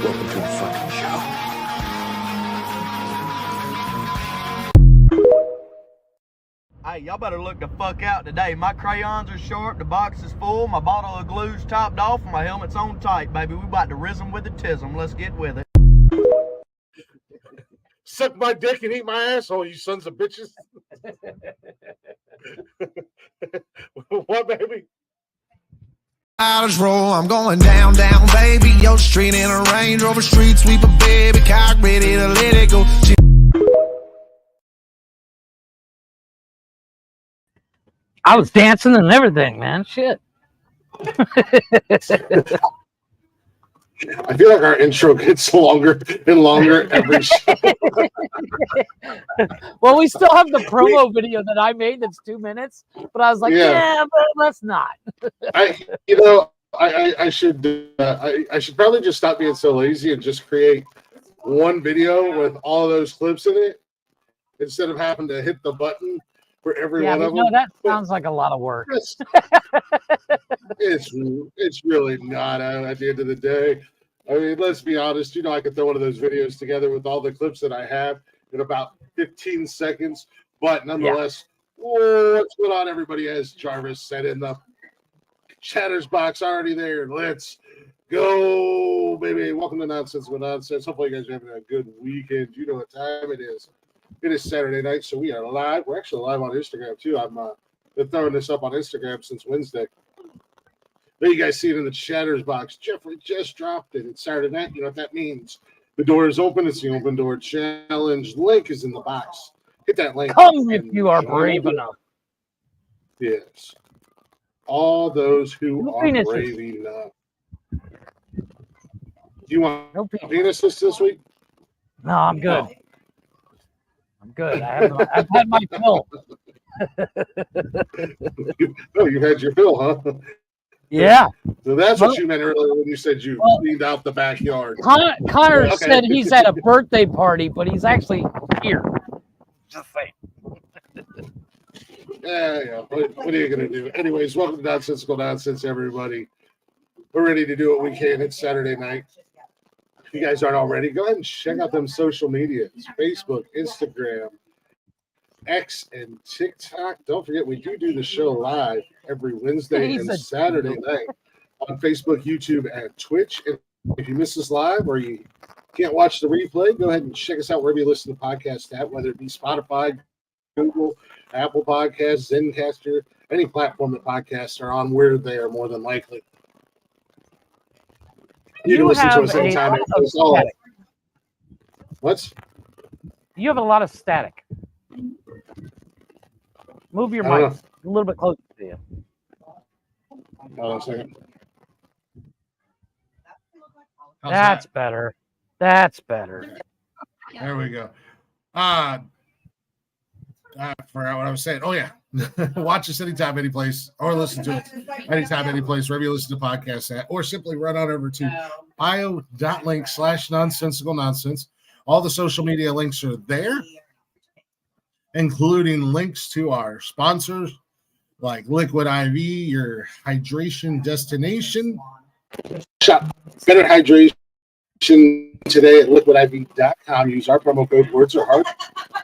Welcome to the fucking show. Hey, y'all better look the fuck out today. My crayons are short, the box is full, my bottle of glue's topped off, and my helmet's on tight, baby. We about to rism with the tism. Let's get with it. Suck my dick and eat my asshole, you sons of bitches. What, baby? Irish roll, I'm going down, down, baby. Yo, street in a Range Rover, street sweeper, baby. Cock ready to let it go. I was dancing and everything, man. Shit. I feel like our intro gets longer and longer every show. Well, we still have the promo video that I made that's 2 minutes, but I was like, yeah but let's not. I should probably just stop being so lazy and just create one video with all of those clips in it instead of having to hit the button for every one of them. No, that sounds like a lot of work. It's really not at the end of the day. I mean, let's be honest. You know, I could throw one of those videos together with all the clips that I have in about 15 seconds. But nonetheless, what's going on? Everybody, as Jarvis said in the chatters box, already there. Let's go, baby. Welcome to Nonsensical Nonsense. Hopefully, you guys are having a good weekend. You know what time it is. It is Saturday night, so we are live. We're actually live on Instagram, too. I've been throwing this up on Instagram since Wednesday. There you guys see it in the chatters box. Jeffrey just dropped it. It's Saturday night. You know what that means. The door is open. It's the open door challenge. Link is in the box. Hit that link. Come if you are brave enough. Yes. All those who are brave enough. Do you want penises this week? No, I'm good. No. I'm good. I've had my fill. You've had your fill, huh? Yeah. So that's what you meant earlier when you said you cleaned out the backyard. Connor said he's at a birthday party, but he's actually here. Just saying. Yeah. What are you going to do? Anyways, welcome to Nonsensical Nonsense, everybody. We're ready to do what we can. It's Saturday night. If you guys aren't already, go ahead and check out them social medias, Facebook, Instagram, X, and TikTok. Don't forget, we do the show live every Wednesday and Saturday night on Facebook, YouTube, and Twitch. And if you miss us live or you can't watch the replay, go ahead and check us out wherever you listen to podcasts at, whether it be Spotify, Google, Apple Podcasts, Zencaster, any platform that podcasts are on, we're there more than likely. You can listen to us anytime. What? You have a lot of static. Move your mic a little bit closer to you. Hold on a second. That's better. That's better. There we go. I forgot what I was saying. Oh, yeah. Watch us anytime, any place, or listen to it anytime, any place, wherever you listen to podcasts at, or simply run on over to bio.link/nonsensical nonsense. All the social media links are there, including links to our sponsors like Liquid IV, your hydration destination. Shop better hydration today at liquidiv.com. Use our promo code Words Are Hard.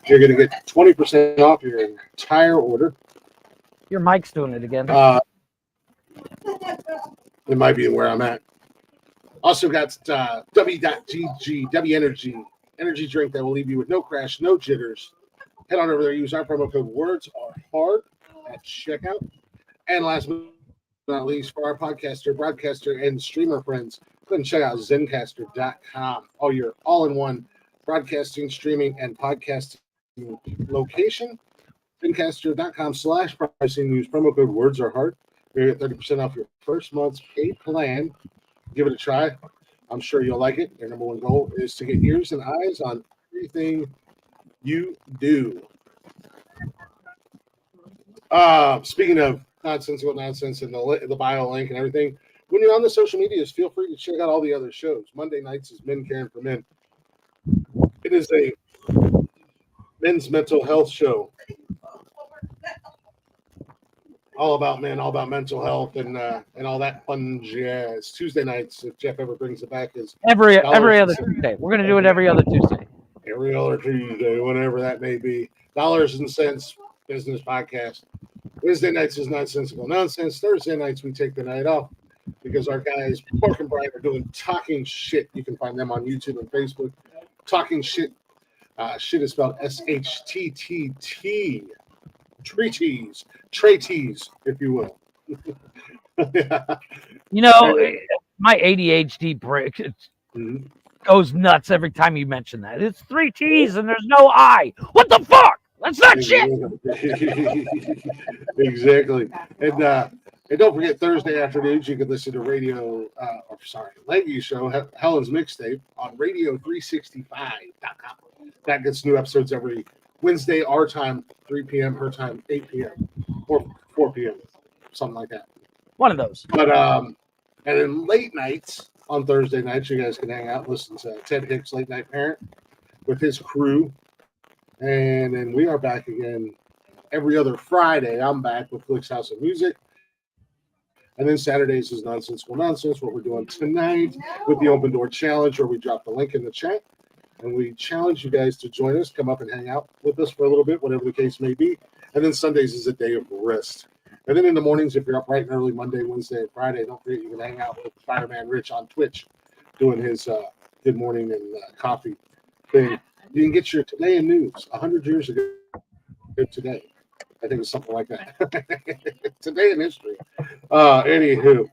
You're going to get 20% off your entire order. Your mic's doing it again. It might be where I'm at. Also got W.GG, W energy drink that will leave you with no crash, no jitters. Head on over there. Use our promo code Words Are Hard at checkout. And last but not least, for our podcaster, broadcaster, and streamer friends, go ahead and check out Zencaster.com. All your all-in-one broadcasting, streaming, and podcasting location. Zencaster.com/pricing. Use promo code Words Are Hard. You get 30% off your first month's paid plan. Give it a try. I'm sure you'll like it. Your number one goal is to get ears and eyes on everything you do. Speaking of nonsensical nonsense and the bio link and everything, when you're on the social medias, feel free to check out all the other shows. Monday nights is Men Caring for Men. It is a men's mental health show. All about men, all about mental health, and all that fun jazz. Tuesday nights, if Jeff ever brings it back, is every other Tuesday. We're gonna do it every other Tuesday. Every other Tuesday, whenever that may be. Dollars and Cents Business Podcast. Wednesday nights is Nonsensical Nonsense. Thursday nights we take the night off because our guys Pork and Brian are doing Talking Shit. You can find them on YouTube and Facebook. Talking Shit. Shit is spelled SHTTT. Treaties, if you will. Yeah. You know, my ADHD break goes nuts every time you mention that. It's 3 T's and there's no I. What the fuck? That's not shit. Exactly. And don't forget Thursday afternoons you can listen to Leggy Show, Helen's Mixtape on radio365.com. That gets new episodes every Wednesday, our time, 3 p.m., her time, 8 p.m., or 4 p.m., something like that. One of those. But, and then late nights, on Thursday nights, you guys can hang out, listen to Ted Hicks, Late Night Parent, with his crew. And then we are back again every other Friday. I'm back with Flick's House of Music. And then Saturdays is Nonsensical Nonsense, what we're doing tonight with the Open Door Challenge, where we drop the link in the chat. And we challenge you guys to join us, come up and hang out with us for a little bit, whatever the case may be. And then Sundays is a day of rest. And then in the mornings, if you're up bright and early, Monday, Wednesday, and Friday, don't forget you can hang out with Fireman Rich on Twitch doing his good morning and coffee thing. You can get your Today in News 100 years ago today. I think it's something like that. Today in history. Anywho.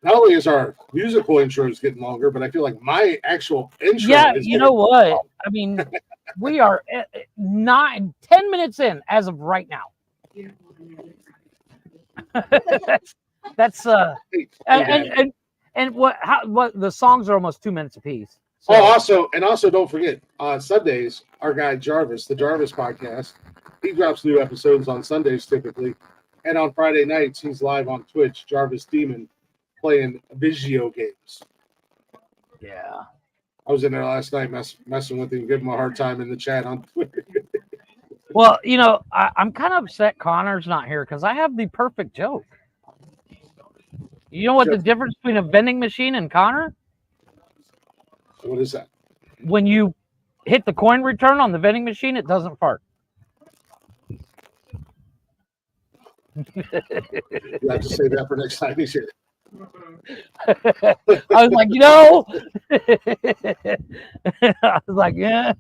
Not only is our musical intros getting longer, but I feel like my actual intro. Yeah, you know what? I mean, we are 10 minutes in as of right now. that's and what the songs are almost 2 minutes apiece. So. Also don't forget on Sundays, our guy Jarvis, the Jarvis podcast, he drops new episodes on Sundays typically, and on Friday nights he's live on Twitch, Jarvis Demon, playing Vigio games. Yeah. I was in there last night messing with him, giving him a hard time in the chat on Twitter. Well, you know, I'm kind of upset Connor's not here because I have the perfect joke. You know what the difference between a vending machine and Connor? What is that? When you hit the coin return on the vending machine, it doesn't fart. You have to say that for next time he's here. I was like, you know, I was like, yeah,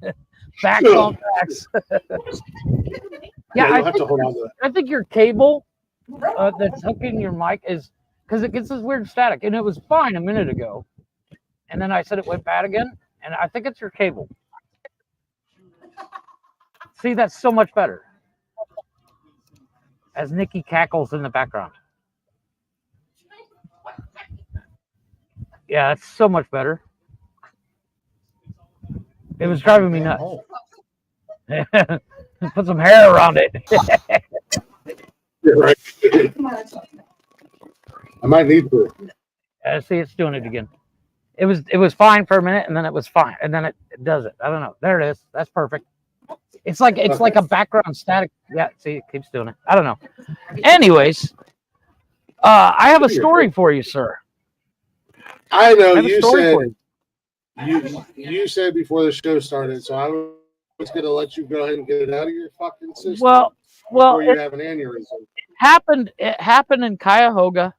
facts on facts. Yeah, you have to hold on to that. I think your cable that's hooking your mic is because it gets this weird static, and it was fine a minute ago, and then I said it went bad again, and I think it's your cable. See, that's so much better. As Nikki cackles in the background. Yeah, that's so much better. It was driving me nuts. Put some hair around it. You're right. I might need to. See, it's doing it again. It was fine for a minute, and then it was fine, and then it does it. I don't know. There it is. That's perfect. It's like a background static. Yeah, see, it keeps doing it. I don't know. Anyways, I have a story for you, sir. I know you said before the show started, so I was going to let you go ahead and get it out of your fucking system. Well, before you have an aneurysm. It happened in Cuyahoga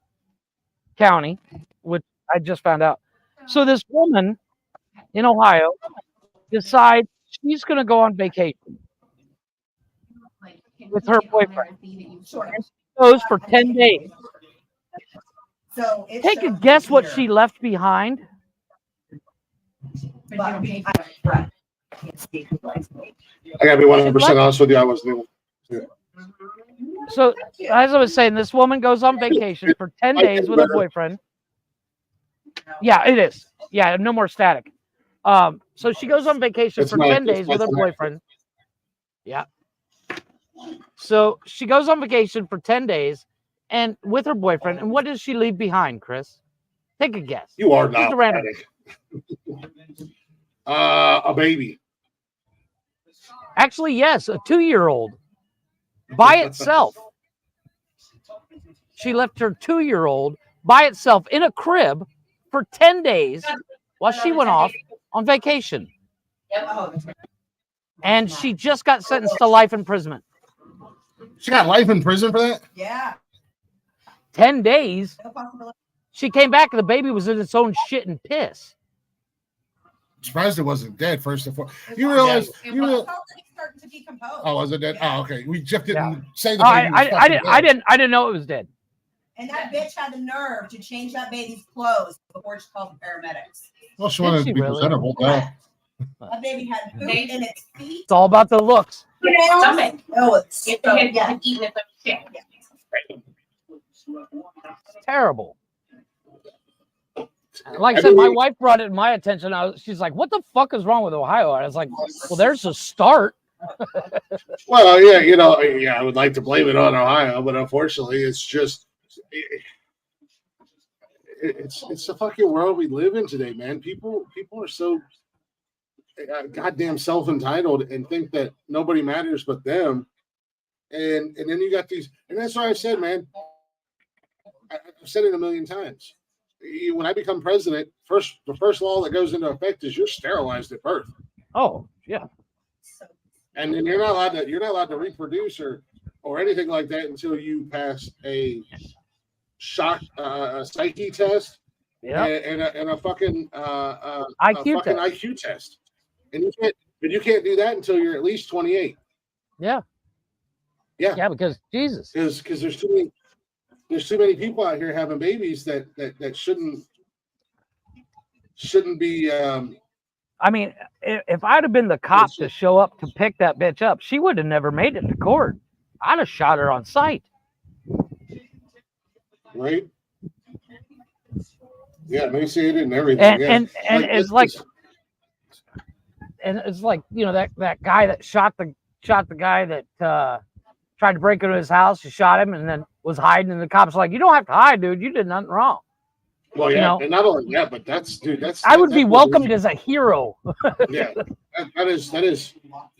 County, which I just found out. So this woman in Ohio decides she's going to go on vacation with her boyfriend. And she goes for 10 days. So take a guess what she left behind. I gotta be 100% honest with you. I wasn't even. So, as I was saying, this woman goes on vacation for 10 days with her boyfriend. Yeah, it is. Yeah, no more static. So she goes on vacation for 10 days with her boyfriend. Yeah. So she goes on vacation for 10 days and with her boyfriend. And what does she leave behind, Chris? Take a guess. You are not a baby. Actually, yes, a 2-year-old by itself. She left her 2-year-old by itself in a crib for 10 days while she went off on vacation. And she just got sentenced to life imprisonment. She got life in prison for that? Yeah. 10 days. She came back and the baby was in its own shit and piss. I'm surprised it wasn't dead, first and foremost. You realize Starting to decompose. Oh, was it dead? Yeah. Oh, okay. We just didn't say the baby was I didn't know it was dead. And that bitch had the nerve to change that baby's clothes before she called the paramedics. Well, she wanted to be presentable, though. That baby had poop in its feet. It's all about the looks. Stomach. Oh, it's terrible. Like I said, my wife brought it to my attention. She's like, "What the fuck is wrong with Ohio?" And I was like, "Well, there's a start." Well, yeah, I would like to blame it on Ohio, but unfortunately, it's just it's the fucking world we live in today, man. People are so goddamn self-entitled and think that nobody matters but them, and then you got these, and that's why I said, man, I've said it a million times. When I become president, the first law that goes into effect is you're sterilized at birth. Oh, yeah. And then you're not allowed to reproduce or anything like that until you pass a psyche test, and a fucking IQ test. And you can't do that until you're at least 28. Yeah. Yeah, because Jesus. Because there's too many people out here having babies that shouldn't be. I mean, if I'd have been the cop to show up to pick that bitch up, she would have never made it to court. I'd have shot her on sight. Right? Yeah, emaciated and everything. And it's like that guy that shot the guy that tried to break into his house. He shot him and then was hiding. And the cops like, "You don't have to hide, dude. You did nothing wrong." Well, yeah, You know? and not only that, but that's I would be welcomed as a hero. Yeah, that is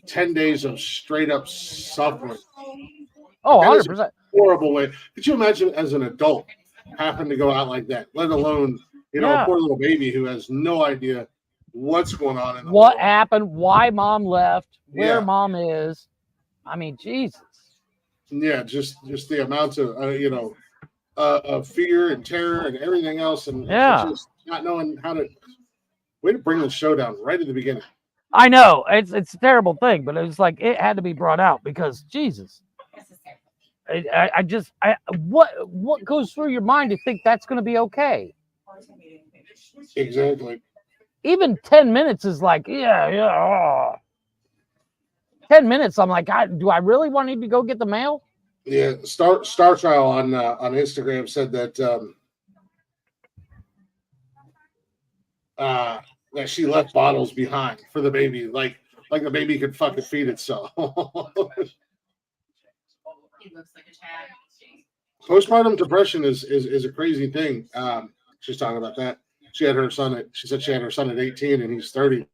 10 days of straight up suffering. Oh, That is 100%. a horrible way. Could you imagine as an adult having to go out like that? Let alone a Yeah. poor little baby who has no idea what's going on in the What world. happened? Why mom left? Where Yeah. mom is? I mean, Jesus. Yeah, just the amount of fear and terror and everything else, and Yeah. just not knowing how to. Way to bring the show down right at the beginning. I know it's a terrible thing, but it was like it had to be brought out because Jesus. What goes through your mind to think that's going to be okay? Exactly. Even 10 minutes is like, yeah. 10 minutes, I'm like, do I really want to go get the mail? Yeah, Star Trial on Instagram said that that she left bottles behind for the baby, like the baby could fucking feed itself. Postpartum depression is a crazy thing. She's talking about that. She said she had her son at 18 and he's 30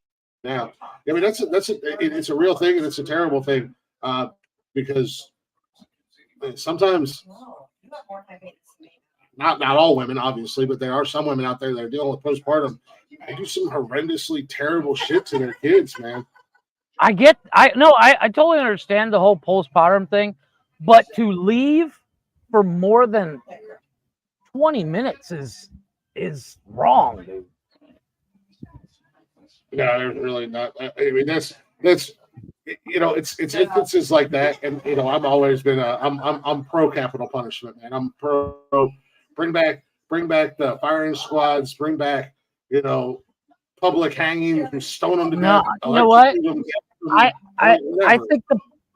now. I mean, it's a real thing and it's a terrible thing because sometimes not all women, obviously, but there are some women out there that are dealing with postpartum. They do some horrendously terrible shit to their kids, man. I totally understand the whole postpartum thing, but to leave for more than 20 minutes is wrong, dude. No, there's really not. I mean, that's it's instances like that, and I've always been I'm pro capital punishment, man. I'm pro bring back the firing squads, bring back public hanging, stone them to death. You know what? I think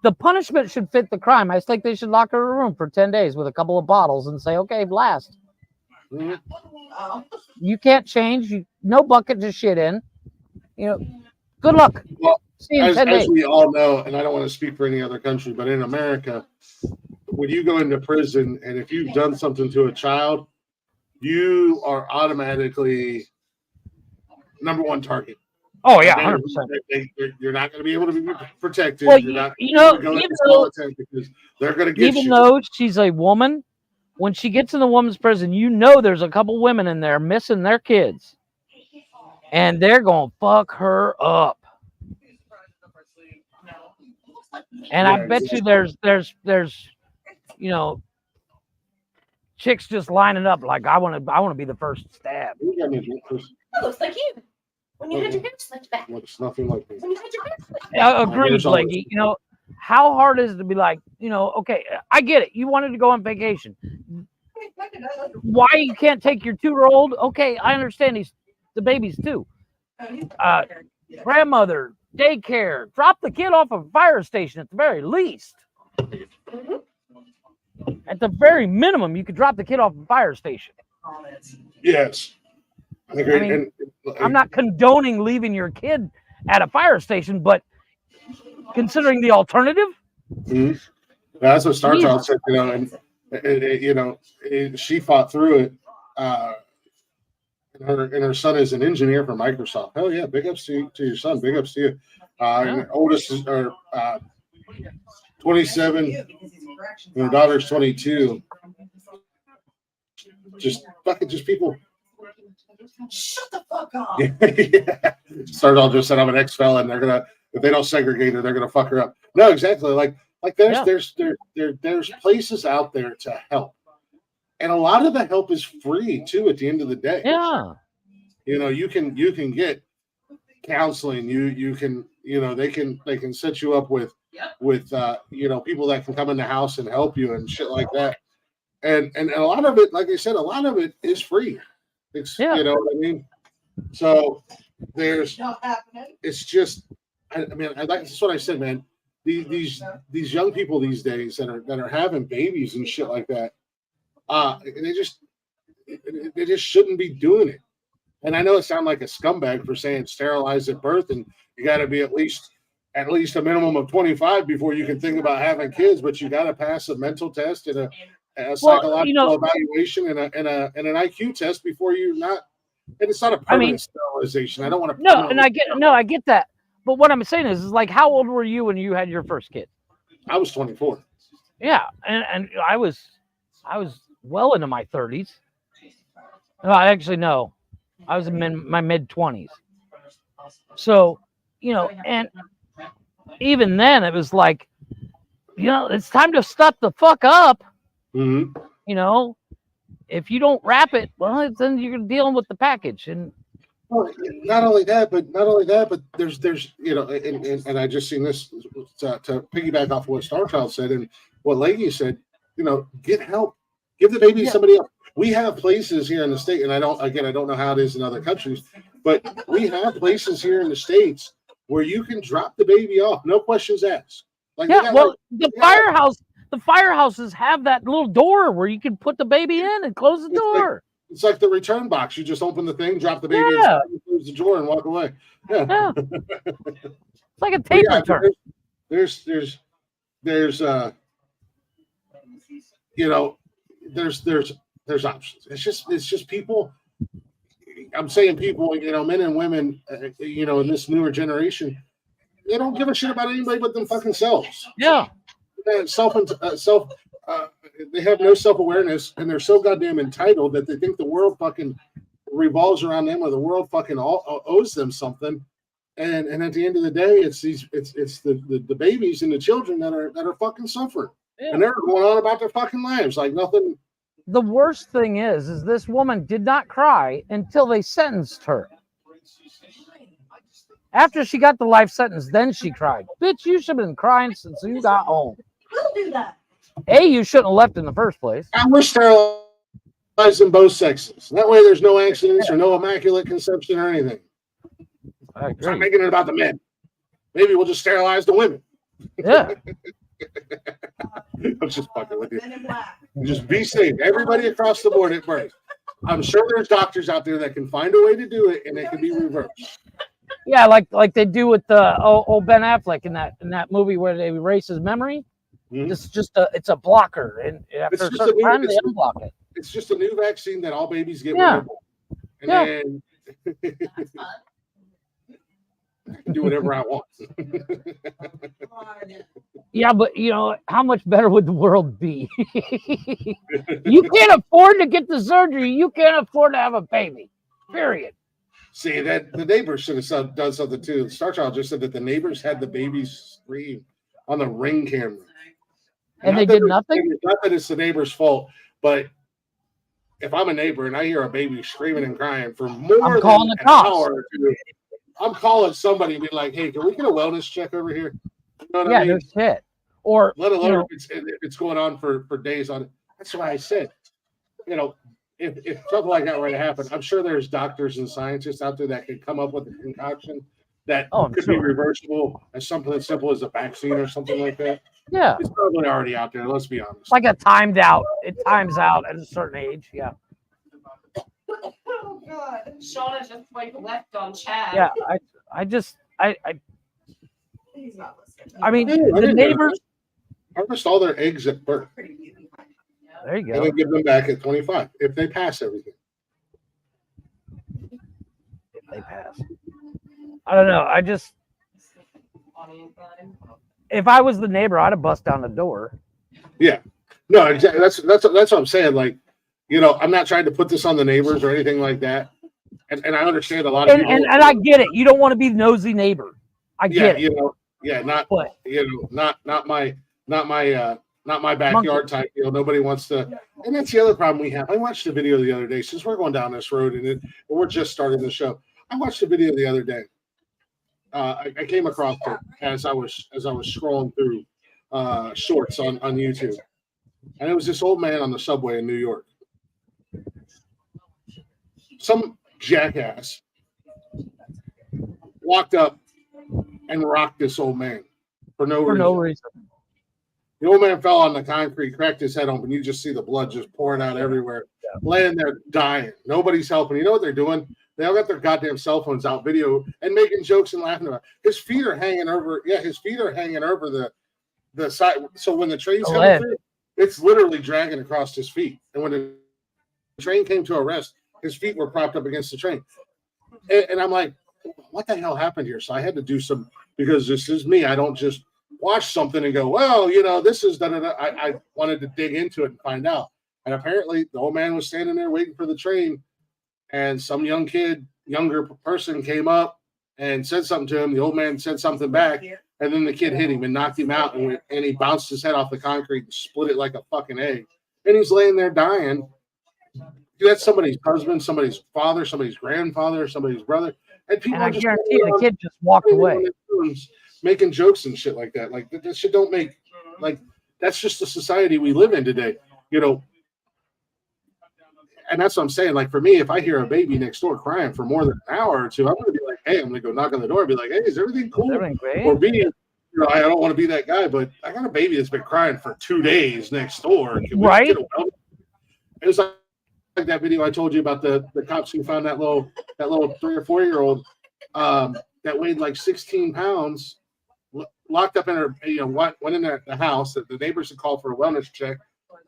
the punishment should fit the crime. I think they should lock her in a room for 10 days with a couple of bottles and say, okay, blast. Mm-hmm. You can't change. No bucket to shit in. Good luck. Well, see you in 10 days. As we all know, and I don't want to speak for any other country, but in America, when you go into prison and if you've done something to a child, you are automatically number one target. Oh yeah, 100%. You're not going to be able to be protected. Well, you're not going to go into politics because they're going to get you. Even though she's a woman, when she gets in the woman's prison, there's a couple women in there missing their kids, and they're going to fuck her up. And I bet you there's chicks just lining up like I want to be the first stab. It looks like you. When you had your hair slicked back. Looks nothing like me. When you had your hair slicked back. Agreed, Blakey. How hard is it to be like, okay, I get it. You wanted to go on vacation. Why you can't take your 2-year-old? Okay, I understand the baby's 2. Grandmother, daycare, drop the kid off a fire station at the very least. At the very minimum, you could drop the kid off a fire station. Yes. I mean, I'm not condoning leaving your kid at a fire station, but considering the alternative, that's what Star Child said. She fought through it. And her son is an engineer for Microsoft. Hell yeah, big ups to your son. Big ups to you. Your oldest is 27. And her daughter's 22. Just people. Shut the fuck up. Yeah. Star Child just said I'm an ex-felon. They're gonna, if they don't segregate her, they're gonna fuck her up. No, exactly. Like there's places out there to help. And a lot of the help is free too at the end of the day. Yeah. You can get counseling. You can, they can set you up with people that can come in the house and help you and shit like that. And a lot of it, like I said, a lot of it is free. You know what I mean? So it's just, that's what I said, man. These young people these days that are having babies and shit like that, they just shouldn't be doing it. And I know it sounds like a scumbag for saying sterilize at birth, and you got to be at least a minimum of 25 before you can think about having kids. But you got to pass a mental test and a psychological evaluation and an IQ test before you not. And it's not a permanent sterilization. I don't want to. No, and I get that. But what I'm saying is like, how old were you when you had your first kid? I was 24. Yeah, and I was well into my 30s. No, actually, no. I was in my mid-20s. So, and even then, it was like, it's time to step the fuck up. Mm-hmm. If you don't wrap it, well, then you're dealing with the package. And not only that, but there's and I just seen this to piggyback off what Starchild said and what Leggy said. Get help, give the baby to somebody else. We have places here in the state, and I don't know how it is in other countries, but we have places here in the States where you can drop the baby off, no questions asked. The firehouses have that little door where you can put the baby in and close the door. It's like the return box. You just open the thing, drop the baby inside, close the door, and walk away. Yeah. It's like a tape return. There's options. It's just people. I'm saying people, men and women, in this newer generation, they don't give a shit about anybody but them fucking selves. Yeah. They have no self-awareness, and they're so goddamn entitled that they think the world fucking revolves around them, or the world fucking owes them something. And at the end of the day, it's the babies and the children that are fucking suffering, and they're going on about their fucking lives like nothing. The worst thing is this woman did not cry until they sentenced her. After she got the life sentence, then she cried. Bitch, you should have been crying since you got home. Who'll do that? You shouldn't have left in the first place. I wish sterilizing both sexes. That way there's no accidents or no immaculate conception or anything. I agree. Stop making it about the men. Maybe we'll just sterilize the women. Yeah. I'm just fucking with you. Just be safe. Everybody across the board at birth. I'm sure there's doctors out there that can find a way to do it, and it can be reversed. Yeah, like they do with old Ben Affleck in that movie where they erase his memory. Mm-hmm. It's a blocker, and after a certain time they unblock it. It's just a new vaccine that all babies get. Yeah. Then I can do whatever I want. Yeah, but how much better would the world be? You can't afford to get the surgery. You can't afford to have a baby. Period. See, that the neighbors should have done something too. Starchild just said that the neighbors had the baby scream on the Ring camera. And they did nothing? Not that it's the neighbor's fault, but if I'm a neighbor and I hear a baby screaming and crying for more than an hour or two, I'm calling somebody and be like, hey, can we get a wellness check over here? You know what I mean? No shit. Or let alone if it's going on for days on it. That's why I said, if something like that were to happen, I'm sure there's doctors and scientists out there that could come up with a concoction that could be reversible as something as simple as a vaccine or something like that. Yeah. It's probably already out there, let's be honest. Like it times out at a certain age, yeah. Oh God. Shauna just left on chat. Yeah, I mean, the neighbors harvest all their eggs at birth. There you go. And then give them back at 25 if they pass everything. If they pass. I don't know. If I was the neighbor, I'd have bust down the door. Yeah. No, exactly. That's what I'm saying. Like, I'm not trying to put this on the neighbors or anything like that. And I understand a lot of people. And I get it. You don't want to be the nosy neighbor. I get it. Not my backyard type deal. Nobody wants to. And that's the other problem we have. I watched a video the other day since we're going down this road and we're just starting the show. I watched a video the other day. I came across it as I was scrolling through shorts on YouTube, and it was this old man on the subway in New York. Some jackass walked up and rocked this old man for no reason. The old man fell on the concrete, cracked his head open. You just see the blood just pouring out everywhere, laying there dying. Nobody's helping. You know what they're doing? They all got their goddamn cell phones out, video, and making jokes and laughing about it. His feet are hanging over. Yeah, his feet are hanging over the side. So when the train's coming through, It's literally dragging across his feet. And when the train came to a rest, his feet were propped up against the train. And I'm like, what the hell happened here? So I had to do some, because this is me. I don't just watch something and go, well, this is da-da-da. I wanted to dig into it and find out. And apparently the old man was standing there waiting for the train, and some younger person came up and said something to him. The old man said something back, and then the kid hit him and knocked him out, and he bounced his head off the concrete and split it like a fucking egg. And he's laying there dying. That's somebody's husband, somebody's father, somebody's grandfather, somebody's brother. And people I guarantee you the kid just walked away. Making jokes and shit like that. Like, that shit don't make, like, that's just the society we live in today, And that's what I'm saying. Like, for me, if I hear a baby next door crying for more than an hour or two, I'm going to be like, hey, I'm going to go knock on the door and be like, hey, is everything cool? Is everything great? Or be, I don't want to be that guy, but I got a baby that's been crying for 2 days next door. Right. It was like that video I told you about the cops who found that little 3 or 4 year old that weighed like 16 pounds, locked up in her, went in the house. The neighbors had called for a wellness check.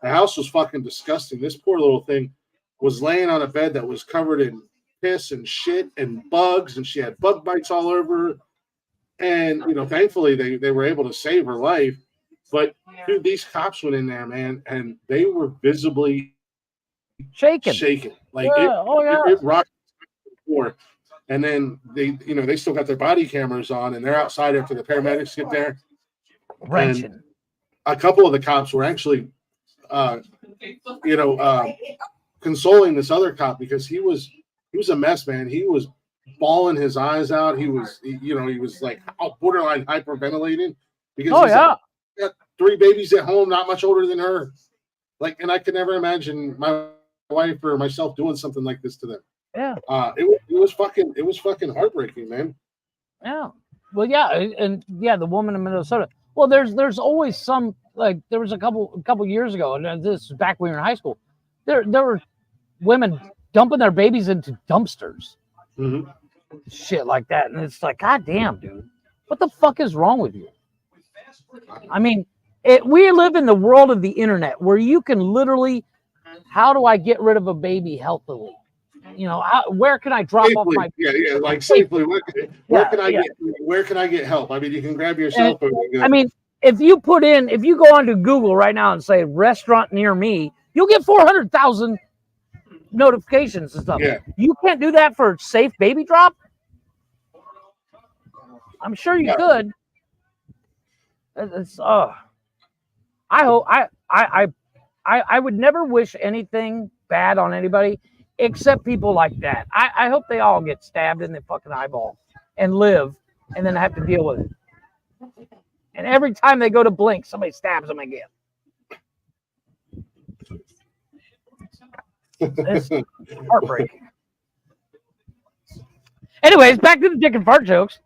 The house was fucking disgusting. This poor little thing was laying on a bed that was covered in piss and shit and bugs, and she had bug bites all over her. And, thankfully they were able to save her life. But dude, these cops went in there, man, and they were visibly shaking. Like, it rocked the floor. And then they still got their body cameras on, and they're outside after the paramedics get there. Wrenching. And a couple of the cops were actually, consoling this other cop, because he was a mess, man. He was bawling his eyes out. He was like borderline hyperventilating because like, got 3 babies at home, not much older than her. Like, and I could never imagine my wife or myself doing something like this to them. Yeah. It was fucking heartbreaking, man. Yeah. Well, yeah, and the woman in Minnesota. Well, there's always some, like, there was a couple years ago, and this is back when we were in high school. There were women dumping their babies into dumpsters, shit like that, and it's like, God damn, dude, what the fuck is wrong with you? I mean, we live in the world of the internet where you can literally, how do I get rid of a baby healthily? Where can I drop off my like safely? Where can I get help? I mean, you can grab your cell phone. I mean, if you go onto Google right now and say restaurant near me, you'll get 400,000 notifications and stuff. Yeah. You can't do that for safe baby drop. I'm sure you could. It's I hope I would never wish anything bad on anybody except people like that. I hope they all get stabbed in the fucking eyeball and live, and then have to deal with it. And every time they go to blink, somebody stabs them again. It's heartbreaking. Anyways, back to the dick and fart jokes.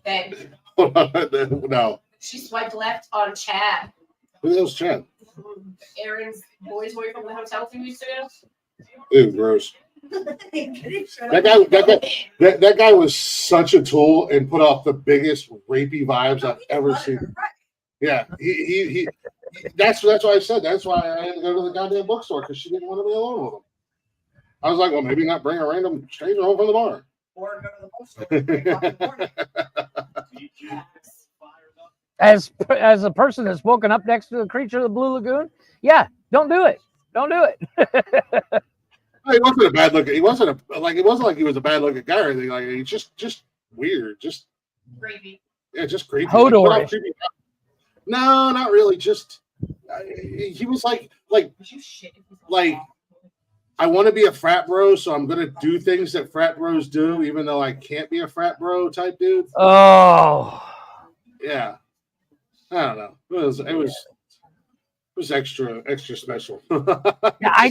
Babe, No. she swiped left on Chad. Who the hell's Chad? Aaron's boy's boy from the hotel 2 weeks ago. Ew, gross. That guy was such a tool and put off the biggest rapey vibes I've ever seen. Yeah, he that's why I said that's why I had to go to the goddamn bookstore, because she didn't want to be alone with him. I was like, well, maybe not bring a random stranger home from the bar. Or go to the bookstore. As a person that's woken up next to the creature of the Blue Lagoon, don't do it. Don't do it. He wasn't a bad looking. It wasn't like he was a bad looking guy or anything. Like, he's just weird. Just Creepy. Yeah, just creepy. Hodor. No, not really. Just he was like I want to be a frat bro, so I'm gonna do things that frat bros do, even though I can't be a frat bro type dude. Oh, yeah. I don't know. It was extra special. yeah,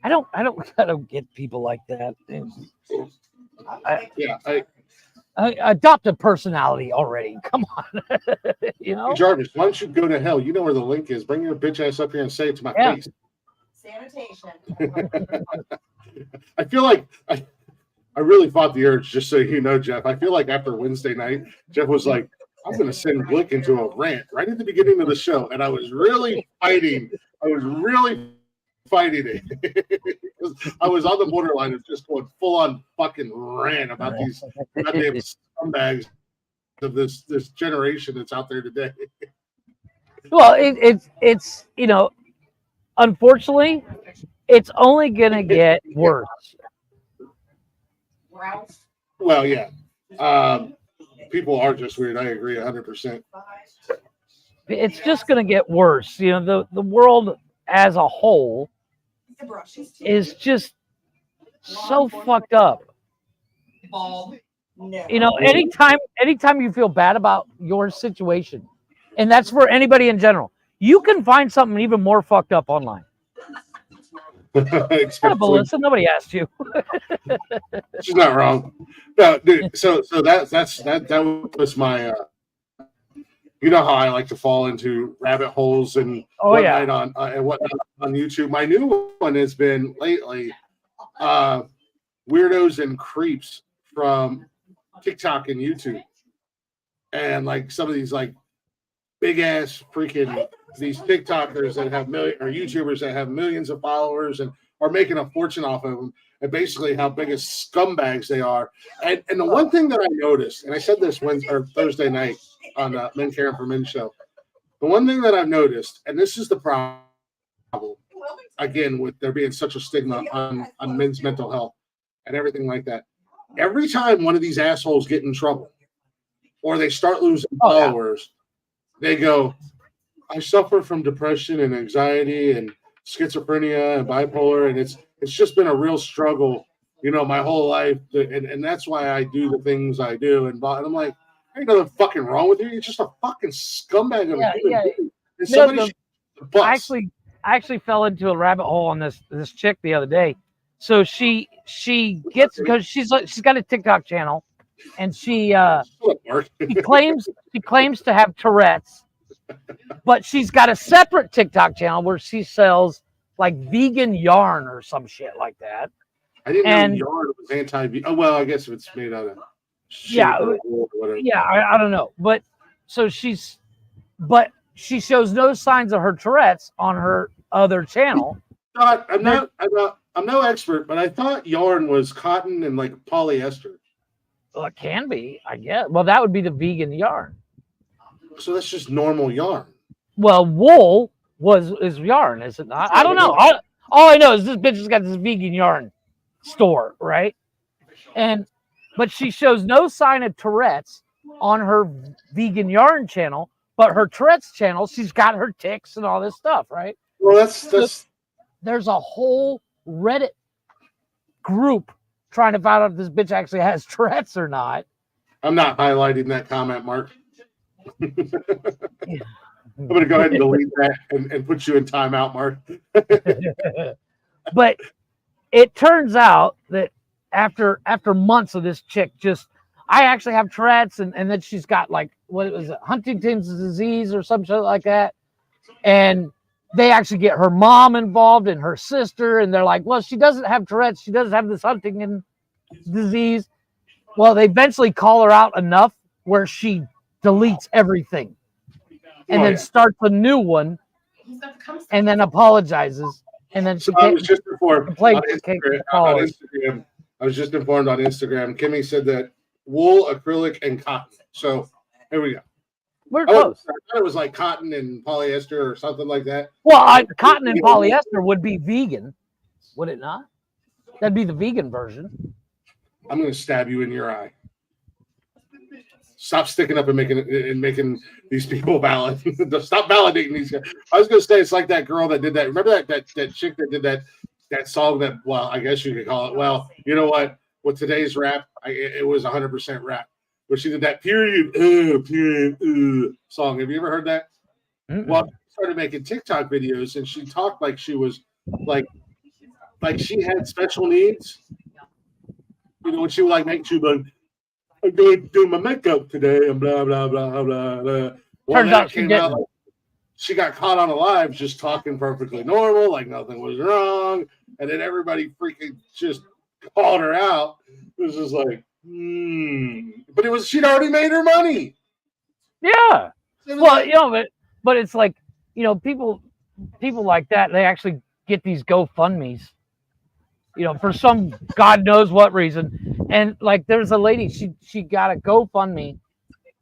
I don't get people like that. I adopt a personality already. Come on, Jarvis, why don't you go to hell? You know where the link is. Bring your bitch ass up here and say it to my face. Sanitation. I feel like I really fought the urge, just so you know, Jeff. I feel like after Wednesday night, Jeff was like, I'm going to send Glick into a rant right at the beginning of the show. And I was really fighting. It. I was on the borderline of just going full on fucking rant about these goddamn scumbags of this generation that's out there today. Well, it's unfortunately, it's only going to get worse. Well, yeah. People are just weird. I agree 100%. It's just going to get worse. The world as a whole is just so fucked up. Anytime you feel bad about your situation, and that's for anybody in general, you can find something even more fucked up online. Melissa, nobody asked you. She's not wrong. No, dude. So that was my. You know how I like to fall into rabbit holes and whatnot on YouTube. My new one has been lately weirdos and creeps from TikTok and YouTube, and like some of these like big ass freaking these TikTokers that have YouTubers that have millions of followers and are making a fortune off of them, and basically how big as scumbags they are. And the one thing that I noticed, and I said this Thursday night on the Men Caring for Men show, the one thing that I've noticed, and this is the problem, again, with there being such a stigma on men's mental health and everything like that. Every time one of these assholes get in trouble or they start losing followers, they go, I suffer from depression and anxiety and schizophrenia and bipolar, and it's just been a real struggle, my whole life, and that's why I do the things I do. And I'm like, ain't nothing fucking wrong with you. You're just a fucking scumbag of a human being. And somebody I actually fell into a rabbit hole on this chick the other day. So she gets, because she's got a TikTok channel, and she claims to have Tourette's, but she's got a separate TikTok channel where she sells like vegan yarn or some shit like that. I didn't know yarn was anti-vegan. Oh, well, I guess if it's made out of or whatever. Yeah, I don't know. But so she shows no signs of her Tourette's on her other channel. I'm no expert, but I thought yarn was cotton and like polyester. Well, it can be, I guess. Well, that would be the vegan yarn. So that's just normal yarn. Well, wool is yarn, is it not? I don't know. All I know is this bitch has got this vegan yarn store, right? But she shows no sign of Tourette's on her vegan yarn channel, but her Tourette's channel, she's got her tics and all this stuff, right? Well, that's there's a whole Reddit group trying to find out if this bitch actually has Tourette's or not. I'm not highlighting that comment, Mark. I'm going to go ahead and delete that and put you in timeout, Mark. But it turns out that after months of this chick I actually have Tourette's, and then she's got like, what was it, Huntington's disease or some shit like that. And they actually get her mom involved and her sister, and they're like, well, she doesn't have Tourette's, she doesn't have this Huntington disease. Well, they eventually call her out enough where she deletes everything and then starts a new one and then apologizes. And then she I was just informed on Instagram. I was just informed on Instagram. Kimmy said that wool, acrylic, and cotton. So here we go. We're close. I thought it was like cotton and polyester or something like that. Well, cotton and polyester would be vegan, would it not? That'd be the vegan version. I'm going to stab you in your eye. Stop sticking up and making these people valid. Stop validating these guys. I was going to say it's like that girl that did that. Remember that chick that did that song that, well, I guess you could call it. Well, you know what? With today's rap, it was 100% rap. But she did that period song. Have you ever heard that? Mm-mm. Well, she started making TikTok videos, and she talked like she was like she had special needs. When she would like make she would like, I'm going to do my makeup today and blah blah blah blah blah. Well, turns out she didn't. Like, she got caught on a live just talking perfectly normal, like nothing was wrong, and then everybody freaking just called her out. It was just like, But she'd already made her money. Yeah. Well, you know, but it's like, you know, people like that, they actually get these GoFundMes, you know, for some God knows what reason. And like, there's a lady, she got a GoFundMe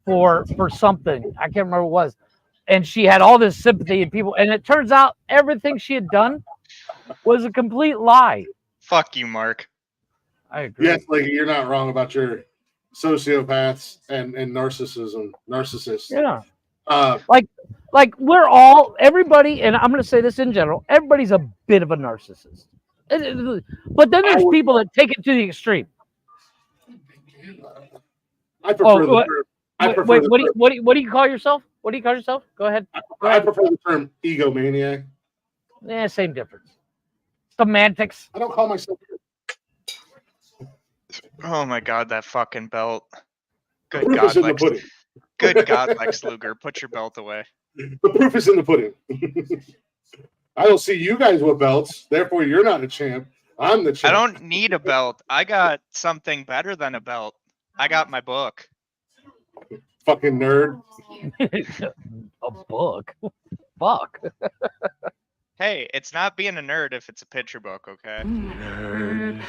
for something. I can't remember what it was. And she had all this sympathy and people, and it turns out everything she had done was a complete lie. Fuck you, Mark. I agree. Yes, like you're not wrong about your sociopaths and narcissists. Yeah. Like we're all, everybody, and I'm going to say this in general, everybody's a bit of a narcissist. But then there's people that take it to the extreme. I prefer the term. Wait, what do you call yourself? What do you call yourself? Go ahead. I prefer the term egomaniac. Yeah, same difference. Semantics. I don't call myself. Oh my God, that fucking belt. Good Proof God, is in the Lex. pudding. Good God, Lex Luger, put your belt away. The proof is in the pudding. I don't see you guys with belts, therefore you're not a champ. I'm the champ. I don't need a belt. I got something better than a belt. I got my book. Fucking nerd. A book. Fuck. Hey, it's not being a nerd if it's a picture book, okay? Nerd.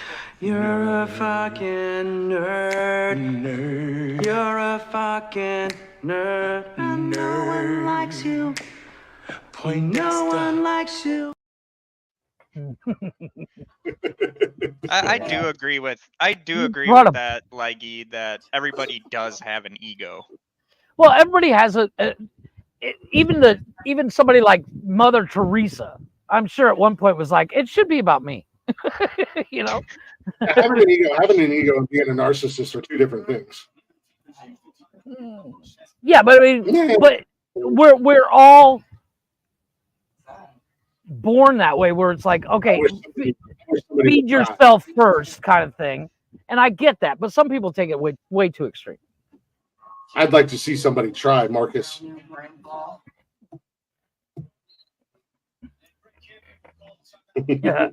You're a fucking nerd. Nerd. You're a fucking nerd. And no one likes you. No one likes you. I do agree with that, Leggy, that everybody does have an ego. Well, everybody has even somebody like Mother Teresa, I'm sure at one point was like, it should be about me. You know? Having an ego and being a narcissist are two different things. Yeah, but I mean, but we're all born that way, where it's like, okay, feed yourself first kind of thing. And I get that, but some people take it way too extreme. I'd like to see somebody try, Marcus. Yeah.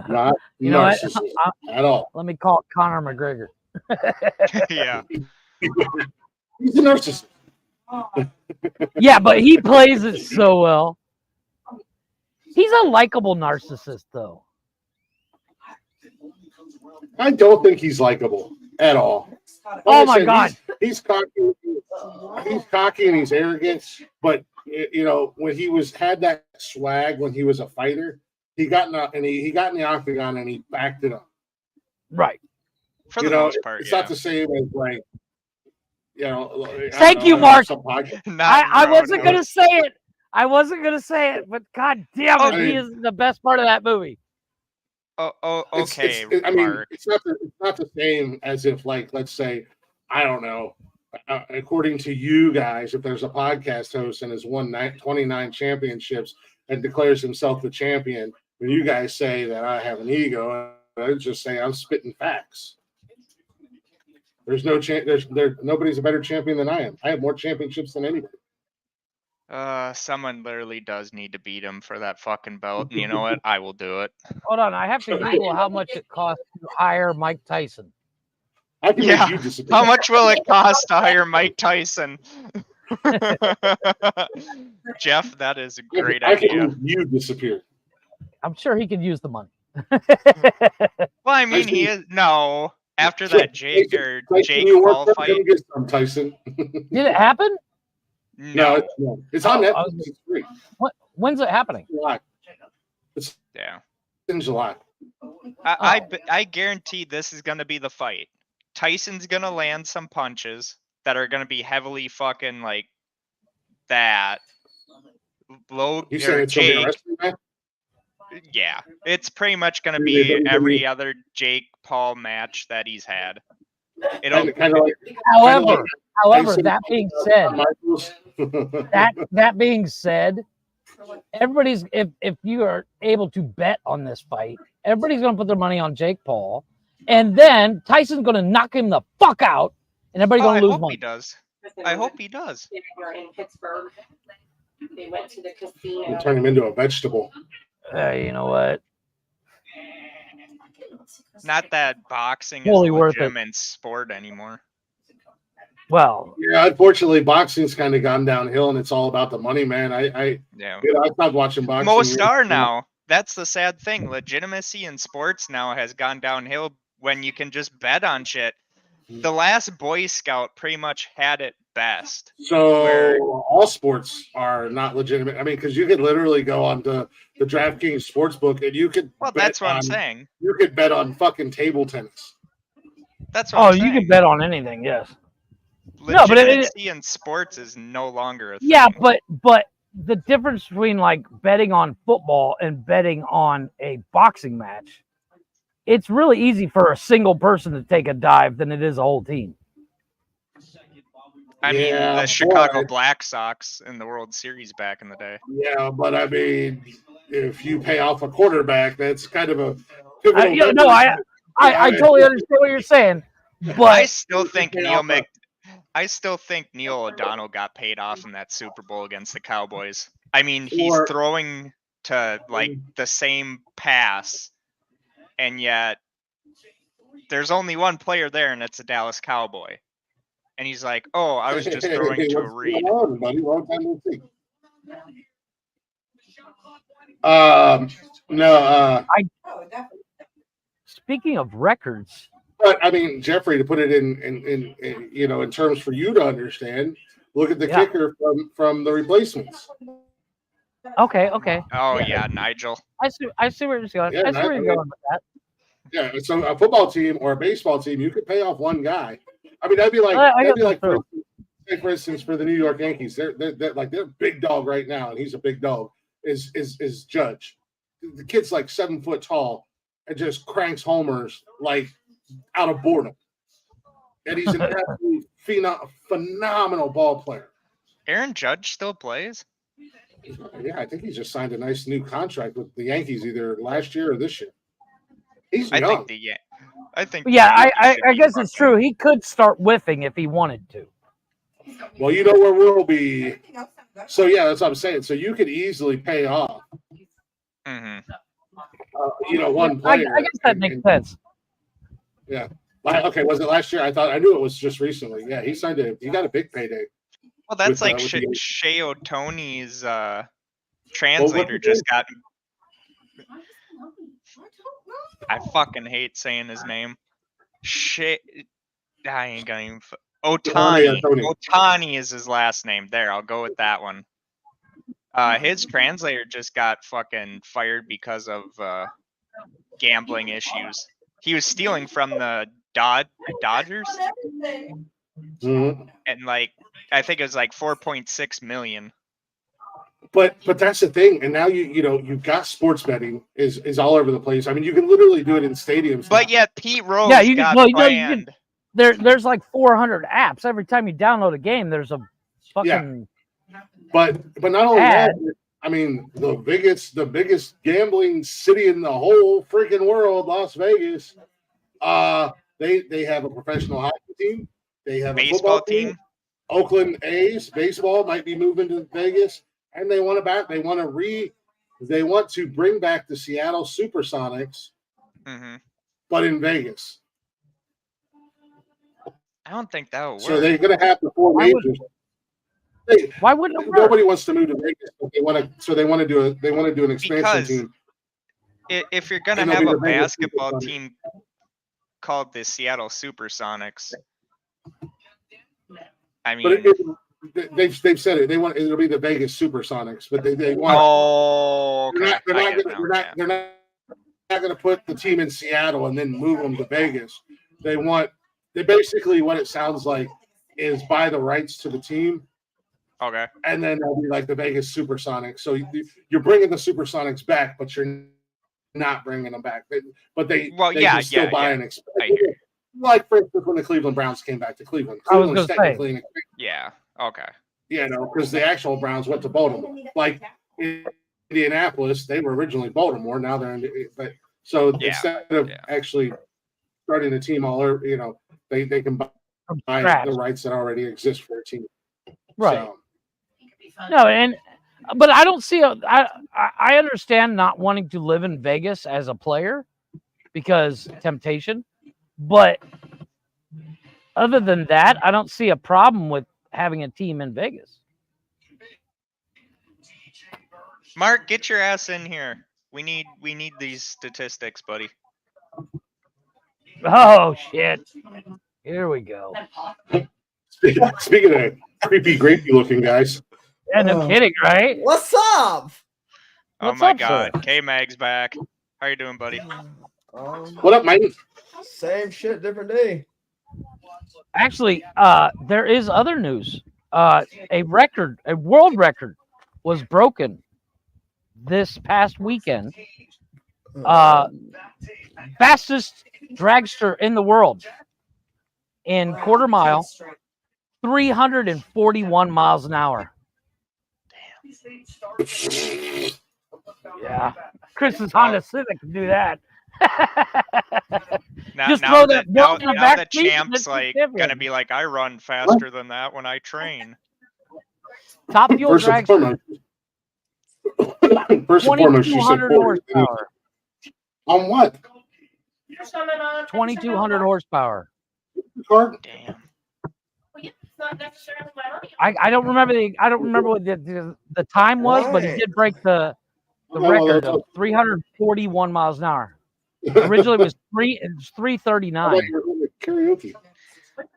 Not you know what? At all. Let me call it Conor McGregor. Yeah. He's a narcissist. Yeah, but he plays it so well. He's a likable narcissist, though. I don't think he's likable at all. Like oh my God. He's cocky. He's cocky and he's arrogant. But you know, when he had that swag when he was a fighter, he got in the octagon and he backed it up. Right. For the most part, it's not the same as like, you know. Thank you, Mark. I wasn't gonna say it. I wasn't gonna say it, but God damn it, he is the best part of that movie. Oh, okay. I mean, Mark. it's not the same as if, like, let's say, I don't know. According to you guys, if there's a podcast host and has won 29 championships and declares himself the champion, when you guys say that I have an ego, I just say I'm spitting facts. There's no nobody's a better champion than I am. I have more championships than anybody. Someone literally does need to beat him for that fucking belt. And you know what? I will do it. Hold on, I have to Google how much it costs to hire Mike Tyson. I can make you disappear. How much will it cost to hire Mike Tyson? Jeff, that is a great idea. I can make you disappear. I'm sure he could use the money. Well, I mean, he is after that Jake Paul fight. Tyson. Did it happen? No, it's on Netflix. It's free. When's it happening? July. It's in July. I guarantee this is gonna be the fight. Tyson's gonna land some punches that are gonna be heavily fucking like that. You said it's gonna be a wrestling match? Yeah, it's pretty much gonna be every other Jake Paul match that he's had. However, that being said, that being said, everybody's if you are able to bet on this fight, everybody's gonna put their money on Jake Paul, and then Tyson's gonna knock him the fuck out, and everybody's gonna lose money. I hope he does. They were in Pittsburgh. They went to the casino. Turn him into a vegetable. You know what? Not that boxing is Totally a worth it. legitimate sport anymore. Well, yeah, unfortunately, boxing's kind of gone downhill, and it's all about the money, man. I stopped watching boxing. Most are now. That's the sad thing. Legitimacy in sports now has gone downhill when you can just bet on shit. The last Boy Scout pretty much had it best. So all sports are not legitimate. I mean, because you could literally go on the DraftKings sportsbook and you could. Well, that's what I'm saying. You could bet on fucking table tennis. That's what I'm saying. You can bet on anything, yes. Legitimacy in sports is no longer a thing. Yeah, but the difference between like betting on football and betting on a boxing match, it's really easy for a single person to take a dive than it is a whole team. I mean, the Chicago Black Sox in the World Series back in the day. Yeah, but I mean, if you pay off a quarterback, that's kind of a. I totally understand what you're saying, but I still think Neil O'Donnell got paid off in that Super Bowl against the Cowboys. I mean, he's throwing to like the same pass, and yet there's only one player there, and it's a Dallas Cowboy. And he's like, "Oh, I was just throwing to a read." Speaking of records, but I mean, Jeffrey, to put it in terms for you to understand, look at the kicker from the replacements. Okay. Oh yeah, Nigel. I see where you're going. I see where you're going with that. Yeah, so a football team or a baseball team, you could pay off one guy. I mean, that'd be like for instance, for the New York Yankees, they're big dog right now, and he's a big dog. Is Judge? The kid's like 7 foot tall and just cranks homers like out of boredom, and he's an absolutely phenomenal ball player. Aaron Judge still plays? Yeah, I think he just signed a nice new contract with the Yankees either last year or this year. He's young. I think. Yeah, I guess it's true. He could start whiffing if he wanted to. Well, you know where we'll be. So yeah, that's what I'm saying. So you could easily pay off. One player. I guess that makes sense. Yeah. Okay. Was it last year? I knew it was just recently. Yeah, he signed he got a big payday. Well, that's like Shea Otoni's translator just got. I fucking hate saying his name. I ain't gonna even. Otani. Otani is his last name. There, I'll go with that one. His translator just got fucking fired because of gambling issues. He was stealing from the Dodgers, and I think it was like 4.6 million. But that's the thing, and now you've got sports betting is all over the place. I mean, you can literally do it in stadiums. But yet Pete Rose got banned. There's like 400 apps. Every time you download a game, there's a fucking. Yeah. But not only that, I mean, the biggest gambling city in the whole freaking world, Las Vegas. They have a professional hockey team. They have a baseball team. Oakland A's baseball might be moving to Vegas. And they want to bring back the Seattle Supersonics, but in Vegas. I don't think that would work. So they're going to have the four majors. Why wouldn't it work? Nobody wants to move to Vegas, but they want to do an expansion team. If you're going to have a basketball team called the Seattle Supersonics, I mean. They've said it. It'll be the Vegas Supersonics, but they want. Oh, okay. They're not going to put the team in Seattle and then move them to Vegas. They basically what it sounds like is buy the rights to the team. Okay. And then they'll be like the Vegas Supersonics. So you're bringing the Supersonics back, but you're not bringing them back. But they can still buy an expansion. Like for instance, when the Cleveland Browns came back to Cleveland. I was going to say. Yeah. Okay. Because the actual Browns went to Baltimore. Like in Indianapolis, they were originally Baltimore. Now they're instead of actually starting a team all over, they can buy the rights that already exist for a team. Right. So. No, but I don't see. I understand not wanting to live in Vegas as a player because temptation, but Other than that, I don't see a problem with having a team in Vegas. Mark, get your ass in here. We need these statistics, buddy. Oh shit! Here we go. Speaking of creepy, grapey looking guys. Yeah, no kidding, right? What's up? Oh What's my up, sir? God, K-Mag's back. How you doing, buddy? What up, Mike? Same shit, different day. Actually, there is other news. A world record, was broken this past weekend. Fastest dragster in the world in quarter mile, 341 miles an hour. Yeah, Chris's Honda Civic can do that. Just throw that now in the the back seat and champ's it's like different. gonna be like, I run faster than that when I train. Top fuel First and dragster, foremost, you said 2,200 horsepower. On what? 2,200 horsepower. Car? Damn. I don't remember what the time was, but he did break the record of 341 miles an hour. Originally it was 339. Karaoke.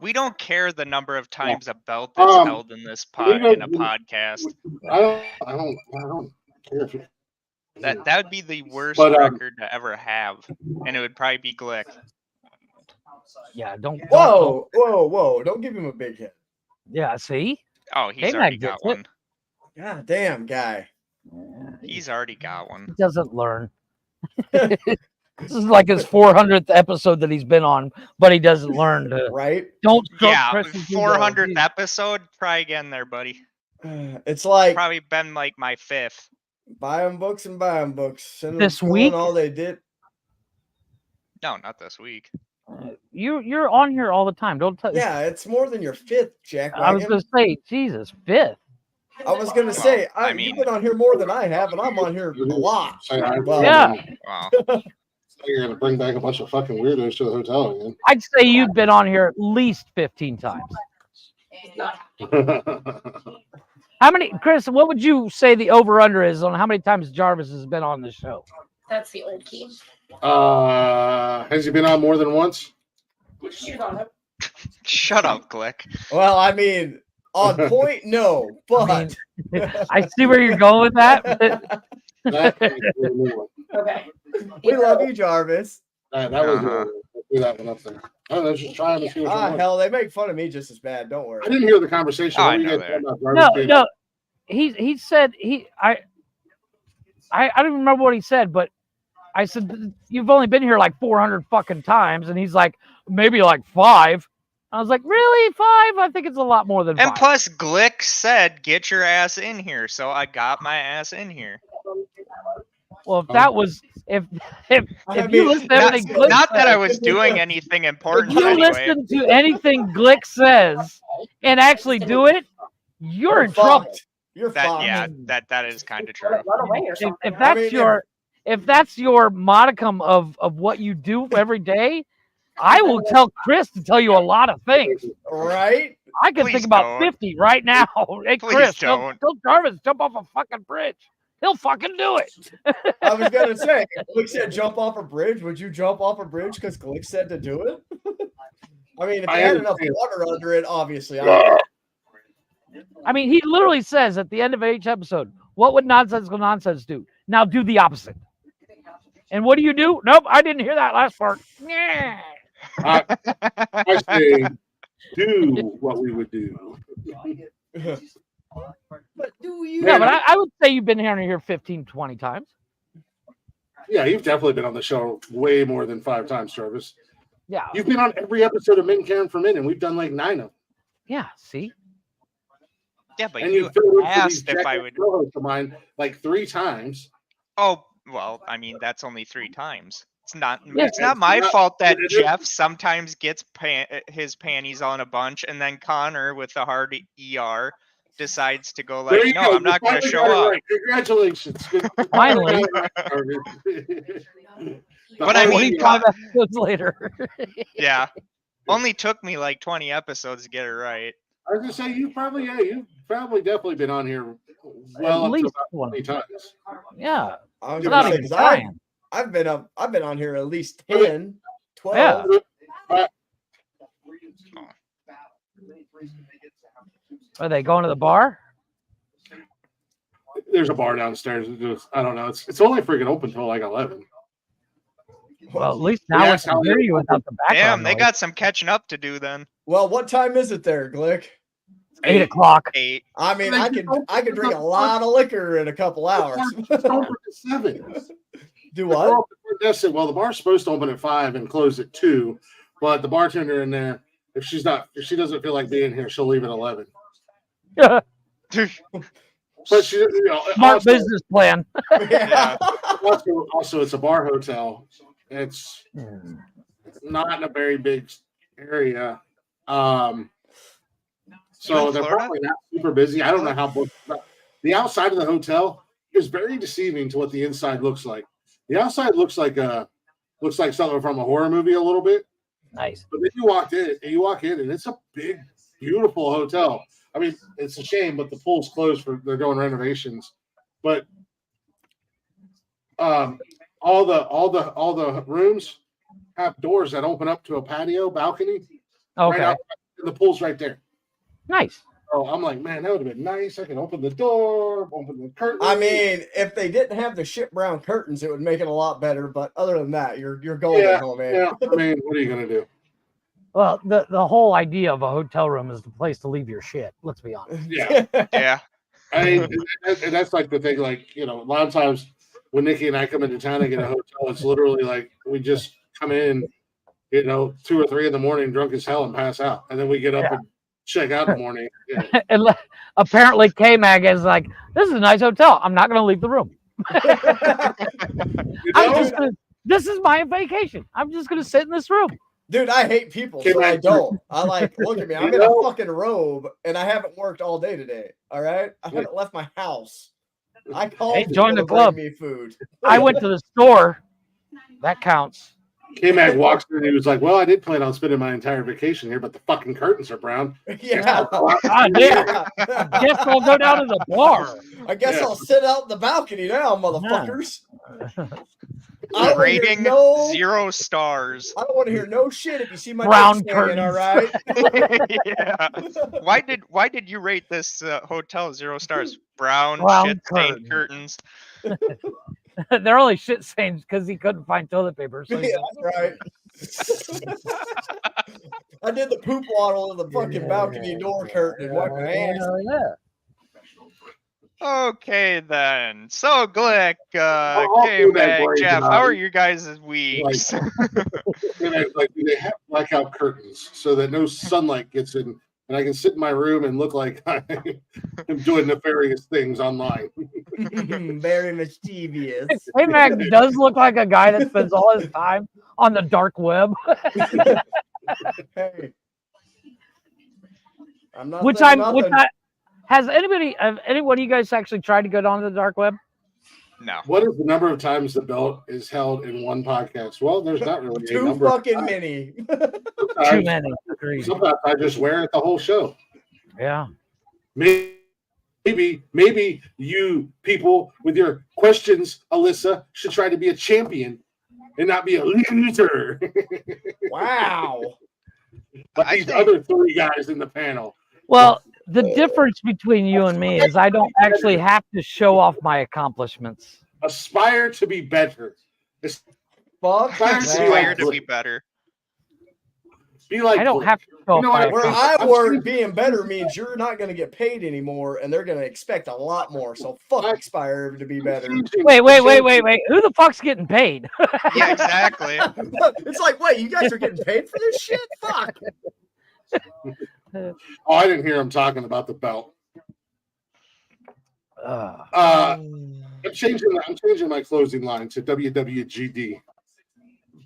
We don't care the number of times a belt that's held in this in a podcast. I don't care if you. That would be the worst But, record to ever have, and it would probably be Glick. Yeah, don't. Whoa! Don't give him a big hit. Yeah, see? Oh, he's K-Mag already gets got it. one. God damn, guy. He's already got one. He doesn't learn. This is like his 400th episode that he's been on, but he doesn't learn to. Right? Don't stroke Yeah, Chris's ego. 400th episode. Try again there, buddy. It's like Probably been like my 5th. buy them books and buy them books. Send them This to school week? and all they did. No, not this week. You're on here all the time. Don't tell. Yeah, it's more than your 5th, Jack. I was Wagon. gonna say, Jesus, 5th. I was gonna say, I you've mean- been on here more than I have, and I'm on here a lot. Well, Yeah. Wow. You're gonna bring back a bunch of fucking weirdos to the hotel again. I'd say you've been on here at least 15 times. How many, Chris? What would you say the over/under is on how many times Jarvis has been on the show? That's the old key. Has he been on more than once? Shoot on it. Shut up, Glick. well, I mean, on point, no, but I see where you're going with that. but That is a new one. Okay. we love you, Jarvis. That was Uh-huh. let's do that one up there. I don't know, just trying to see what you want. Hell, they make fun of me just as bad. Don't worry. I didn't hear the conversation. Oh, What I were you know guys that. talking about, Jarvis being- no. He said I don't remember what he said, but I said you've only been here like 400 fucking times, and he's like maybe like 5. I was like, really 5? I think it's a lot more than 5. And plus, Glick said, "Get your ass in here," so I got my ass in here. Well, if that was if I you mean, listen to Not, everything Glick not that I says- was doing anything if important you anyway. listen to anything Glick says and actually do it, you're in trouble. fucked. You're That fucked. yeah, that is kind of true. Run away or If, something. if huh? that's mean, if that's your modicum of what you do every day, I will tell Chris to tell you a lot of things. Right? I can Please think about don't. 50 right now. Hey, Please Chris, don't. tell Jarvis jump off a fucking bridge. He'll fucking do it. I was gonna say, Glick said jump off a bridge. Would you jump off a bridge because Glick said to do it? I mean, if I you had enough understand. water under it, obviously. I mean, he literally says at the end of each episode, what would Nonsensical Nonsense do? Now do the opposite. And what do you do? Nope, I didn't hear that last part. Yeah. I say, do what we would do. But do you? Yeah, but I would say you've been here 15, 20 times. Yeah, you've definitely been on the show way more than 5 times, Jarvis. Yeah. You've been on every episode of Min Karen for Min, and we've done like 9 of them. Yeah, see? Yeah, but And you filled in for asked these if I jackass would. co-hosts of mine like 3 times. Oh well, I mean that's only 3 times. It's not. Yeah, It's not it's my not- fault that it is- Jeff sometimes gets his panties on a bunch, and then Connor with the hard ER decides to go There like, you no, go. I'm not You going to finally show got it up. right. Congratulations. Finally. But I mean, 25 episodes later. Yeah. Only took me like 20 episodes to get it right. I was gonna say you've probably definitely been on here well At up to least about 20 times. Yeah. I was Without gonna say, even 'cause trying. I've been on here at least 10, 12. Yeah. Are they going to the bar? There's a bar downstairs. I don't know. It's only freaking open till like 11. Well, at least now we can hear you without the background Damn, they noise. got some catching up to do then. Well, what time is it there, Glick? 8 o'clock. 8. I mean, I could drink a lot of liquor in a couple hours. It's open at 7. Do what? Well, the bar's supposed to open at 5 and close at 2, but the bartender in there, if she doesn't feel like being here, she'll leave at 11. But she, Smart business plan. Yeah. Also, it's a bar hotel. It's not in a very big area. So they're Florida? probably not super busy. I don't know how booked. The outside of the hotel is very deceiving to what the inside looks like. The outside looks like something from a horror movie a little bit. Nice. But then you walk in, and it's a big, beautiful hotel. I mean, it's a shame, but the pool's closed they're doing renovations. But all the rooms have doors that open up to a patio balcony. Okay. Right out, and the pool's right there. Nice. So I'm like, man, that would have been nice. I could open the door, open the curtain. I mean, if they didn't have the shit brown curtains, it would make it a lot better. But other than that, you're golden, home, man. Yeah. I mean, what are you gonna do? Well, the whole idea of a hotel room is the place to leave your shit. Let's be honest. Yeah. Yeah. I mean, and that's like the thing. Like, a lot of times when Nikki and I come into town and get a hotel, it's literally like we just come in, 2 or 3 in the morning, drunk as hell, and pass out, and then we get up and check out in the morning. Yeah. And apparently, K-Mag is like, this is a nice hotel. I'm not going to leave the room. This is my vacation. I'm just going to sit in this room. Dude, I hate people, so I don't. Look at me. I'm in a fucking robe, and I haven't worked all day today. All right? I haven't left my house. I called people join the to club. bring me food. I went to the store. That counts. K-Mag walks in and he was like, well, I did plan on spending my entire vacation here, but the fucking curtains are brown. Yeah. God damn. I guess I'll go down to the bar. I guess I'll sit out in the balcony now, motherfuckers. Rating 0 stars. I don't want to hear no shit if you see my Brown dick swinging, all curtains. right? Yeah. Why did you rate this hotel 0 stars? Brown shit stained curtains. They're only shit stains because he couldn't find toilet paper. So Yeah, that's right. I did the poop waddle in the fucking balcony door curtain and wiped my ass. yeah. Okay then. So Glick, I'll do that K-Mag, break, Jeff, and how I'll- are you guys' weeks? Do they have blackout curtains so that no sunlight gets in, and I can sit in my room and look like I'm doing nefarious things online. Very mischievous. K-Mag does look like a guy that spends all his time on the dark web. Hey. I'm not Which saying I'm. nothing. Has any one of you guys actually tried to go down to the dark web? No. What is the number of times the belt is held in one podcast? Well, there's not really a Too number. fucking many. Too many. Agreed. Sometimes I just wear it the whole show. Yeah. Maybe you people with your questions, Alyssa, should try to be a champion and not be a loser. Wow. But these other 3 guys in the panel. Well, the difference between you and me is I don't actually have to show off my accomplishments. Aspire to be better. Fuck Aspire that. to be better. Be like I don't have to show off my Where accomplishments. I work, being better means you're not going to get paid anymore, and they're going to expect a lot more. So fuck Aspire to be better. Wait. Who the fuck's getting paid? Yeah, exactly. It's like, wait, you guys are getting paid for this shit? Fuck. Oh, I didn't hear him talking about the belt. I'm changing my closing line to WWGD.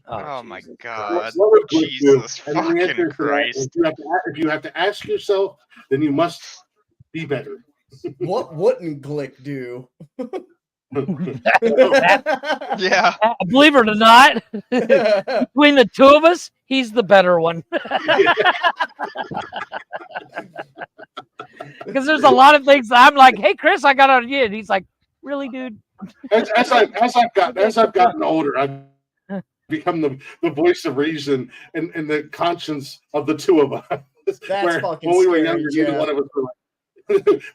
Oh my god. What would Glick do? Jesus And the answer fucking to that is Christ. if you have to ask yourself, then you must be better. What wouldn't Glick do? Yeah. Believe it or not, between the two of us, he's the better one. Because there's a lot of things that I'm like, hey, Chris, I got on you. And he's like, really, dude? As I've gotten older, I've become the voice of reason and the conscience of the two of us. That's fucking when we were scary, younger, Jeff.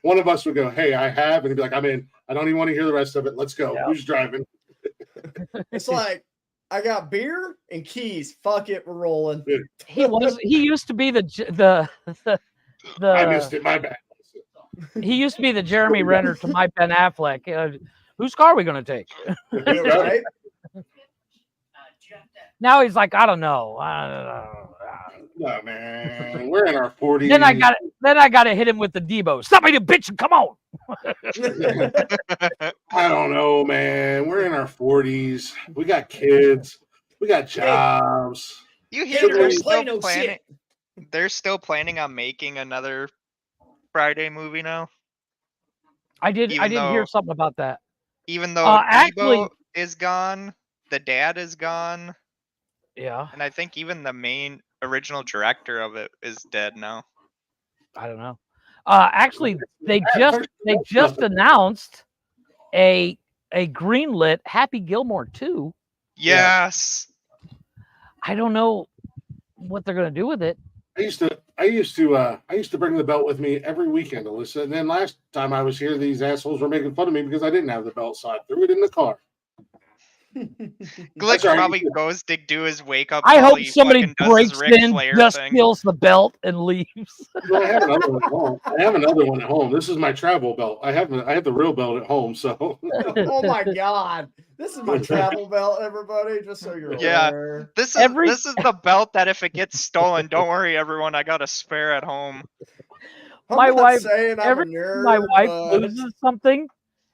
one of us would go, "Hey, I have," and he'd be like, "I'm in. I don't even want to hear the rest of it. Let's go. Yeah. Who's driving?" It's like, I got beer and keys. Fuck it, we're rolling. He used to be the I missed it. My bad. He used to be the Jeremy Renner to my Ben Affleck. Whose car are we going to take? Right? Now he's like, I don't know. No, man, we're in our 40s. Then I got to hit him with the Debo. Stop being a bitch and come on. I don't know, man. We're in our 40s. We got kids. We got jobs. You hear they're still planning on making another Friday movie now? I did hear something about that. Even though Debo is gone, the dad is gone. Yeah. And I think even the main original director of it is dead now. I don't know. Actually, they just announced a greenlit Happy Gilmore 2. Yes. I don't know what they're gonna do with it. I used to bring the belt with me every weekend, Alyssa. And then last time I was here, these assholes were making fun of me because I didn't have the belt, so I threw it in the car. Glick probably goes to do his wake up. I hope somebody breaks in, just steals the belt, and leaves. Well, I have another one at home. At home. This is my travel belt. I have the real belt at home. So. Oh my god, this is my travel belt, everybody. Just so you're aware. This is the belt that if it gets stolen, don't worry, everyone. I got a spare at home. My wife nerd, loses something.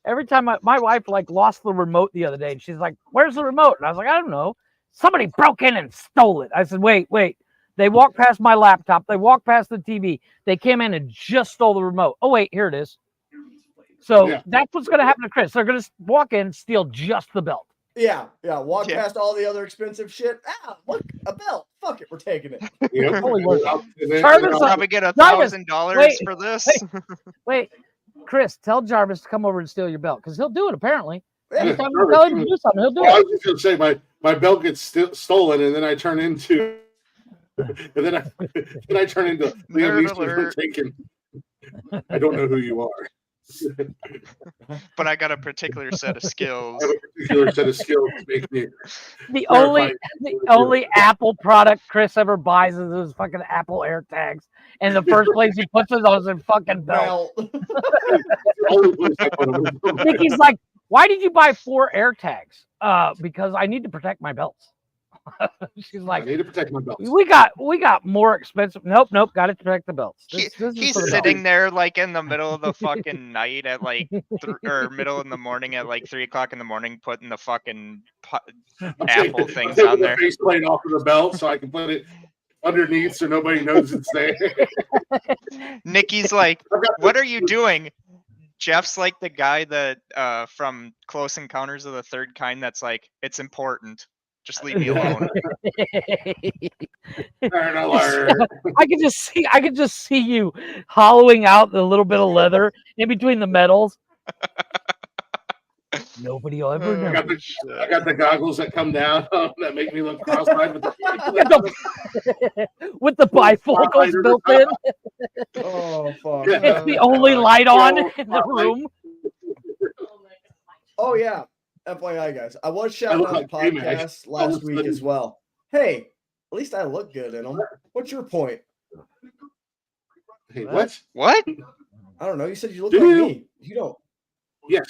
Every time my wife lost the remote the other day, and she's like, "Where's the remote?" And I was like, "I don't know. Somebody broke in and stole it." I said, "Wait." They walked past my laptop. They walked past the TV. They came in and just stole the remote. Oh wait, here it is. So that's what's going to happen to Chris. They're going to walk in, steal just the belt. Yeah. Walk past all the other expensive shit. Look, a belt. Fuck it, we're taking it. Yep. Totally worth it. Jarvis will probably get $1,000 for this. Wait. Chris, tell Jarvis to come over and steal your belt because he'll do it. Apparently, anytime Jarvis, you tell him to do something, he'll do it. I was just going to say my belt gets stolen, and then I turn into, Liam Neeson taken. I don't know who you are, but I got a particular set of skills. To make me the only Apple product Chris ever buys is those fucking Apple AirTags. And the first place he puts it on is in fucking belt. Nikki's like, why did you buy 4 AirTags? Because I need to protect my belts. She's like, I need to protect my belts. We got more expensive. Nope. Got to protect the belts. He's sitting there like in the middle of the fucking night at or middle in the morning at 3 o'clock in the morning, putting the fucking Apple things on there. The faceplate off of the belt so I can put it underneath so nobody knows it's there. Nikki's like, what are you doing? Jeff's like the guy that from Close Encounters of the Third Kind that's like, it's important. Just leave me alone. I could just see you hollowing out the little bit of leather in between the metals. Nobody will ever know. I got the goggles that come down that make me look cross-eyed with the bifocals built in. Oh fuck! It's the only light on in the room. Oh yeah. FYI, guys, I was shouting out the podcast last week as well. Hey, at least I look good in them. What's your point? Hey, what? I don't know. You said you look like me. You don't. Yeah,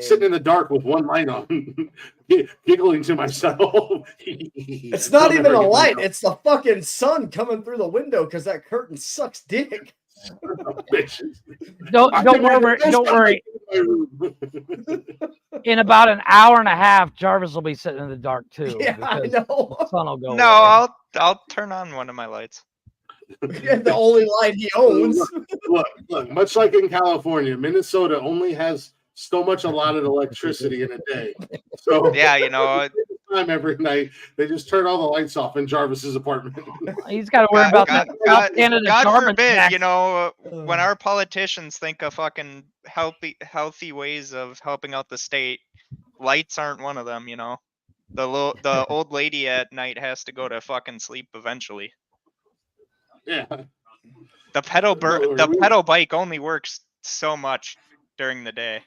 sitting in the dark with one light on, giggling to myself. It's not even a light. It's the fucking sun coming through the window because that curtain sucks dick. Don't worry. In about an hour and a half, Jarvis will be sitting in the dark too. Yeah, I know. The sun will go. No, I'll turn on one of my lights. The only light he owns. Look. Much like in California, Minnesota only has so much allotted electricity in a day. So Yeah, you know, time every night they just turn all the lights off in Jarvis's apartment. He's got to worry about that. God forbid, tax. you know, when our politicians think of fucking healthy ways of helping out the state, lights aren't one of them. You know, the old lady at night has to go to fucking sleep eventually. Yeah. The pedal bike only works so much during the day.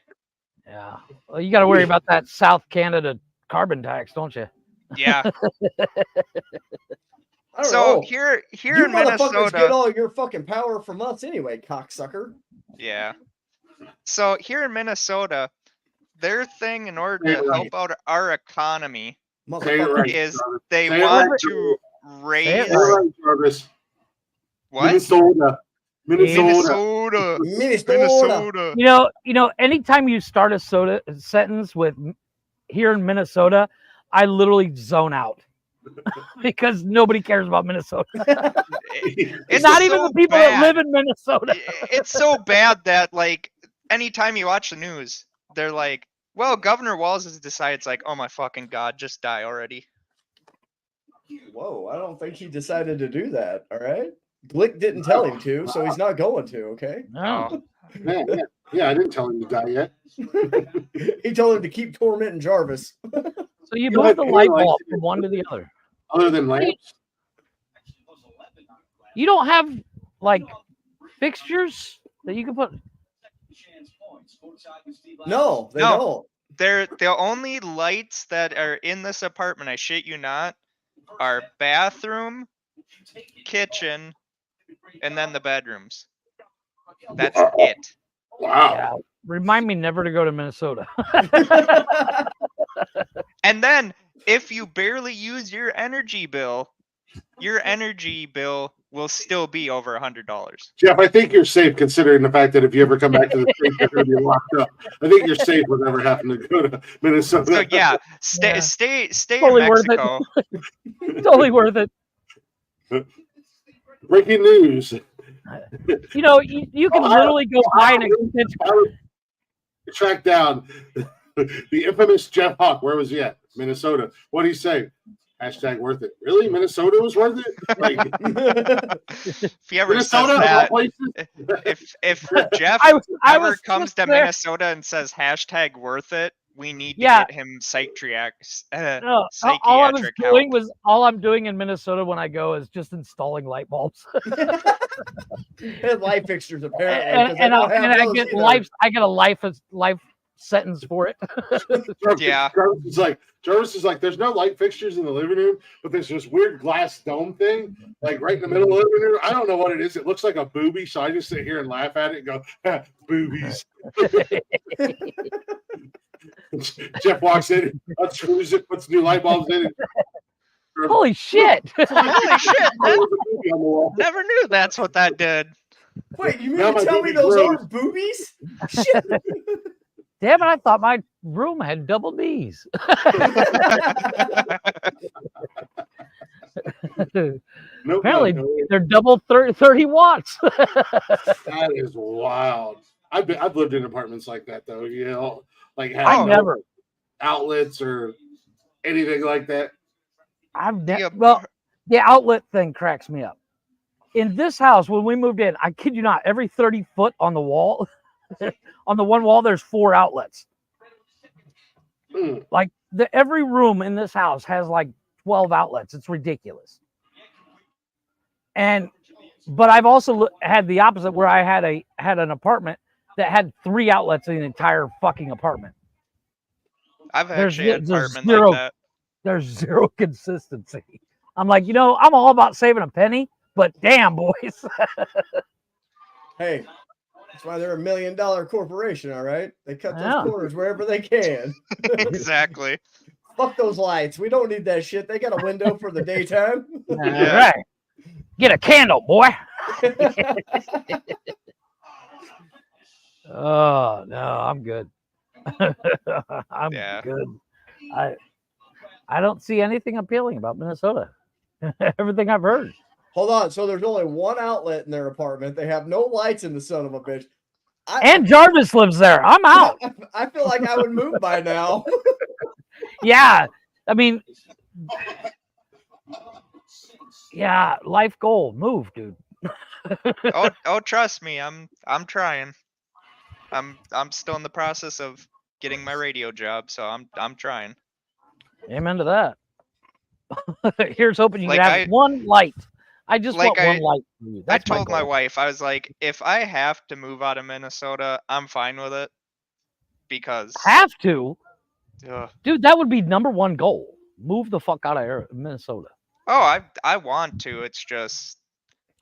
Yeah. Well, you got to worry about that South Canada carbon tax, don't you? Yeah. So here you in motherfuckers Minnesota, get all your fucking power from us anyway, cocksucker. Yeah. So here in Minnesota, their thing in order to help out our economy is they want to raise what? Minnesota. You know, anytime you start a sentence with here in Minnesota, I literally zone out because nobody cares about Minnesota. It's not even the people that live in Minnesota. It's so bad that like anytime you watch the news, they're like, well, Governor Walz has decided, it's like, oh my fucking God, just die already. Whoa, I don't think he decided to do that. All right. Glick didn't tell him to, so he's not going to, okay? No. Yeah, I didn't tell him to die yet. He told him to keep tormenting Jarvis. So you moved the light bulb from one to the other. Other than lamps? You don't have like fixtures that you can put. No, they don't. They're the only lights that are in this apartment, I shit you not, are bathroom, kitchen, and then the bedrooms. That's it. Wow. Yeah. Remind me never to go to Minnesota. And then if you barely use your energy bill will still be over $100. Jeff, I think you're safe considering the fact that if you ever come back to the States, you're going to be locked up. I think you're safe with ever having to go to Minnesota. So yeah, stay Totally in Mexico. Worth it. Totally worth it. Breaking news. You know, you can literally go buy an track down the infamous Jeff Hawk. Where was he at? Minnesota. What did he say? Hashtag worth it. Really? Minnesota was worth it? Like, if he ever Minnesota, says that, if Jeff ever comes to Minnesota and says hashtag worth it, we need to get him psychiatric help. All I'm doing in Minnesota when I go is just installing light bulbs. And light fixtures apparently. And I get a life sentence for it. Yeah. Jarvis is like, there's no light fixtures in the living room, but there's this weird glass dome thing, like right in the middle of the living room. I don't know what it is. It looks like a boobie, so I just sit here and laugh at it and go, boobies. Jeff walks in, unscrews it, puts new light bulbs in it. Holy shit! Holy shit! Never knew that's what that did. Wait, you mean to tell me those aren't boobies? Shit. Damn it, I thought my room had double D's. Apparently, they're double 30 watts. That is wild. I've lived in apartments like that, though. You know, like I never outlets or anything like that. I've never. Well, the outlet thing cracks me up. In this house, when we moved in, I kid you not, every 30 foot on the wall. On the one wall, there's 4 outlets. Like every room in this house has like 12 outlets. It's ridiculous. But I've also had the opposite, where I had an apartment that had 3 outlets in the entire fucking apartment. I've actually had an apartment like that. There's zero consistency. I'm like, I'm all about saving a penny, but damn, boys. Hey. That's why they're $1 million corporation, all right? They cut those corners wherever they can. Exactly. Fuck those lights. We don't need that shit. They got a window for the daytime. All right. Get a candle, boy. Oh, no, I'm good. I'm good. I don't see anything appealing about Minnesota. Everything I've heard. Hold on. So there's only 1 outlet in their apartment. They have no lights in the son of a bitch. And Jarvis lives there. I'm out. I feel like I would move by now. Yeah. I mean, yeah, life goal. Move, dude. Oh, trust me, I'm trying. I'm still in the process of getting my radio job, so I'm trying. Amen to that. Here's hoping you Like, can have one light. I just like want one light for you. I That's my told my goal. wife, I was like, if I have to move out of Minnesota, I'm fine with it. Because Have to? ugh. Dude, that would be number one goal. Move the fuck out of Minnesota. Oh, I want to. It's just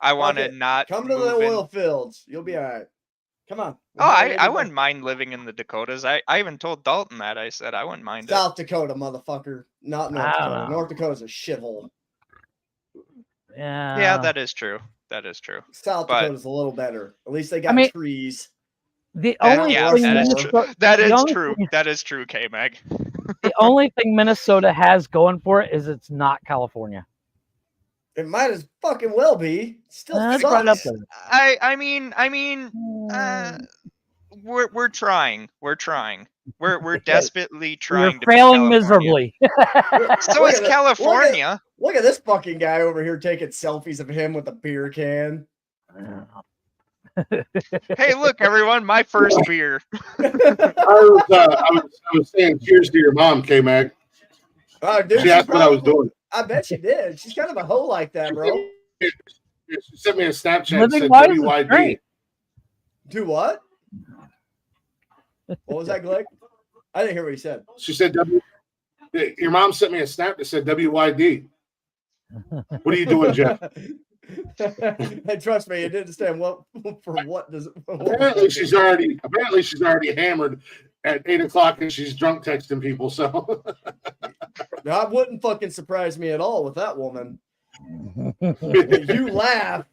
I want to not come to the move in. oil fields. You'll be all right. Come on. Oh, I wouldn't mind living in the Dakotas. I even told Dalton that. I said I wouldn't mind South Dakota, motherfucker. Not North Dakota. North Dakota's a shithole. Yeah. Yeah, that is true. That is true. South But- Dakota's a little better. At least they got trees. The That- only yeah, thing that is Minnesota, true. That the is only true. thing- That is true, K-Mag. The only thing Minnesota has going for it is it's not California. It might as fucking well be. Still That's sucks. right up there. I mean, we're trying. We're trying. We're desperately trying You're to failing be California. miserably. So Look is at this- California. Look at this fucking guy over here taking selfies of him with a beer can. Hey, look, everyone, my first beer. I was saying cheers to your mom, K-Mag. Oh, dude, She asked what I was doing. I bet she did. She's kind of a hoe like that, bro. She sent me a Snapchat and Living said wise is WYD. great. Do what? What was that, Glenn? I didn't hear what he said. She said your mom sent me a snap that said WYD. What are you doing, Jeff? And trust me, you didn't understand what for what does it. Apparently she's already hammered at 8 o'clock and she's drunk texting people. So That wouldn't fucking surprise me at all with that woman. You laugh.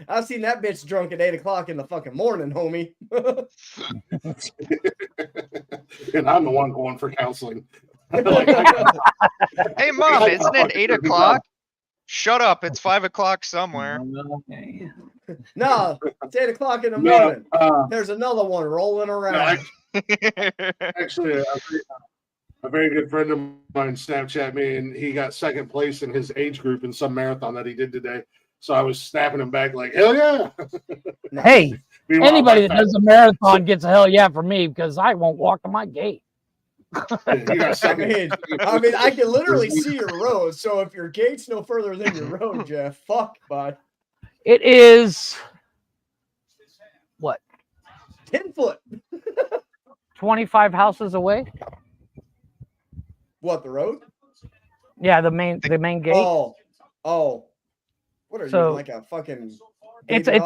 I've seen that bitch drunk at 8 o'clock in the fucking morning, homie. and I'm the one going for counseling. Hey, Mom, isn't it 8 o'clock? Shut up. It's 5 o'clock somewhere. No, it's 8 o'clock in the morning. There's another one rolling around. Actually, a very good friend of mine Snapchat me, and he got second place in his age group in some marathon that he did today. So I was snapping him back like, hell yeah. Hey, Meanwhile, anybody my that does a marathon gets a hell yeah for me because I won't walk to my gate. I mean, I can literally see your road. So if your gate's no further than your road, Jeff, fuck, bud. It is what? 10 foot. 25 houses away? What, the road? Yeah, the main gate. Oh. What are you, So, like a fucking It's baby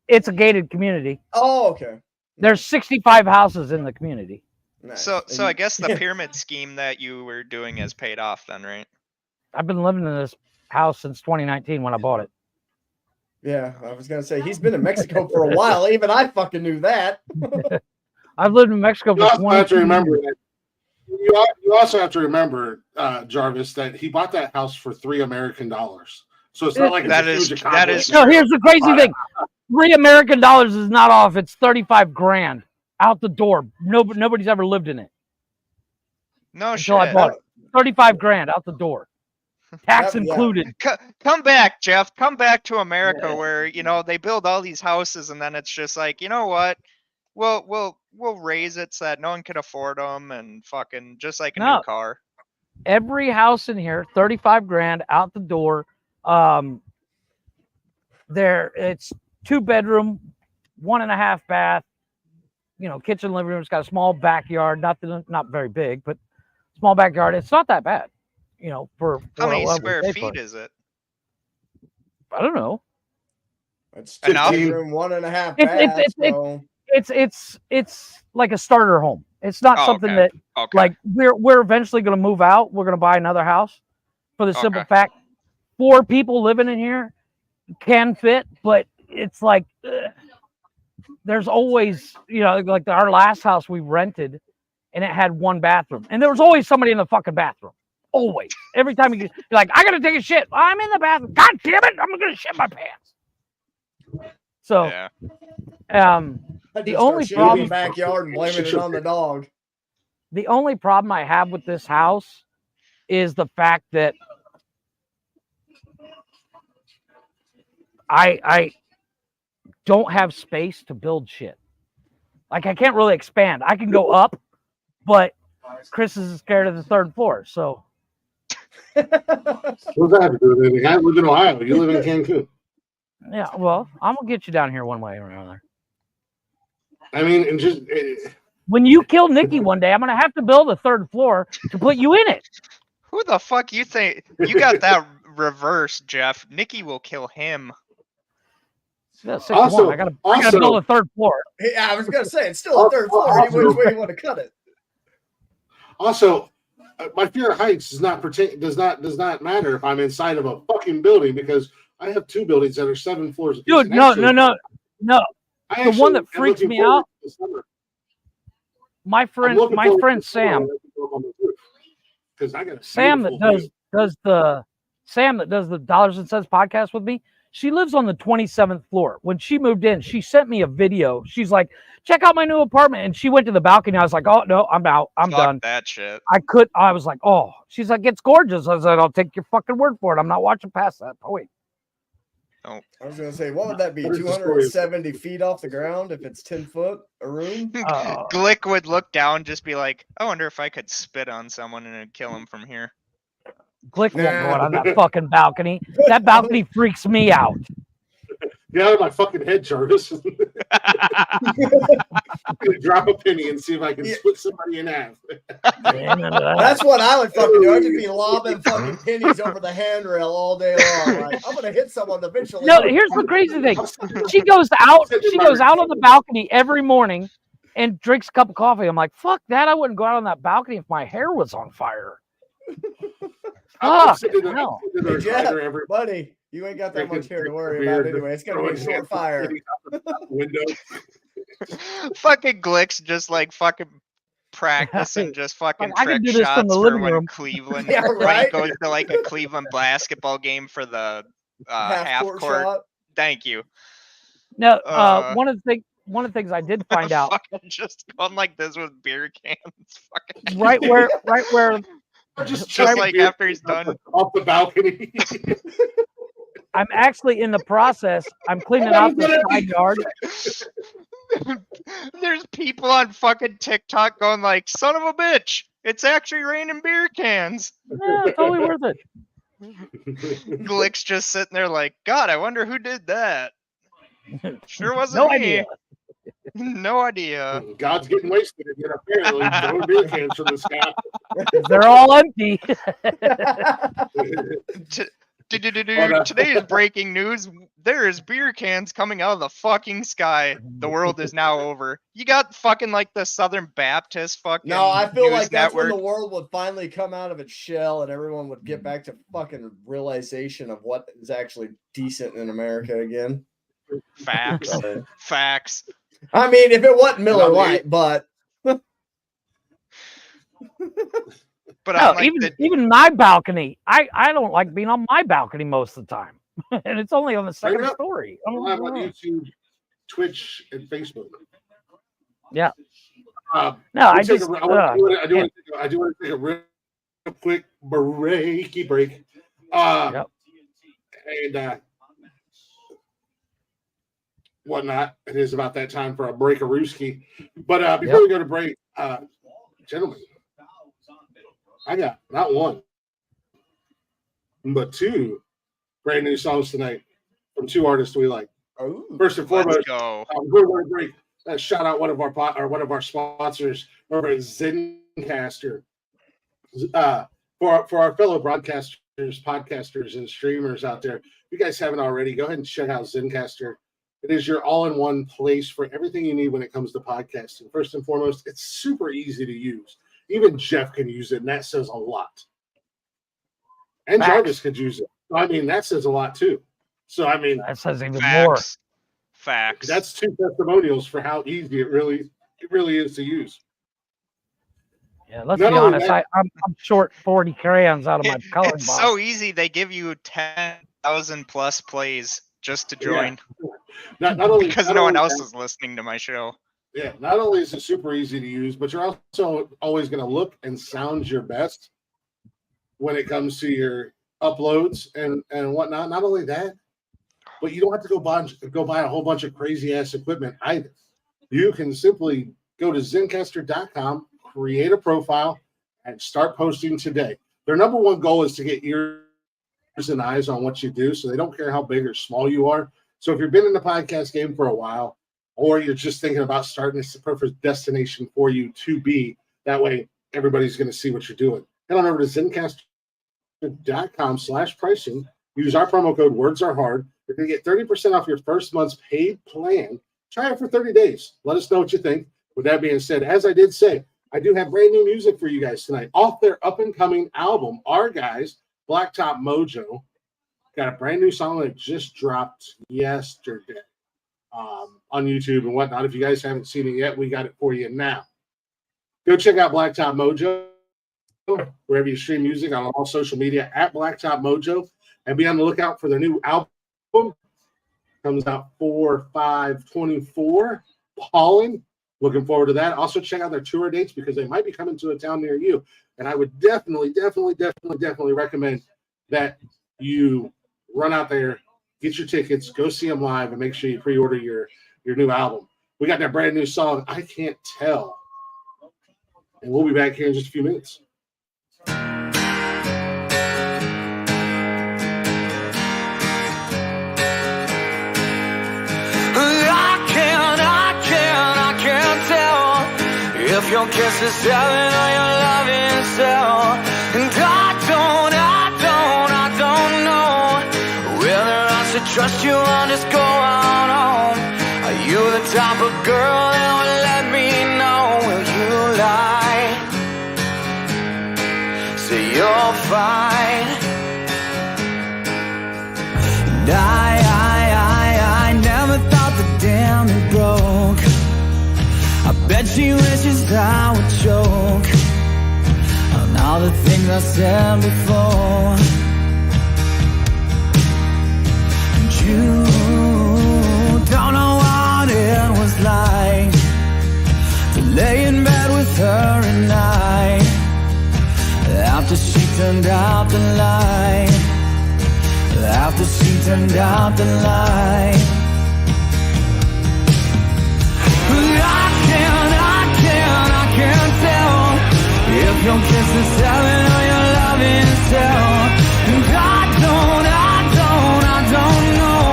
it's dog? a gated community. Oh, okay. There's 65 houses in the community. Nice. So And I guess the pyramid scheme that you were doing has paid off then, right? I've been living in this house since 2019 when I bought it. yeah, I was gonna say he's been in Mexico for a while. Even I fucking knew that. I've lived in Mexico You for also have to 20 remember years. that. You also have to remember, Jarvis, that he bought that house for $3 American. So it's not like That it's is- a huge that is accomplishment. No, here's the crazy thing. $3 American is not off. It's 35 grand out the door. Nobody's ever lived in it No until I shit. bought it. 35 grand out the door. Tax Yeah. included. Come back, Jeff. Come back to America where, they build all these houses and then it's just like, you know what? We'll raise it so that no one can afford them and fucking just like a No. new car. Every house in here, 35 grand out the door. It's 2-bedroom, 1.5 bath, kitchen, living room. It's got a small backyard, not very big, but small backyard. It's not that bad, for How many what we square pay feet for it. is it? I don't know. It's Enough? 2-bedroom, 1.5 It's- baths. It's like a starter home. It's not Oh, something okay. that Okay. like we're eventually going to move out. We're going to buy another house for the simple Okay. fact 4 people living in here can fit, but it's like there's always, like our last house we rented and it had 1 bathroom and there was always somebody in the fucking bathroom. Always. Every time you're like, I got to take a shit. I'm in the bathroom. God damn it. I'm going to shit my pants. So, Yeah. The only in the problem, backyard and blaming it on the dog. the only problem I have with this house is the fact that I don't have space to build shit. Like I can't really expand. I can go up, but Chris is scared of the third floor. So What does that have to do with anything? I live in Ohio. You live in Cancun. yeah, well, I'm gonna get you down here one way or another. I mean, and just When you kill Nikki one day, I'm gonna have to build a third floor to put you in it. Who the fuck you think? You got that reversed, Jeff. Nikki will kill him. Yeah, 6'1". I gotta build a third floor. Yeah, I was gonna say it's still a third floor. Any which way you want to cut it. Also, my fear of heights does not matter if I'm inside of a fucking building because I have 2 buildings that are 7 floors. Dude, no. The one that freaks me out. My friend Sam. Because I got Sam that does the Dollars and Cents podcast with me. She lives on the 27th floor. When she moved in, she sent me a video. She's like, check out my new apartment. And she went to the balcony. I was like, oh, no, I'm out. I'm done. That shit. I was like, oh. She's like, it's gorgeous. I said, I'll take your fucking word for it. I'm not watching past that. Oh, wait. Oh. I was going to say, what would that be? 270 feet off the ground if it's 10 foot a room? Glick would look down, just be like, I wonder if I could spit on someone and it'd kill him from here. Glick won't go out on that fucking balcony. That balcony freaks me out. Get out of my fucking head, Jarvis. I'm gonna drop a penny and see if I can split somebody in half. That's what I would fucking do. I'd just be lobbing fucking pennies over the handrail all day long. Like, I'm gonna hit someone eventually. No, here's the crazy thing. She goes out on the balcony every morning and drinks a cup of coffee. I'm like, fuck that. I wouldn't go out on that balcony if my hair was on fire. I'm Fuck. sitting in No. the Hey, Jeff, recliner every buddy, you ain't got that much hair to worry about anyway. It's gonna be a short fire. window. Fucking Glick's just like fucking practicing just fucking I can trick do this from shots the for living when room. Cleveland Yeah, when he right? goes to like a Cleveland basketball game for the half court court. shot. Thank you. No, one of the things I did find out Fucking just going like this with beer cans. Fucking right where just like after he's done. Off the balcony. I'm actually in the process. I'm cleaning out the side yard. There's people on fucking TikTok going like, son of a bitch, it's actually raining beer cans. Yeah, totally worth it. Glick's just sitting there like, God, I wonder who did that. Sure wasn't No me. idea. No idea. God's getting wasted again, apparently. Throwing beer cans from the sky. They're all empty. Today's breaking news. There is beer cans coming out of the fucking sky. The world is now over. You got fucking like the Southern Baptist fucking No, I feel news like that's network. when the world would finally come out of its shell and everyone would get back to fucking realization of what is actually decent in America again. Facts. Facts. I mean, if it wasn't Miller Lite, but But No, even my balcony. I don't like being on my balcony most of the time. And it's only on the second story. I'm on YouTube, Twitch, and Facebook. Yeah. No, I do want to take a real quick break. Yep. And whatnot. It is about that time for a break-a-rooski. But before we go to break, gentlemen, I got not one, but two brand new songs tonight from two artists we like. First and foremost, we're going to break. Shout out one of our sponsors over at Zencastr. For our fellow broadcasters, podcasters, and streamers out there, if you guys haven't already, go ahead and check out Zencastr. It is your all-in-one place for everything you need when it comes to podcasting. First and foremost, it's super easy to use. Even Jeff can use it, and that says a lot. And Jarvis could use it. I mean, that says a lot too. So I mean, that says even more. Facts. That's two testimonials for how easy it really is to use. Yeah, let's be honest. I'm short 40 crayons out of my coloring box. It's so easy. They give you 10,000 plus plays just to join. Not only because no one else is listening to my show. Yeah, not only is it super easy to use, but you're also always going to look and sound your best when it comes to your uploads and whatnot. Not only that, but you don't have to go buy a whole bunch of crazy ass equipment either. You can simply go to Zencastr.com, create a profile, and start posting today. Their number one goal is to get ears and eyes on what you do, so they don't care how big or small you are. So if you've been in the podcast game for a while, or you're just thinking about starting, it's the perfect destination for you to be. That way, everybody's going to see what you're doing. Head on over to Zencastr.com/pricing. Use our promo code WordsAreHard. You're going to get 30% off your first month's paid plan. Try it for 30 days. Let us know what you think. With that being said, as I did say, I do have brand new music for you guys tonight. Off their up-and-coming album, our guys, Blacktop Mojo, got a brand new song that just dropped yesterday. On YouTube and whatnot. If you guys haven't seen it yet, we got it for you now. Go check out Blacktop Mojo wherever you stream music, on all social media at Blacktop Mojo, and be on the lookout for their new album. Comes out 4/5/24. Pollen. Looking forward to that. Also check out their tour dates because they might be coming to a town near you. And I would definitely recommend that you run out there, get your tickets, go see them live, and make sure you pre-order your new album. We got that brand new song, I Can't Tell. And we'll be back here in just a few minutes. I can't tell if your kiss is heaven or your love is hell. And I don't know whether I should trust you or just go out home. Are you the type of girl that will let me know? Will you lie? Say you're fine. And I never thought the dam had broke. I bet she wishes I would choke on all the things I said before. And you don't know what it was like to lay in bed with her at night after she turned out the light. After she turned out the light. I can't tell if your kiss is heaven or your love is hell. And I don't know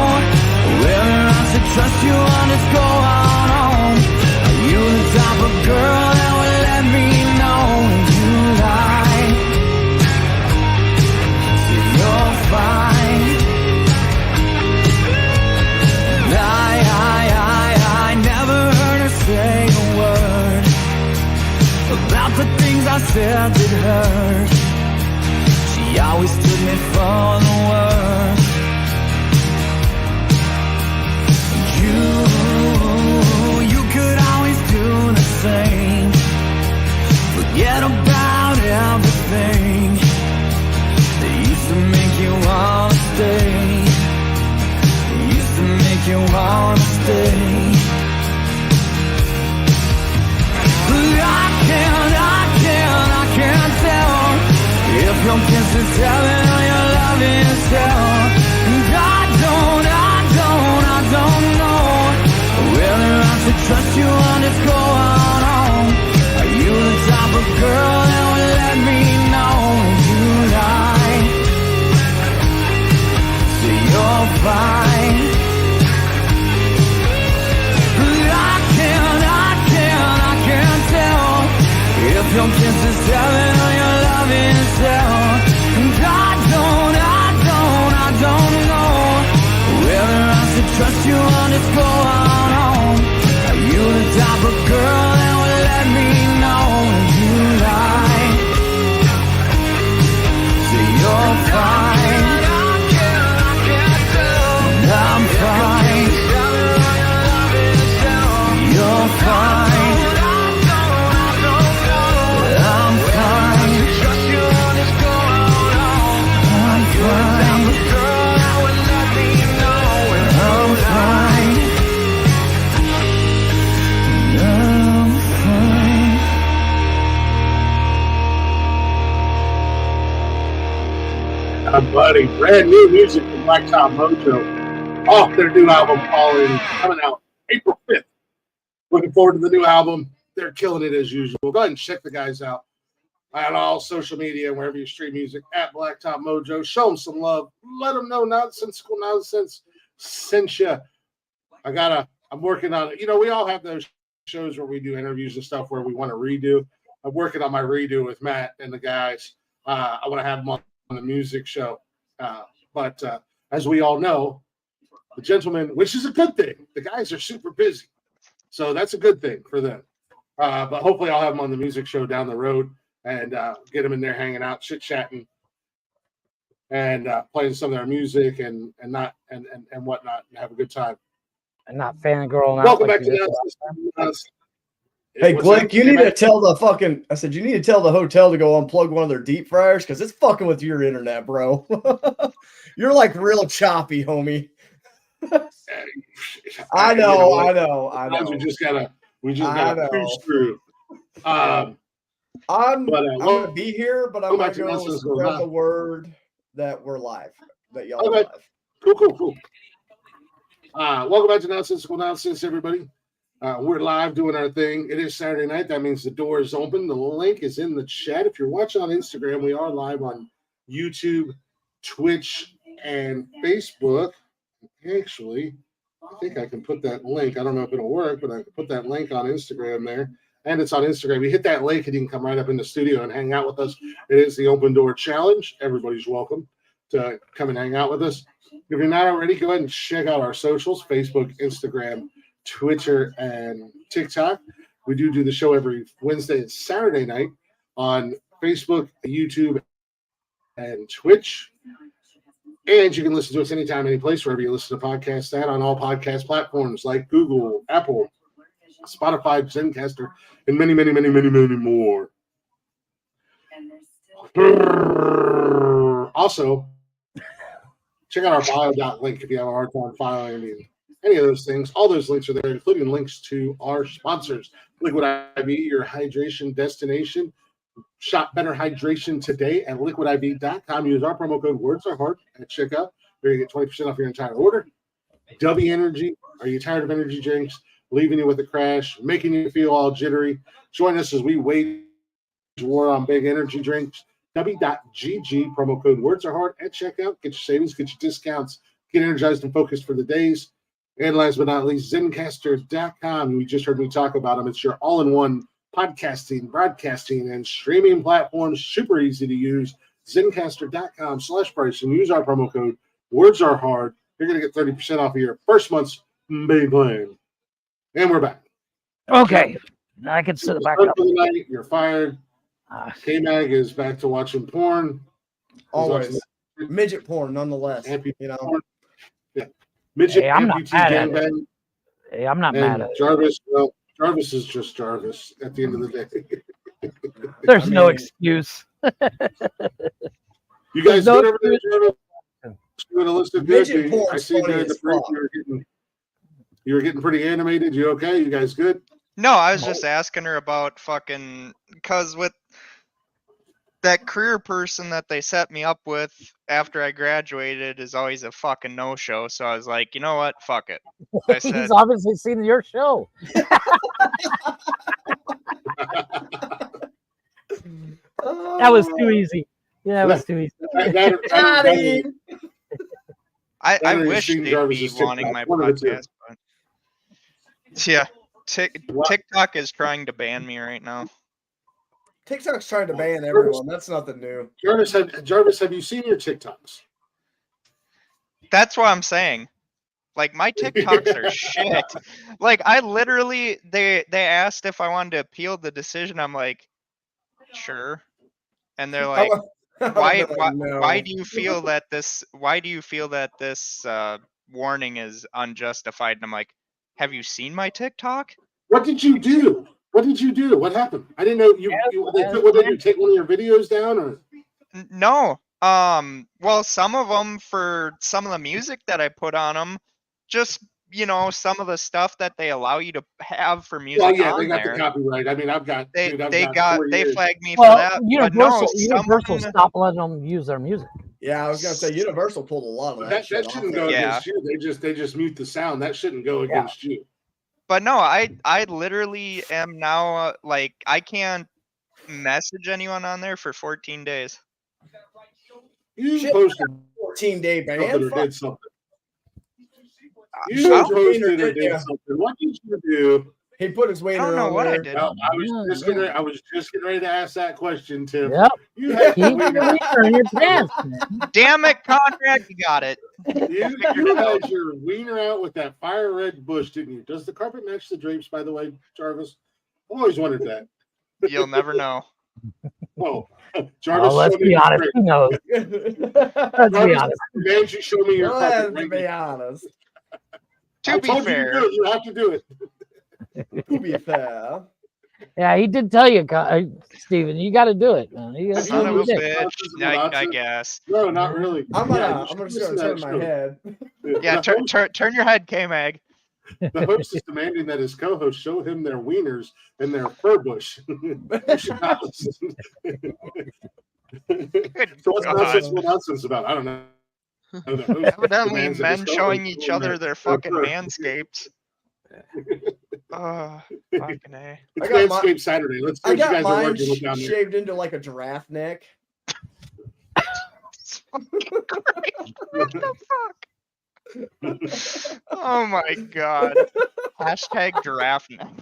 whether I should trust you or just go on home. Are you the type of girl that will let me know when you lie? So you're fine. And I never heard her say a word about the things I said that hurt. She always took me for the worst. You could always do the same. Forget about everything that used to make you wanna stay. Used to make you wanna stay. I can't tell if your kiss is heaven or your love is hell. And I don't know whether I should trust you or just go on home. Are you the type of girl that will let me know when you lie? So you're fine. I can't tell if your kiss is heaven or your love is hell. And I don't know whether I should trust you or just go on home. Are you the type of girl that will let me know when you lie? buddy. Brand new music from Blacktop Mojo off their new album coming out April 5th. Looking forward to the new album. They're killing it as usual. Go ahead and check the guys out on all social media and wherever you stream music at Blacktop Mojo. Show them some love. Let them know Nonsensical Nonsense sent you. I'm working on it. You know, we all have those shows where we do interviews and stuff where we want to redo. I'm working on my redo with Matt and the guys. I want to have them on the music show. But as we all know, the gentlemen, which is a good thing, the guys are super busy. So that's a good thing for them. But hopefully I'll have them on the music show down the road and get them in there hanging out, chit-chatting, and playing some of their music and whatnot, and have a good time. And not fangirling out. Welcome like back you to did the Hey, Glick, you need to tell the fucking. I said you need to tell the hotel to go unplug one of their deep fryers because it's fucking with your internet, bro. You're like real choppy, homie. I know. We just gotta push through. I'm gonna be here, but I'm gonna go spread the word that we're live. That y'all are live. Cool. Welcome back to Nonsensical Nonsense, everybody. We're live doing our thing. It is Saturday night. That means the door is open. The link is in the chat. If you're watching on Instagram, we are live on YouTube, Twitch, and Facebook. Actually, I think I can put that link. I don't know if it'll work, but I can put that link on Instagram there. And it's on Instagram. You hit that link and you can come right up in the studio and hang out with us. It is the Open Door Challenge. Everybody's welcome to come and hang out with us. If you're not already, go ahead and check out our socials, Facebook, Instagram, Twitter, and TikTok. We do the show every Wednesday and Saturday night on Facebook, YouTube, and Twitch. And you can listen to us anytime, any place, wherever you listen to podcasts at, on all podcast platforms like Google, Apple, Spotify, Zencaster, and many, many, many, many, many more. Also, check out our bio.link if you have a hard time following any of those things. All those links are there, including links to our sponsors. Liquid IV, your hydration destination. Shop better hydration today at liquidiv.com. Use our promo code WordsAreHard at checkout. You're going to get 20% off your entire order. W Energy. Are you tired of energy drinks? Leaving you with a crash, making you feel all jittery? Join us as we wage war on big energy drinks. W.GG, promo code WordsAreHard at checkout. Get your savings, get your discounts, get energized and focused for the days. And last but not least, Zencastr.com. You just heard me talk about them. It's your all-in-one podcasting, broadcasting, and streaming platform. Super easy to use. Zencastr.com/price and use our promo code WordsAreHard. You're going to get 30% off of your first month's main plan. And we're back. Okay. Now I can sit it back up. Night, you're fired. K-Mag is back to watching porn. Always. Midget porn, nonetheless. Porn. Yeah. Midget I'm not mad at it. Hey, I'm not mad at it. Jarvis, well, Jarvis is just Jarvis at the end of the day. There's no excuse. You guys good over there, Jarvis? Midget porn. I see there the break you were getting pretty animated. You okay? You guys good? No, I was just asking her about fucking, because with that career person that they set me up with after I graduated is always a fucking no-show. So I was like, you know what? Fuck it. I said, He's obviously seen your show. That was too easy. Yeah, that was too easy. I wish they'd be wanting my podcast, but yeah, TikTok is trying to ban me right now. TikTok's trying to ban everyone. That's nothing new. Jarvis, have you seen your TikToks? That's what I'm saying. Like, my TikToks are shit. Like, I literally, they asked if I wanted to appeal the decision. I'm like, sure. And they're like, why do you feel that this warning is unjustified? And I'm like, have you seen my TikTok? What did you do? What happened? I didn't know did you take one of your videos down or? No. Well, some of them, for some of the music that I put on them, just, you know, some of the stuff that they allow you to have for music. Well, yeah, on they got there. the copyright. I mean, they flagged me for Well, that. Universal stopped letting them use their music. Yeah, I was gonna say Universal pulled a lot of that. That shouldn't go against you. They just mute the sound. That shouldn't go against you. But no, I literally am now like I can't message anyone on there for 14 days. You posted 14-day ban. Or did something. You posted or did something. What did you do? He put his wiener on there. I don't know what I did. I was just getting ready to ask that question, Tim. Yep. You had Keep your wiener in your pants. Damn it, Conrad, you got it. You had your wiener out with that fire red bush, didn't you? Does the carpet match the drapes, by the way, Jarvis? I've always wondered that. You'll never know. Oh, Jarvis. Let's be honest. Who knows? Let's be honest. Man, you show me your carpet. Let's be honest. To be fair, you have to do it. To be fair. Yeah, he did tell you, Steven, you got to do it. Son of a bitch. I guess. No, not really. I'm just gonna turn my head. Yeah, turn your head, K-Mag. The host is demanding that his co-host show him their wieners and their fur bush. You should not listen. So what's nonsense about? I don't know. Evidently, men showing each other their fucking manscapes. Oh, fucking A. Manscaped Saturday. Let's see I what you got guys are mine working with down there. shaved into like a giraffe neck. What the fuck? Oh my god. Hashtag giraffe neck.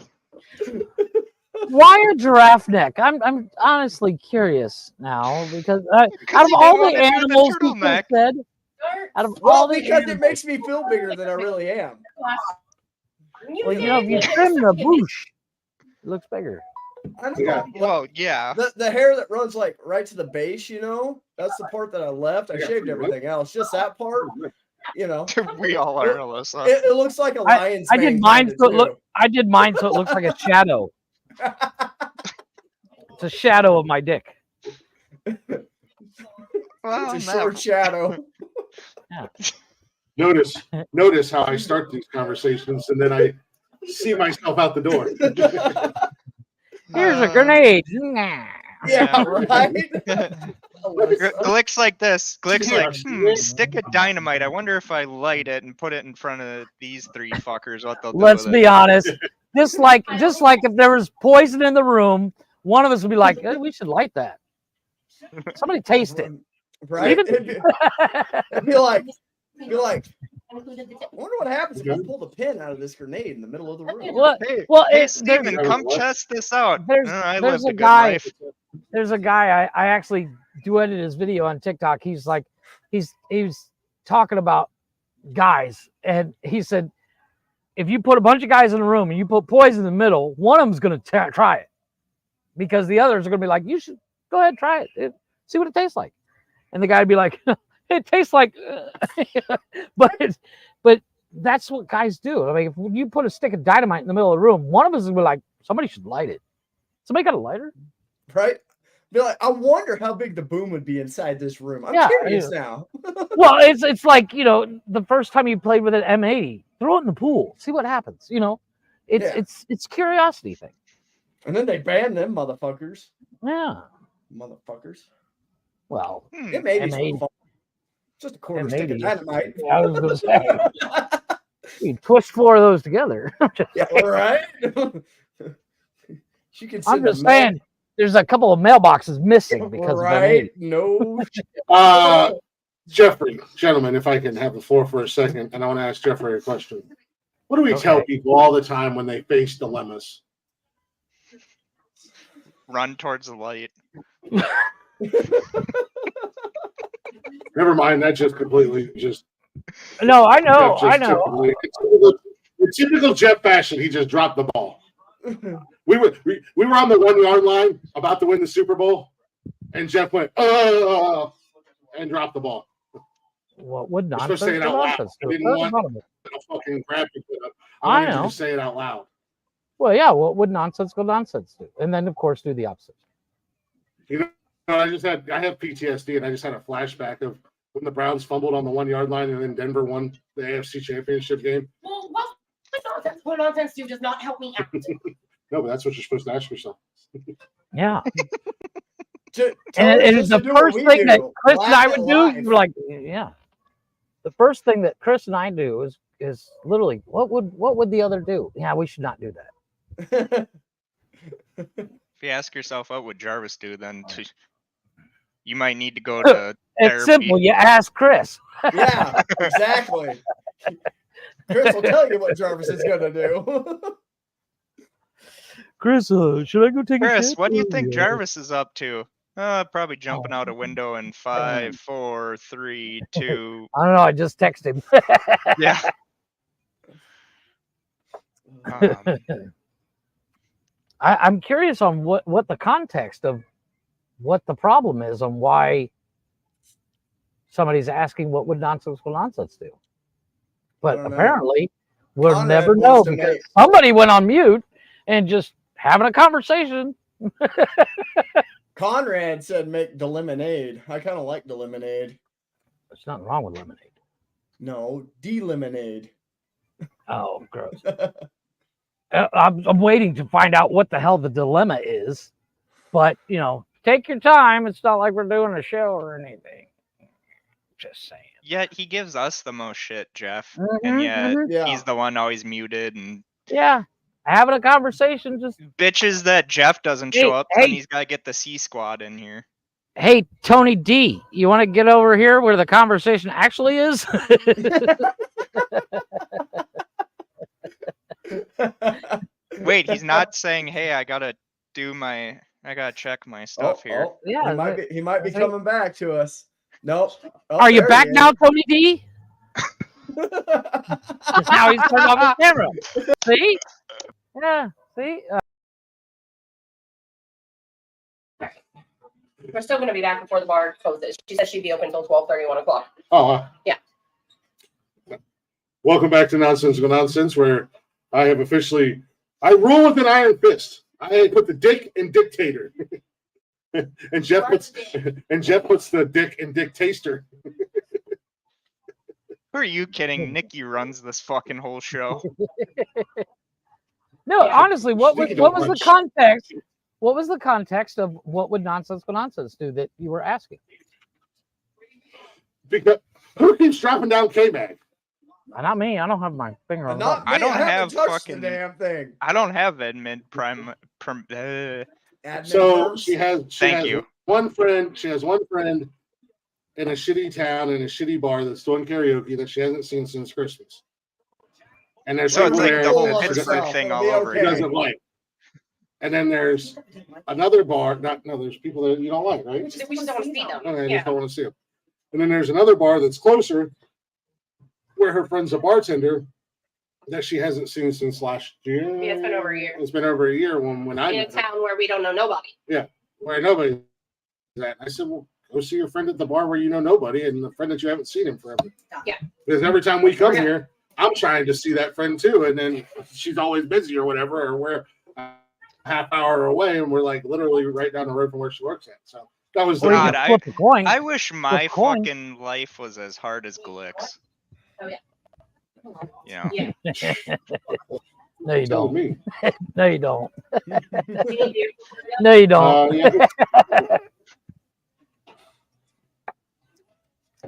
Why a giraffe neck? I'm honestly curious now because out of all the animals you said, it makes me feel bigger than I really am. Well, if you trim the bush, it looks bigger. I know. Well, yeah. The hair that runs like right to the base, that's the part that I left. I shaved everything else. Just that part, We all are, Alyssa. It looks like a lion's I did mine so it looks like a shadow. It's a shadow of my dick. Well, it's a short shadow. Yeah. Notice how I start these conversations and then I see myself out the door. Here's a grenade. Yeah, right. Glick's like this. Glick's like, stick a dynamite. I wonder if I light it and put it in front of these three fuckers, what they'll do. Let's be honest. Just like if there was poison in the room, one of us would be like, hey, we should light that. Somebody taste it. Right? It'd be like, I wonder what happens if I pull the pin out of this grenade in the middle of the room. Hey, Steven, come test this out. There's a guy. There's a guy. I actually duetted his video on TikTok. He's like, he's talking about guys, and he said, if you put a bunch of guys in a room and you put poison in the middle, one of them's going to try it because the others are going to be like, you should go ahead, try it, see what it tastes like. And the guy would be like, it tastes like, but that's what guys do. I mean, if you put a stick of dynamite in the middle of the room, one of us will be like, somebody should light it. Somebody got a lighter? Right? Be like, I wonder how big the boom would be inside this room. I'm curious now. Well, it's like, the first time you played with an M80, throw it in the pool, see what happens. It's curiosity thing. And then they ban them motherfuckers. Yeah. Motherfuckers. Well, M80's just a quarter stick of dynamite. Yeah, I was going to say. You push 4 of those together. Yeah, right? I'm just saying, there's a couple of mailboxes missing because of M80. No. Jeffrey, gentlemen, if I can have the floor for a second, and I want to ask Jeffrey a question. What do we tell people all the time when they face dilemmas? Run towards the light. Never mind, that just completely just. No, I know. In typical Jeff fashion, he just dropped the ball. We were on the 1 yard line about to win the Super Bowl, and Jeff went, oh, and dropped the ball. What would nonsense? Say it out loud. I didn't want a fucking graphic put up. I wanted you to say it out loud. Well, yeah. What would nonsensical nonsense do? And then, of course, do the opposite. I have PTSD, and I just had a flashback of when the Browns fumbled on the 1 yard line, and then Denver won the AFC Championship game. Well, what nonsense do does not help me out. No, but that's what you're supposed to ask yourself. Yeah. And it is the first thing that Chris and I would do. You're like, yeah. The first thing that Chris and I do is literally, what would the other do? Yeah, we should not do that. If you ask yourself what would Jarvis do, then you might need to go to It's therapy. simple. You ask Chris. Yeah, exactly. Chris will tell you what Jarvis is gonna do. Chris, should I go take a shit? Chris, what do you think Jarvis is up to? Probably jumping out a window in 5, 4, 3, 2. I don't know. I just texted him. Yeah. I'm curious on what the context of what the problem is and why somebody's asking what would Nonsensical Nonsense do. But apparently we'll Conrad never wants know to because make- somebody went on mute and just having a conversation. Conrad said make the lemonade. I kind of like the lemonade. There's nothing wrong with lemonade. No, de-lemonade. Oh, gross. I'm waiting to find out what the hell the dilemma is. But, take your time. It's not like we're doing a show or anything. Just saying. Yet he gives us the most shit, Jeff. And yet he's the one always muted and having a conversation. Just bitches that Jeff doesn't show up and he's got to get the C squad in here. Hey, Tony D, you want to get over here where the conversation actually is? Wait, he's not saying, hey, I gotta check my stuff here. Yeah, he might be coming back to us. Nope. Are you back now, Tony D? Now he's turned off his camera. See? Yeah, see? We're still going to be back before the bar closes. She said she'd be open until 12:30, 1 o'clock. Oh, yeah. Welcome back to Nonsensical Nonsense, where I have I rule with an iron fist. I put the dick in dictator. and Jeff puts the dick in dictaster. Who are you kidding? Nikki runs this fucking whole show. No, honestly, what was the context? What was the context of what would Nonsensical Nonsense do that you were asking? Because who keeps dropping down K-Mag? Not me. I don't have my finger on Not it. me. I don't have fucking the damn thing. I don't have admin prime. So she has you. one friend. She has one friend in a shitty town in a shitty bar that's doing karaoke that she hasn't seen since Christmas. And there's So it's like there the whole that she Pittsburgh thing all It'll be over she okay. again. doesn't like. And then there's another bar. There's people that you don't like, right? We just don't want to see them. Okay, I just don't want to see them. And then there's another bar that's closer, where her friend's a bartender that she hasn't seen since last year. Yeah, it's been over a year. It's been over a year when I In a met her. town where we don't know nobody. Yeah, where nobody is at. I said, well, go see your friend at the bar where you know nobody and the friend that you haven't seen him forever. Yeah. Because every time we come here, I'm trying to see that friend too, and then she's always busy or whatever, or we're a half hour away, and we're like literally right down the road from where she works at. So that was the God, Flip a coin. I wish my Flip a coin. fucking life was as hard as Glick's. Oh, Yeah. Yeah. No, you told don't. me. No, you don't. You need to- No, you don't.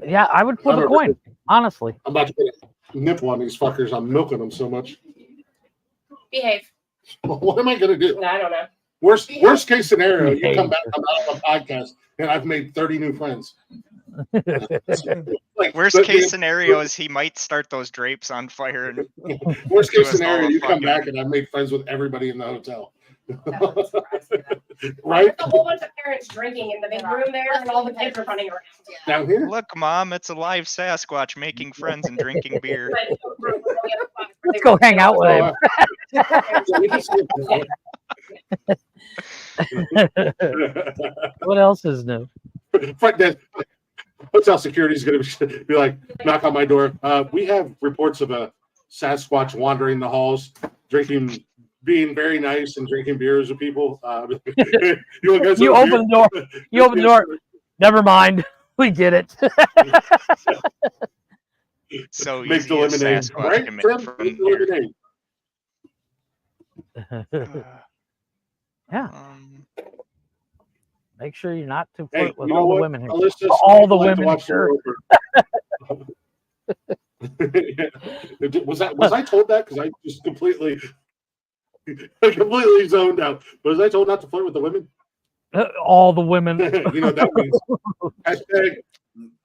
Yeah, I would flip a coin. Honestly. I'm about to get a nipple on these fuckers. I'm milking them so much. Behave. What am I gonna do? I don't know. Worst case scenario, you come back, I'm out of a podcast, and I've made 30 new friends. Worst case scenario is he might start those drapes on fire. And worst do case us all scenario, a you come fucking- back and I've made friends with everybody in the hotel. There's Right? a whole bunch of parents drinking in the big room there, and all the kids are running around. Down here? Look, Mom, it's a live Sasquatch making friends and drinking beer. Let's go hang out with him. What else is new? Hotel security is going to be like, knock on my door. We have reports of a Sasquatch wandering the halls, drinking, being very nice and drinking beers with people. You open the door. You open the door. Never mind. We get it. So Make easy the as lemonade. Sasquatch Right? can make Tim? from Make the here. lemonade. Yeah. Make sure you're not to Hey, flirt with you know all the what? women here. Alyssa, All the like to women watch here. Was I told that? Because I just completely zoned out. Was I told not to flirt with the women? All the women. You know what that means. Hashtag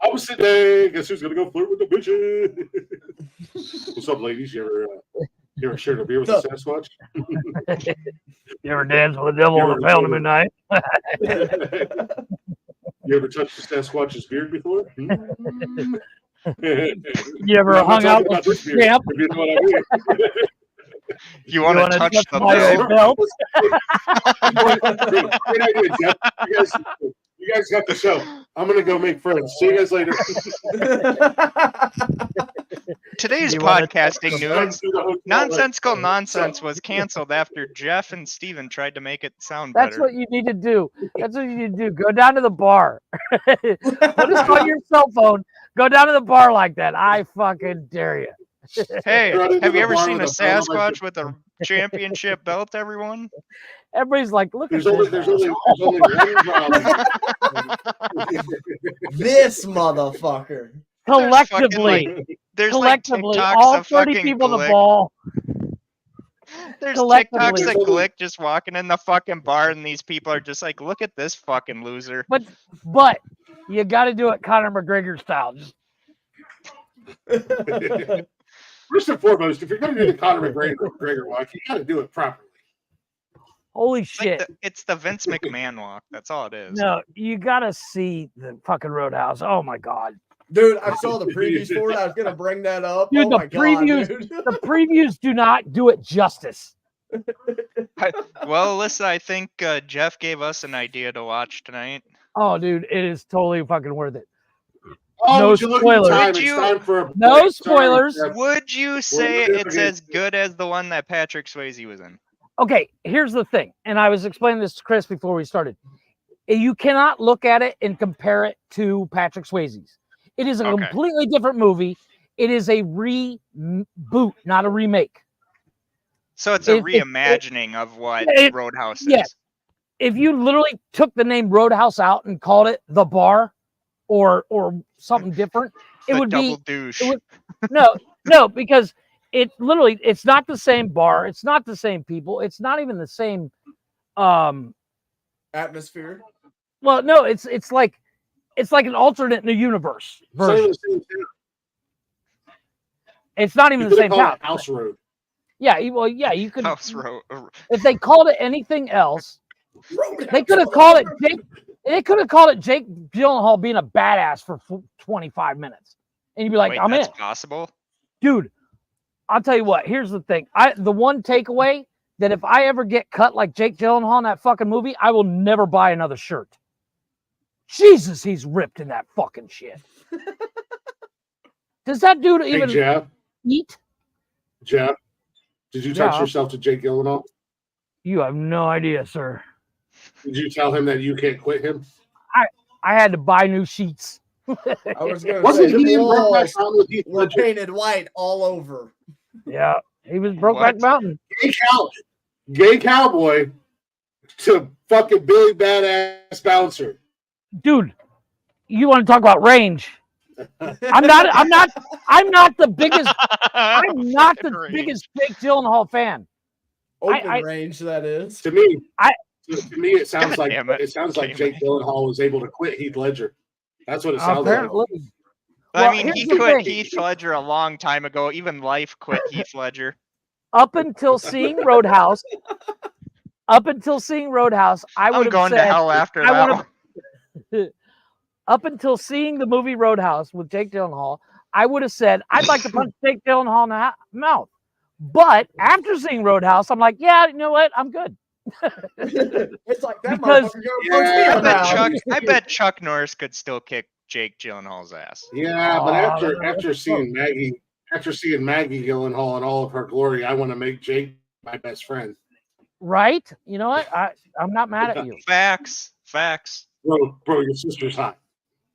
opposite day. Guess who's gonna go flirt with the bitches? What's up, ladies? You ever shared a beer with a Sasquatch? You ever dance with the devil on the pound of midnight? You ever touched the Sasquatch's beard before? You ever hung out with the champ? If you know what I mean. You want to touch the my belt? Great idea, Jeff. You guys got the show. I'm gonna go make friends. See you guys later. Today's podcasting news: Nonsensical Nonsense was canceled after Jeff and Steven tried to make it sound better. That's what you need to do. That's what you need to do. Go down to the bar. Put this on your cell phone. Go down to the bar like that. I fucking dare you. Hey, have you ever seen a Sasquatch with a championship belt, everyone? Everybody's like, look at there's this. only one problem. This motherfucker. Collectively, There's collectively, like TikToks all of 30 fucking people in the Glick. ball. There's TikToks of Glick just walking in the fucking bar, and these people are just like, look at this fucking loser. But you got to do it Conor McGregor style. Just... First and foremost, if you're going to do the Conor McGregor walk, you got to do it properly. Holy It's shit. like it's the Vince McMahon walk. That's all it is. No, you got to see the fucking Roadhouse. Oh, my God. Dude, I saw the previews for it. I was going to bring that up. Dude, oh my previews, God, dude. the previews do not do it justice. Well, Alyssa, I think Jeff gave us an idea to watch tonight. Oh, dude, it is totally fucking worth it. Oh, No would you look at the spoilers. time? Would It's you- time for a No break. spoilers. Sorry, Jeff. Would you say it's as good as the one that Patrick Swayze was in? Okay, here's the thing, and I was explaining this to Chris before we started. You cannot look at it and compare it to Patrick Swayze's. It is a Okay. completely different movie. It is a reboot, not a remake. So it's a It- reimagining of what it- Roadhouse is. yeah. If you literally took the name Roadhouse out and called it The Bar or something different, it The would double be douche. it would, no, because it literally it's not the same bar, it's not the same people, it's not even the same Atmosphere. well, no, it's like an alternate in the universe version. It's not even the same town. House Road. Yeah, well, yeah, you could. House Road. If they called it anything else, they could have called it Jake. They could have called it Jake Gyllenhaal being a badass for 25 minutes, and you'd be like, Wait, "I'm in, that's possible? dude." I'll tell you what. Here's the thing. The one takeaway that if I ever get cut like Jake Gyllenhaal in that fucking movie, I will never buy another shirt. Jesus, he's ripped in that fucking shit. Does that dude even Jeff, eat? Jeff, did you touch Yeah. yourself to Jake Gyllenhaal? You have no idea, sir. Did you tell him that you can't quit him? I had to buy new sheets. I was going to Wasn't say, he the in Brokeback walls Mountain with Heath were Ledger? painted white all over. Yeah, he was Brokeback What? Mountain. Gay cowboy to fucking Billy Badass bouncer. Dude, you want to talk about range? I'm not the biggest. I'm not the Range. biggest Jake Gyllenhaal fan. Open range, that is. To me, I- it sounds God like damn it. Jake Gyllenhaal was able to quit Heath Ledger. That's what it sounds like. Apparently. I Well, mean, here's he the quit thing. Heath Ledger a long time ago. Even Life quit Heath Ledger. Up until seeing Roadhouse, I would I'm have going said to hell after I that would've- one. up until seeing the movie Roadhouse with Jake Gyllenhaal, I would have said I'd like to punch Jake Gyllenhaal in the mouth. But after seeing Roadhouse, I'm like, yeah, you know what? I'm good. It's like that Because- motherfucker gonna punch me in I the mouth. bet Chuck Norris could still kick Jake Gyllenhaal's ass. Yeah, but Oh, after seeing Maggie Gyllenhaal in all of her glory, I want to make Jake my best friend. Right? You know what? I'm not mad at you. Facts. Bro, your sister's hot.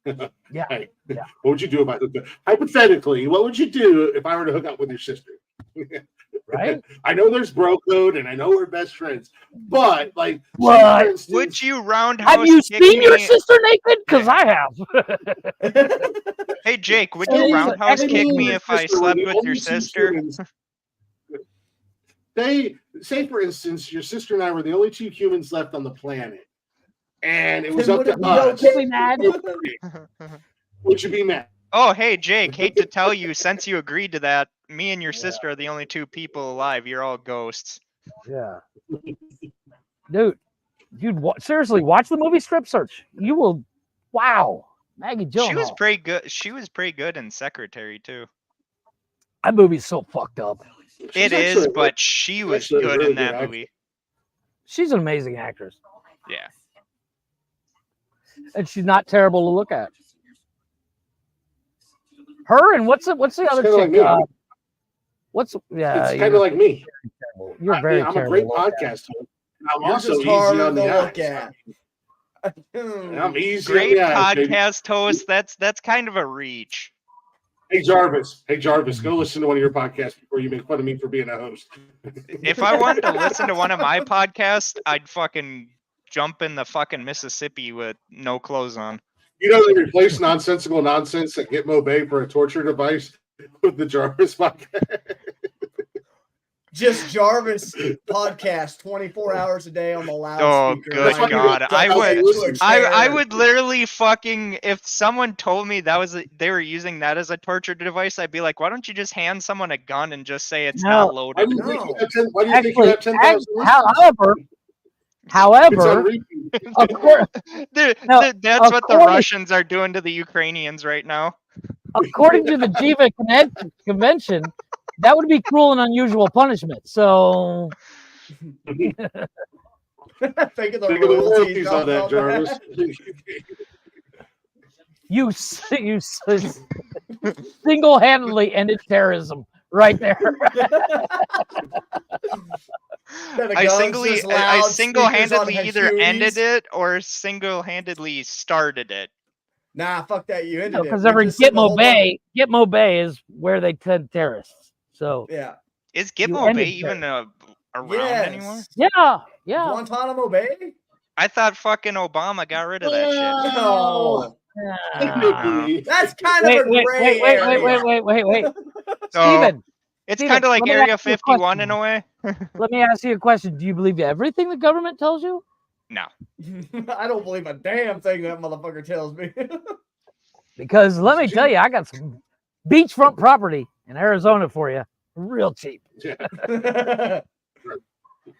Yeah. Hey, Yeah. what would you do about it? Hypothetically, what would you do if I were to hook up with your sister? right? I know there's bro code, and I know we're best friends, but like, what? Instance, would you roundhouse? Have you seen your sister naked? Because I have. Hey Jake, would you roundhouse kick me if I slept with your sister? They say, for instance, your sister and I were the only 2 humans left on the planet, and it was up to us. Would you be mad? Oh, hey Jake, hate to tell you, since you agreed to that, me and your sister are the only 2 people alive. You're all ghosts. Yeah. Dude, seriously, watch the movie Strip Search. You will, wow. Maggie Gyllenhaal. She was pretty good. She was pretty good in Secretary too. That movie's so fucked up. It is, but she was good in that movie. She's an amazing actress. Yeah. And she's not terrible to look at. Her and what's the other chick? It's kind of like me. You're very I'm a great podcast host. I'm also easy on the eyes. I'm easy. Great on the eyes, podcast host. That's kind of a reach. Hey Jarvis, go listen to one of your podcasts before you make fun of me for being a host. If I wanted to listen to one of my podcasts, I'd fucking jump in the fucking Mississippi with no clothes on. You know they replaced Nonsensical Nonsense at Gitmo Bay for a torture device with the Jarvis podcast. Just Jarvis podcast 24 hours a day on the loudspeaker. Oh, good God. I would literally fucking, if someone told me they were using that as a torture device, I'd be like, why don't you just hand someone a gun and just say it's not loaded? Why do you think you have 10,000? However, that's what the Russians are doing to the Ukrainians right now. According to the Geneva Convention, that would be cruel and unusual punishment. So, think of the royalties on that, Jarvis. You single-handedly ended terrorism right there. I single-handedly either ended it or single-handedly started it. Nah, fuck that. You ended it. Because over Gitmo Bay is where they tend terrorists. So yeah, is Gitmo Bay even around anymore? Yeah. Guantanamo Bay. I thought fucking Obama got rid of that shit. No. That's kind of a gray area. Wait. So, Steven, it's kind of like Area 51 in a way. Let me ask you a question. Do you believe everything the government tells you? No. I don't believe a damn thing that motherfucker tells me. Because let me tell you, I got some beachfront property in Arizona for you. Real cheap.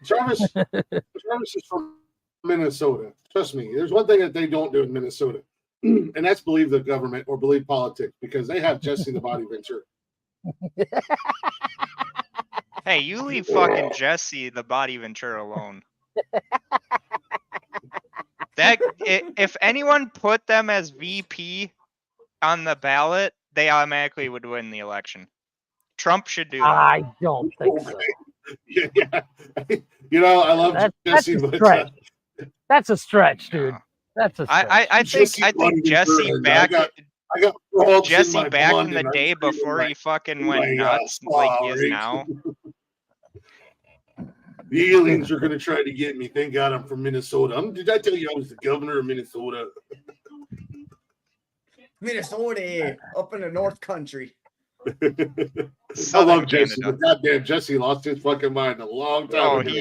Jarvis is from Minnesota. Trust me, there's one thing that they don't do in Minnesota, and that's believe the government or believe politics, because they have Jesse the Body Ventura. Hey, you leave fucking Jesse the Body Ventura alone. If anyone put them as VP on the ballot, they automatically would win the election. Trump should do that. I don't think so. Yeah. You know, I love Jesse, but that's a stretch, dude. That's a stretch. I think Jesse back in the day before he fucking went nuts like he is now. The aliens are going to try to get me. Thank God I'm from Minnesota. Did I tell you I was the governor of Minnesota? Minnesota, up in the North Country. I love Jesse, but goddamn, Jesse lost his fucking mind a long time ago. He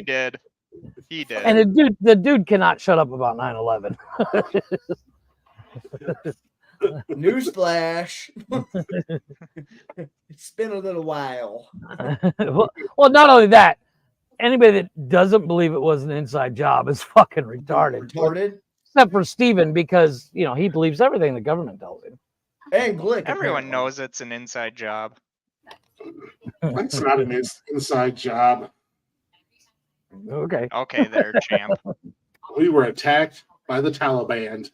did. And the dude cannot shut up about 9/11. Newsflash. It's been a little while. Well, not only that, anybody that doesn't believe it was an inside job is fucking retarded. Except for Steven, because he believes everything the government tells him. And Glick. Everyone knows it's an inside job. It's not an inside job. Okay. Okay, there, champ. We were attacked by the Taliban.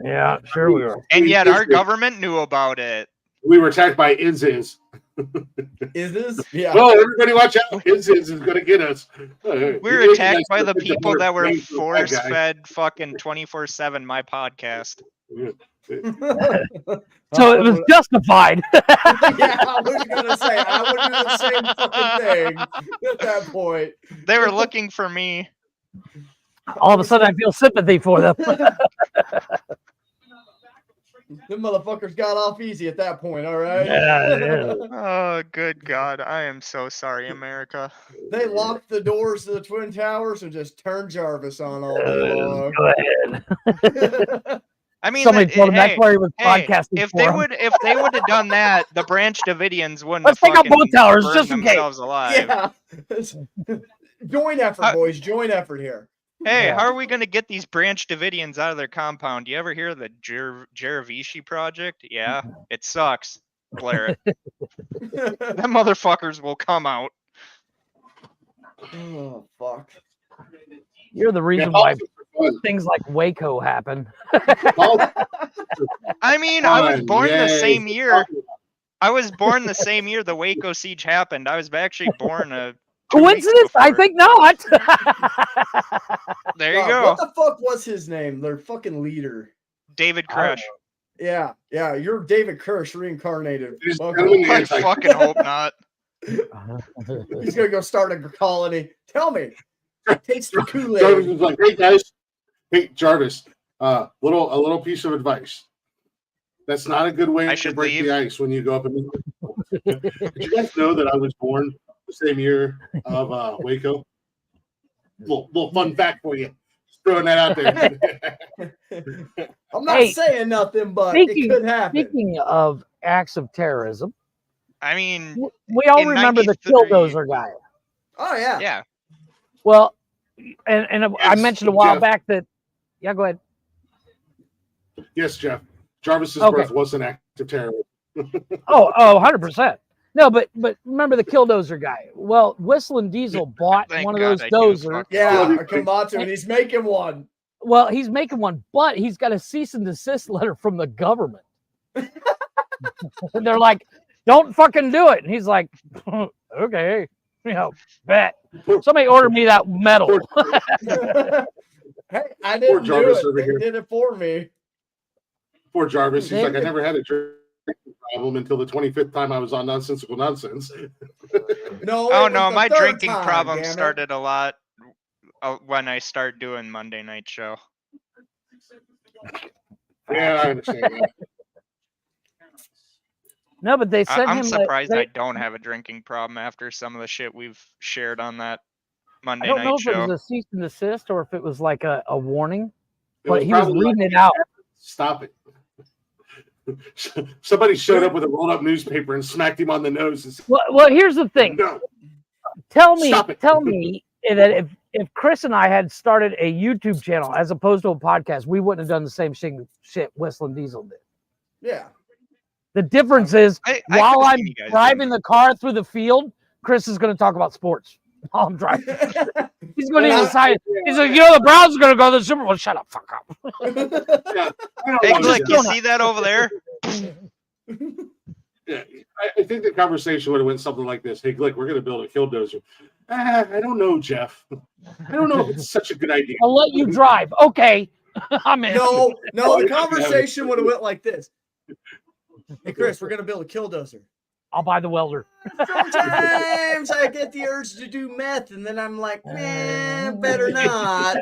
Yeah, sure we were. And yet our government knew about it. We were attacked by ISIS. ISIS? Yeah. Oh, everybody watch out. ISIS is going to get us. We were attacked by the people that were force-fed fucking 24/7 my podcast. So it was justified. Yeah, I was gonna say I would do the same fucking thing at that point. They were looking for me. All of a sudden, I feel sympathy for them. Them motherfuckers got off easy at that point, all right? Yeah. Oh, good God. I am so sorry, America. They locked the doors to the Twin Towers and just turned Jarvis on all day long. Go ahead. I mean, Somebody told him that's where he was hey, podcasting if for they him. would have done that, the Branch Davidians wouldn't Let's have take out fucking both towers, burned just in case. themselves alive. Yeah. Joint effort, boys. Joint effort here. Hey, Yeah. how are we going to get these Branch Davidians out of their compound? You ever hear of the Jeravishi project? Yeah, it sucks. Blair it. Them motherfuckers will come out. Oh, fuck. You're the reason why things like Waco happen. I mean, I was born the same year. I was born the same year the Waco siege happened. I was actually born a coincidence? I think not. There you God, go. What the fuck was his name? Their fucking leader. David Crush. Yeah, you're David Kirsch reincarnated. I fucking hope not. He's gonna go start a colony. Tell me, taste the Kool-Aid. Jarvis was like, "Hey guys, hey Jarvis, a little piece of advice. That's not a good way to break the ice when you go up and meet people." Did you guys know that I was born the same year of Waco? Little fun fact for you. Just throwing that out there. I'm not saying nothing, but it could happen. Speaking of acts of terrorism, I mean, we all remember the Killdozer guy. Oh yeah. Yeah. Well, and I mentioned a while back that. Yeah, go ahead. Yes, Jeff. Jarvis's birth was an act of terrorism. Oh, 100%. No, but remember the Killdozer guy. Well, Whistling Diesel bought one of those dozers. Yeah, a Komatsu, and he's making one. Well, he's making one, but he's got a cease and desist letter from the government. They're like, don't fucking do it. And he's like, okay, bet. Somebody order me that metal. Hey, I didn't do it. They did it for me. Poor Jarvis. He's like, I never had a drinking problem until the 25th time I was on Nonsensical Nonsense. No. Oh no, my drinking problem started a lot when I started doing Monday Night Show. Yeah, I understand that. No, but they sent him. I'm surprised I don't have a drinking problem after some of the shit we've shared on that Monday Night Show. I don't know if it was a cease and desist or if it was like a warning, but he was reading it out. Stop it. Somebody showed up with a rolled up newspaper and smacked him on the nose. And said, well, here's the thing. No. Tell me that if Chris and I had started a YouTube channel as opposed to a podcast, we wouldn't have done the same shit Whistling Diesel did. Yeah. The difference is while I'm driving doing the car through the field, Chris is going to talk about sports while I'm driving. He's going to decide. He's like, the Browns are going to go to the Super Bowl. Shut up, fuck up. Hey, Glick, you see that over there? Yeah, I think the conversation would have went something like this. Hey, Glick, we're going to build a Killdozer. I don't know, Jeff. I don't know if it's such a good idea. I'll let you drive. Okay. I'm in. No, the conversation would have went like this. Hey, Chris, we're going to build a Killdozer. I'll buy the welder. Sometimes I get the urge to do meth, and then I'm like, man, better not.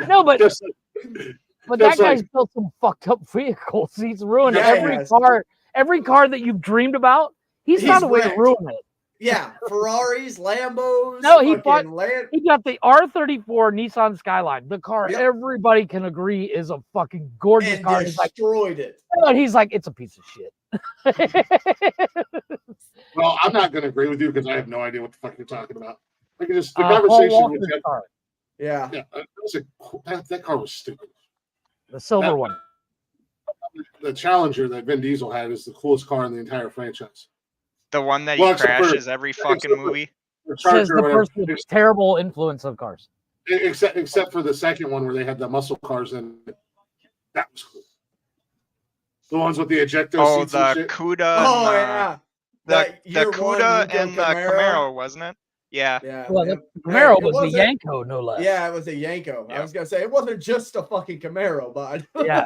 No, but that guy's built some fucked up vehicles. He's ruined every car that you've dreamed about. He's found a way to ruin it. Yeah, Ferraris, Lambos. No, he got the R34 Nissan Skyline, the car everybody can agree is a fucking gorgeous and car. Destroyed it. And he's like, it's a piece of shit. Well, I'm not going to agree with you because I have no idea what the fuck you're talking about. Like just the conversation with Jeff. Car. Yeah, that car was stupid. The silver one. The Challenger that Vin Diesel had is the coolest car in the entire franchise. The one that he crashes every fucking movie. Says the person with terrible influence of cars. Except for the second one where they had the muscle cars in it. That was cool. The ones with the ejector seats. Oh, the Cuda. Oh, yeah. The Cuda and the Camaro, wasn't it? Yeah. Yeah. Well, the it Camaro was a wasn't- Yanko, no less. Yeah, it was a Yanko. I was gonna say it wasn't just a fucking Camaro, but Yeah.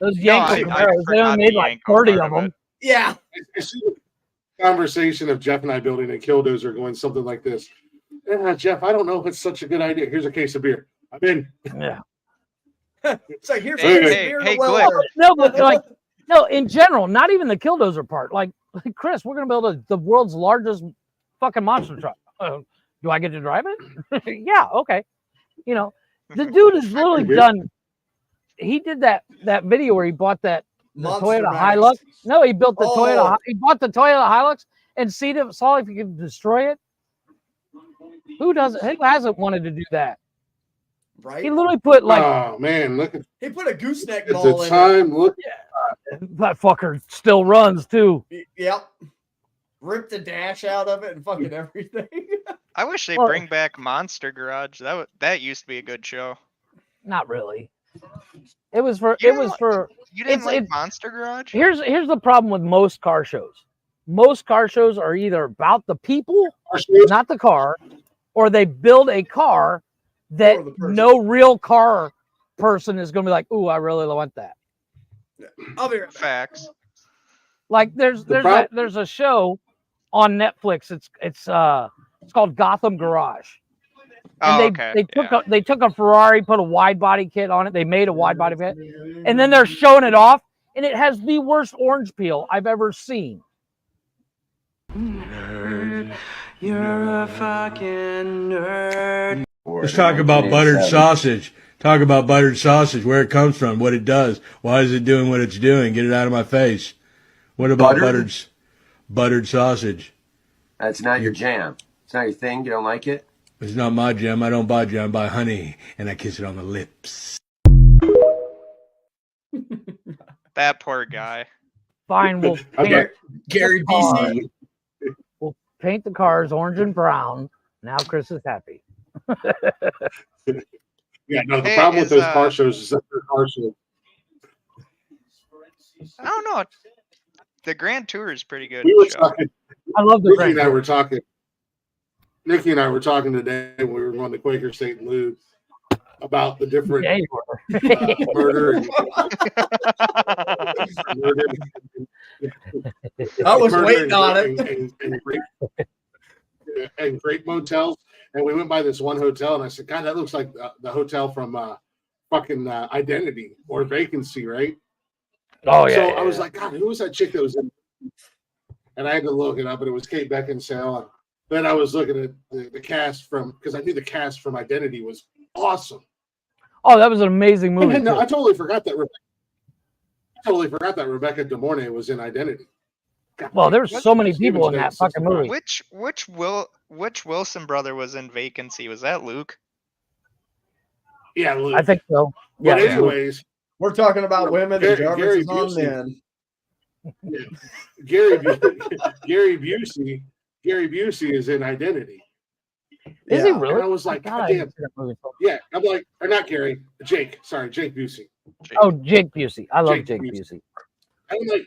Those No, Yanko I Camaros, they forgot only made the like Yanko 30 part of of them. it. yeah. I see the conversation of Jeff and I building a Killdozer going something like this. Jeff, I don't know if it's such a good idea. Here's a case of beer. I'm in. Yeah. It's like here's Hey, a hey, beer in hey, the Glick. welder. No, but like, no, in general, not even the Killdozer part. Like Chris, we're gonna build the world's largest fucking monster truck. Do I get to drive it? Yeah, okay. You know, the dude has literally done. He did that video where he bought the Monster Toyota Max. Hilux. No, he built the Toyota. Oh. He bought the Toyota Hilux and saw if he could destroy it. Who doesn't? Who hasn't wanted to do that? Right. He literally put like Oh man, look at He put a gooseneck the ball in time. Look, that fucker still runs too. it. Yep. Rip the dash out of it and fucking everything. I wish they Well- bring back Monster Garage. That used to be a good show. Not really. It was for. You It didn't was like- for. You didn't like it's- Monster Garage? Here's the problem with most car shows. Most car shows are either about the people, not the car, or they build a car that Or the person. no real car person is going to be like, "Ooh, I really want that." I'll be right back. Facts. Like there's a show on Netflix. It's called Gotham Garage. And Oh, okay. they took a Ferrari, put a wide body kit on it. They made a wide body kit, and then they're showing it off, and it has the worst orange peel I've ever seen. Nerd. You're a fucking nerd. Let's talk about buttered sausage. Talk about buttered sausage, where it comes from, what it does, why is it doing what it's doing. Get it out of my face. What about buttered sausage? That's not your jam. It's not your thing. You don't like it? It's not my jam. I don't buy jam. I buy honey, and I kiss it on the lips. That poor guy. Fine, we'll paint Gary BC. We'll paint the cars orange and brown. Now Chris is happy. yeah, no. The Hey, problem with is, those car shows is that they're car shows. I don't know. The Grand Tour is pretty good. We were show. talking. I love the Nikki and I were talking. Nikki and I were talking today when we were going to Quaker State and Lube about the different Yeah, you were. murder. And, murder I was murder waiting on it. and great motels. And we went by this one hotel, and I said, "God, that looks like the hotel from fucking Identity or Vacancy, right?" Oh yeah. So yeah, I was yeah. like, "God, who was that chick that was in?" And I had to look it up, and it was Kate Beckinsale. And then I was looking at the cast from, because I knew the cast from Identity was awesome. Oh, that was an amazing movie. And then, too. I totally forgot that. Rebecca De Mornay was in Identity. God, Well, there were so many Steven people in that Spielberg. fucking movie. Which Wilson brother was in Vacancy? Was that Luke? Yeah, Luke. I think so. But Yeah. anyways, We're talking about women and Jarvis Gary is on Busey. men. Gary Busey is in Identity. Is he Yeah. really? And I was like, God, I God didn't damn. see that movie. Yeah, I'm like, or not Gary, Jake. Sorry, Jake Busey. Oh, Jake Busey. I love Jake Jake Busey. I'm like,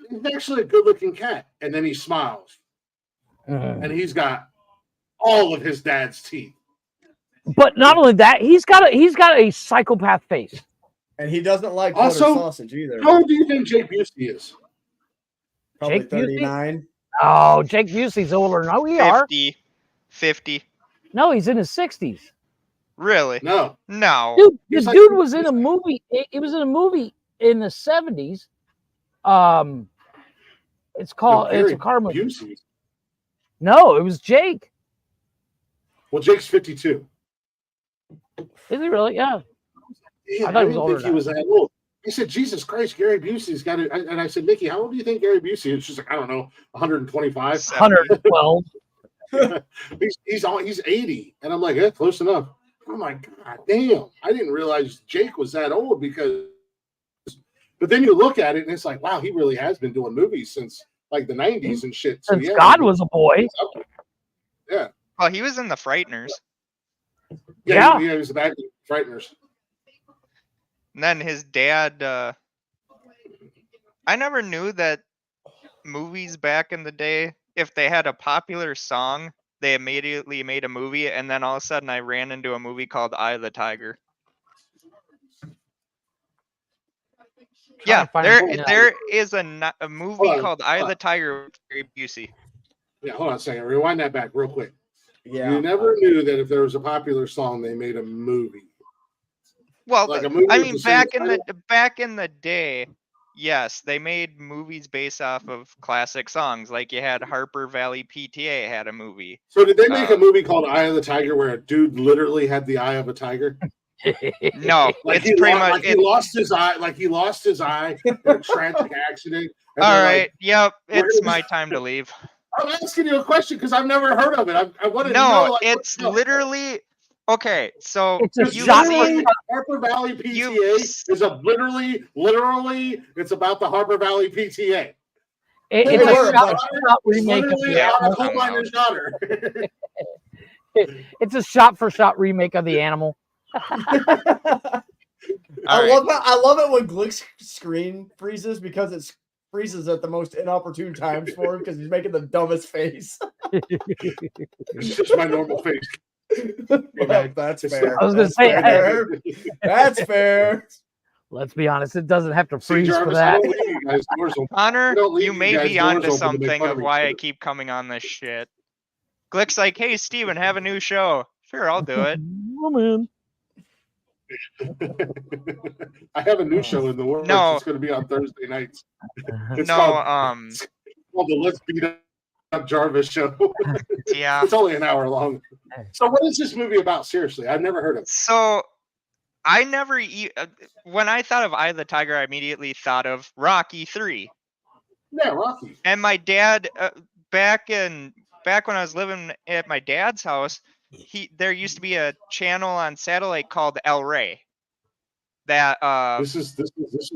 he's actually a good-looking cat. And then he smiles, Mhm. and he's got all of his dad's teeth. But not only that, he's got a psychopath face. And he doesn't like butter Also, sausage either. How old do you think Jake Busey is? Probably Jake Busey? 39. Oh, Jake Busey's older. No, we are. 50. No, he's in his 60s. Really? No. Dude, the He's like- dude was in a movie. He was in a movie in the 70s. It's called. No, It's Gary a car movie. Busey. No, it was Jake. Well, Jake's 52. Is he really? Yeah. Yeah, I I, thought he was didn't older think he than was that old. I said, Jesus Christ, Gary Busey's got it. And I said, Nikki, how old do you think Gary Busey is? She's like, I don't know, 125. 112. He's 80. And I'm like, yeah, close enough. I'm like, God damn. I didn't realize Jake was that old but then you look at it and it's like, wow, he really has been doing movies since like the 90s and shit. So, Since God was a boy. Yeah. Well, he was in the Frighteners. Yeah. He was the bad Frighteners. And then his dad, I never knew that movies back in the day, if they had a popular song, they immediately made a movie, and then all of a sudden I ran into a movie called Eye of the Tiger. Yeah, there is a movie called Eye of the Tiger with Gary Busey. Yeah, hold on a second. Rewind that back real quick. Yeah. You never knew that if there was a popular song, they made a movie. Well, like a movie I mean, back in the day, yes, they made movies based off of classic songs. Like you had Harper Valley PTA had a movie. So did they make a movie called Eye of the Tiger where a dude literally had the eye of a tiger? No, like it's pretty much. Like he lost his eye. Like he lost his eye in a tragic accident. All right. Yep. It's my time to leave. I'm asking you a question because I've never heard of it. I want to know. No, it's literally okay. So you've seen Harper Valley PTA is a literally. It's about the Harper Valley PTA. It's a shot remake of literally the on a coal miner's daughter. It's a shot-for-shot remake of The Animal. I love it when Glick's screen freezes because it freezes at the most inopportune times for him because he's making the dumbest face. It's just my normal face. Well, that's fair. I was going to say, that's fair. Let's be honest, it doesn't have to freeze for that. Connor, you may be onto something of why I keep coming on this shit. Glick's like, hey, Steven, have a new show. Sure, I'll do it. Oh, man. I have a new show in the works. No. It's going to be on Thursday nights. It's No, called the Let's Beat Up Jarvis show. Yeah. It's only an hour long. So what is this movie about? Seriously, I've never heard of it. So I never when I thought of Eye of the Tiger, I immediately thought of Rocky 3. Yeah, Rocky. And my dad, back when I was living at my dad's house, there used to be a channel on satellite called El Rey. That this is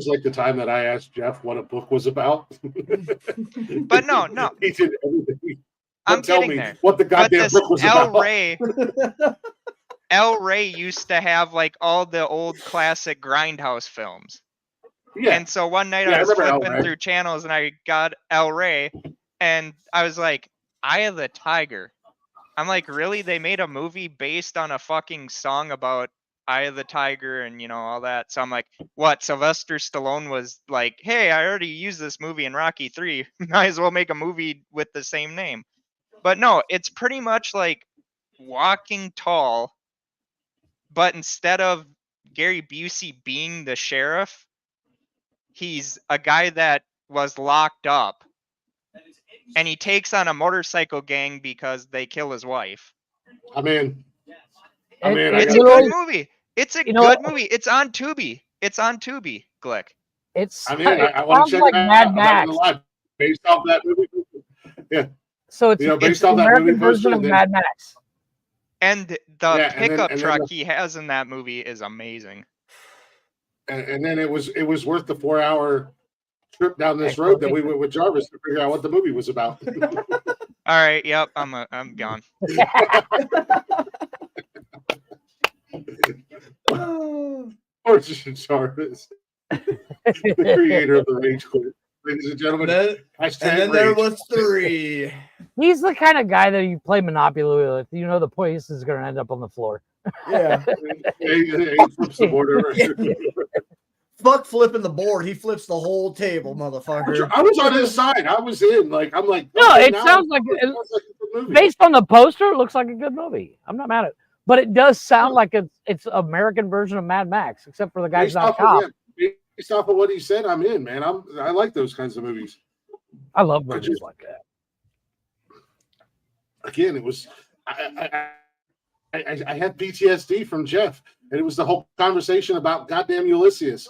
like the time that I asked Jeff what a book was about. But no, he did everything. I'm tell getting me there. what the goddamn book was about. El Rey used to have like all the old classic Grindhouse films. Yeah. And so one night I was flipping through channels and I got El Rey, and I was like, Eye of the Tiger. I'm like, really? They made a movie based on a fucking song about Eye of the Tiger and, all that. So I'm like, what? Sylvester Stallone was like, hey, I already used this movie in Rocky 3. Might as well make a movie with the same name. But no, it's pretty much like Walking Tall, but instead of Gary Busey being the sheriff, he's a guy that was locked up. And he takes on a motorcycle gang because they kill his wife. It's a good movie. It's a good movie. It's on Tubi. Glick. I want to check like it out. Mad Max. Based off that movie. Yeah. So it's based the off that American movie version of Mad Max. And the pickup truck he has in that movie is amazing. And then it was worth the 4-hour trip down this road that we went with Jarvis to figure out what the movie was about. All right, yep, I'm gone. Or Jarvis, the creator of the Rage Quit, ladies and gentlemen. And then there was 3. He's the kind of guy that you play Monopoly with. The place is going to end up on the floor. Yeah. He flips the board over. Fuck flipping the board. He flips the whole table, motherfucker. I was on his side. I was in. No, it sounds like based on the poster, it looks like a good movie. I'm not mad at it. But it does sound like it's American version of Mad Max, except for the guy's not a cop. Based off of what he said, I'm in, man. I like those kinds of movies. I love movies like that. Again, it was I had PTSD from Jeff, and it was the whole conversation about goddamn Ulysses.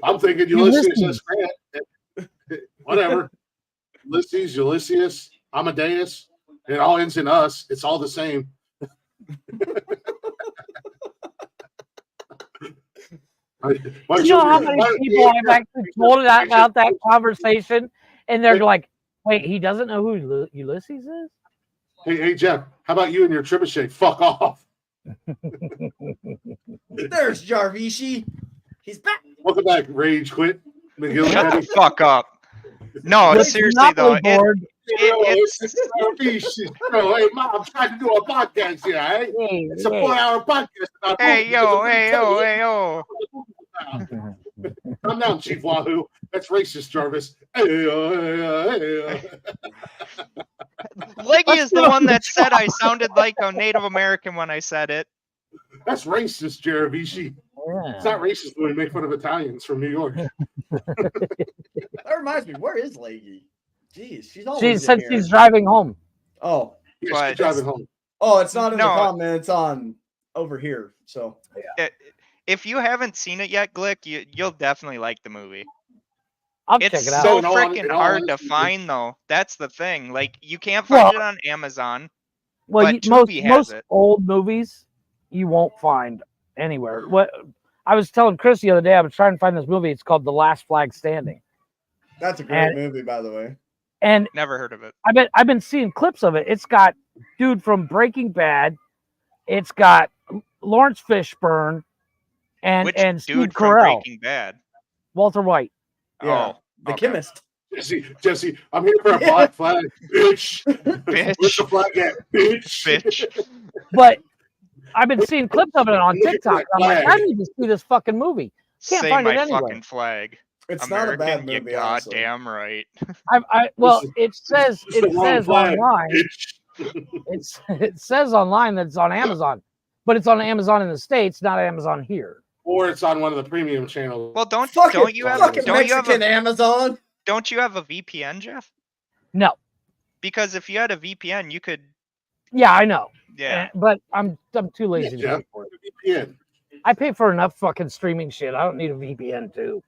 I'm thinking Ulysses, whatever. Ulysses, Amadeus, it all ends in us. It's all the same. How many people I've actually told about that conversation, and they're like, "Wait, he doesn't know who Ulysses is?" Hey, Jeff, how about you and your trebuchet? Fuck off. There's Jarvishi. He's back. Welcome back, Rage Quit. Shut the fuck up. No, seriously though. Hey, Mom, I'm trying to do a podcast here. Right? It's a 4-hour podcast. About hey, yo. Calm down, Chief Wahoo. That's racist, Jarvis. Leggy is the one that said I sounded like a Native American when I said it. That's racist, Jaravici. Yeah. It's not racist when we make fun of Italians from New York. That reminds me, where is Leggy? Jeez, she's always She said here. she's driving home. Oh. Yeah, she's driving home. Oh, it's not in the comment. It's on over here. So if you haven't seen it yet, Glick, you'll definitely like the movie. I'll check it out. It's so freaking hard to find, though. That's the thing. Like, you can't find it on Amazon. Well, but Tubi has most it. old movies you won't find anywhere. What I was telling Chris the other day, I was trying to find this movie. It's called The Last Flag Standing. That's a great movie, by the way. And never heard of it. I've been seeing clips of it. It's got dude from Breaking Bad. It's got Lawrence Fishburne and Steve dude from Carell. Breaking Bad? Walter White. Yeah, the chemist. Jesse, I'm here for a black flag, bitch. Where's the flag at, bitch? But I've been seeing clips of it on TikTok. I'm like, I need to see this fucking movie. Can't Say find my it anywhere. fucking flag. It's American, not a bad movie. You goddamn right. Well, it says flag, online. It says online that it's on Amazon, but it's on Amazon in the States, not Amazon here. Or it's on one of the premium channels. Well, don't you have Amazon? Don't you have a VPN, Jeff? No. Because if you had a VPN, you could. Yeah, I know. Yeah. But I'm too lazy to pay for it. VPN. I pay for enough fucking streaming shit. I don't need a VPN too.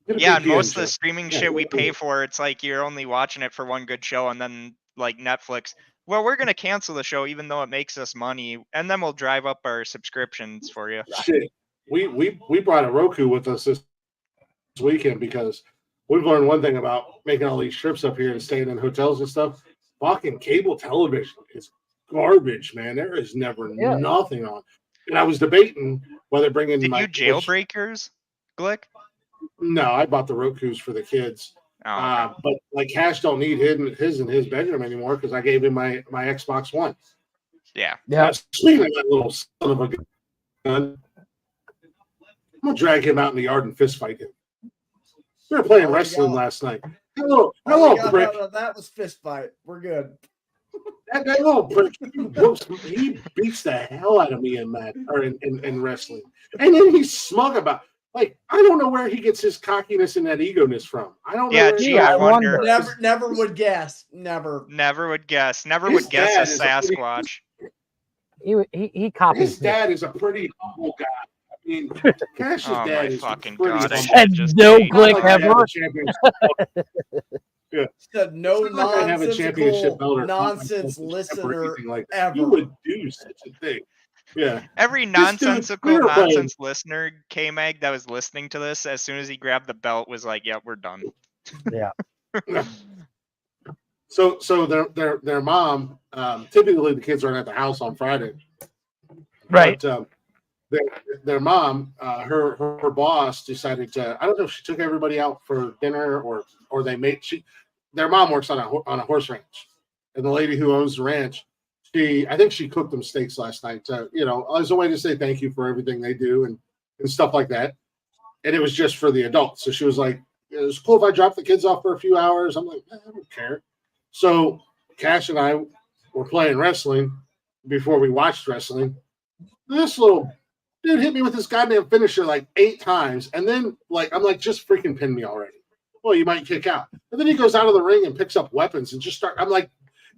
Yeah, and most of the streaming shit we pay for, it's like you're only watching it for one good show, and then like Netflix, well, we're gonna cancel the show even though it makes us money, and then we'll drive up our subscriptions for you. Shit, we brought a Roku with us this weekend because we've learned one thing about making all these trips up here and staying in hotels and stuff. Fucking cable television is garbage, man. There is never nothing on. And I was debating whether bringing. Did you jailbreak yours, Glick? No, I bought the Rokus for the kids. Oh, okay. But like Cash don't need his in his bedroom anymore because I gave him my Xbox One. Yeah. Speaking of that little son of a gun, I'm gonna drag him out in the yard and fist fight him. We were playing wrestling last night. Hello, prick. That was fist fight. We're good. That little prick, he beats the hell out of me in wrestling, and then he's smug about. Like, I don't know where he gets his cockiness and that ego-ness from. I don't know. Yeah, gee, I wonder. Never would guess. Never would guess. Never would guess a Sasquatch. He copies. His dad is a pretty humble guy. I mean, Cash's dad is fucking pretty God, humble. No Glick ever. Yeah. Said no nonsense listener like ever. You would do such a thing. Yeah. Every nonsensical nonsense listener, K-Mag, that was listening to this, as soon as he grabbed the belt, was like, "Yep, we're done." Yeah. So their mom. Typically, the kids aren't at the house on Friday. Right. But, their mom, her boss decided to. I don't know if she took everybody out for dinner or they made. Their mom works on a horse ranch, and the lady who owns the ranch. I think she cooked them steaks last night, as a way to say thank you for everything they do and stuff like that. And it was just for the adults. So she was like, it was cool if I dropped the kids off for a few hours. I'm like, I don't care. So Cash and I were playing wrestling before we watched wrestling. This little dude hit me with this goddamn finisher like 8 times. And then I'm like, just freaking pin me already. Well, you might kick out. And then he goes out of the ring and picks up weapons and I'm like,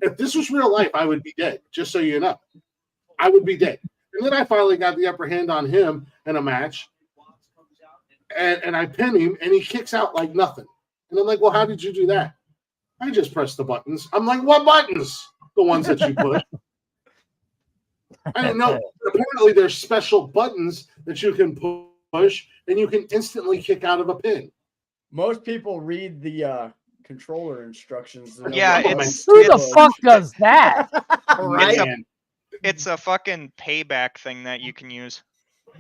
if this was real life, I would be dead, just so you know. I would be dead. And then I finally got the upper hand on him in a match. And I pin him, and he kicks out like nothing. And I'm like, well, how did you do that? I just pressed the buttons. I'm like, what buttons? The ones that you push. I didn't know. Apparently, there's special buttons that you can push, and you can instantly kick out of a pin. Most people read the controller instructions. Who the fuck does that? Right? It's a fucking payback thing that you can use.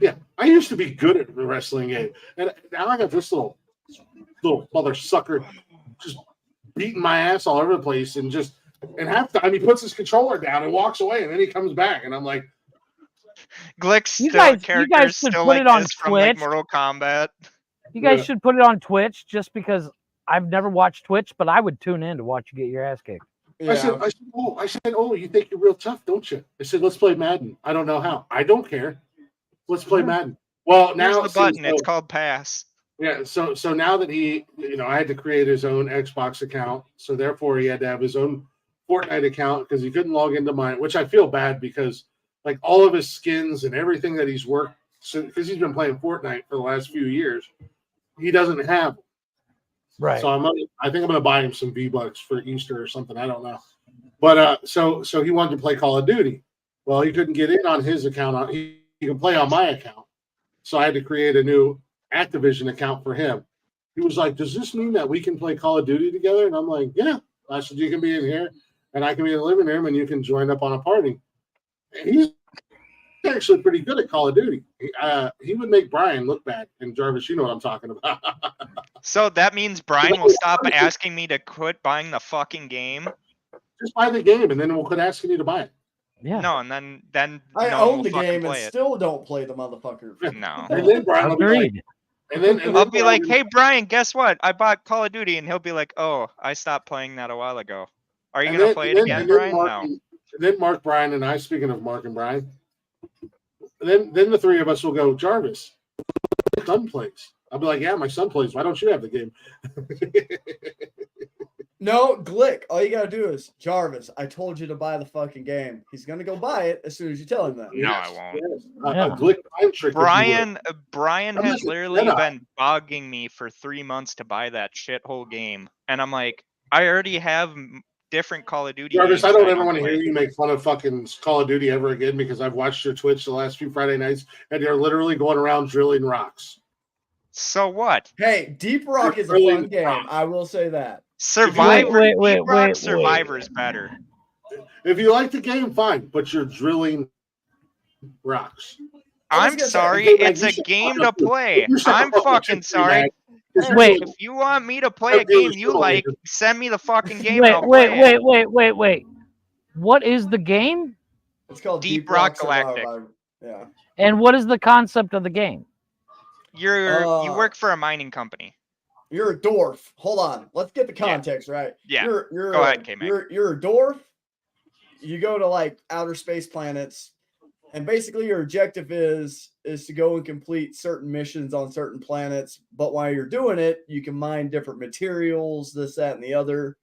Yeah, I used to be good at the wrestling game, and now I got this little mother sucker just beating my ass all over the place, and half the time he puts his controller down and walks away, and then he comes back, and I'm like, Glick's You still guys characters should still put like it on this from like Twitch. Mortal Kombat. You guys should put it on Twitch just because I've never watched Twitch, but I would tune in to watch you get your ass kicked. Yeah. I said, you think you're real tough, don't you? I said, let's play Madden. I don't know how. I don't care. Let's play Madden. Well, now here's the button. It's called pass. Yeah. So now that he, I had to create his own Xbox account, so therefore he had to have his own Fortnite account because he couldn't log into mine, which I feel bad because like all of his skins and everything that he's worked, because he's been playing Fortnite for the last few years, he doesn't have. Right. So I think I'm gonna buy him some V-Bucks for Easter or something. I don't know. But so he wanted to play Call of Duty. Well, he couldn't get in on his account. He can play on my account. So I had to create a new Activision account for him. He was like, "Does this mean that we can play Call of Duty together?" And I'm like, "Yeah." I said, "You can be in here, and I can be in the living room, and you can join up on a party." And he's actually pretty good at Call of Duty. He would make Brian look bad. And Jarvis, you know what I'm talking about. So that means Brian will stop asking me to quit buying the fucking game. Just buy the game, and then we'll quit asking you to buy it. Yeah. No, and then I no own the game and still don't play the motherfucker. No. And then Brian will be like, and then I'll be like, "Hey Brian, guess what? I bought Call of Duty," and he'll be like, "Oh, I stopped playing that a while ago. Are you gonna play it again, Brian?" No. And then Mark, Brian, and I. Speaking of Mark and Brian, then the three of us will go, "Jarvis, my son plays." I'll be like, "Yeah, my son plays. Why don't you have the game?" No, Glick, all you gotta do is, "Jarvis, I told you to buy the fucking game." He's gonna go buy it as soon as you tell him that. No, I won't. A Glick mind trick. Brian has literally been bugging me for 3 months to buy that shithole game, and I'm like, I already have different Call of Duty. Jarvis, I don't ever want to hear you make fun of fucking Call of Duty ever again because I've watched your Twitch the last few Friday nights, and you're literally going around drilling rocks. So what? Hey, Deep Rock is a fun game. I will say that. Survivor, Survivor's better. If you like the game, fine, but you're drilling rocks. I'm sorry, it's a game to play. I'm fucking sorry. Wait, if you want me to play a game you like, send me the fucking game. Wait. What is the game? It's called Deep Rock Galactic. Yeah. And what is the concept of the game? You work for a mining company. You're a dwarf. Hold on. Let's get the context right. Yeah. Go ahead, K-Man. You're a dwarf. You go to like outer space planets, and basically your objective is to go and complete certain missions on certain planets. But while you're doing it, you can mine different materials, this, that, and the other.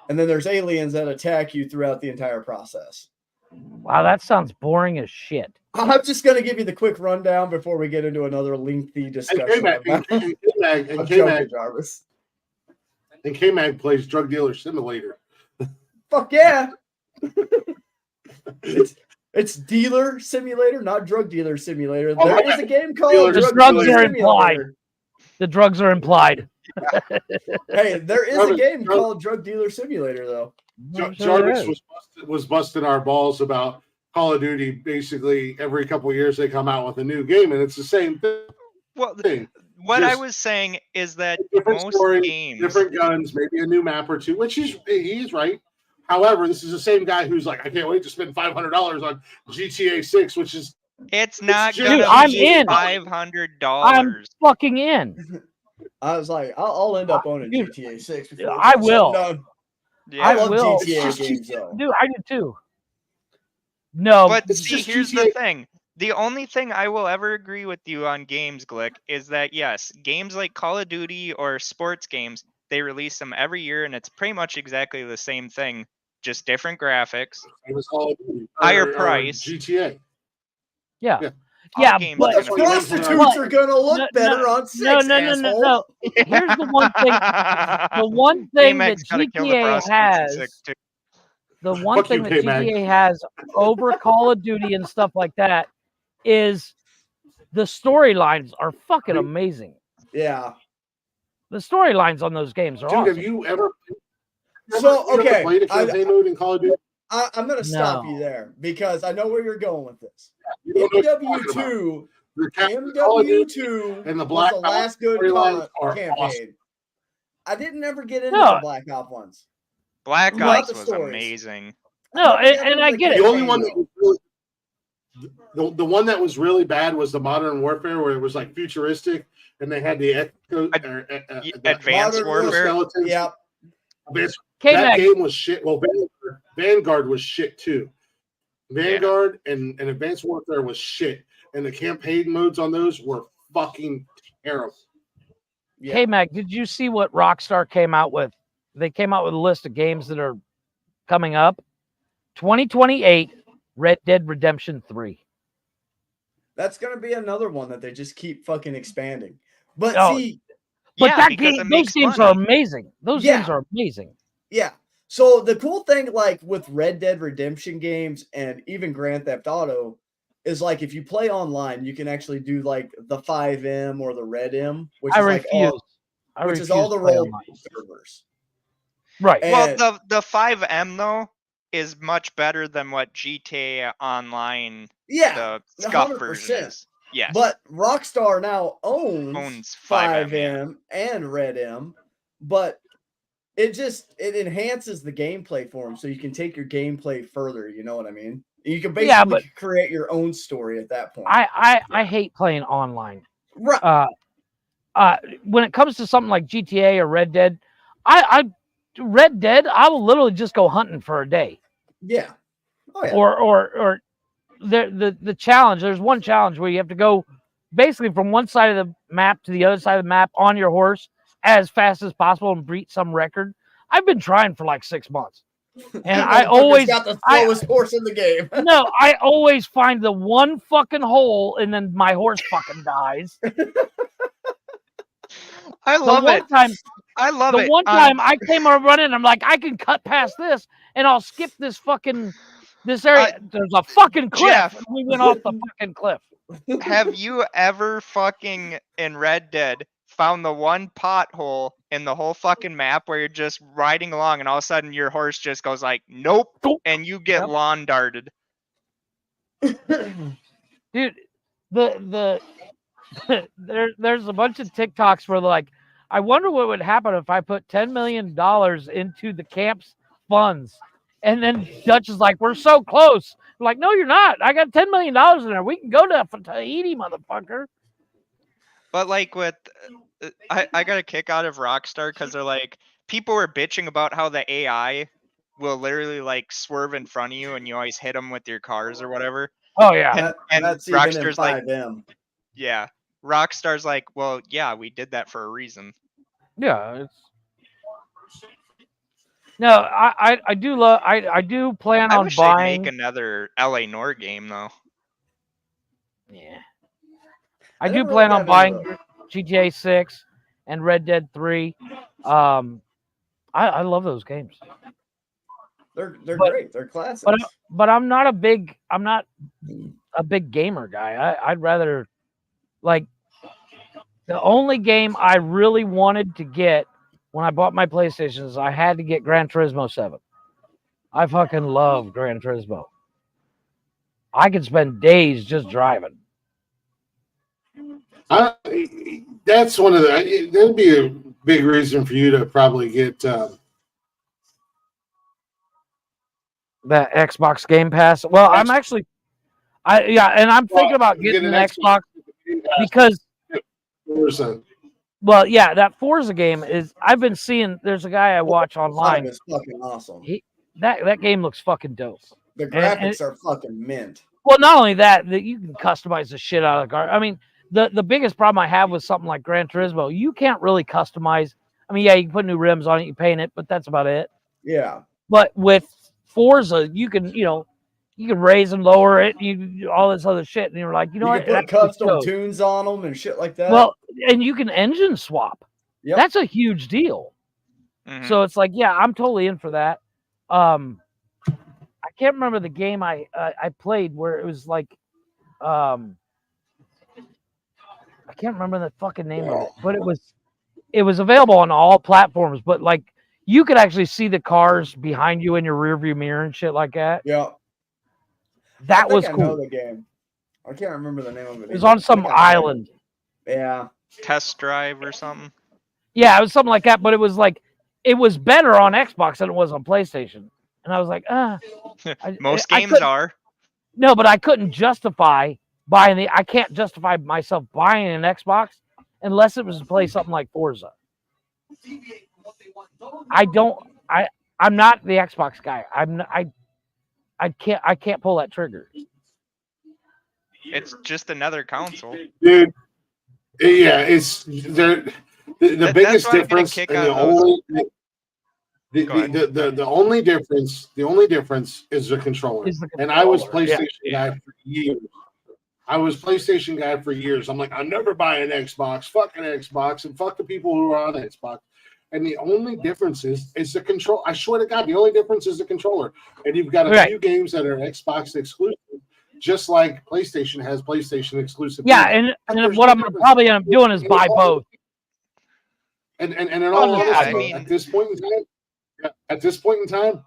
And then there's aliens that attack you throughout the entire process. Wow, that sounds boring as shit. I'm just going to give you the quick rundown before we get into another lengthy discussion. And K-Mag plays Drug Dealer Simulator. Fuck yeah. It's Dealer Simulator, not Drug Dealer Simulator. There is a game called The drugs are implied. The drugs are implied. Hey, there is a game called Drug Dealer Simulator, though. Jarvis was busting our balls about Call of Duty. Basically, every couple of years they come out with a new game, and it's the same thing. Well, what I was saying is that most games, different guns, maybe a new map or two, which he's right. However, this is the same guy who's like, I can't wait to spend $500 on GTA 6, which is not Dude, gonna I'm be in. $500. I'm fucking in. I was like, I'll end up owning GTA 6. I will. Yeah. I love will. GTA games, though. Dude, I do too. No, but see, here's the thing. The only thing I will ever agree with you on games, Glick, is that yes, games like Call of Duty or sports games, they release them every year, and it's pretty much exactly the same thing, just different graphics, higher price. GTA. Yeah. But the prostitutes are gonna look better on 6. No. Here's the one thing. The one thing that GTA has. The one thing that GTA has over Call of Duty and stuff like that is the storylines are fucking amazing. Yeah. The storylines on those games are awesome. Have you ever played a campaign mode in Call of Duty? I'm going to stop you there because I know where you're going with this. MW2 and the Black was the last good campaign. I didn't ever get into the Black Ops ones. Black Ops was amazing. No, and I get it. The only one that was really, the one that was really bad was the Modern Warfare, where it was like futuristic, and they had the Advanced Warfare. Skeletons. Yep. That game was shit. Well, Vanguard was shit too. Vanguard and Advanced Warfare was shit, and the campaign modes on those were fucking terrible. Yeah. Hey, Mac, did you see what Rockstar came out with? They came out with a list of games that are coming up. 2028, Red Dead Redemption 3. That's going to be another one that they just keep fucking expanding. But that game, those games are amazing. Those games are amazing. Yeah. So the cool thing, like with Red Dead Redemption games and even Grand Theft Auto, is like if you play online, you can actually do like the 5M or the Red M, which is all the role servers. Right. And well, the 5M though is much better than what GTA Online, the scuff version is. Yes. But Rockstar now owns 5M and Red M, but it enhances the gameplay for them, so you can take your gameplay further. You know what I mean? You can basically create your own story at that point. I hate playing online. Right. When it comes to something like GTA or Red Dead, Red Dead, I will literally just go hunting for a day. Yeah. Oh, yeah. Or the challenge. There's one challenge where you have to go basically from one side of the map to the other side of the map on your horse as fast as possible and beat some record. I've been trying for like 6 months. And I always got the slowest horse in the game. No, I always find the one fucking hole and then my horse fucking dies. I love it. I love it. The one time I came over running, I'm like, I can cut past this and I'll skip this area. There's a fucking cliff. Jeff, and we went off the fucking cliff. Have you ever fucking in Red Dead found the one pothole in the whole fucking map where you're just riding along and all of a sudden your horse just goes like, nope, and you get lawn darted? Dude, there's a bunch of TikToks where like, I wonder what would happen if I put $10 million into the camp's funds. And then Dutch is like, we're so close. I'm like, no, you're not. I got $10 million in there. We can go to Tahiti, motherfucker. But like with, I got a kick out of Rockstar because they're like, people were bitching about how the AI will literally like swerve in front of you and you always hit them with your cars or whatever. Oh yeah. And that's Rockstar's like, yeah. Rockstar's like, well, yeah, we did that for a reason. Yeah. No, I do love. I do plan on buying. Make another LA Noire game though. Yeah. I do plan on buying GTA 6 and Red Dead 3. I love those games. They're great. They're classics. But I'm not a big gamer guy. I'd rather like the only game I really wanted to get when I bought my PlayStation is I had to get Gran Turismo 7. I fucking love Gran Turismo. I could spend days just driving. That's one of that'd be a big reason for you to probably get that Xbox Game Pass. Well, I'm actually, and I'm thinking about getting an Xbox because. Well, yeah, that Forza game is. I've been seeing. There's a guy I watch online. It's fucking awesome. That game looks fucking dope. The graphics are fucking mint. Well, not only that you can customize the shit out of the car. I mean, the biggest problem I have with something like Gran Turismo, you can't really customize. I mean, yeah, you can put new rims on it, you paint it, but that's about it. Yeah. But with Forza, you can raise and lower it, all this other shit, and you're like, you can put custom tunes on them and shit like that. Well, and you can engine swap. Yep. That's a huge deal. Mm-hmm. So it's like, yeah, I'm totally in for that. I can't remember the game I played where it was like, I can't remember the fucking name of it, but it was available on all platforms. But like, you could actually see the cars behind you in your rearview mirror and shit like that. Yeah, that was cool. I know the game. I can't remember the name of it. It was on some island. Yeah. Test Drive or something. Yeah, it was something like that, but it was like it was better on Xbox than it was on PlayStation. And I was like, most games are. No, but I couldn't justify buying I can't justify myself buying an Xbox unless it was to play something like Forza. I'm not the Xbox guy. I can't pull that trigger. It's just another console. Dude, yeah, it's the biggest difference and the only difference is the controller. And I was PlayStation guy for years. I'm like, I'll never buy an Xbox, fuck an Xbox, and fuck the people who are on Xbox. And the only difference is the control. I swear to God, the only difference is the controller. And you've got a few games that are Xbox exclusive, just like PlayStation has PlayStation exclusive. Yeah, and what I'm probably end up doing is buy both. And in all honesty, at this point in time,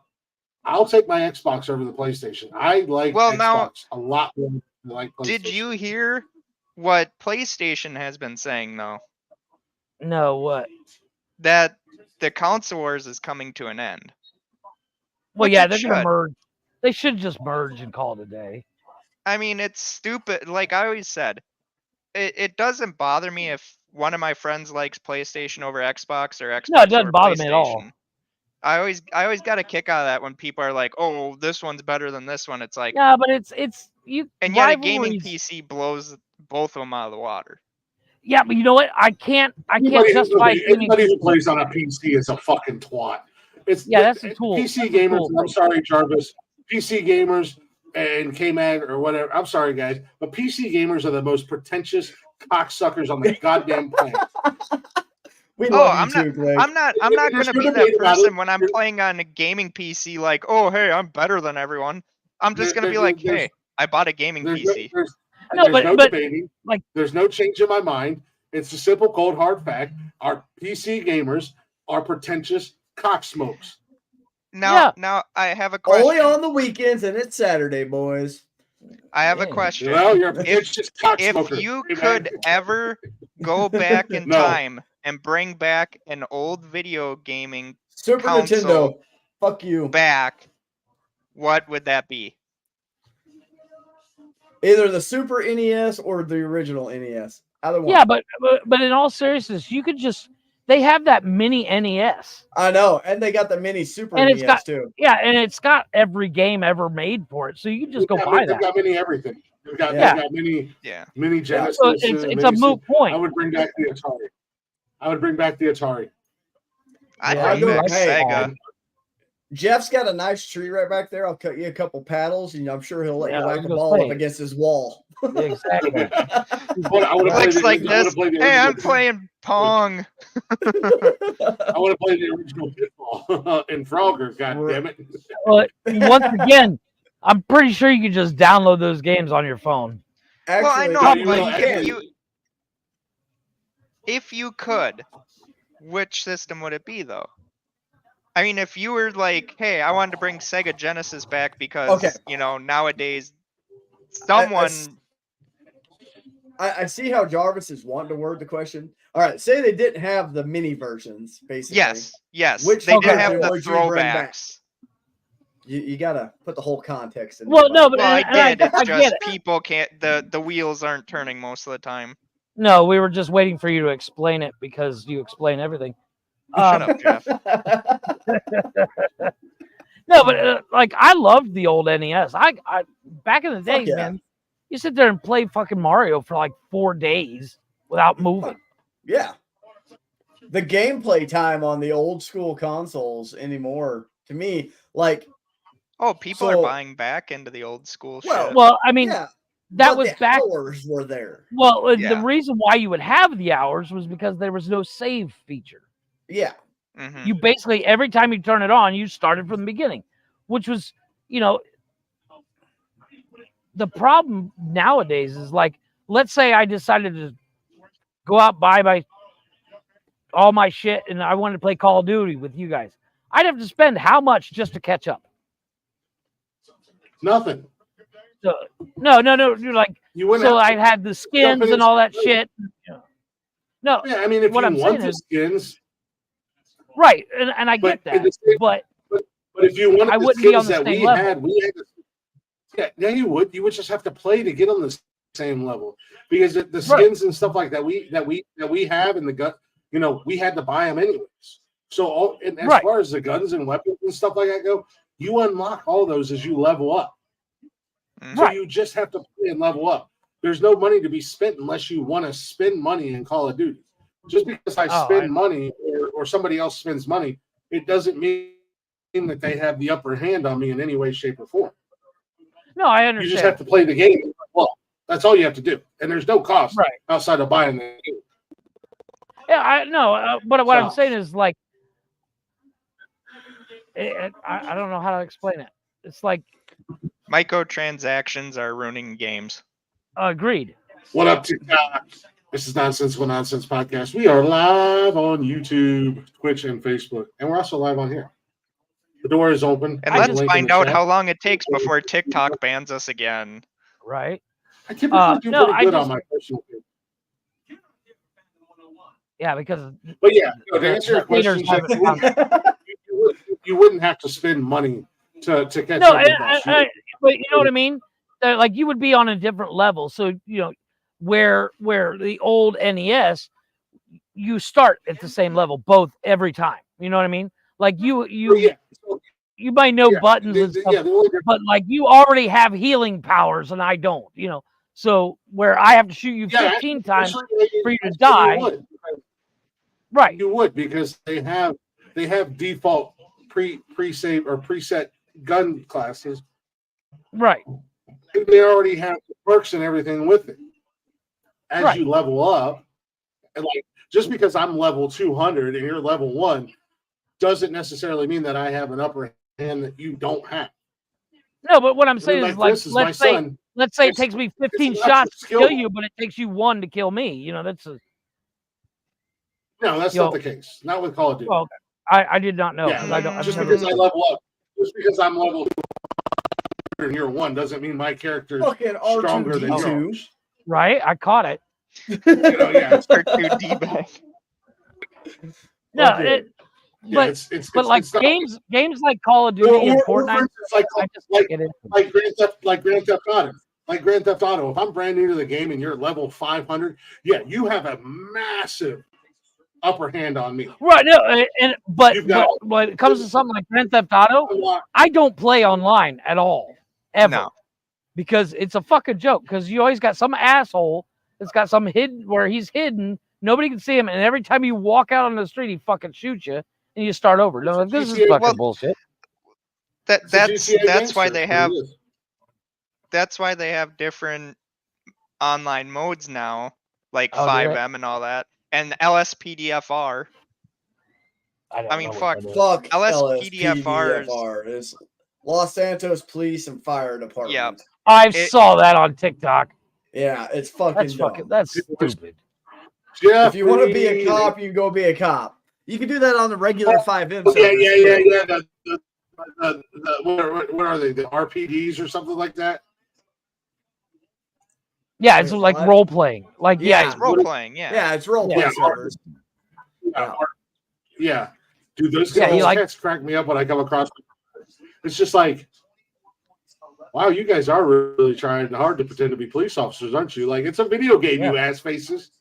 I'll take my Xbox over the PlayStation. I like Xbox a lot more than I like PlayStation. Did you hear what PlayStation has been saying though? No, what? That the console wars is coming to an end. Well, yeah, they're gonna merge. They should just merge and call it a day. I mean, it's stupid. Like I always said, it doesn't bother me if one of my friends likes PlayStation over Xbox or Xbox. No, it doesn't bother me at all. I always got a kick out of that when people are like, "Oh, this one's better than this one." It's like, yeah, but it's you. And yet, a gaming PC blows both of them out of the water. Yeah, but you know what? I can't justify. Anybody who plays on a PC is a fucking twat. That's a tool. PC gamers. I'm sorry, Jarvis. PC gamers and K-Mag or whatever. I'm sorry, guys, but PC gamers are the most pretentious cocksuckers on the goddamn planet. I'm not going to be that person when I'm playing on a gaming PC. Like, oh, hey, I'm better than everyone. I'm just going to be like, hey, I bought a gaming PC. There's no debating. Like, there's no change in my mind. It's a simple, cold, hard fact. Our PC gamers are pretentious cocksmokes. Now I have a question. Only on the weekends, and it's Saturday, boys. I have a question. Well, you're a pretentious cocksmoker. If you could ever go back in time and bring back an old video gaming Super Nintendo, fuck you, back, what would that be? Either the Super NES or the original NES. Either one. Yeah, but in all seriousness, you could just they have that mini NES. I know, and they got the mini Super NES too. Yeah, and it's got every game ever made for it, so you can just go buy that. They've got mini everything. They've got mini Genesis. So it's a moot point. I would bring back the Atari. I think Sega. Jeff's got a nice tree right back there. I'll cut you a couple paddles, and I'm sure he'll let you whack a ball up against his wall. Exactly. Looks like this. Hey, I'm playing Pong. I want to play the original Pitfall in Frogger. God damn it! Well, once again, I'm pretty sure you can just download those games on your phone. Actually, well, I know, but if you could, which system would it be though? I mean, if you were like, hey, I wanted to bring Sega Genesis back because, nowadays someone... I see how Jarvis is wanting to word the question. All right, say they didn't have the mini versions, basically. Yes. Which they did have the throwbacks. You got to put the whole context in. Well, no, but I did. It's just people can't... The wheels aren't turning most of the time. No, we were just waiting for you to explain it because you explain everything. Shut up, Jeff. No, but I loved the old NES. I back in the days, man, you sit there and play fucking Mario for like 4 days without moving. Yeah. The gameplay time on the old school consoles anymore, to me, like... Oh, people are buying back into the old school shit. Well, I mean... Yeah. That was back. Hours were there. Well, the reason why you would have the hours was because there was no save feature. Yeah. Mm-hmm. You basically, every time you turn it on, you started from the beginning, which was, the problem nowadays is like, let's say I decided to go out, buy all my shit, and I wanted to play Call of Duty with you guys. I'd have to spend how much just to catch up? Nothing. So, no. You're like, I had the skins and all that shit. No. Yeah, I mean, if what you I'm want saying the is, skins, right, and I get that, but if you wanted I the wouldn't be on skins the that same we level. had, yeah, you would. You would just have to play to get on the same level because the skins and stuff like that we have in the gun, you know, we had to buy them anyways. So, as far as the guns and weapons and stuff like that go, you unlock all those as you level up. So you just have to play and level up. There's no money to be spent unless you want to spend money in Call of Duty. Just because I spend money or somebody else spends money, it doesn't mean that they have the upper hand on me in any way, shape, or form. No, I understand. You just have to play the game. Well, that's all you have to do, and there's no cost outside of buying the game. Yeah, I know, but what I'm saying is like, I don't know how to explain it. It's like microtransactions are ruining games. Agreed. What up, TikTok? This is Nonsensical Nonsense Podcast. We are live on YouTube, Twitch, and Facebook, and we're also live on here. The door is open. And let's find out how long it takes before TikTok bans us again. Right. I typically do pretty good on my personal page. Yeah, because. But yeah, to answer your question, you wouldn't have to spend money to catch up with us. But you know what I mean? Like you would be on a different level. So you know, where the old NES, you start at the same level both every time. You know what I mean? Like you might know buttons and stuff, but like you already have healing powers and I don't. You know, so where I have to shoot you 15 times for you to die. Right. You would because they have default pre-save or preset gun classes. Right. They already have the perks and everything with it. As you level up, and like just because I'm level 200 and you're level 1 doesn't necessarily mean that I have an upper hand that you don't have. No, but what I'm saying is like let's say it takes me 15 shots to kill you, but it takes you 1 to kill me. You know, that's no, that's not the case. Not with Call of Duty. Well, I did not know. Yeah, because I level up, just because I'm level 200 and you're 1 doesn't mean my character is stronger than yours. Right? I caught it. You know, yeah, it's R2D bag. No, but like games like Call of Duty and Fortnite, like Grand Theft Auto. Like Grand Theft Auto, if I'm brand new to the game and you're level 500, yeah, you have a massive upper hand on me. Right. No, but when it comes to something like Grand Theft Auto, I don't play online at all, ever. No. Because it's a fucking joke. Because you always got some asshole that's got some hidden where he's hidden. Nobody can see him, and every time you walk out on the street, he fucking shoots you, and you start over. No, this is fucking bullshit. That's why they have. That's why they have different online modes now, like 5M and all that, and LSPDFR. I mean, fuck LSPDFR is Los Santos Police and Fire Department. Yeah, I saw that on TikTok. Yeah, it's fucking. That's stupid. If you want to be a cop, you go be a cop. You can do that on the regular 5M. Yeah. What are they? The RPDs or something like that? Yeah, it's like role playing. Like it's role playing. Yeah, it's role playing servers. Yeah. Dude, those cats crack me up when I come across. It's just like, wow, you guys are really trying hard to pretend to be police officers, aren't you? Like, it's a video game, you ass faces.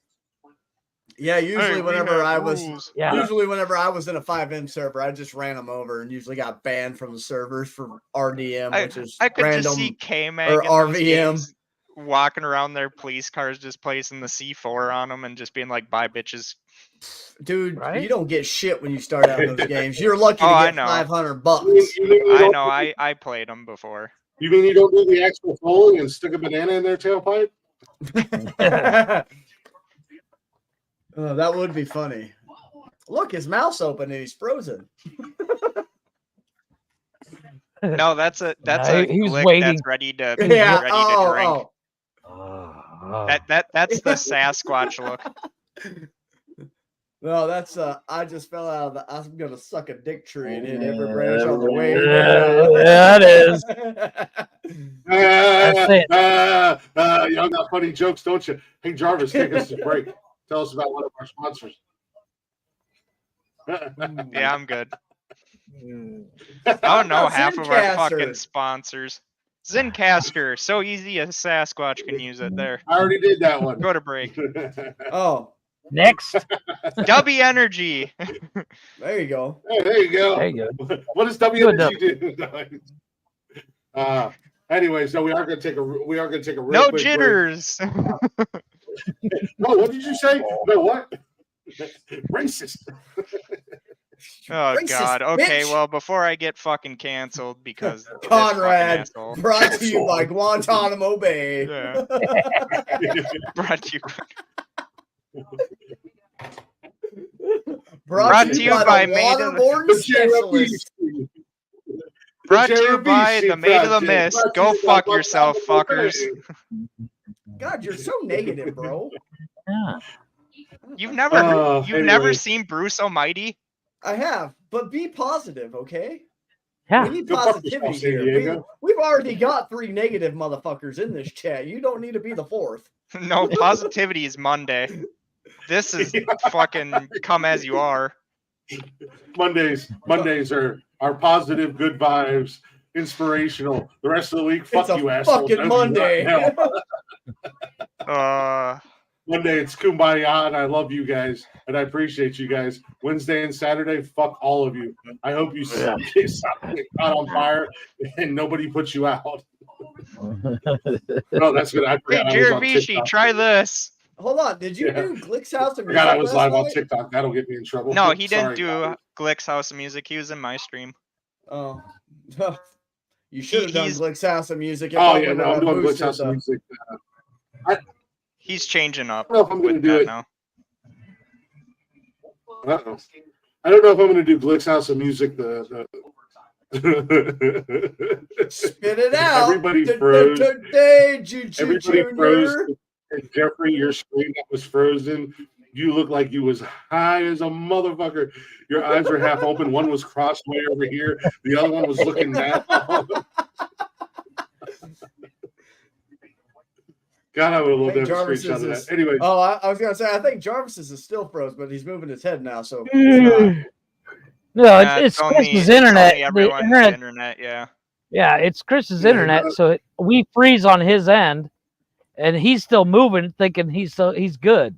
Yeah, usually whenever I was in a 5M server, I just ran them over and usually got banned from the servers for RDM, which is I could random, just see K-Mag or RVM walking around their police cars, just placing the C4 on them and just being like, "Bye, bitches." Dude, you don't get shit when you start out in those games. You're lucky to get $500. I know. I played them before. You mean you don't do the actual folding and stick a banana in their tailpipe? That would be funny. Look, his mouth's open and he's frozen. No, that's a lick waiting. that's ready to to drink. That's the Sasquatch look. No, that's I just fell out of the. I'm gonna suck a dick tree and hit every branch on the way. That is. That's it. Y'all got funny jokes, don't you? Hey, Jarvis, take us to break. Tell us about one of our sponsors. Yeah, I'm good. I don't know half of our fucking Zencaster. sponsors. Zencaster, so easy a Sasquatch can use it there. I already did that one. Go to break. Oh, Next. W Energy. there you go. Hey, there you go. There you go. What does W Energy do? Anyways, no, we are going to take a real No quick jitters. No, what did you say? No, what? Racist. Oh Racist, God. Okay, bitch. well, before I get fucking canceled because this Conrad, fucking asshole. brought to you by Guantanamo Bay. Yeah. Brought to you. Brought to you by by Maid of the waterborne specialist. Brought to you by the Maid of the Mist. Go fuck yourself, fuckers. God, you're so negative, bro. Yeah. You've never anyway. never seen Bruce Almighty? I have, but be positive, okay? Yeah. We need Go fuck positivity yourself, San here. Diego. We've already got 3 negative motherfuckers in this chat. You don't need to be the 4th. No, positivity is Monday. This is fucking come as you are. Mondays are positive, good vibes, inspirational. The rest of the week, fuck It's a you, asshole. fucking Monday. Monday, it's kumbaya, and I love you guys, and I appreciate you guys. Wednesday and Saturday, fuck all of you. I hope you stop getting caught on fire and nobody puts you out. No, that's good. I forgot Hey, I was on Jiravishi, TikTok. try this. Hold on. Did you do Glick's House of I Music? forgot I was last live on night? TikTok. That'll get me in trouble. No, he didn't Sorry, do guys. Glick's House of Music. He was in my stream. Oh. You should have done He's- Glick's House of Music. It Oh, probably yeah, would no, have I'm doing Glitch boosted House of the- Music. He's changing up I don't know if I'm gonna with do that it. now. Uh-oh. I don't know if I'm going to do Glick's House of Music. Spit it out. Everybody froze. Everybody Everybody froze. And Jeffrey, your screen that was frozen. You look like you was high as a motherfucker. Your eyes were half open. One was crossed way over here. The other one was looking down. God, I would have loved to have a screenshot of that. Anyway. Oh, I was gonna say I think Jarvis's is still froze, but he's moving his head now, so it's not. No, Yeah, it's only- Chris's internet. only The everyone's internet. internet, yeah. Yeah, it's Chris's internet, so we freeze on his end, and he's still moving, thinking he's good.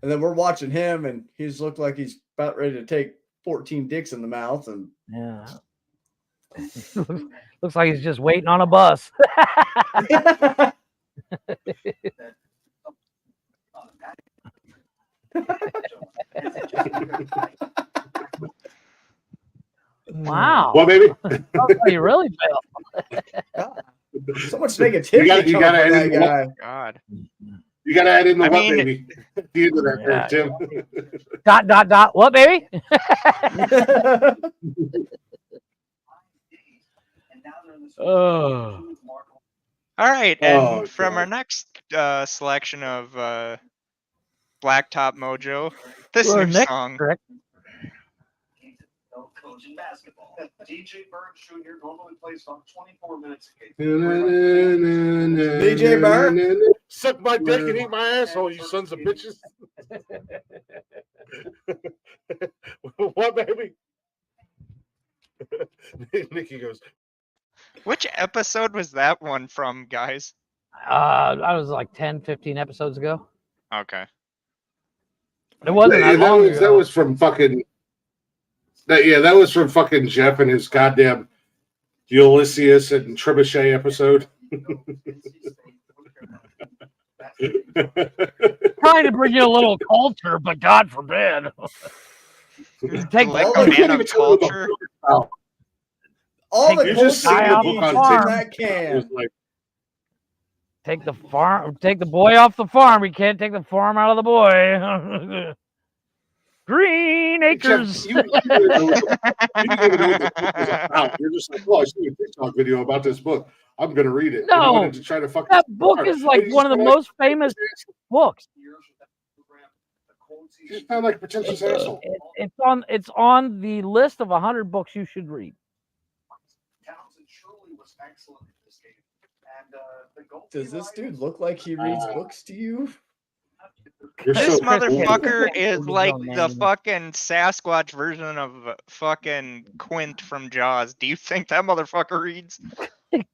And then we're watching him, and he's looked like he's about ready to take 14 dicks in the mouth, and Yeah. Looks like he's just waiting on a bus. Wow. What, baby? That's how you really feel. so much negativity. You gotta coming add from in that guy. God. You got to add in the I what, mean- baby. At the end of that, there, Tim. Dot. What, baby? Oh. All right, and Oh, from God. our next selection of Blacktop Mojo, this Our new next song. track. DJ Bird Jr. normally plays about 24 minutes. DJ Bird? Suck my dick and eat my asshole, you sons of bitches. What, baby? Nikki goes, Which episode was that one from, guys? I was like 10, 15 episodes ago. Okay. It wasn't that long ago. that was from fucking. That was from fucking Jeff and his goddamn Ulysses and Trebuchet episode. Trying to bring you a little culture, but God forbid. Take Like all a the man of culture. All the Take You just culture seen guy the off you book the need on farm. in TikTok. that It can. was like, Take the boy off the farm. You can't take the farm out of the boy. Green Acres. Jeff, you didn't even know what the book was about. You're just like, oh, I see a TikTok video about this book. I'm going to read it. And you No, wanted to try to fucking that book start. is like And you one of the just most famous books. You just sound like a pretentious asshole. It's on the list of 100 books you should read. Townsend truly was excellent in this game. And Does this dude look like he reads books to you? This motherfucker is like the fucking Sasquatch version of fucking Quint from Jaws. Do you think that motherfucker reads?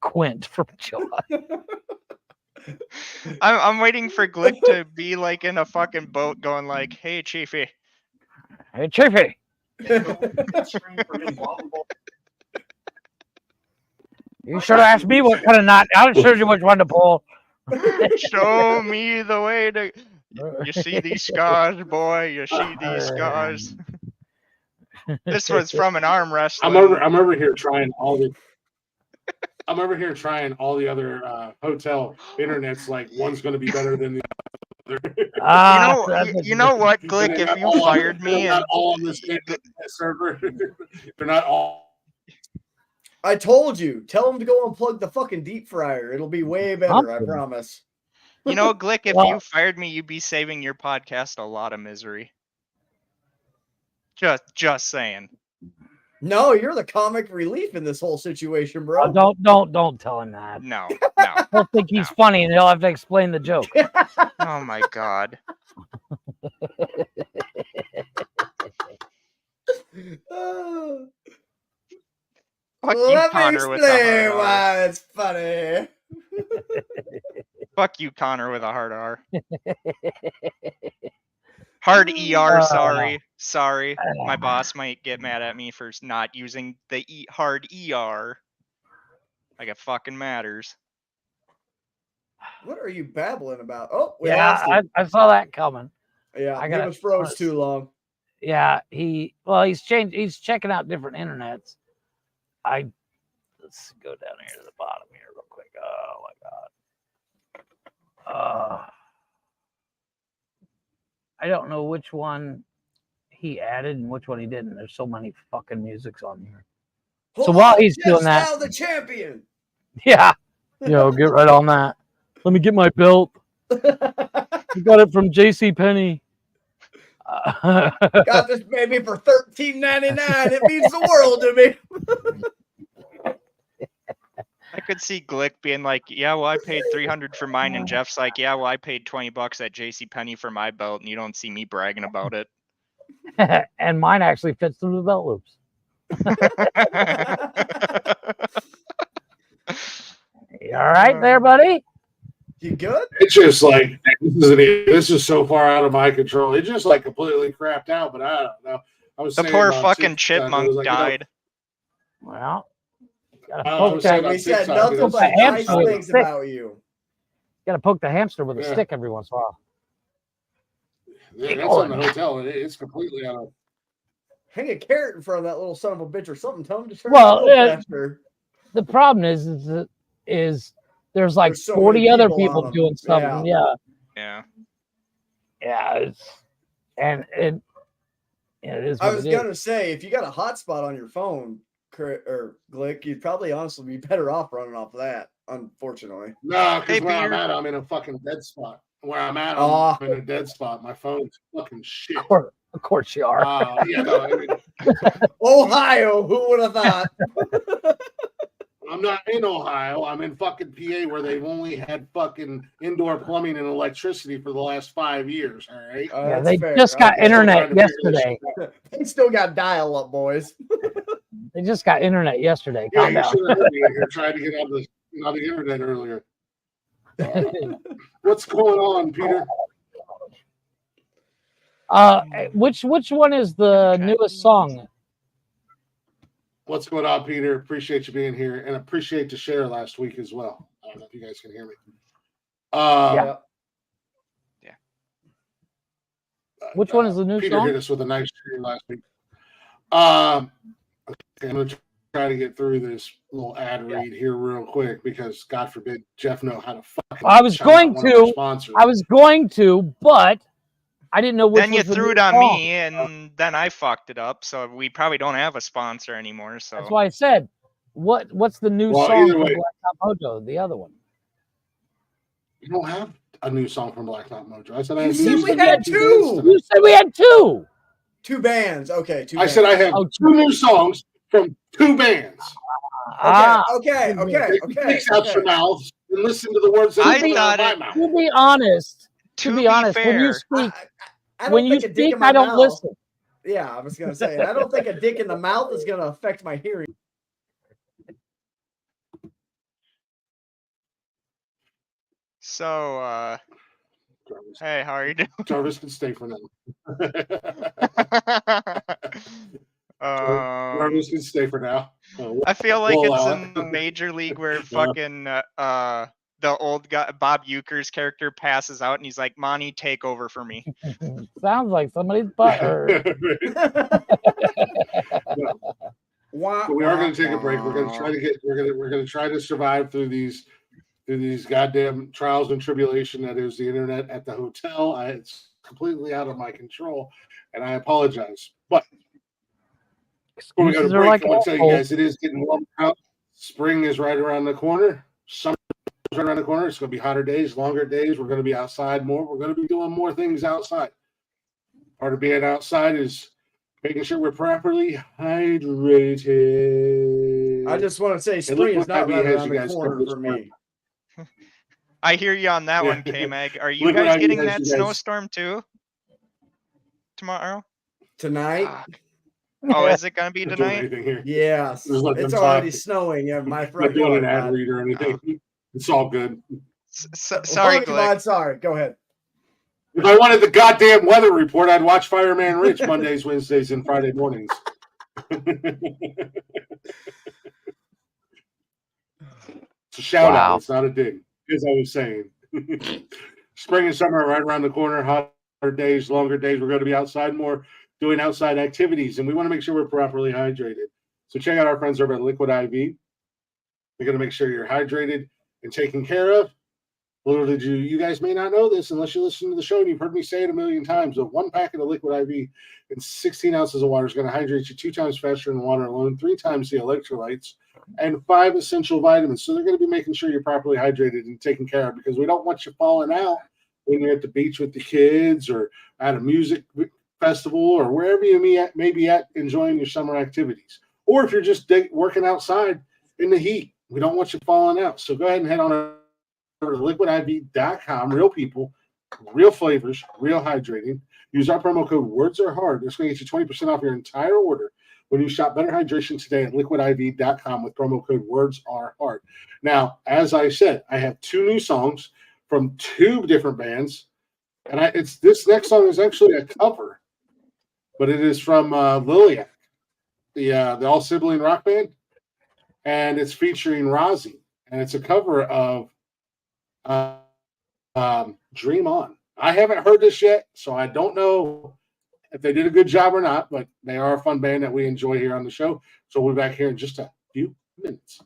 Quint from Jaws. I'm waiting for Glick to be like in a fucking boat going like, hey, Chiefy. Hey, Chiefy. You should have asked me what kind of knot. I'll show you which one to pull. Show me the way to... You see these scars, boy? You see these scars? This was from an arm wrestling. I'm over here trying all the... I'm over here trying all the other hotel internets. Like one's going to be better than the other. You know what, Glick? If you fired me, they're not all on this server. They're not all. I told you. Tell them to go unplug the fucking deep fryer. It'll be way better. I promise. You know, Glick, if you fired me, you'd be saving your podcast a lot of misery. Just saying. No, you're the comic relief in this whole situation, bro. Don't tell him that. No. He'll think he's funny, and he'll have to explain the joke. Oh my god. Fuck you, Connor, with a hard R. Why it's funny. Fuck you, Connor, with a hard R. Hard ER, sorry. My boss might get mad at me for not using the hard ER. Like it fucking matters. What are you babbling about? Oh, I saw that coming. Yeah, he was froze too long. Yeah, he's checking out different internets. Let's go down here to the bottom here real quick. Oh my god. I don't know which one he added and which one he didn't. There's so many fucking musics on here. So while he's doing that, now the champion. Yeah, get right on that. Let me get my belt. You got it from JCPenney. Got this baby for $13.99. It means the world to me. I could see Glick being like, yeah, well, I paid $300 for mine, and Jeff's like, yeah, well, I paid $20 at JCPenney for my belt, and you don't see me bragging about it. And mine actually fits through the belt loops. You all right there, buddy? You good? It's just like this is so far out of my control. It just like completely crapped out, but I don't know. I was the poor fucking chipmunk died. Well, we said nothing but nice things about you. Gotta poke the hamster with a stick every once in a while. Yeah, that's on the hotel. It's completely out of. Hang a carrot in front of that little son of a bitch or something. Tell him to turn faster. The problem is there's like 40 other people doing something. Yeah. It is. I was gonna say, if you got a hotspot on your phone, or Glick, you'd probably honestly be better off running off of that. Unfortunately, no, because where I'm at, I'm in a fucking dead spot. Where I'm at, I'm in a dead spot. My phone's fucking shit. Of course you are. Ohio, who would have thought? I'm not in Ohio. I'm in fucking PA, where they've only had fucking indoor plumbing and electricity for the last 5 years. All right. Yeah, they just got internet yesterday. They still got dial-up, boys. They just got internet yesterday. Yeah, you should have heard me. You're trying to get on the internet earlier. What's going on, Peter? Which one is the newest song? What's going on, Peter? Appreciate you being here, and appreciate the share last week as well. I don't know if you guys can hear me. Which one is the new Peter song? hit us with a nice share last week. Okay, I'm going to try to get through this little ad read here real quick, because God forbid Jeff know how to fucking. I was going to, but I didn't know which. Then you threw it on me, and then I fucked it up. So we probably don't have a sponsor anymore. So that's why I said, what's the new song from Black Top Mojo? The other one. You don't have a new song from Black Top Mojo. I said we had two. You said we had two. Two bands. Okay. I said I have two new songs from two bands. Okay. Takes out your mouths. and listen to the words that I come out thought of my mouth. To be honest, To be when you fair, speak, I when don't you think a dick speak, in my I don't mouth. listen. Yeah, I was gonna say, I don't think a dick in the mouth is gonna affect my hearing. so hey, how are you doing? Jarvis can stay for now. Jarvis can stay for now. I feel like We'll it's allow in it. the major league where fucking the old guy Bob Uecker's character passes out and he's like, Monty, take over for me. Sounds like somebody's butt hurt. But we are going to take a break. We're going to try to get. We're going to try to survive through these goddamn trials and tribulation that is the internet at the hotel. It's completely out of my control, and I apologize. But before we go to break, like I want to tell you guys it is getting warm out. Spring is right around the corner. Summer is right around the corner. It's going to be hotter days, longer days. We're going to be outside more. We're going to be doing more things outside. Part of being outside is making sure we're properly hydrated. I just want to say, spring is not right around the corner for me. I hear you on that one, K-Mag. Are you guys getting that snowstorm too? Tomorrow? Tonight? Oh, is it going to be tonight? Yes. It's already snowing in my front doing yard. an ad read or anything. It's all good. Sorry, Glick. Sorry. Go ahead. If I wanted the goddamn weather report, I'd watch Fireman Rich Mondays, Wednesdays, and Friday mornings. It's a shout out. It's not a dig. As I was saying, spring and summer are right around the corner. Hotter days, longer days. We're going to be outside more, doing outside activities, and we want to make sure we're properly hydrated. So check out our friends over at Liquid IV. We're going to make sure you're hydrated and taken care of. Little did you guys may not know this unless you listen to the show and you've heard me say it a million times, but 1 packet of Liquid IV and 16 ounces of water is going to hydrate you 2 times faster than water alone, 3 times the electrolytes, and 5 essential vitamins. So they're going to be making sure you're properly hydrated and taken care of, because we don't want you falling out when you're at the beach with the kids or at a music festival or wherever you may be at enjoying your summer activities. Or if you're just working outside in the heat, we don't want you falling out. So go ahead and head on over to liquidiv.com. Real people, real flavors, real hydrating. Use our promo code WORDSAREHARD. It's going to get you 20% off your entire order when you shop Better Hydration today at liquidiv.com with promo code WORDSAREHARD. Now, as I said, I have 2 new songs from 2 different bands, and this next song is actually a cover, but it is from Liliac, the all sibling rock band, and it's featuring Rozzy, and it's a cover of Dream On. I haven't heard this yet, so I don't know if they did a good job or not, but they are a fun band that we enjoy here on the show. So we'll be back here in just a few minutes.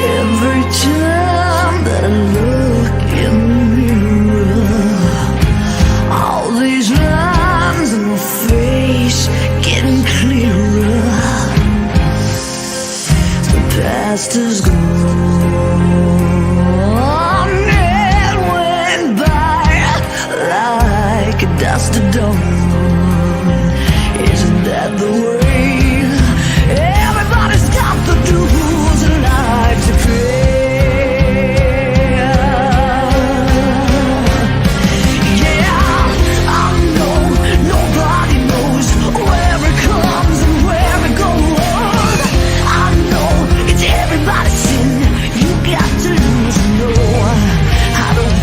Every time that I look in the mirror, all these lines in my face getting clearer. The past is gone, it went by like a dust of dawn. Isn't that the way? Everybody's got the dues in life to pay. Yeah, I know nobody knows where it comes and where it goes. I know it's everybody's sin. You got to lose to know how to win.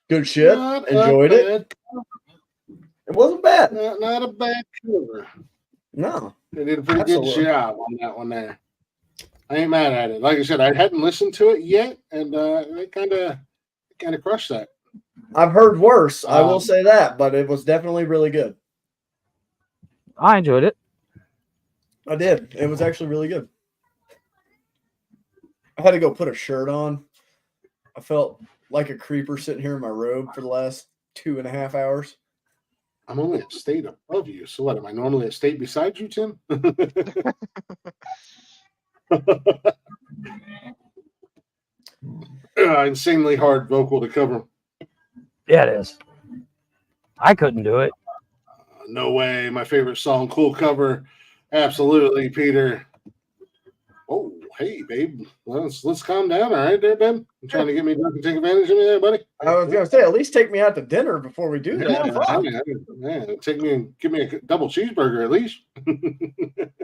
Good shit. Enjoyed it. It wasn't bad. Not a bad cover. No. They did a pretty good job on that one there. I ain't mad at it. Like I said, I hadn't listened to it yet, and they kind of crushed that. I've heard worse. I will say that, but it was definitely really good. I enjoyed it. I did. It was actually really good. I had to go put a shirt on. I felt like a creeper sitting here in my robe for the last 2.5 hours. I'm only a state above you. So what? Am I normally a state beside you, Tim? Insanely hard vocal to cover. Yeah, it is. I couldn't do it. No way. My favorite song, cool cover. Absolutely, Peter. Oh, hey, babe. Let's calm down. All right, there, Ben. You trying to get me drunk and take advantage of me there, buddy? I was going to say, at least take me out to dinner before we do that. Yeah, take me and give me a double cheeseburger at least.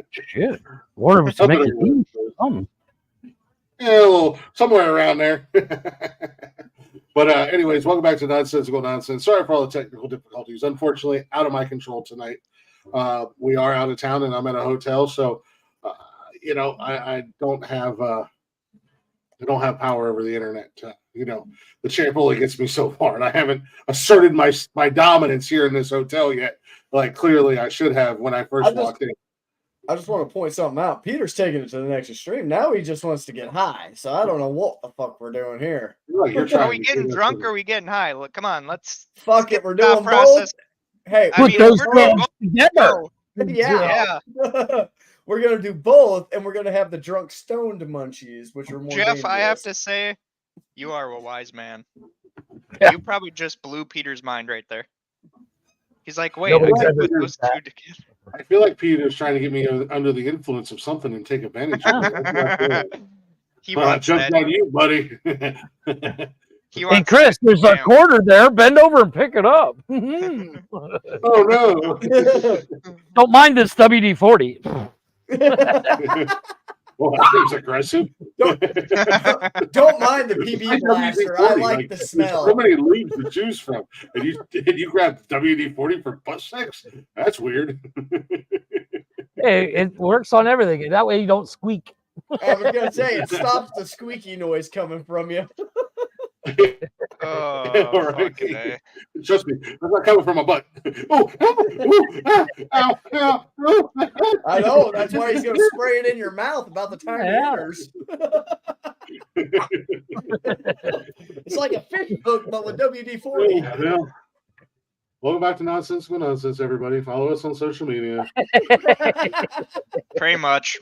Shit. Order some mac and cheese. Yeah, a little somewhere around there. But anyways, welcome back to Nonsensical Nonsense. Sorry for all the technical difficulties. Unfortunately, out of my control tonight. We are out of town and I'm at a hotel, so I don't have power over the internet. The champ only gets me so far, and I haven't asserted my dominance here in this hotel yet. Like clearly, I should have when I first walked in. I just want to point something out. Peter's taking it to the next extreme. Now he just wants to get high. So I don't know what the fuck we're doing here. Are we getting drunk or are we getting high? Look, come on, let's fuck it. We're doing both. Hey, put those things together. Yeah. We're gonna do both, and we're gonna have the drunk stoned munchies, which are more Jeff, dangerous. I have to say, you are a wise man. Yeah. You probably just blew Peter's mind right there. He's like, wait, I put those two together. I feel like Peter's trying to get me under the influence of something and take advantage of it. He wants jumped that. on you, buddy. Hey, Chris, there's a quarter there. Bend over and pick it up. Oh, no. Don't mind this WD-40. Well, that seems aggressive. Don't mind the PB blaster. I like the smell. So many lubes to choose from, and you grab WD-40 for butt sex? That's weird. Hey, it works on everything. That way you don't squeak. I was gonna say it stops the squeaky noise coming from you. Oh, okay. Trust me, that's not coming from my butt. Ow, ow, ow. I know. That's why he's gonna spray it in your mouth about the time it enters. It's like a fish hook, but with WD-40. Yeah. Welcome back to Nonsensical Nonsense, everybody. Follow us on social media. Pretty much.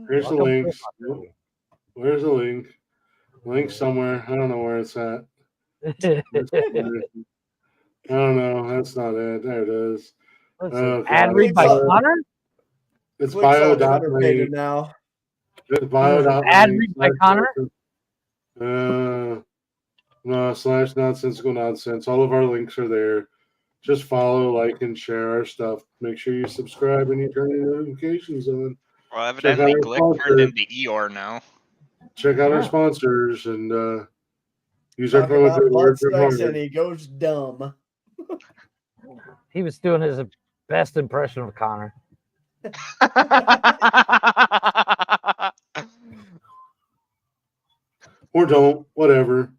Here's the links. Where's the link? Link somewhere. I don't know where it's at. I don't know. That's not it. There it is. Ad read by Connor? It's bio.link. Now. It's bio.link. Ad read by Connor? No, / Nonsensical Nonsense. All of our links are there. Just follow, like, and share our stuff. Make sure you subscribe and you turn your notifications on. Well, evidently Glick turned into Eeyore now. Check out our sponsors and use our promo code WordForHard. And he goes dumb. He was doing his best impression of Connor. Or don't, whatever.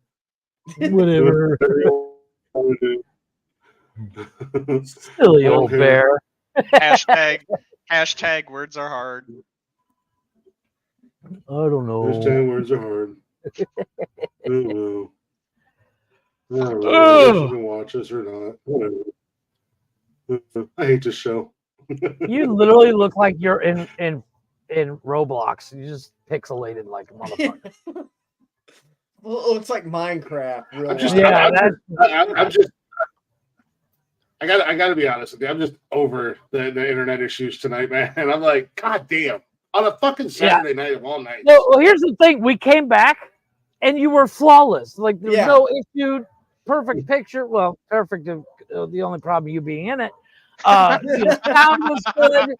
Whatever. Silly old bear. Hashtag words are hard. I don't know. Hashtag words are hard. I don't know. I don't know if you can watch us or not. Whatever. I hate this show. You literally look like you're in Roblox. You just pixelated like a motherfucker. Well, it's like Minecraft. Really. I gotta be honest with you. I'm just over the internet issues tonight, man. And I'm like, God damn. On a fucking Saturday night of all nights. Well, here's the thing. We came back and you were flawless. Like there's no issue. Perfect picture. Well, perfect. The only problem you being in it. The sound was good.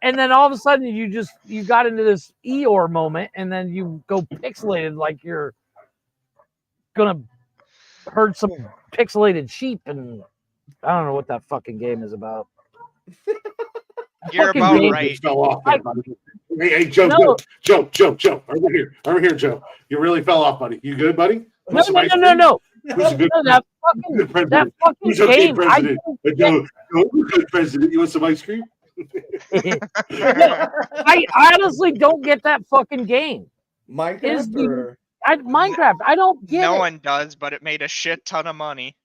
And then all of a sudden you got into this Eeyore moment and then you go pixelated like you're gonna heard some pixelated sheep, and I don't know what that fucking game is about. You're about right. Fell off there, buddy. Hey, Joe, no. Joe, over here, Joe. You really fell off, buddy. You good, buddy? No. Who's a good that fucking game. President? Joe, good president. You want some ice cream? I honestly don't get that fucking game. Minecraft. Minecraft. I don't get it. No one does, but it made a shit ton of money.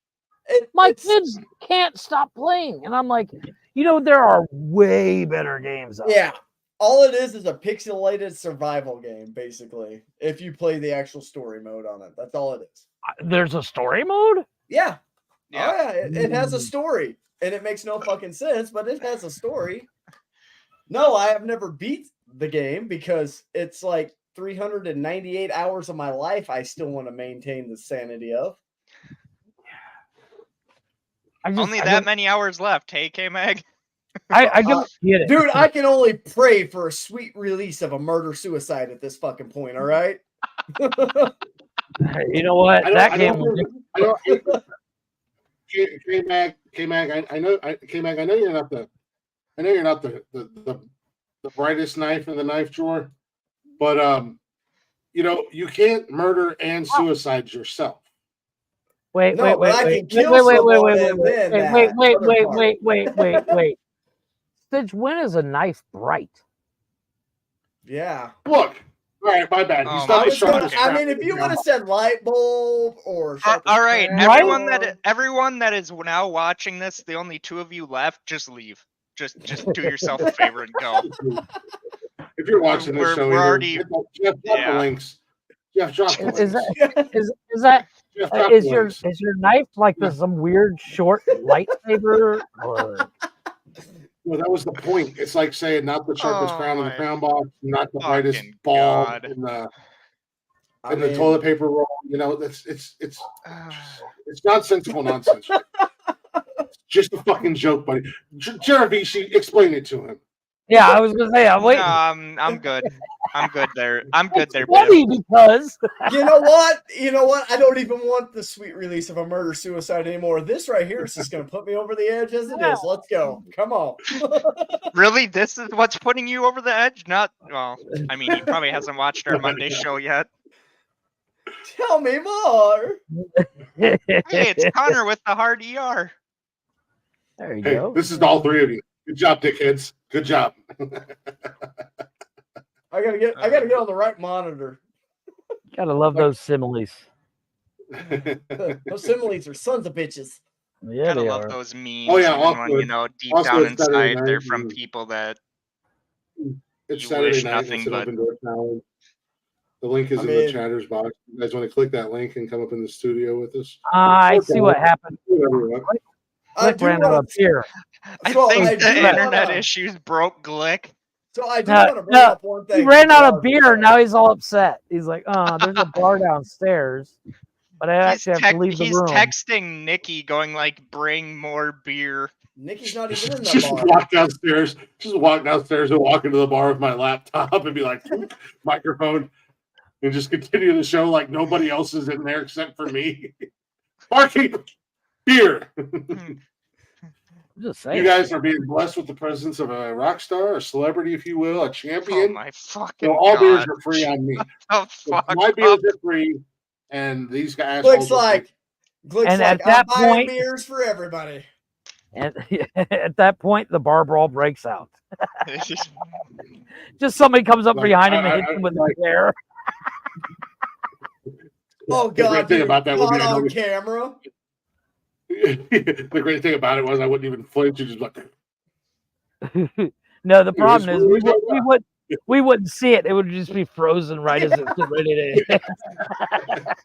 My kids can't stop playing, and I'm like, there are way better games out there. All it is a pixelated survival game, basically. If you play the actual story mode on it, that's all it is. There's a story mode? Yeah. Oh, yeah. It has a story, and it makes no fucking sense, but it has a story. No, I have never beat the game because it's like 398 hours of my life I still want to maintain the sanity of. Only that many hours left, hey, K-Mag? I don't get it. Dude, I can only pray for a sweet release of a murder-suicide at this fucking point, all right? You know what? That game K-Mag, I know you're not the brightest knife in the knife drawer, but you can't murder and suicide yourself. Wait. Stitch, when is a knife bright? Yeah. Look. All right, my bad. If you would have said light bulb or all right, everyone that is now watching this, the only two of you left, just leave. Just do yourself a favor and go. If you're watching this show, we're already Jeff, drop the links. Jeff, drop the links. Is your knife like some weird short lightsaber? Or... Well, that was the point. It's like saying not the sharpest crown in the crown box, not the brightest ball in the toilet paper roll. It's nonsensical nonsense. Just a fucking joke, buddy. Jaravici, explain it to him. Yeah, I was gonna say I'm waiting. No, I'm good. I'm good there. I'm good there. Funny because you know what? I don't even want the sweet release of a murder suicide anymore. This right here is just gonna put me over the edge as it is. Let's go. Come on. Really? This is what's putting you over the edge? I mean, he probably hasn't watched our Monday show yet. Tell me more. Hey, it's Connor with the hard ER. There you go. This is all three of you. Good job, dickheads. Good job. I gotta get on the right monitor. Gotta love those similes. Those similes are sons of bitches. Yeah, they love those memes. Oh yeah, deep down inside, they're from people that it's Saturday night. Nothing but. The link is in the chatters box. You guys want to click that link and come up in the studio with us? I see what happened. Glick ran out of beer. I think the internet issues broke Glick. So I do want to bring up one thing. He ran out of beer. Now he's all upset. He's like, there's a bar downstairs, but I actually have to leave the room. He's texting Nikki going like, bring more beer. Nikki's not even in the just bar. Walk downstairs and walk into the bar with my laptop and be like, microphone, and just continue the show like nobody else is in there except for me. Barkeep, beer. Just saying. You guys are being blessed with the presence of a rock star, a celebrity, if you will, a champion. Oh my fucking so all God. Beers are free on me. Oh fuck! So my beers are free, and these guys. Glick's like at that point, beers for everybody. And at that point, the bar brawl breaks out. Just somebody comes up behind him and hits him with a chair. Oh God! The great thing about that would be on camera. The great thing about it was I wouldn't even flinch. You just like. No, the problem is we wouldn't see it. It would just be frozen right as it's ready to.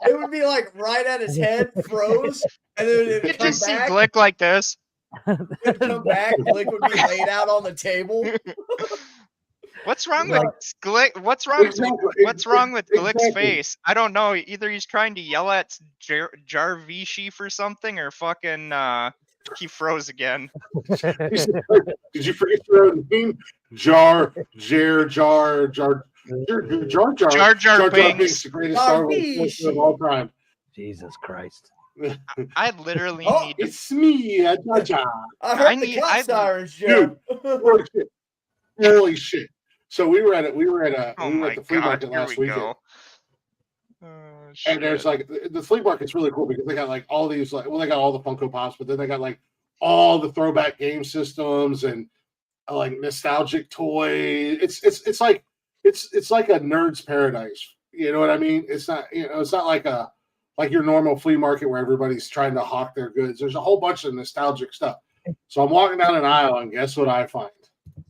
It would be like right at his head, froze, and then it would come just back. See Glick like this. It'd come back. Glick would be laid out on the table. What's wrong with Glick? What's wrong with Glick's face? I don't know. Either he's trying to yell at Jarvishi for something, or fucking he froze again. Did you forget your own name? Jar Binks, the greatest Star Wars of all time. Jesus Christ. I literally need. It's me, Jaja. I heard the cop sirens, Jeff. Dude, holy shit! So we were at the flea market last weekend. And there's like the flea market's really cool because they got like all these they got all the Funko Pops, but then they got like all the throwback game systems and like nostalgic toys. It's like a nerd's paradise. You know what I mean? It's not it's not like your normal flea market where everybody's trying to hawk their goods. There's a whole bunch of nostalgic stuff. So I'm walking down an aisle and guess what I find?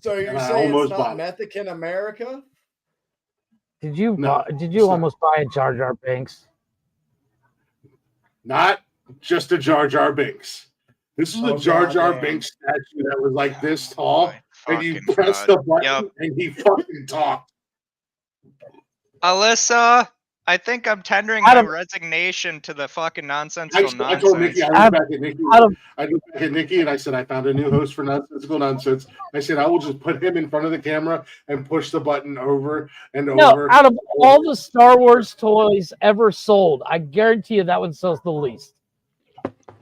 So you're saying it's not Mythic in America? Did you almost buy a Jar Jar Binks? Not just a Jar Jar Binks. This is a Jar Jar Binks statue that was like this tall, and you press the button and he fucking talked. Alyssa, I think I'm tendering my resignation to the fucking nonsensical nonsense. I told Nikki, I looked back at Nikki and I said, I found a new host for Nonsensical Nonsense. I said, I will just put him in front of the camera and push the button over and over. Out of all the Star Wars toys ever sold, I guarantee you that one sells the least.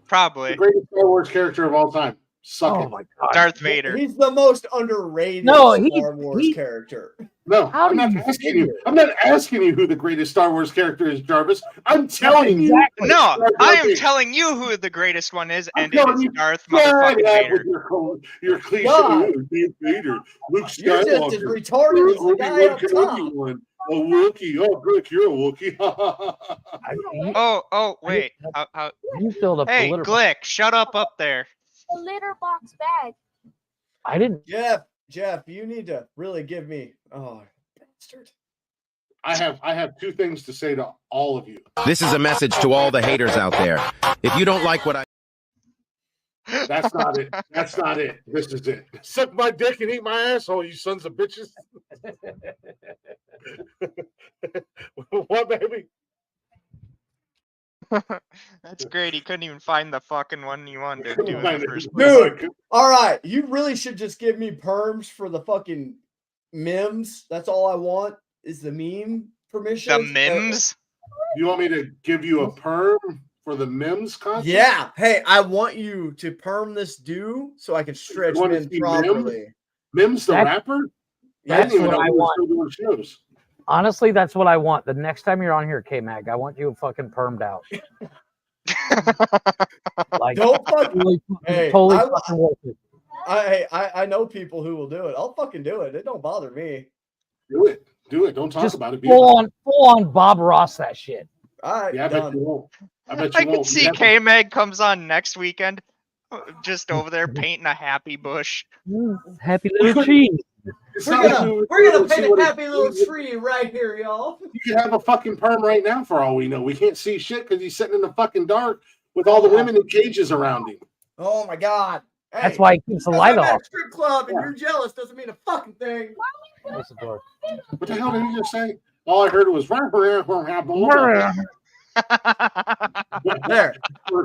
Probably. The greatest Star Wars character of all time. Suck it. My God. Darth Vader. He's the most underrated Star Wars character. No, I'm not asking you. I'm not asking you who the greatest Star Wars character is, Jarvis. I'm telling you. No, I am telling you who the greatest one is, and it is Darth motherfucking Vader. You're cliche. Vader. Luke Skywalker. You're just as retarded as the guy up top. A Wookiee. Oh, Glick, you're a Wookiee. Oh, wait. You filled up. Hey, Glick, shut up there. The litter box bag. I didn't. Jeff, you need to really give me. Oh, bastard. I have two things to say to all of you. This is a message to all the haters out there. If you don't like what I... That's not it. That's not it. This is it. Suck my dick and eat my asshole, you sons of bitches. What, baby? That's great. He couldn't even find the fucking one you wanted to do in the first place. Dude, all right. You really should just give me perms for the fucking memes. That's all I want is the meme permission. The memes? You want me to give you a perm for the memes content? Yeah. Hey, I want you to perm this dude so I can stretch men properly. Mims the rapper? That's what I want. Honestly, that's what I want. The next time you're on here, K-Mag, I want you fucking permed out. Like, don't fucking. Hey, totally fucking worth it. I know people who will do it. I'll fucking do it. It don't bother me. Do it. Don't talk about it. Full on Bob Ross that shit. All right. Yeah, I bet you won't. I can see K-Mag comes on next weekend, just over there painting a happy bush. Happy little tree. We're gonna paint a happy little tree right here, y'all. You can have a fucking perm right now for all we know. We can't see shit because he's sitting in the fucking dark with all the women in cages around him. Oh my God. Hey, that's why he keeps the light off. I'm at a strip club and you're jealous doesn't mean a fucking thing. What the hell did he just say? All I heard was there.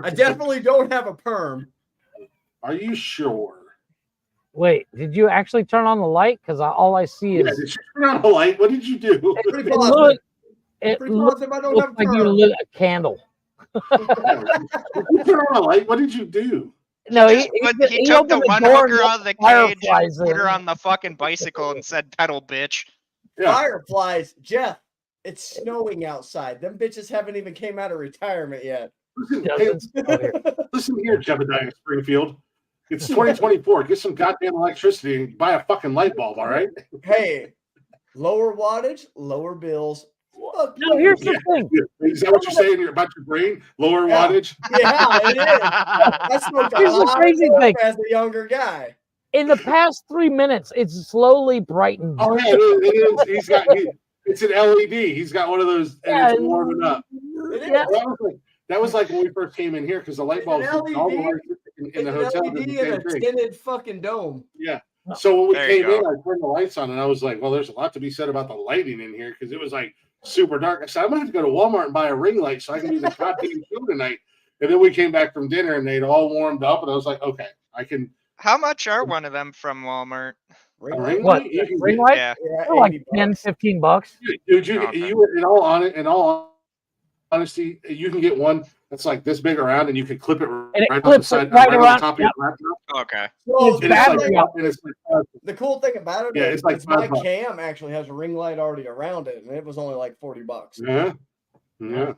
I definitely don't have a perm. Are you sure? Wait, did you actually turn on the light? Because all I see is. Yeah, did you turn on the light? What did you do? It looks like you lit a candle. Did you turn on the light? What did you do? No, he took the one hooker out of the cage and put her on the fucking bicycle and said, "Pedal, bitch." Yeah. Fireflies, Jeff. It's snowing outside. Them bitches haven't even came out of retirement yet. Listen here, Jebediah Springfield. It's 2024. Get some goddamn electricity and buy a fucking light bulb, all right? Hey, lower wattage, lower bills. No, here's the thing. Is that what you're saying about your brain? Lower wattage? Yeah, it is. That's what here's the crazy thing. As a younger guy. In the past 3 minutes, it's slowly brightened. Oh, yeah, it is. It's an LED. He's got one of those, and it's warming up. Yeah. That was like when we first came in here because the light bulbs all the lights in the hotel. LED and an extended fucking dome. Yeah. So when we came in, I turned the lights on and I was like, well, there's a lot to be said about the lighting in here because it was like super dark. I said, I'm going to have to go to Walmart and buy a ring light so I can do the goddamn show tonight. And then we came back from dinner and they'd all warmed up and I was like, okay, I can. How much are one of them from Walmart? Ring what? Light? Ring light? Yeah. They're like $10-15. Dude, you in all honesty, you can get one It's like this big around, and you can clip it And right it on the clips side, right right on around. the top of your laptop. Okay. So And it's like, the cool thing about it Yeah, is, it's like my $5. cam actually has a ring light already around it, and it was only like $40. Yeah. Yeah.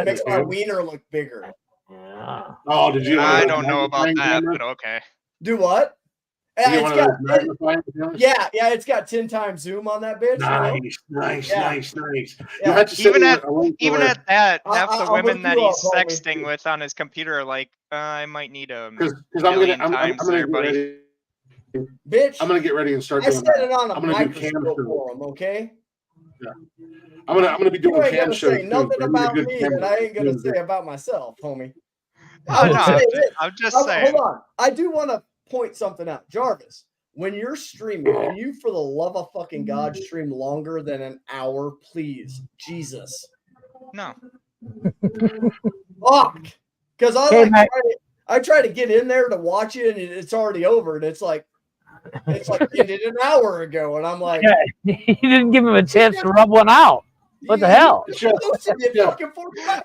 It makes my wiener look bigger. Yeah. Oh, did you? I don't know about magnifying that, camera? but okay. Do what? You get one of those magnifying cameras? Yeah, it's got 10 times zoom on that bitch. Nice. Yeah. You had to Even say at that, half the I'll women look that you up, he's homie. sexting with on his computer are like, I might need a because million I'm times gonna there, get buddy. ready. Bitch, I'm gonna get ready and start I doing set that. it on a I'm gonna do cam microscope shows. for him, okay? Yeah. I'm gonna be doing You ain't cam gonna shows say too. nothing I need a about good me camera. that I ain't gonna say about myself, homie. Oh, I will no, say this. I'm just saying. Hold on. I do want to point something out. Jarvis, when you're streaming, can you, for the love of fucking God, stream longer than an hour, please? Jesus. No. Fuck. Because Hey, Matt. I try to get in there to watch it, and it's already over, and it's like ended an hour ago, and I'm like, Yeah, you didn't give him a chance to rub one out. What the hell?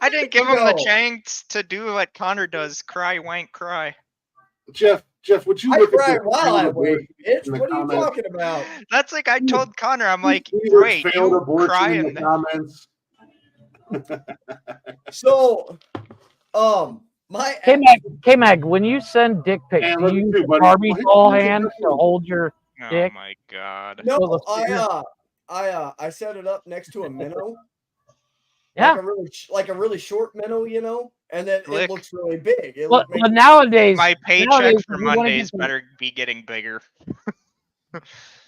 I didn't give him the chance to do what Connor does: cry, wank, cry. Jeff, would you I look cry at the while I failed wait, abortion bitch. in the What are you comments? talking about? That's like I told Connor, I'm like, Either great, failed you abortion cry in and the comments. So, K-Mag, when you send dick pics, And do look you at use you, a buddy. Barbie Well, doll here's a hand good to one. hold your Oh dick? my god. No, I set it up next to a minnow. Yeah. Like a really short minnow, you know, and then Click. it looks really big. Well, nowadays, My paycheck nowadays, for if you wanna Mondays get better be getting bigger.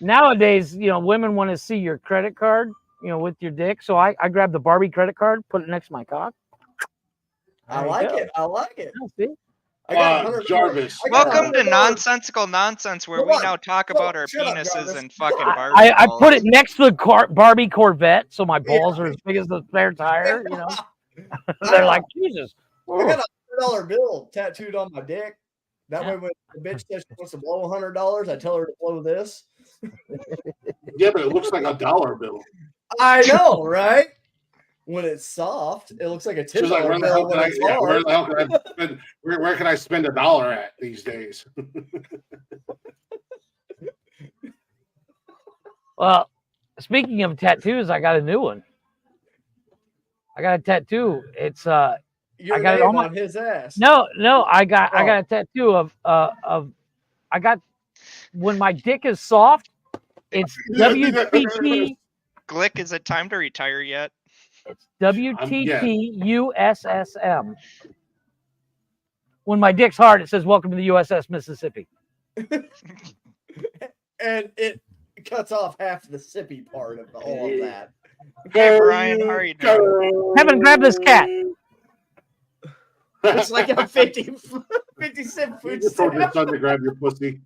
Nowadays, women want to see your credit card, with your dick. So I grab the Barbie credit card, put it next to my cock. I like it. Yeah, see? I got $100. Jarvis. Welcome to Nonsensical Nonsense, where Hold we on. now talk about our Shut up, penises Jarvis. and fucking Barbie I dolls. put it next to the Barbie Corvette, so my balls are as big as the spare tire. They're like, Jesus. I got a $100 bill tattooed on my dick. That way, when the bitch says she wants to blow $100, I tell her to blow this. Yeah, but it looks like a dollar bill. I know, right? When it's soft, it looks like a $10 She's like, where the bill hell when can I? it's Yeah, where hard. the hell can I spend? Where can I spend $1 at these days? Well, speaking of tattoos, I got a new one. I got a tattoo. It's Your I got name it on my his ass. No, I got a tattoo of I got when my dick is soft. It's WTT. Glick, is it time to retire yet? It's WTTUSSM. When my dick's hard, it says "Welcome to the USS Mississippi." And it cuts off half the sippy part of all of that. Hey, Brian, how are you doing? Kevin, grab this cat. It's like a 50 cent You food just told your stamp. son to grab your pussy.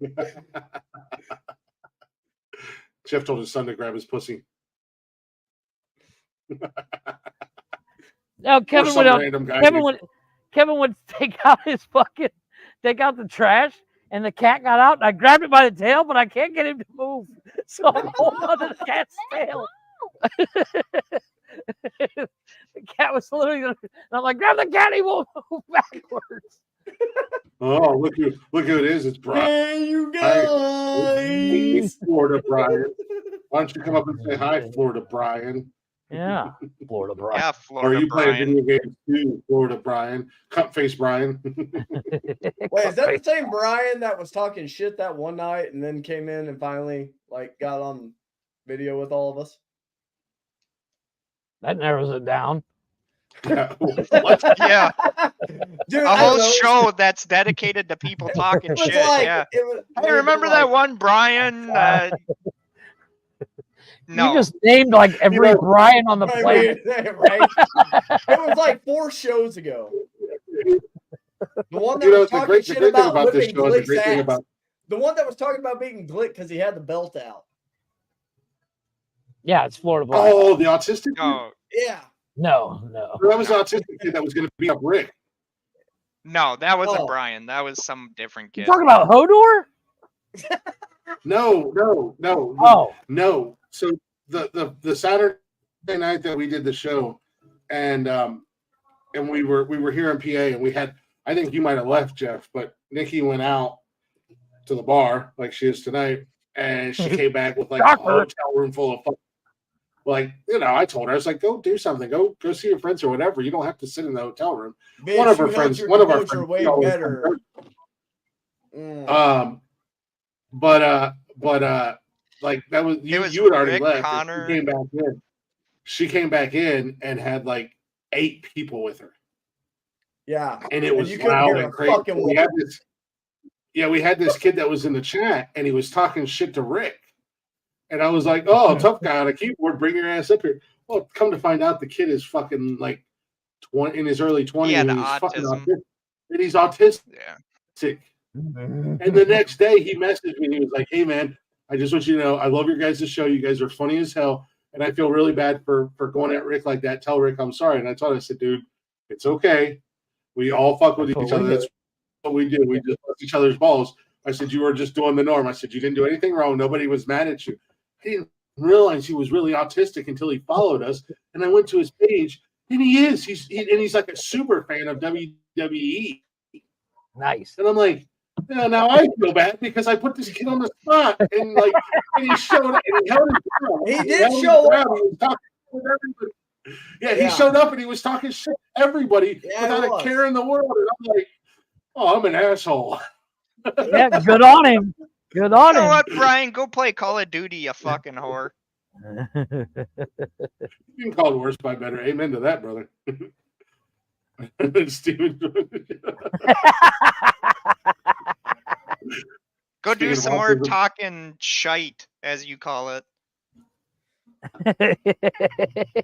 Jeff told his son to grab his pussy. No, Kevin some would. random guy Kevin would take out the trash, and the cat got out, and I grabbed it by the tail, but I can't get him to move, so I'm holding on to the cat's tail. The cat was literally, and I'm like, grab the cat, he won't move backwards. Oh, look who it is. It's Brian. Hey, you Hi. guys. Florida Brian. Why don't you come up and say hi, Florida Brian? Yeah, Florida Brian. Yeah, Or Florida are you playing Brian. video games too, Florida Brian? Cup face Brian. Wait, is that the same Brian that was talking shit that one night and then came in and finally got on video with all of us? That narrows it down. What? Yeah. Dude, A I whole don't know. show that's dedicated to people talking It was shit. like- Yeah. it was- Hey, remember that one Brian? No. You just named like every Brian on the I planet. mean, right? It was like 4 shows ago. The one that was talking shit about whipping Glick's ass. The one that was talking about beating Glick because he had the belt out. Yeah, it's Florida Brian. Oh, the autistic kid? No. Yeah. No. That was the autistic kid that was going to beat up Rick. No, that wasn't Oh. Brian. That was some different You kid. talking about Hodor? No. Oh. No. So the Saturday night that we did the show, and and we were here in PA, and we had, I think you might have left, Jeff, but Nikki went out to the bar like she is tonight, and she came back with like a hotel room full of like, I told her, I was like, go do something, go see your friends or whatever. You don't have to sit in the hotel room. Bitch, one of our friends way better. But like that was you had already Rick, left. Connor. She came back in and had like 8 people with her. Yeah, and it was loud and crazy. We had this kid that was in the chat, and he was talking shit to Rick. And I was like, "Oh, tough guy on a keyboard, bring your ass up here." Well, come to find out, the kid is fucking like 20, in his early 20s. He and had he's fucking autism. autistic. And he's autistic. Yeah. And the next day, he messaged me. He was like, "Hey, man, I just want you to know, I love your guys' show. You guys are funny as hell, and I feel really bad for going at Rick like that. Tell Rick I'm sorry." And I told him, I said, "Dude, it's okay. We all fuck with each other. That's what we do. We just bust each other's balls." I said, "You were just doing the norm." I said, "You didn't do anything wrong. Nobody was mad at you." He didn't realize he was really autistic until he followed us. And I went to his page, and he is. He's like a super fan of WWE. Nice. And I'm like, yeah, now I feel bad because I put this kid on the spot, and like, and he showed up, and he held his ground. He did show up. He was talking with everybody. Yeah, he showed up and he was talking shit to everybody without a care in the world. And I'm like, oh, I'm an asshole. Yeah, good on him. Good on You know him. what, Brian? Go play Call of Duty, you fucking whore. You can call it worse by better. Amen to that, brother. Steven. Go do some more talking shite, as you call it. Can't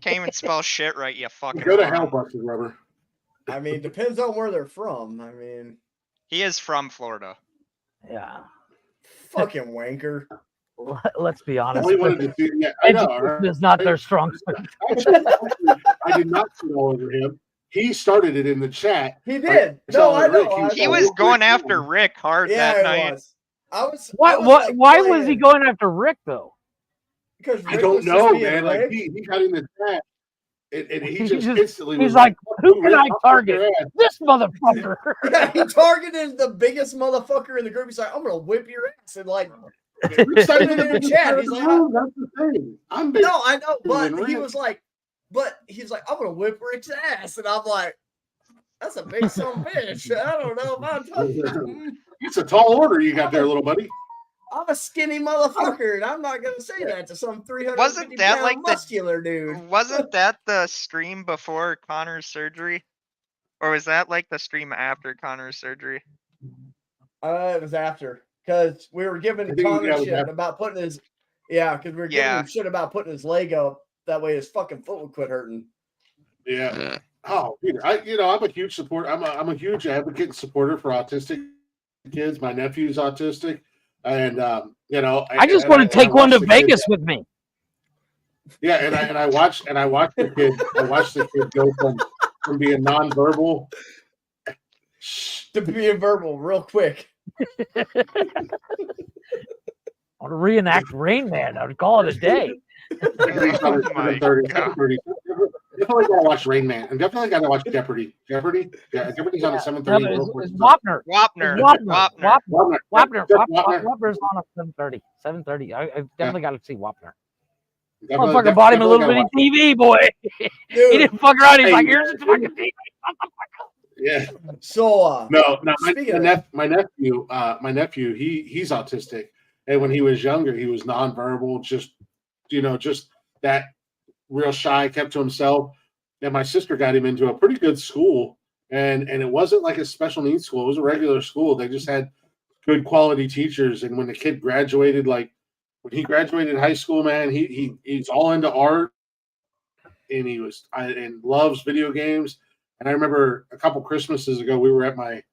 even spell shit right, you fucking Go to whore. hell, Busted Rubber. I mean, depends on where they're from. I mean, he is from Florida. Yeah. Fucking wanker. Let's be honest. I wanted to see, yeah, I know. Right? Is not their strong suit. Actually, I did not sit all over him. He started it in the chat. He did. No, I know. He was going after Rick hard that night. I was. Why was he going after Rick though? Because I don't know, man. Like he got in the chat, and he just instantly. He's like, "Who can I target? This motherfucker." Yeah, he targeted the biggest motherfucker in the group. He's like, "I'm gonna whip your ass," and like. He's like, in the chat. He's like, "Oh, that's the thing." No, I know, but he was like, "I'm gonna whip Rick's ass," and I'm like, "That's a big son of a bitch." I don't know about that. It's a tall order you got there, little buddy. I'm a skinny motherfucker, and I'm not gonna say that to some 350 Wasn't that like muscular dude. Wasn't that the stream before Connor's surgery, or was that like the stream after Connor's surgery? It was after. Because we were giving Connor shit about putting his, because we were giving him shit about putting his leg up. That way his fucking foot would quit hurting. Yeah. Oh, Peter, I'm a huge supporter. I'm a huge advocate and supporter for autistic kids. My nephew's autistic, and I just want to take one to Vegas with me. Yeah, and I watched the kid. I watched the kid go from being nonverbal to being verbal real quick. I want to reenact Rain Man. I would call it a day. Definitely gotta watch Rain Man, and definitely gotta watch Jeopardy. Jeopardy, yeah, Jeopardy's on at 7:30. Wapner. Wapner's on at 7:30. 7:30. I definitely got to see Wapner. Definitely bought him a little bitty TV, boy. He didn't fuck around. He's like, "Here's the fucking TV." Yeah. So no, my nephew, he's autistic, and when he was younger, he was nonverbal, just that real shy, kept to himself. And my sister got him into a pretty good school, and it wasn't like a special needs school; it was a regular school. They just had good quality teachers. And when the kid graduated, like when he graduated high school, man, he's all into art, and and loves video games. And I remember a couple Christmases ago, we were at my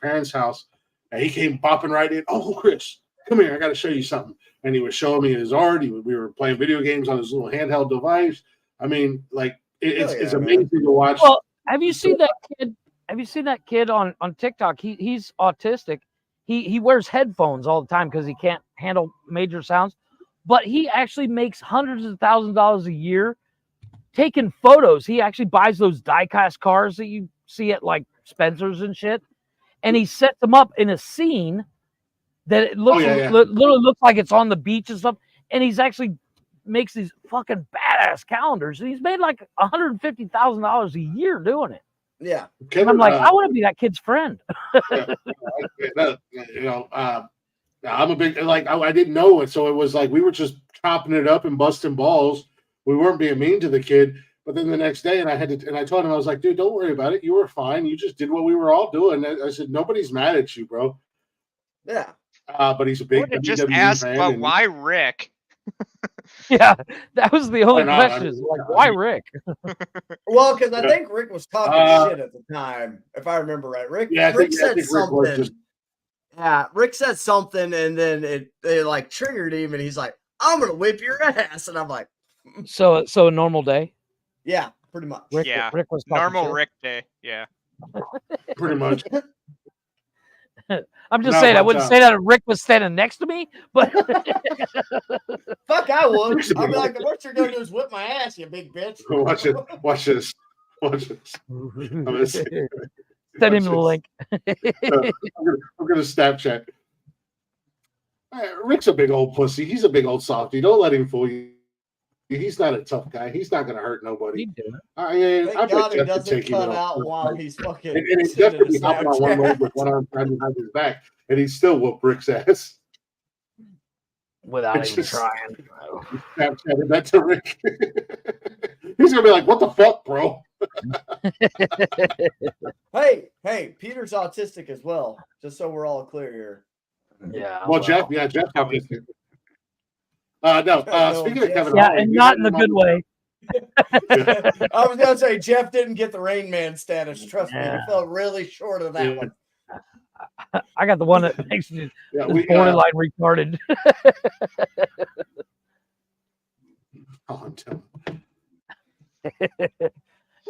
parents' house, and he came bopping right in. "Oh, Chris, come here. I got to show you something." And he was showing me his art. We were playing video games on his little handheld device. I mean, like it's amazing to watch. Well, have you seen that kid? Have you seen that kid on TikTok? He's autistic. He wears headphones all the time because he can't handle major sounds. But he actually makes hundreds of thousands of dollars a year taking photos. He actually buys those die-cast cars that you see at like Spencer's and shit, and he sets them up in a scene that it looks literally looks like it's on the beach and stuff. And he's actually makes these fucking badass calendars, and he's made like $150,000 a year doing it. Yeah, and I'm like, I want to be that kid's friend. I'm a big I didn't know it, so it was like we were just chopping it up and busting balls. We weren't being mean to the kid. But then the next day, and I told him, I was like, dude, don't worry about it. You were fine. You just did what we were all doing. I said, nobody's mad at you, bro. Yeah. But he's a big WWE just asked, fan. but why Rick? Yeah, that was the only question. Why Rick? Well, because I think Rick was talking shit at the time, if I remember right. Rick said something. Yeah, Rick said something, and then it like triggered him, and he's like, "I'm gonna whip your ass," and I'm like, So a normal day. Yeah, pretty much. Rick was normal Rick day. Yeah, pretty much. I'm just saying, I wouldn't say that if Rick was standing next to me, but fuck, I would. I'd be like, the worst you're gonna do is whip my ass, you big bitch. Watch it. Watch this. Watch this. I'm gonna send him the link. I'm gonna Snapchat. Rick's a big old pussy. He's a big old softy. Don't let him fool you. He's not a tough guy. He's not going to hurt nobody. Thank God he doesn't cut out while he's fucking. And he's definitely hopping on one leg with one arm behind his back, and he still whooped Rick's ass without even trying. Snapchatted that to Rick. He's gonna be like, "What the fuck, bro?" Hey, Peter's autistic as well. Just so we're all clear here. Yeah. Well, Jeff's autistic. Speaking of Kevin, and not in a good way. I was gonna say Jeff didn't get the Rain Man status. Trust me, he fell really short of that one. I got the one that makes you borderline retarded.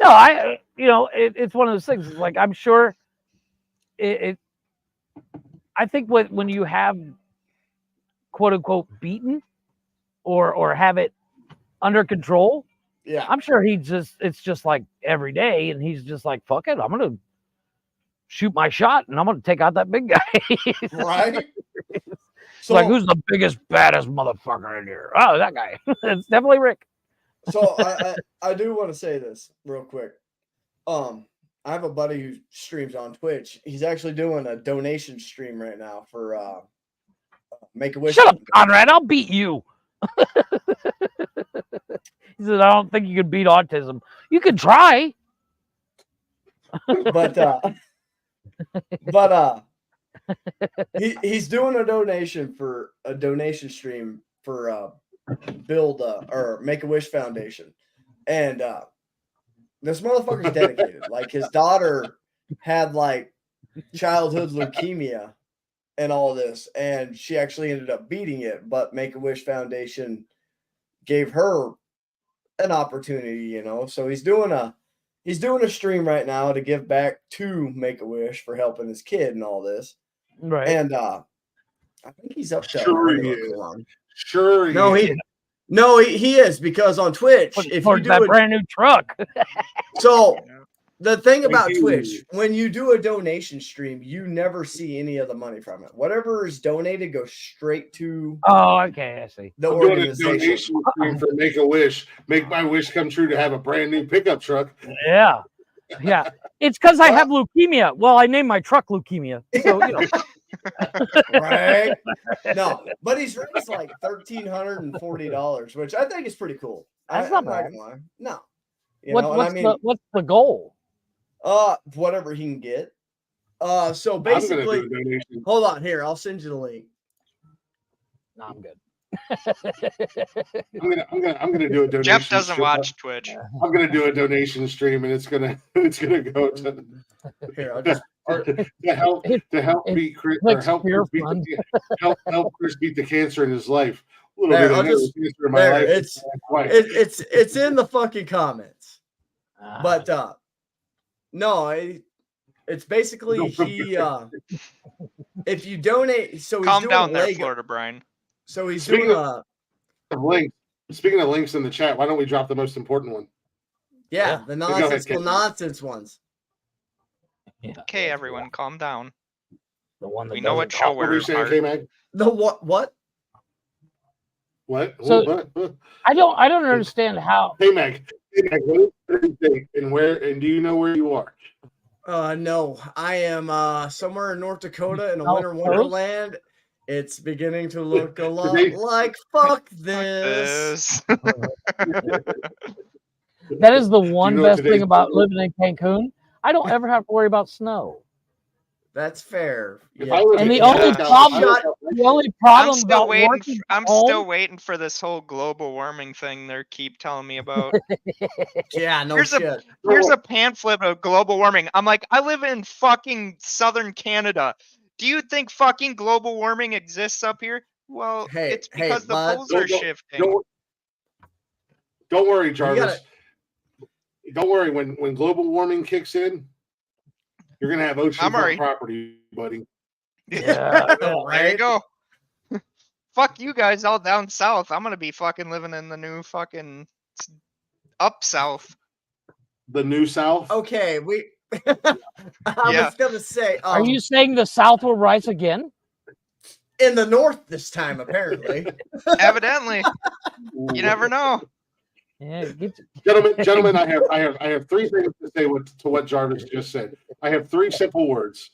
No, it's one of those things. It's like I'm sure I think when you have quote unquote beaten or have it under control, I'm sure it's just like every day, and he's just like, fuck it, I'm gonna shoot my shot and I'm gonna take out that big guy. Right? So like, who's the biggest, baddest motherfucker in here? Oh, that guy. It's definitely Rick. So I do want to say this real quick. I have a buddy who streams on Twitch. He's actually doing a donation stream right now for Make-A-Wish. Shut up, Conrad. I'll beat you. He said, I don't think you can beat autism. You can try. But he's doing a donation stream for build or Make-A-Wish Foundation. And this motherfucker's dedicated. Like, his daughter had like childhood leukemia and all this, and she actually ended up beating it, but Make-A-Wish Foundation gave her an opportunity, so he's doing a stream right now to give back to Make-A-Wish for helping his kid and all this, right? And I think he's up to he is, because on Twitch, if you do that brand new truck. So the thing about Twitch, when you do a donation stream, you never see any of the money from it. Whatever is donated goes straight to. Oh, okay, I see. The organization. Doing a donation stream for Make-A-Wish, make my wish come true to have a brand new pickup truck. Yeah, it's because I have leukemia. Well, I named my truck Leukemia. So right? No, but he's raised like $1,340, which I think is pretty cool. That's not bad. No. What's the goal? Whatever he can get. So basically, hold on here. I'll send you the link. No, I'm good. I'm gonna do a donation. Jeff doesn't watch Twitch. I'm gonna do a donation stream, and it's gonna go to here. I'll just to help beat Chris, or help Chris beat the cancer in his life. It's in the fucking comments. But no, it's basically he if you donate, so he's calm doing down there, Florida Brian. So he's speaking doing of links. Speaking of links in the chat, why don't we drop the most important one? Yeah, the nonsensical nonsense ones. Yeah. Okay, everyone, calm down. The one that we know what show What were we're you saying, part. K-Mag? The what? What? What? So What? I don't understand how. K-Mag, what do you think? And do you know where you are? No, I am somewhere in North Dakota in a South winter Coast? wonderland. It's beginning to look a lot like fuck this. That is the one know best today's thing about living in Cancun. I don't ever have to worry about snow. That's fair. If I was And a the cat, only I problem, would- the only I'm problem still about waiting. working I'm home, still waiting for this whole global warming thing they keep telling me about. Yeah, no here's shit. Here's a pamphlet of global warming. I'm like, I live in fucking southern Canada. Do you think fucking global warming exists up here? Well, it's because the poles are shifting. Don't worry, Jarvis. Don't worry. When global warming kicks in, you're gonna have oceanfront property, buddy. Yeah, There you go. Fuck you guys all down south. I'm gonna be fucking living in the new fucking up south. The new south. Okay, I was gonna say. Are you saying the South will rise again? In the north this time, apparently. Evidently. You never know. Yeah, Gentlemen, I have three things to say to what Jarvis just said. I have three simple words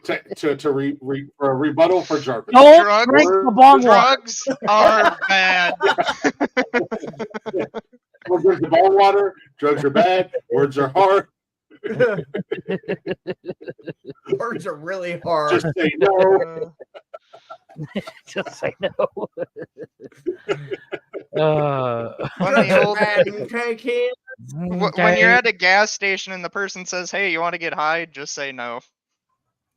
for a rebuttal for Jarvis. Don't drink the bong water. Drugs are bad. Don't drink the bong water. Drugs are bad. Words are hard. Words are really hard. Just say no. Just say no. When you're at a gas station and the person says, "Hey, you want to get high?" Just say no.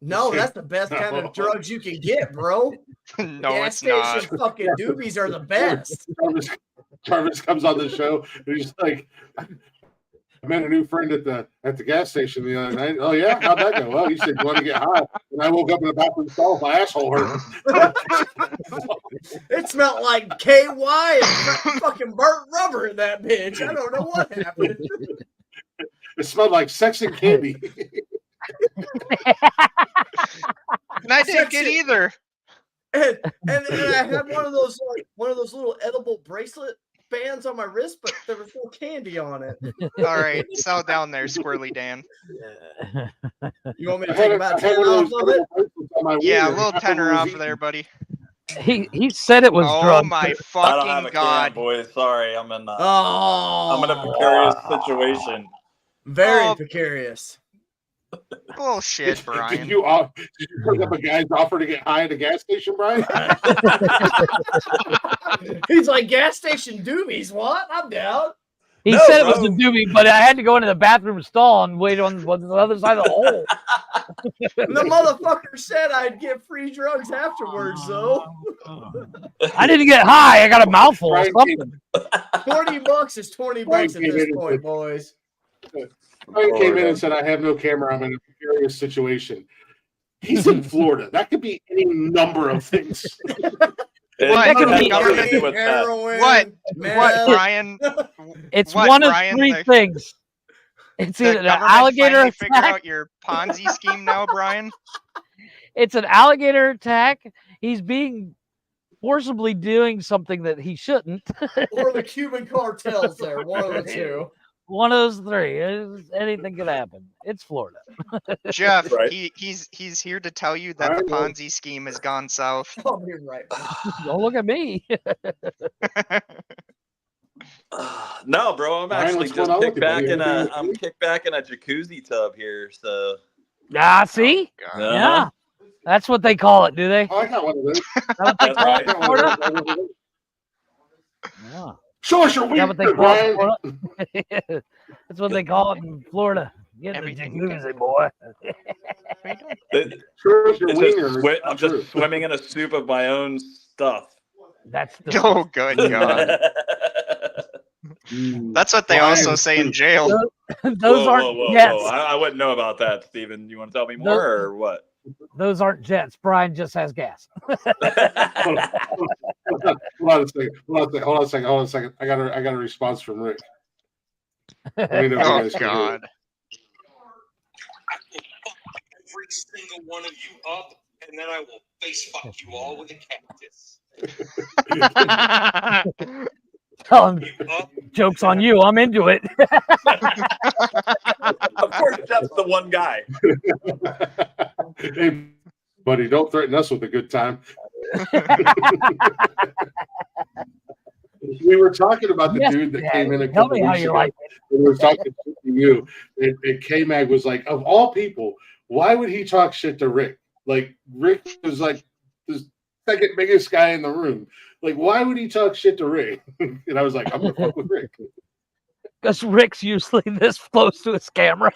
No, that's the best kind of drugs you can get, bro. No, gas it's not. station fucking doobies are the best. Jarvis comes on the show and he's like, I met a new friend at the gas station the other night. Oh yeah, how'd that go? Well, he said, "You want to get high?" And I woke up in the bathroom stall, my asshole hurt. It smelled like KY and fucking burnt rubber in that bitch. I don't know what happened. It smelled like sex and candy. And I didn't get either. And I had one of those little edible bracelet bands on my wrist, but there was no candy on it. All right, settle down there, Squirrely Dan. You want me to take about 10 off of it? Yeah, a little tenner off there, buddy. He said it was drugs. Oh my I don't have fucking a god, can, boys. Sorry, I'm in. Oh, I'm in a precarious situation. Very precarious. Bullshit, Brian. Did you pick up a guy's offer to get high at a gas station, Brian? He's like, gas station doobies. What? I'm down. He said it was a doobie, but I had to go into the bathroom stall and wait on the other side of the hole. The motherfucker said I'd get free drugs afterwards, though. I didn't get high. I got a mouthful of something. $20 is $20 at this point, boys. Brian came in and said, "I have no camera. I'm in a precarious situation." He's in Florida. That could be any number of things. What, Brian? It's what, one of Brian, three things. It's the either an government alligator finally figure attack. out your Ponzi scheme now, Brian. It's an alligator attack. He's being forcibly doing something that he shouldn't. Or the Cuban cartels there. One of the two. One of those three. Anything could happen. It's Florida. Jeff, Right. he's here to tell you that the Ponzi scheme has gone south. I'll be right back. Don't look at me. No, bro, I'm Brian, actually what's going just on with kicked you, back buddy? in Everything I'm kicked back in a jacuzzi tub here. So See? Uh-huh. Yeah. That's what they call it, do they? Oh, I got one of those. That's what they That's call right. it in Florida? Yeah. Show us your Is that what they wiener, call it Brian. in Florida? That's what they call it in Florida. Get the jacuzzi, boy. Show us your It's just wiener. I'm just swimming in a soup of my own stuff. That's Oh, good God. That's what they also say in jail. Those aren't jets. Whoa. I wouldn't know about that, Steven. You want to tell me more or what? Those aren't jets. Brian just has gas. Hold on a second. I got a response from Rick. Let me know if you Oh guys can hear it. God. Every single one of you up, and then I will face fuck you all with a cactus. Tell him, joke's on you. I'm into it. Of course, Jeff's the one guy. Hey, buddy, don't threaten us with a good time. We were talking about the dude that came in a Tell couple me how weeks you ago. like We were talking to you, and K-Mag was like, of all people, why would he talk shit to Rick? Like, Rick was like the second biggest guy in the room. Like, why would he talk shit to Rick? And I was like, I'm going to fuck with Rick. Because Rick's usually this close to his camera.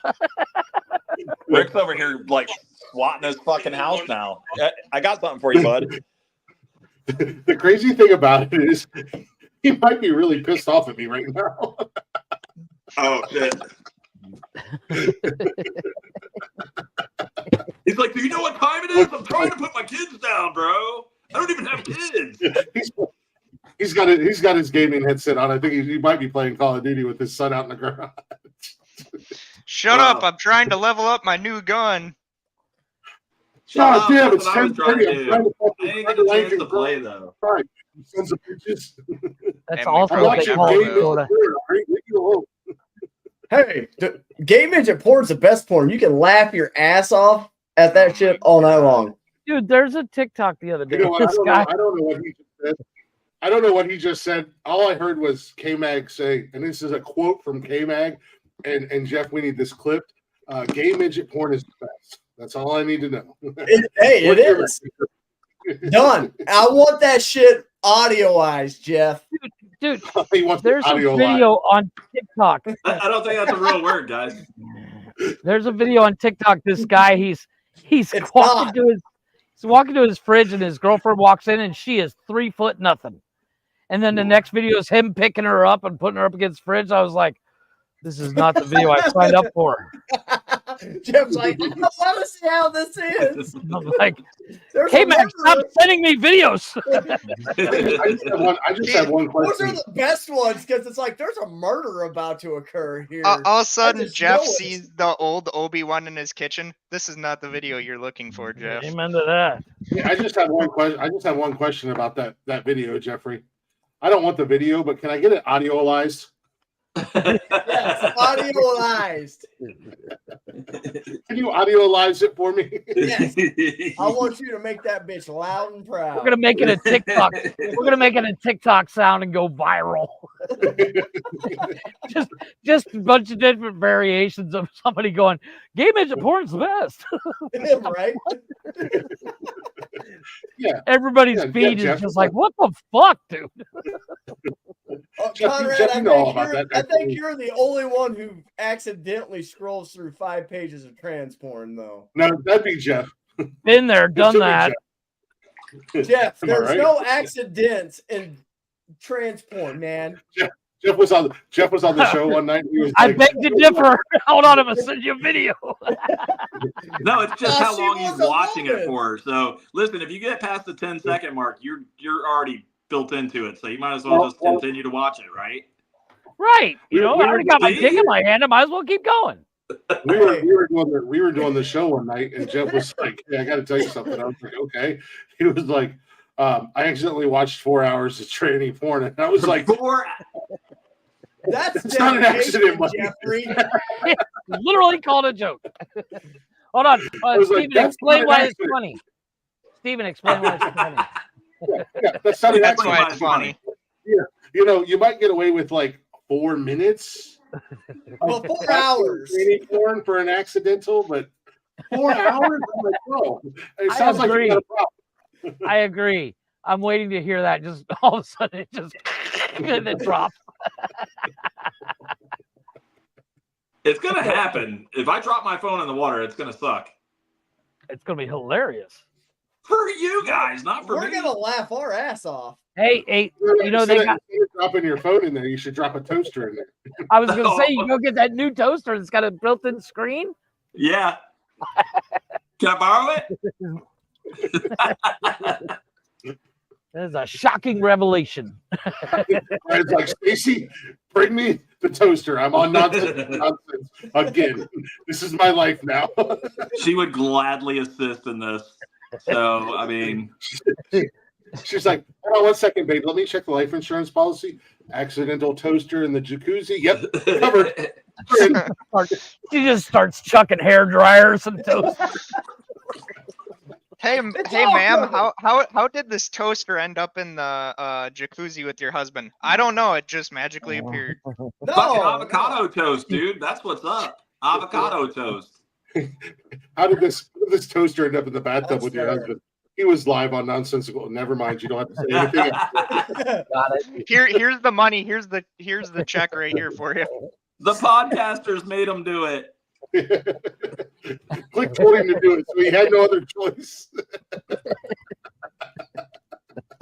Rick's over here like swatting his fucking house now. I got something for you, bud. The crazy thing about it is he might be really pissed off at me right now. Oh, shit. He's like, do you know what time it is? I'm trying to put my kids down, bro. I don't even have kids. He's got his gaming headset on. I think he might be playing Call of Duty with his son out in the garage. Shut up! I'm trying to level up my new gun. God damn, That's it's what I was 10:30. trying to I'm do. trying to I fucking didn't get a chance to play, though. Sorry, you sons of bitches. That's And we also probably what they should call move. it. Soda. Leave you alone. Hey, Gay Midget Porn's the best porn. You can laugh your ass off at that shit all night long. Dude, there's a TikTok the other day. You know what? I This don't guy, know what he just said. I don't know what he just said. All I heard was K-Mag say, and this is a quote from K-Mag, and Jeff, we need this clipped. Gay midget porn is the best. That's all I need to know. Hey, it is. Done. I want that shit audioized, Jeff. dude, He wants there's a audio video on TikTok. I don't think that's a real word, guys. There's a video on TikTok. This guy, he's It's walking not. to his he's walking to his fridge, and his girlfriend walks in, and she is 3 foot nothing. And then the next video is him picking her up and putting her up against the fridge. I was like, this is not the video I signed up for. Jeff's like, I want to see how this is. I'm like, There's hey, a Max, stop murderer. sending me videos. I just have one Those question. are the best ones because it's like there's a murder about to occur here. All of a sudden, just Jeff know it. sees the old Obi-Wan in his kitchen. This is not the video you're looking for, Jeff. Amen to that. Yeah, I just have one question. I just have one question about that video, Jeffrey. I don't want the video, but can I get it audioized? Yes, audioized. Can you audiolize it for me? Yes. I want you to make that bitch loud and proud. We're gonna make it a TikTok. We're gonna make it a TikTok sound and go viral. just a bunch of different variations of somebody going, "Gay midget porn's the best." Right? Yeah. Everybody's Yeah, feed Jeff, is just like, "What the fuck, dude?" Jeff, Conrad, Jeff, you know all about that. I think you're the only one who accidentally scrolls through 5 pages of trans porn, though. No, that'd be Jeff. Been there, done that. Jeff, Am I there's right? no accidents in trans porn, man. Jeff was on the show one night. He was I like, beg to differ. Hold on, I'm gonna send you a video. No, it's just how she long he's was a watching it woman. for. So listen, if you get past the 10-second mark, you're already built into it. So you might as well just continue to watch it, right? Right. You know, I already got my See? dick in my hand. I might as well keep going. we were doing the show one night, and Jeff was like, "Hey, I got to tell you something." I was like, "Okay." He was like, "I accidentally watched 4 hours of tranny porn," and I was like, That's not an accident, buddy. Jeffrey. Literally called a joke. Hold on. I was like, Steven, that's explain not an why it's accident. funny. Steven, explain why it's funny. Yeah, that's not an That's accident. why it's funny. Yeah, you know, you might get away with like 4 minutes. Well, 4 hours. Tranny porn for an accidental, but 4 hours. I'm like, bro, it I sounds like agree. you got a problem. I agree. I'm waiting to hear that. Just all of a sudden, it just and then drop. It's gonna happen. If I drop my phone in the water, it's gonna suck. It's gonna be hilarious. For you guys, not for We're me. gonna laugh our ass off. Hey, you know they got. Instead of dropping your phone in there, you should drop a toaster in there. I was gonna say you go get that new toaster that's got a built-in screen. Yeah. Can I borrow it? That is a shocking revelation. It's like, Stacy, Bring me the toaster. I'm on nonsense again. This is my life now. She would gladly assist in this. So, I mean, she's like, hold on 1 second, babe. Let me check the life insurance policy. Accidental toaster in the jacuzzi. Yep, covered. She just starts chucking hair dryers and toast. Hey, ma'am, how did this toaster end up in the jacuzzi with your husband? I don't know. It just magically appeared. Fucking avocado toast, dude. That's what's up. Avocado toast. How did this toaster end up in the bathtub with your husband? He was live on Nonsensical. Never mind. You don't have to say anything. Got it. Here's the money. Here's the check right here for you. The podcasters made him do it. Click told him to do it, so he had no other choice.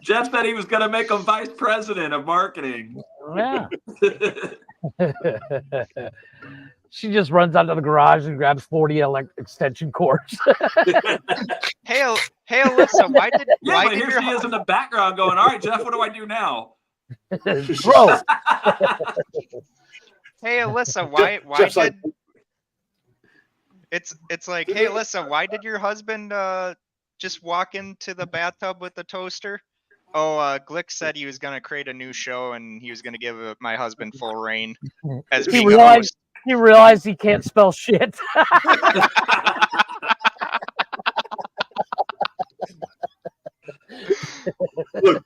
Jeff said he was going to make him vice president of marketing. Yeah. She just runs out of the garage and grabs 40 extension cords. Hey, Alyssa, why did here she is in the background going, all right, Jeff, what do I do now? Bro. Hey, Alyssa, why Jeff's did it's like, hey, Alyssa, why did your husband just walk into the bathtub with the toaster? Oh, Glick said he was gonna create a new show and he was gonna give my husband full reign as being a host. He realized he can't spell shit.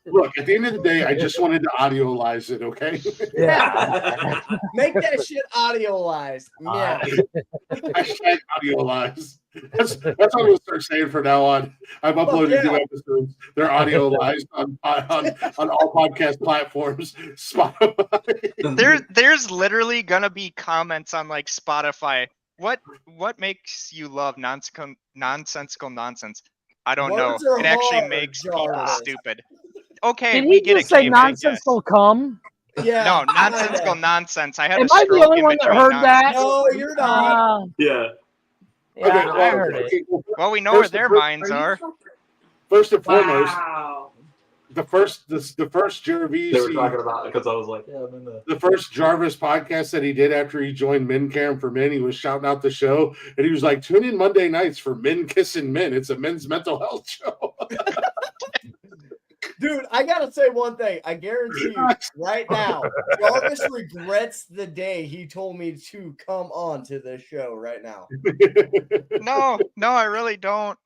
Look, at the end of the day, I just wanted to audiolize it, okay? Yeah. Make that shit audiolize. Yeah. Hashtag audiolize. That's what I'm going to start saying from now on. I've uploaded new episodes. They're audiolized on all podcast platforms. Spotify. There's literally going to be comments on like Spotify. What makes you love nonsensical nonsense? I don't know. It actually makes people stupid. Okay, Did we he get just it. say nonsensical cum? Yeah. No, nonsensical nonsense. I had Am a I stroke the only in one that between heard that? No, you're not. Yeah. Yeah, I heard it. Well, we know where their minds are. First and foremost, Wow. the first Jarvis. They were talking about it because I was like, yeah, I'm in the first Jarvis podcast that he did after he joined Men Cam for Men. He was shouting out the show, and he was like, "Tune in Monday nights for Men Kissing Men. It's a men's mental health show." Dude, I gotta say one thing. I guarantee you right now, Jarvis regrets the day he told me to come on to this show right now. No, I really don't.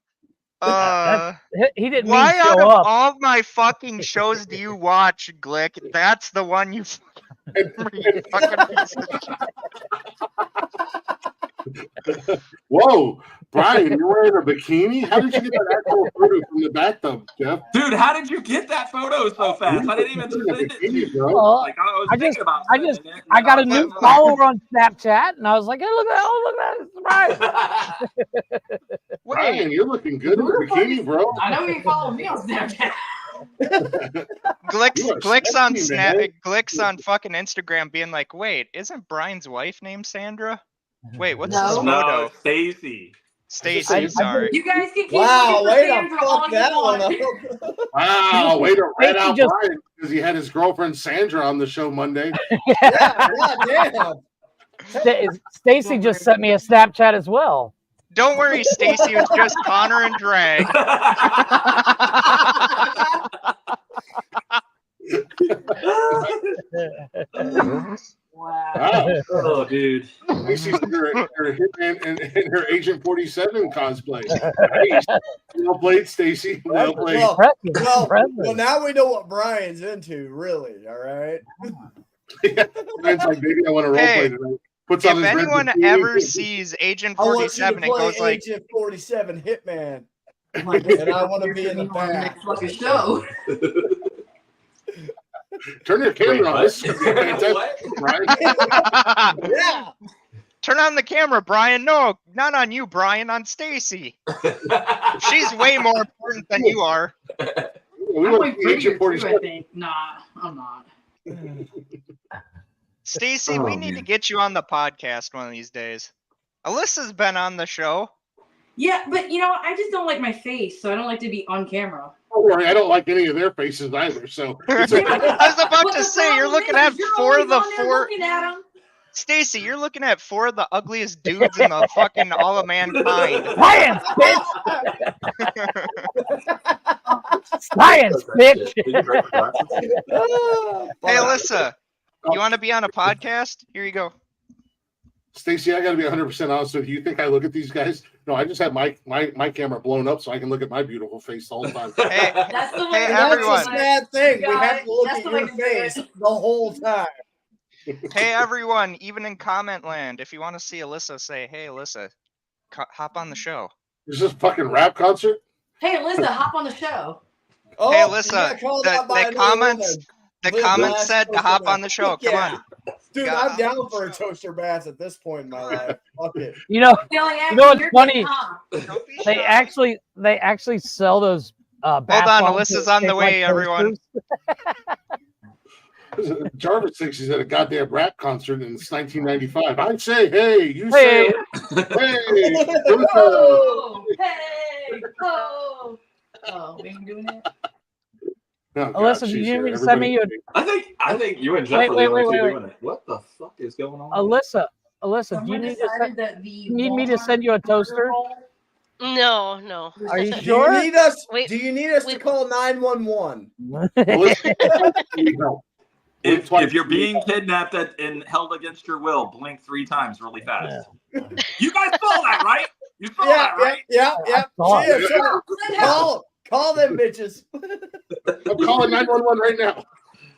He didn't Why mean show out of up. all my fucking shows do you watch, Glick? That's the one you fucking piece of shit. Whoa, Brian, you're wearing a bikini? How did you get that actual photo from the bathtub, Jeff? Dude, how did you get that photo so fast? I didn't even send it to you, bro. Well, Like, I was thinking about I got a new follower on Snapchat, and I was like, hey, look at that! Surprise! Brian, you're looking good in the bikini, bro. I know you follow me on Snapchat. Glick's on sexy, Snap. man. Glick's on fucking Instagram, being like, "Wait, isn't Brian's wife named Sandra? Wait, what's this photo?" No, Stacy. Stacy, sorry. You guys can keep Wow, looking for way to Sandra all fuck you that one want. up. Wow, way to rat out just- Brian because he had his girlfriend Sandra on the show Monday. Yeah, damn. Stacy just sent me a Snapchat as well. Don't worry, Stacy. It was just Connor and drag. Wow. Oh, dude. She's her Hitman and her Agent 47 cosplay. Nice. Well played, Stacy. Well played. Well, now we know what Brian's into, really. All right. Brian's like, maybe I want to roleplay tonight. Puts on If his red anyone bikini. ever sees Agent I want you to 47 and play goes like, Agent 47 Hitman. Like, And I want to be in the back. next fucking show. Turn your camera on. This is gonna be fantastic, Brian. Yeah. turn on the camera, Brian. No, not on you, Brian. On Stacy. She's way more important than you are. I'm way prettier too, I think. Nah, I'm not. Stacy, we need to get you on the podcast one of these days. Alyssa's been on the show. Yeah, but you know, I just don't like my face, so I don't like to be on camera. Don't worry, I don't like any of their faces either. So it's okay. I was about to say, you're looking at four of the four. Looking at them. Stacy, you're looking at four of the ugliest dudes in the fucking all of mankind. Science, bitch! Science, bitch! Hey, Alyssa, you want to be on a podcast? Here you go. Stacy, I got to be 100% honest with you. You think I look at these guys? No, I just have my camera blown up so I can look at my beautiful face the whole time. Hey, That's the way. hey, That's everyone. a sad thing. We have to look That's at the way your to do it. face the whole time. Hey, everyone, even in comment land, if you want to see Alyssa, say, hey, Alyssa, hop on the show. Is this a fucking rap concert? Hey, Alyssa, hop on the show. Oh, Hey, you Alyssa, got called out by the another comments, woman. the Live comments last said to toaster hop bath. on the show. Fuck Come yeah. on. Dude, Got- I'm down for a toaster bath at this point in my life. Fuck it. You know what's You're funny? getting hot. They actually sell those. Bath Hold on, bombs Alyssa's that on the shape way, like everyone. toasters. Jarvis thinks he's at a goddamn rap concert and it's 1995. I'd say, hey, you say, Hey. hey. Oh, hey, oh. Oh, we ain't doing that. Oh, God, Alyssa, do she's you need here. me to send me Everybody- I think you and Jeff Wait, are the wait, only two wait, doing it. What the fuck is going on? Alyssa, do you Someone need decided that the you need me to send you a toaster? No. Are you Do sure? you need us? Wait, Do you need us to call 911? If you're being kidnapped and held against your will, blink 3 times really fast. You guys saw that, right? You saw that, right? Yeah. saw Yeah, it. sure. Call them bitches. I'm calling 911 right now.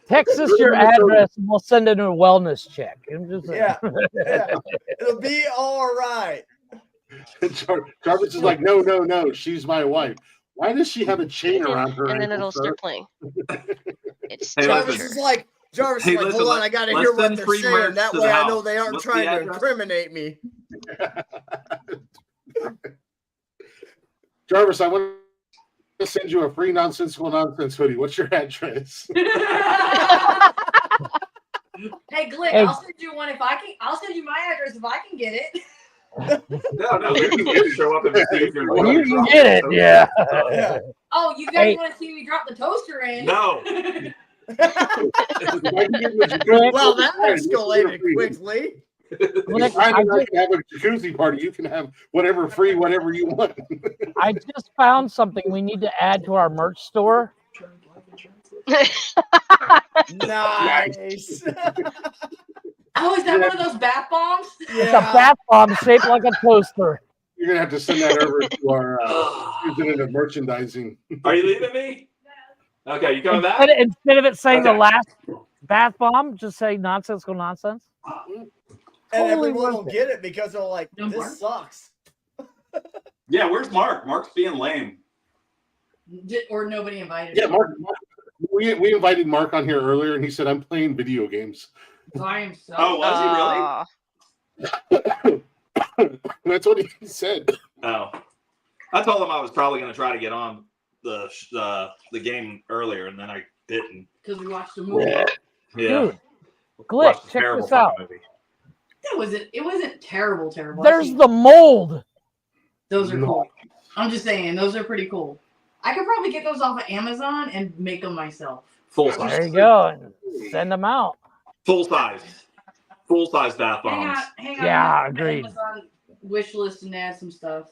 Text us your address and we'll send in a wellness check. I'm just saying. Yeah. It'll be all right. Jarvis is like, no, she's my wife. Why does she have a chain around her and then ankle, it'll sir? start playing. It's Hey, Jarvis listen. is like, Hey, hold listen, on, I gotta let's hear what send they're free saying. merch That to way the I know house. they aren't What's the trying to address? incriminate me. Jarvis, I want to send you a free Nonsensical Nonsense hoodie. What's your address? Hey, Glick, Hey. I'll send you one if I can. I'll send you my address if I can get it. No, you can just show up and see if you're You can get it, yeah. Oh, you guys Hey. want to see me drop the toaster in? No. Well, that escalated quickly. If I can have a jacuzzi party, you can have whatever free, whatever you want. I just found something we need to add to our merch store. Nice. Oh, is that one of those bath bombs? It's a bath bomb shaped like a toaster. You're gonna have to send that over to our president of merchandising. Are you leaving me? Okay, you coming back? Instead of it saying the Okay. last bath bomb, just say nonsensical nonsense. And Totally everyone will worth it. get it because they're like, this sucks. Yeah, where's Mark? Mark's being lame. Or nobody invited Yeah, me. Mark. We invited Mark on here earlier, and he said, "I'm playing video games." So I am so. Oh, was he really? That's what he said. Oh, I told him I was probably going to try to get on the game earlier, and then I didn't. Because we watched the movie. Yeah. Dude, Watched Glick, a check terrible this out. fucking movie. It wasn't terrible. There's the mold. Those are cool. I'm just saying, those are pretty cool. I could probably get those off of Amazon and make them myself. Full size. There you go. Send them out. Full size. Full size bath Hang bombs. on, hang on. Yeah, I'm gonna agreed. Amazon wish list and add some stuff.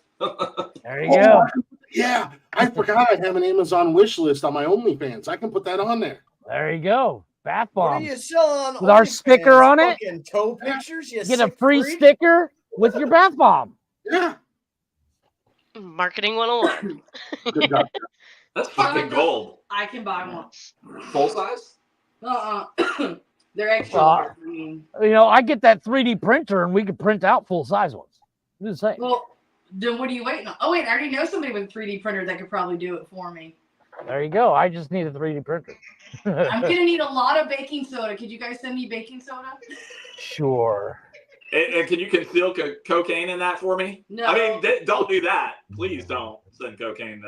There you go. Yeah, I forgot I have an Amazon wish list on my OnlyFans. I can put that on there. There you go. Bath What are bombs. you selling on With our OnlyFans? sticker on it? Fucking toe pictures? You Get a sick free freak? sticker with your bath bomb. Yeah. Marketing 101. Good job. That's fucking gold. I can buy one. Full size? They're extra. Well, I mean, I get that 3D printer and we can print out full size ones. I'm just saying. well, then what are you waiting on? Oh wait, I already know somebody with a 3D printer that could probably do it for me. There you go. I just need a 3D printer. I'm gonna need a lot of baking soda. Could you guys send me baking soda? Sure. And can you conceal cocaine in that for me? No. I mean, don't do that. Please don't send cocaine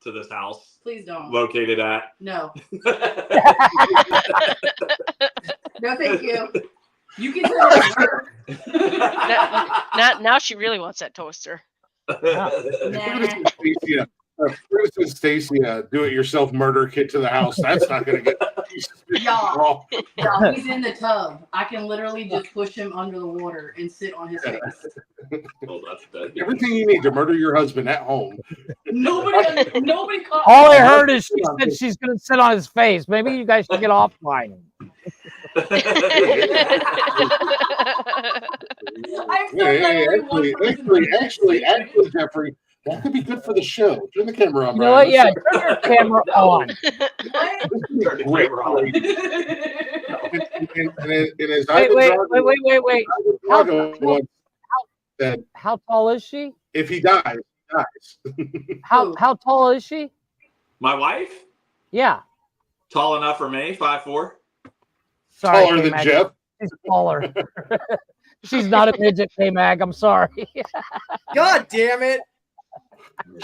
to this house. Please don't. Located at. No. No, thank you. You can send it to her. now she really wants that toaster. Nah. Yeah. Bruce Stacy, do-it-yourself murder kit to the house. That's not going to get. Y'all, he's in the tub. I can literally just push him under the water and sit on his face. Well, that's Everything you need to murder your husband at home. Nobody caught. All I heard is she said she's going to sit on his face. Maybe you guys should get offline. Actually, Jeffrey, that could be good for the show. Turn the camera on. You know what? Yeah, turn your camera on. Wait. How tall is she? If he dies, he dies. How tall is she? My wife? Yeah. Tall enough for me, 5'4". Sorry, Taller than K-Mag. Jeff. She's taller. She's not a midget, K-Mag. I'm sorry. God damn it.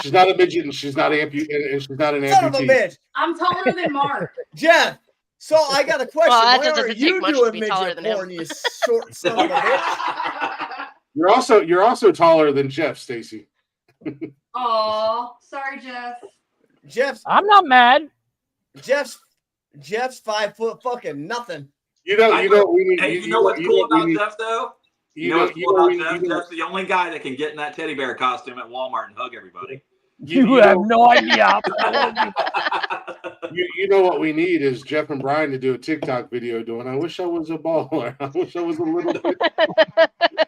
She's not a midget, and she's not and she's not an Son of a amputee. bitch. I'm taller than Mark. Jeff, so I got a question. Well, that Why doesn't are take you much to doing be taller midget than him. porn, you short son of a bitch? You're also taller than Jeff, Stacy. Oh, sorry, Jeff. I'm not mad. Jeff's 5 foot fucking nothing. You know we need. Hey, you know what's cool about Jeff though? You know what's cool about Jeff? Jeff's the only guy that can get in that teddy bear costume at Walmart and hug everybody. You have no idea. You know what we need is Jeff and Brian to do a TikTok video doing, I wish I was a baller. I wish I was a little bit.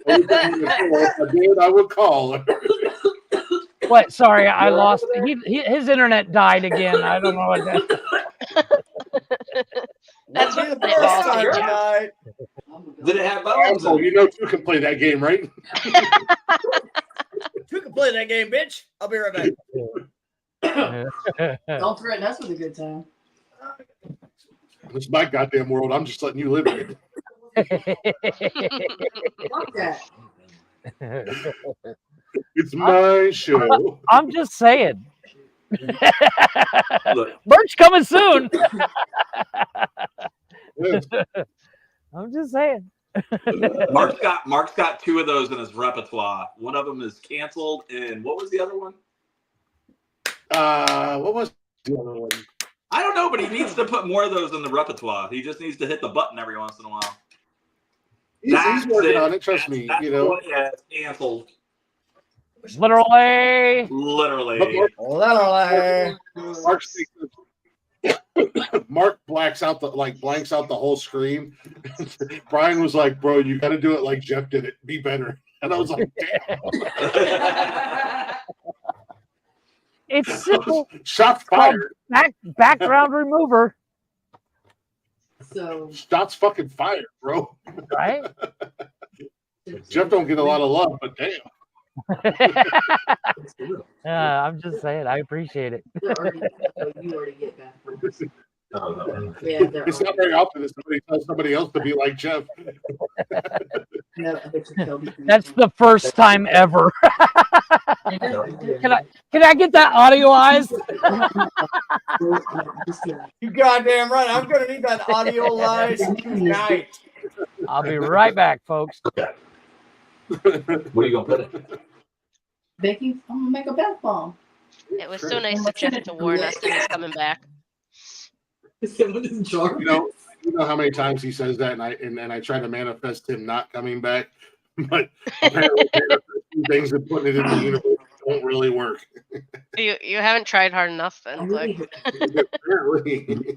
If I did, I would call. What? Sorry, I lost. His internet died again. I don't know what that. That's the what first time tonight. Did it have buttons? Oh, you know two can play that game, right? You can play that game, bitch. I'll be right back. Don't threaten us with a good time. This is my goddamn world. I'm just letting you live in it. Fuck that. It's my show. I'm just saying. Merch coming soon. I'm just saying. Mark's got 2 of those in his repertoire. One of them is canceled, and what was the other one? What was the other one? I don't know, but he needs to put more of those in the repertoire. He just needs to hit the button every once in a while. He's working on it. Trust me. You know. Yeah, it's canceled. Literally. Mark blanks out the whole screen. Brian was like, "Bro, you got to do it like Jeff did it. Be better." And I was like, "Damn." It's simple. Shots fired. Background remover. So shots fucking fired, bro. Right? Jeff don't get a lot of love, but damn. Yeah, I'm just saying. I appreciate it. You already get back. It's not very often that somebody tells somebody else to be like Jeff. That's the first time ever. Can I get that audioized? You goddamn right. I'm gonna need that audioized tonight. I'll be right back, folks. Where are you gonna put it? Baking. I'm gonna make a bath bomb. It was so nice of Jeff to warn us that he's coming back. You know how many times he says that, and I try to manifest him not coming back, but apparently things and putting it in the universe don't really work. You haven't tried hard enough, then. Like. Apparently.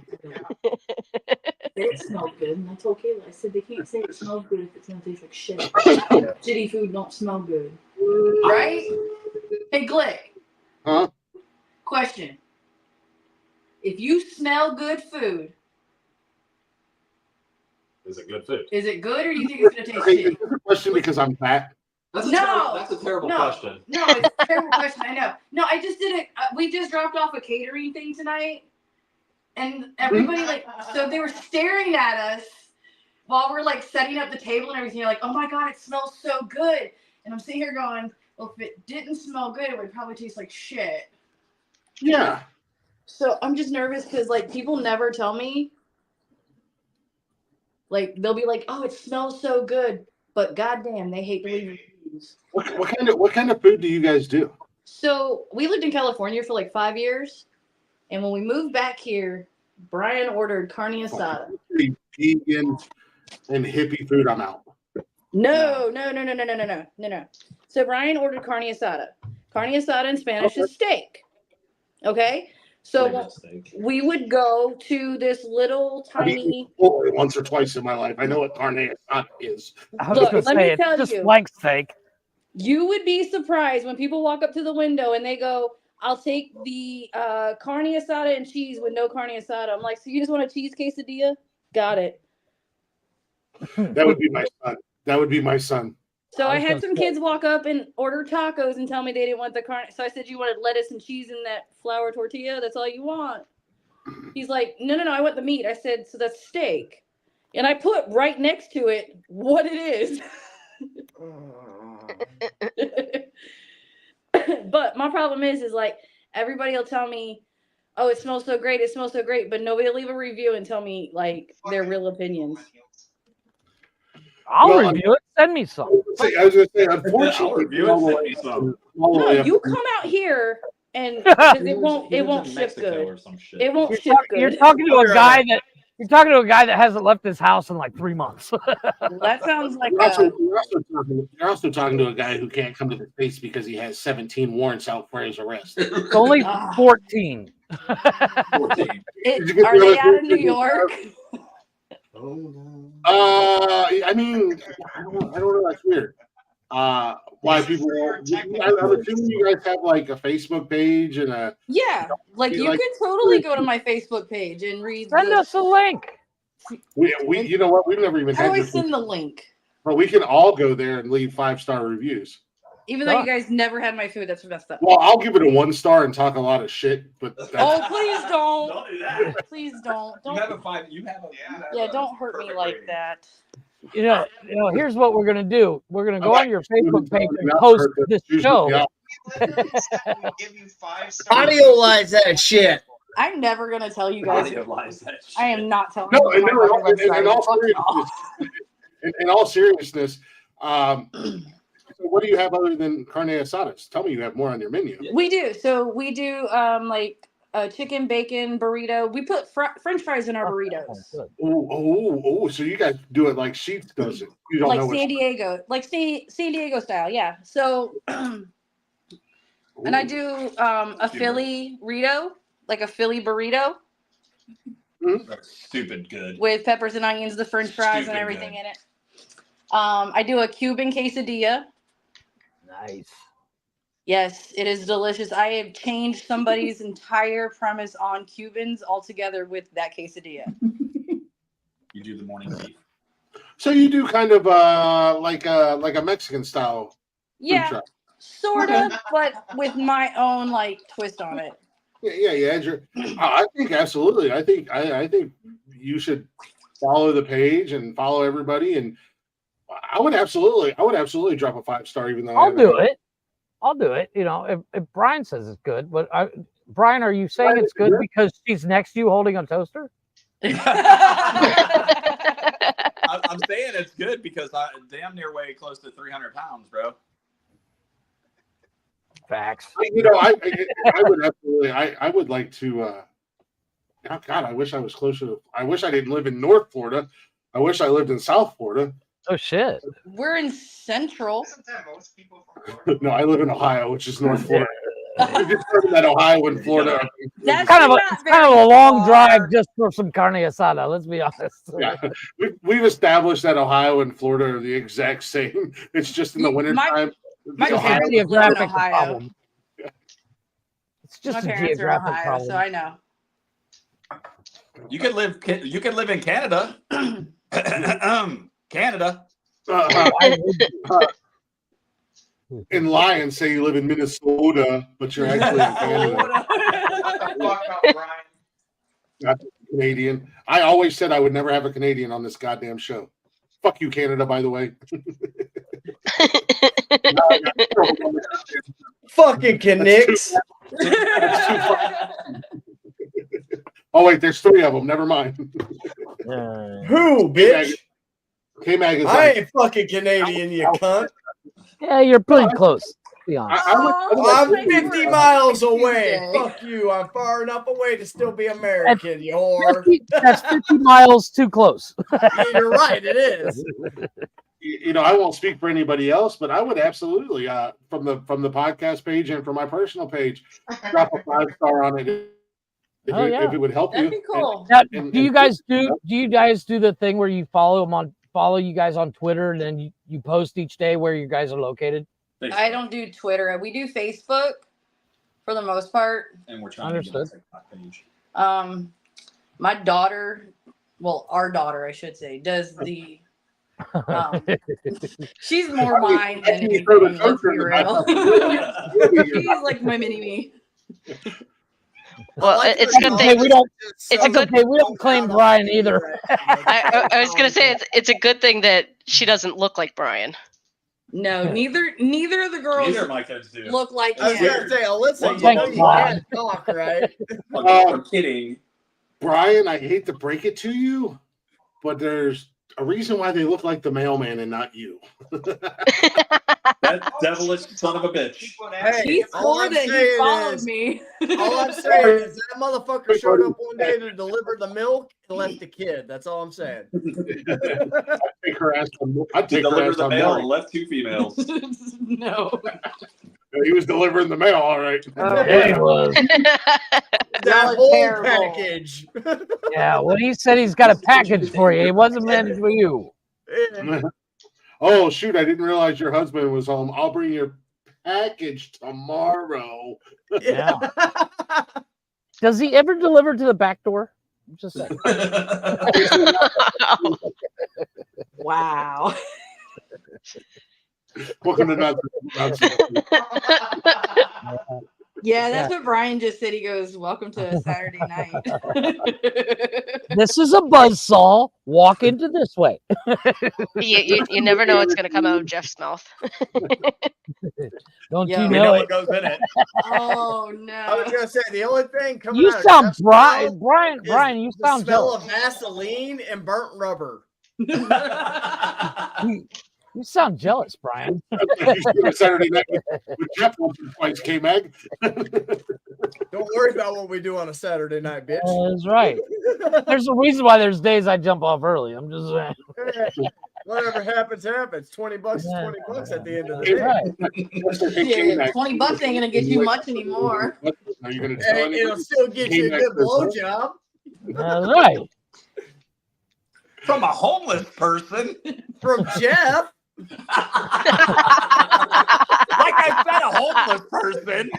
It smells good, and I told Kayla, I said they can't say it smells good if it's gonna taste like shit. Shitty food don't smell good, right? Hey, Glick. Huh? Question. If you smell good food, is it good food? Is it good, or do you think it's gonna taste Okay, shit? is this a question because I'm fat? That's a terrible question. No, it's a terrible question. I know. No, I just did it. We just dropped off a catering thing tonight, and everybody so they were staring at us while we're like setting up the table and everything. They're like, "Oh my god, it smells so good!" And I'm sitting here going, "Well, if it didn't smell good, it would probably taste like shit." Yeah. So I'm just nervous because like people never tell me. Like they'll be like, "Oh, it smells so good," but goddamn, they hate to leave reviews. What kind of food do you guys do? So we lived in California for like 5 years, and when we moved back here, Brian ordered carne asada. Vegan and hippie food, I'm out. No. So Brian ordered carne asada. Carne asada in Spanish is steak. Okay? So we would go to this little tiny. Once or twice in my life. I know what carne asada is. Look, let me tell just you. blank steak. You would be surprised when people walk up to the window and they go, I'll take the carne asada and cheese with no carne asada. I'm like, so you just want a cheese quesadilla? Got it. That would be my son. That would be my son. So I had some kids walk up and order tacos and tell me they didn't want the carne. So I said, you wanted lettuce and cheese in that flour tortilla? That's all you want. He's like, no, I want the meat. I said, so that's steak. And I put right next to it what it is. But my problem is like everybody will tell me, oh, it smells so great, but nobody will leave a review and tell me like their real opinions. I'll review it. Send me some. I was going to say, unfortunately, No, you come out here and it won't ship good. It won't ship good. You're talking to a guy that. You're talking to a guy that hasn't left his house in like 3 months. That sounds like you're also talking to a guy who can't come to the States because he has 17 warrants out for his arrest. It's only 14. 14. Are they out of New York? I mean, I don't know. That's weird. Why people? I'm assuming you guys have like a Facebook page and a. Yeah, like you could totally go to my Facebook page and read. Send us a link. We you know what? We've never even. How do I send the link? But we can all go there and leave 5-star reviews. Even though you guys never had my food, that's messed up. Well, I'll give it a 1 star and talk a lot of shit, but oh, please don't. Don't do that. Please don't. You have a 5. Yeah, don't hurt me like that. You know, here's what we're gonna do. We're gonna go on your Facebook page and post this show. Audiolize that shit. I'm never gonna tell you guys. I am not telling you. In all seriousness, what do you have other than carne asadas? Tell me you have more on your menu. We do. So we do like a chicken bacon burrito. We put French fries in our burritos. Oh! So you guys do it like Sheets does it. You don't like know San Diego, like San Diego style. Yeah. So, and I do a Philly burrito, like a Philly burrito. That's stupid good. With peppers and onions, the French fries, and everything in it. I do a Cuban quesadilla. Nice. Yes, it is delicious. I have changed somebody's entire premise on Cubans altogether with that quesadilla. You do the morning beef. So you do kind of like a Mexican style. Yeah, sort of, but with my own like twist on it. Yeah, Andrew. I think absolutely. I think you should follow the page and follow everybody, and I would absolutely drop a 5-star even though I'll do it. You know, if Brian says it's good, but Brian, are you saying it's good because she's next to you holding a toaster? I'm saying it's good because I damn near weigh close to 300 pounds, bro. Facts. You know, I would absolutely. I would like to. Oh God, I wish I was closer to. I wish I didn't live in North Florida. I wish I lived in South Florida. Oh shit. We're in Central. No, I live in Ohio, which is North Florida. I just heard that Ohio and Florida. That's kind of a long drive just for some carne asada. Let's be honest. Yeah, we've established that Ohio and Florida are the exact same. It's just in the wintertime. My parents live in Ohio. Problem. Yeah. It's just my a parents are Ohio, problem. so I know. You could live in Canada. Canada. And lie and say you live in Minnesota, but you're actually in Canada. Not Canadian. I always said I would never have a Canadian on this goddamn show. Fuck you, Canada, by the way. Fucking Canucks. Oh wait, there's 3 of them. Never mind. Who, bitch? K-Mag is I ain't fucking Canadian, you cunt. Yeah, you're pretty close. be honest. I'm 50 miles away. Fuck you. I'm far enough away to still be American, you whore. That's 50 miles too close. You're right, it is. You know, I won't speak for anybody else, but I would absolutely, from the podcast page and from my personal page, drop a 5-star on it if it would help you. That'd be cool. Now, do you guys do the thing where you follow you guys on Twitter and then you post each day where you guys are located? I don't do Twitter. We do Facebook for the most part. And we're trying to get a TikTok page. My daughter, well, our daughter, I should say, does the. She's more mine than anything. Let's be real. She's like my mini me. Well, it's a good thing we don't claim Brian either. I was gonna say it's a good thing that she doesn't look like Brian. No, neither of the girls Neither of my kids do. look like I was him. gonna say, Alyssa, Thank you God. can't talk, right? I'm kidding. Brian, I hate to break it to you, but there's a reason why they look like the mailman and not you. That devilish son of a bitch. Hey, He swore that he followed me. All I'm saying is that motherfucker showed up one day to deliver the milk and left the kid. That's all I'm saying. I'd take her ass on Delivered the mail and milk. left 2 females. No. He was delivering the mail, all right. Yeah, he was. That whole package. Yeah, well, he said he's got a package for you. It wasn't meant for you. Oh, shoot, I didn't realize your husband was home. I'll bring your package tomorrow. Yeah. Does he ever deliver to the back door? Just saying. Wow. Welcome to Nonsensical Nonsense. Yeah, that's what Brian just said. He goes, "Welcome to a Saturday night." This is a buzzsaw. Walk into this way. You never know what's gonna come out of Jeff's mouth. Don't Yeah. you We know know it? what goes in it. Oh I no. was gonna say the only thing coming You out sound of Jeff's Brian. mouth Brian, is you the sound smell jealous. of Vaseline and burnt rubber. You sound jealous, Brian. Saturday night with Jeff once or twice, K-Mag. Don't worry about what we do on a Saturday night, bitch. That's right. There's a reason why there's days I jump off early. I'm just saying. Whatever happens, happens. $20 is $20 at the end of the day. Yeah, $20 ain't gonna get you much anymore. Are you going to tell And it'll anybody? still get you a good blowjob. That's right. From a homeless person. From Jeff. Like I said, a homeless person.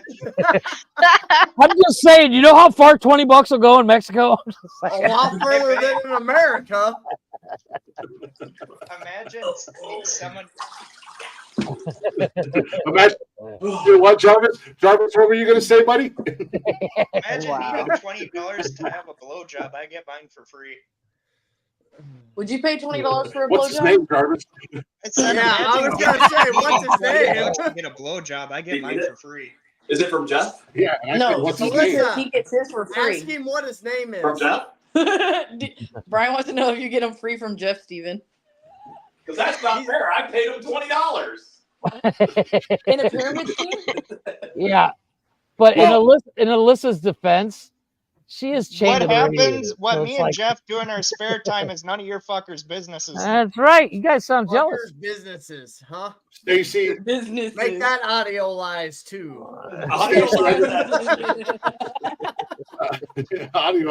I'm just saying, you know how far $20 will go in Mexico? I'm just A saying. lot further than in America. Imagine someone. Imagine, what, Jarvis? Jarvis, what were you going to say, buddy? Imagine needing $20 to have a blowjob. I get mine for free. Would you pay $20 for a What's his blowjob? name, Jarvis? I was going to say, what's his name? To get a blowjob, I get mine for free. Is it from Jeff? Yeah. No, what's his he name? gets his for free. Ask him what his name is. From Jeff? Brian wants to know if you get them free from Jeff, Steven. Because that's not fair. I paid him $20. In a pyramid scheme? Yeah. But in Alyssa's defense, she is chained What to the radiator. happens, what So me it's and like- Jeff do in our spare time is none of your fuckers' businesses. That's right. You guys sound jealous. Fuckers businesses, huh? Stacy. Businesses. Make that audio lies too. Audio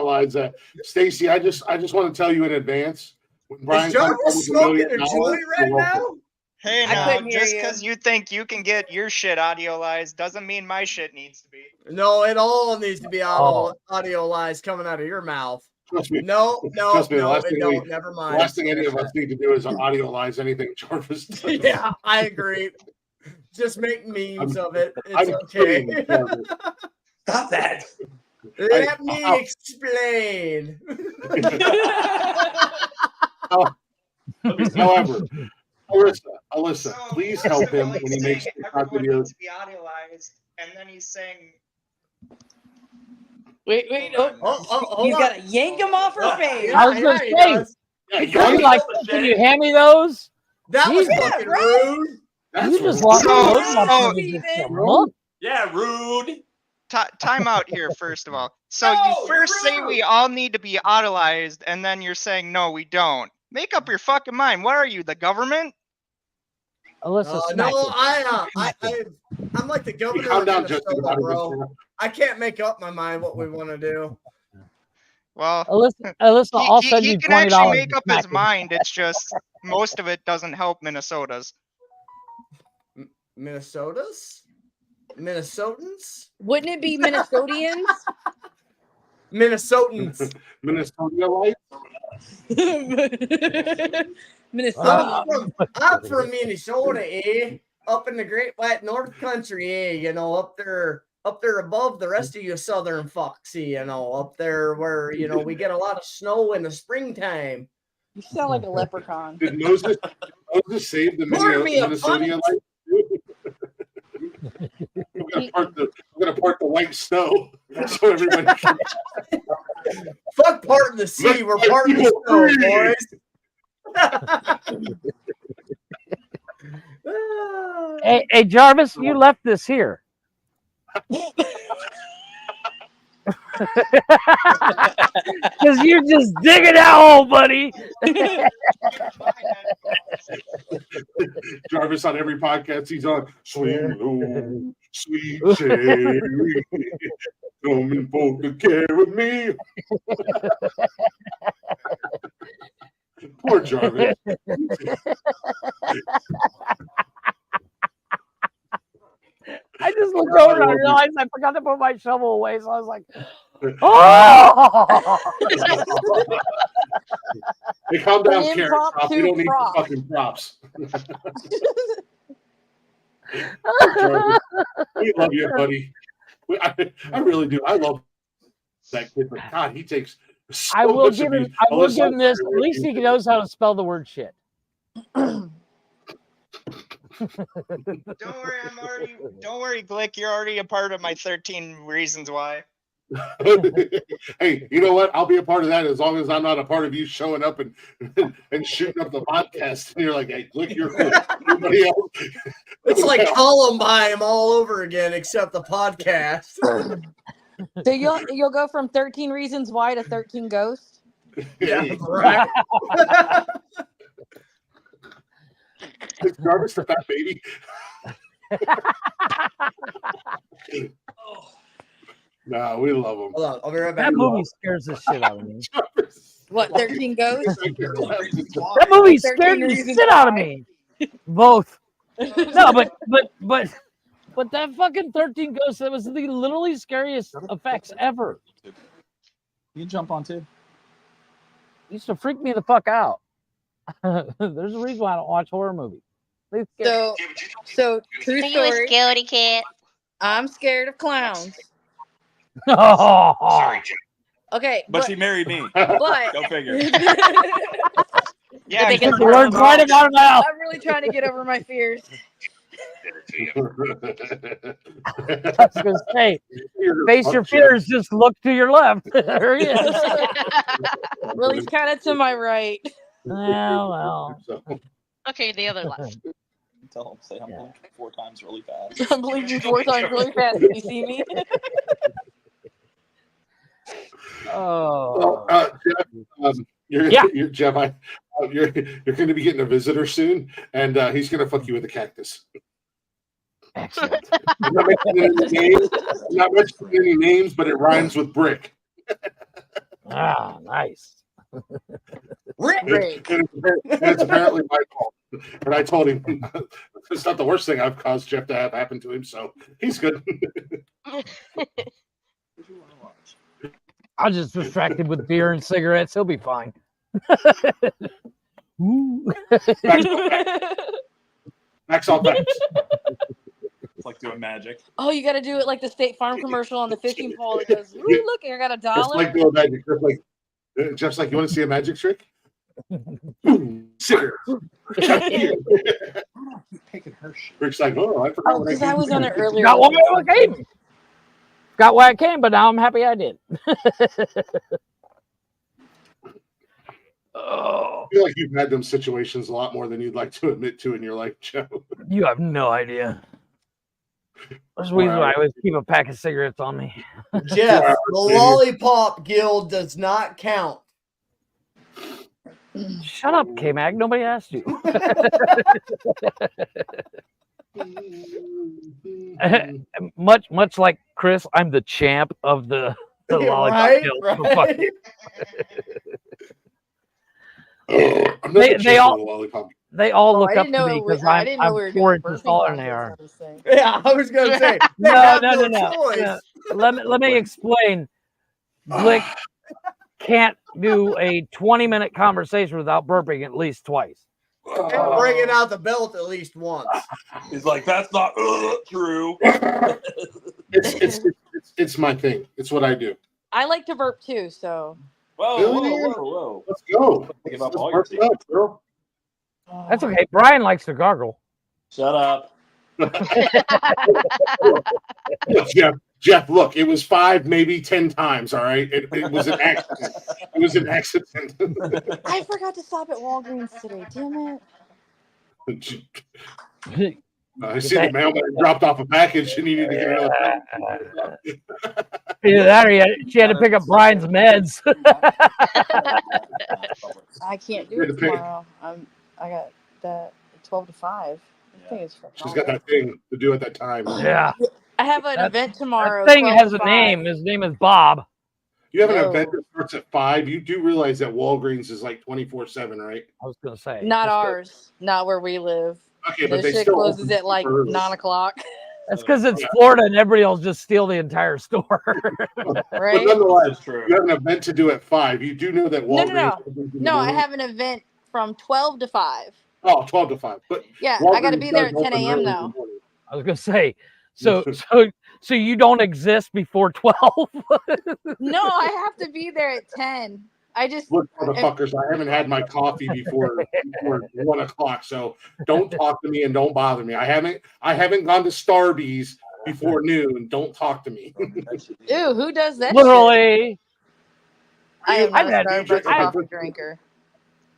lines that. Stacy, I just want to tell you in advance. When Brian Is Jarvis comes with smoking $1 million, a joint right you're welcome. now? Hey, I now, couldn't hear just you. because you think you can get your shit audioized doesn't mean my shit needs to be. No, it all needs to be audio lies coming out of your mouth. Trust me. No, Trust me, the last it thing don't. we- Never The mind. last thing any of us need to do is audio lies anything Jarvis does. Yeah, I agree. Just make memes of it. It's I'm okay. kidding, Jarvis. Stop that. Let me explain. However, Alyssa, So, please first help of all, him he's when he saying makes TikTok everyone videos. needs to be audioized, and then he's saying, Wait. Hold He's on. got to yank him off her face. I was going to he say, does. Yeah, you're yoink. like, can you hand me those? That was Jesus. fucking right? rude. That's You just what- lost Yeah, rude. Time out here, first of all. So you first say we all need to be idolized, and then you're saying no, we don't. Make up your fucking mind. What are you, the government? Alyssa, No, I'm like the governor calm of down, Justin. Minnesota, bro. I can't make up my mind what we want to do. Well, Alyssa, I'll send he you can actually $20. make up his mind. It's just most of it doesn't help Minnesota's. Minnesotans? Wouldn't it be Minnesotians? Minnesotans. Minnesota Minnesota. I'm from Minnesota, eh? Up in the Great White North Country, eh? You know, up there above the rest of you southern fucks, you know, up there where, you know, we get a lot of snow in the springtime. You sound like a leprechaun. Did Moses save the Minnesota light? I'm gonna part the white snow so everybody can... Fuck part of the sea, we're part of the snow, boys. Hey, Jarvis, you left this here. Because you're just digging that hole, buddy. Jarvis on every podcast he's on. Swing low, sweet cherry, come and poke the care of me. Poor Jarvis. I just looked over and I realized I forgot to put my shovel away, so I was like, oh! Hey, calm down, Carrot Top. You don't need fucking props. We love you, buddy. I really do. I love that kid, but God, he takes so I will much give abuse. him. I will give him this. At least he knows how to spell the word shit. Don't worry, Glick. You're already a part of my 13 reasons why. Hey, you know what? I'll be a part of that as long as I'm not a part of you showing up and shooting up the podcast. And you're like, hey, Glick, you're cool. Everybody else. It's like Columbine all over again, except the podcast. So you'll go from 13 Reasons Why to 13 Ghosts? Yeah, right. Is Jarvis the fat baby? No, we love him. Hold on, I'll be right back. That movie scares the shit out of me. What, 13 Ghosts? That movie scared the shit out of me. Both. No, but that fucking 13 Ghosts, that was the literally scariest effects ever. You can jump on too. It used to freak me the fuck out. There's a reason why I don't watch horror movies. So true story. Scaredy cat. I'm scared of clowns. Sorry, Okay, but she married me. But Go figure. Yeah, the words right out of my mouth. I'm really trying to get over my fears. I was gonna say, face your fears. Just look to your left. There he is. Well, he's kind of to my right. Well. Okay, the other left. Tell him, say I'm blinking 4 times really fast. I'm blinking 4 times really fast. Can you see me? Oh. Jeff, you're Jeff. You're going to be getting a visitor soon, and he's going to fuck you with a cactus. Excellent. I'm not mentioning any names, but it rhymes with brick. Ah, nice. And it's apparently my fault. But I told him it's not the worst thing I've caused Jeff to have happen to him, so he's good. I'll just distract him with beer and cigarettes. He'll be fine. Max all backs. It's like doing magic. Oh, you got to do it like the State Farm commercial on the fishing pole. It goes, ooh, look, I got $1. It's like doing magic. Jeff's like, you want to see a magic trick? Cigarettes. Taking her shit. Rick's like, oh, I forgot. Oh, because I was on it earlier. Got why I came, but now I'm happy I did. I feel like you've had them situations a lot more than you'd like to admit to in your life, Joe. You have no idea. That's the reason why I always keep a pack of cigarettes on me. Jeff, the Lollipop Guild does not count. Shut up, K-Mag. Nobody asked you. much like Chris, I'm the champ of the Lollipop Guild. Right. They all look I up didn't to know me because I didn't know I'm we were 4 doing inches burping taller than they are. contests. Yeah, I was gonna say they No. have no choice. Let me explain. Glick can't do a 20-minute conversation without burping at least twice. And bringing out the belt at least once. He's like, that's not true. It's my thing. It's what I do. I like to burp too, so. Whoa. Let's go. Give up Let's all your burp it up, girl. That's okay. Brian likes to gargle. Shut up. Look, Jeff, look, it was 5, maybe 10 times, all right? It was an accident. It was an accident. I forgot to stop at Walgreens today. Damn it. I see the mailman dropped off a package and you need to get another. Either that or she had to pick up Brian's meds. I can't do it tomorrow. I got that 12 to 5. I think it's She's got that thing to do at that time. Yeah. I have an event tomorrow. That thing has a name. His name is Bob. You have an event that starts at 5. You do realize that Walgreens is like 24/7, right? I was gonna say. Not ours. Not where we live. Okay, but they shit still closes at like 9 o'clock. That's because it's Florida and everybody will just steal the entire store. Right? But nonetheless, you have an event to do at 5. You do know that Walgreens. No, I have an event from 12 to 5. Oh, 12 to 5. But yeah, Walgreens I got to be there at does 10 open a.m. early now. in the morning. I was gonna say, so you don't exist before 12. No, I have to be there at 10. I just Look, motherfuckers, I haven't had my coffee before 1 o'clock, so don't talk to me and don't bother me. I haven't gone to Starbucks before noon. Don't talk to me. Ew, who does that? Literally. Shit? I am not a I've Starbucks coffee drinker.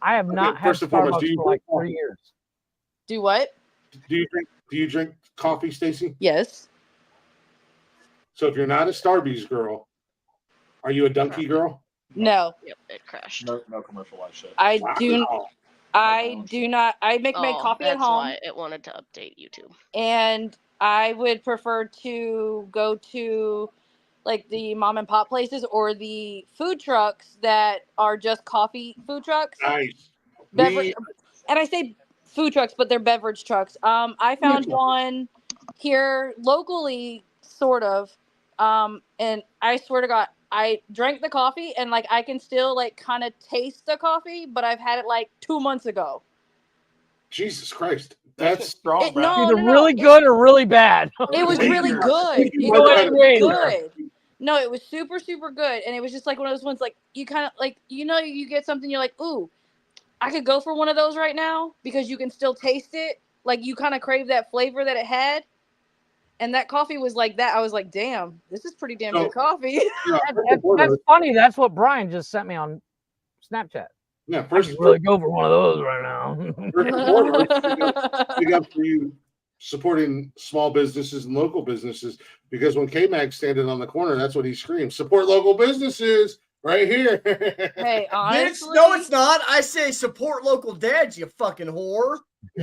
I have not had first and foremost, Starbucks for like 3 years. Do what? Do you drink coffee, Stacy? Yes. So if you're not a Starbucks girl, are you a Dunky girl? No. Yep, it crashed. No commercialized shit. I do not. I make my coffee at that's home. why it wanted to update YouTube. And I would prefer to go to like the mom and pop places or the food trucks that are just coffee food trucks. Nice. And I say food trucks, but they're beverage trucks. I found one here locally, sort of. And I swear to God, I drank the coffee and like I can still like kind of taste the coffee, but I've had it like 2 months ago. Jesus Christ. That's strong, bro. Either really good or really bad. It was really good. It was good. No, it was super, super good. And it was just like one of those ones like you kind of like, you get something, you're like, ooh, I could go for one of those right now because you can still taste it. Like you kind of crave that flavor that it had. And that coffee was like that. I was like, damn, this is pretty damn good coffee. That's funny. That's what Brian just sent me on Snapchat. Yeah, I could really go for one of those right now. Big up for you supporting small businesses and local businesses, because when K-Mag standing on the corner, that's what he screams: support local businesses right here. Hey, honestly, Bitch, no, it's not. I say support local dads, you fucking whore.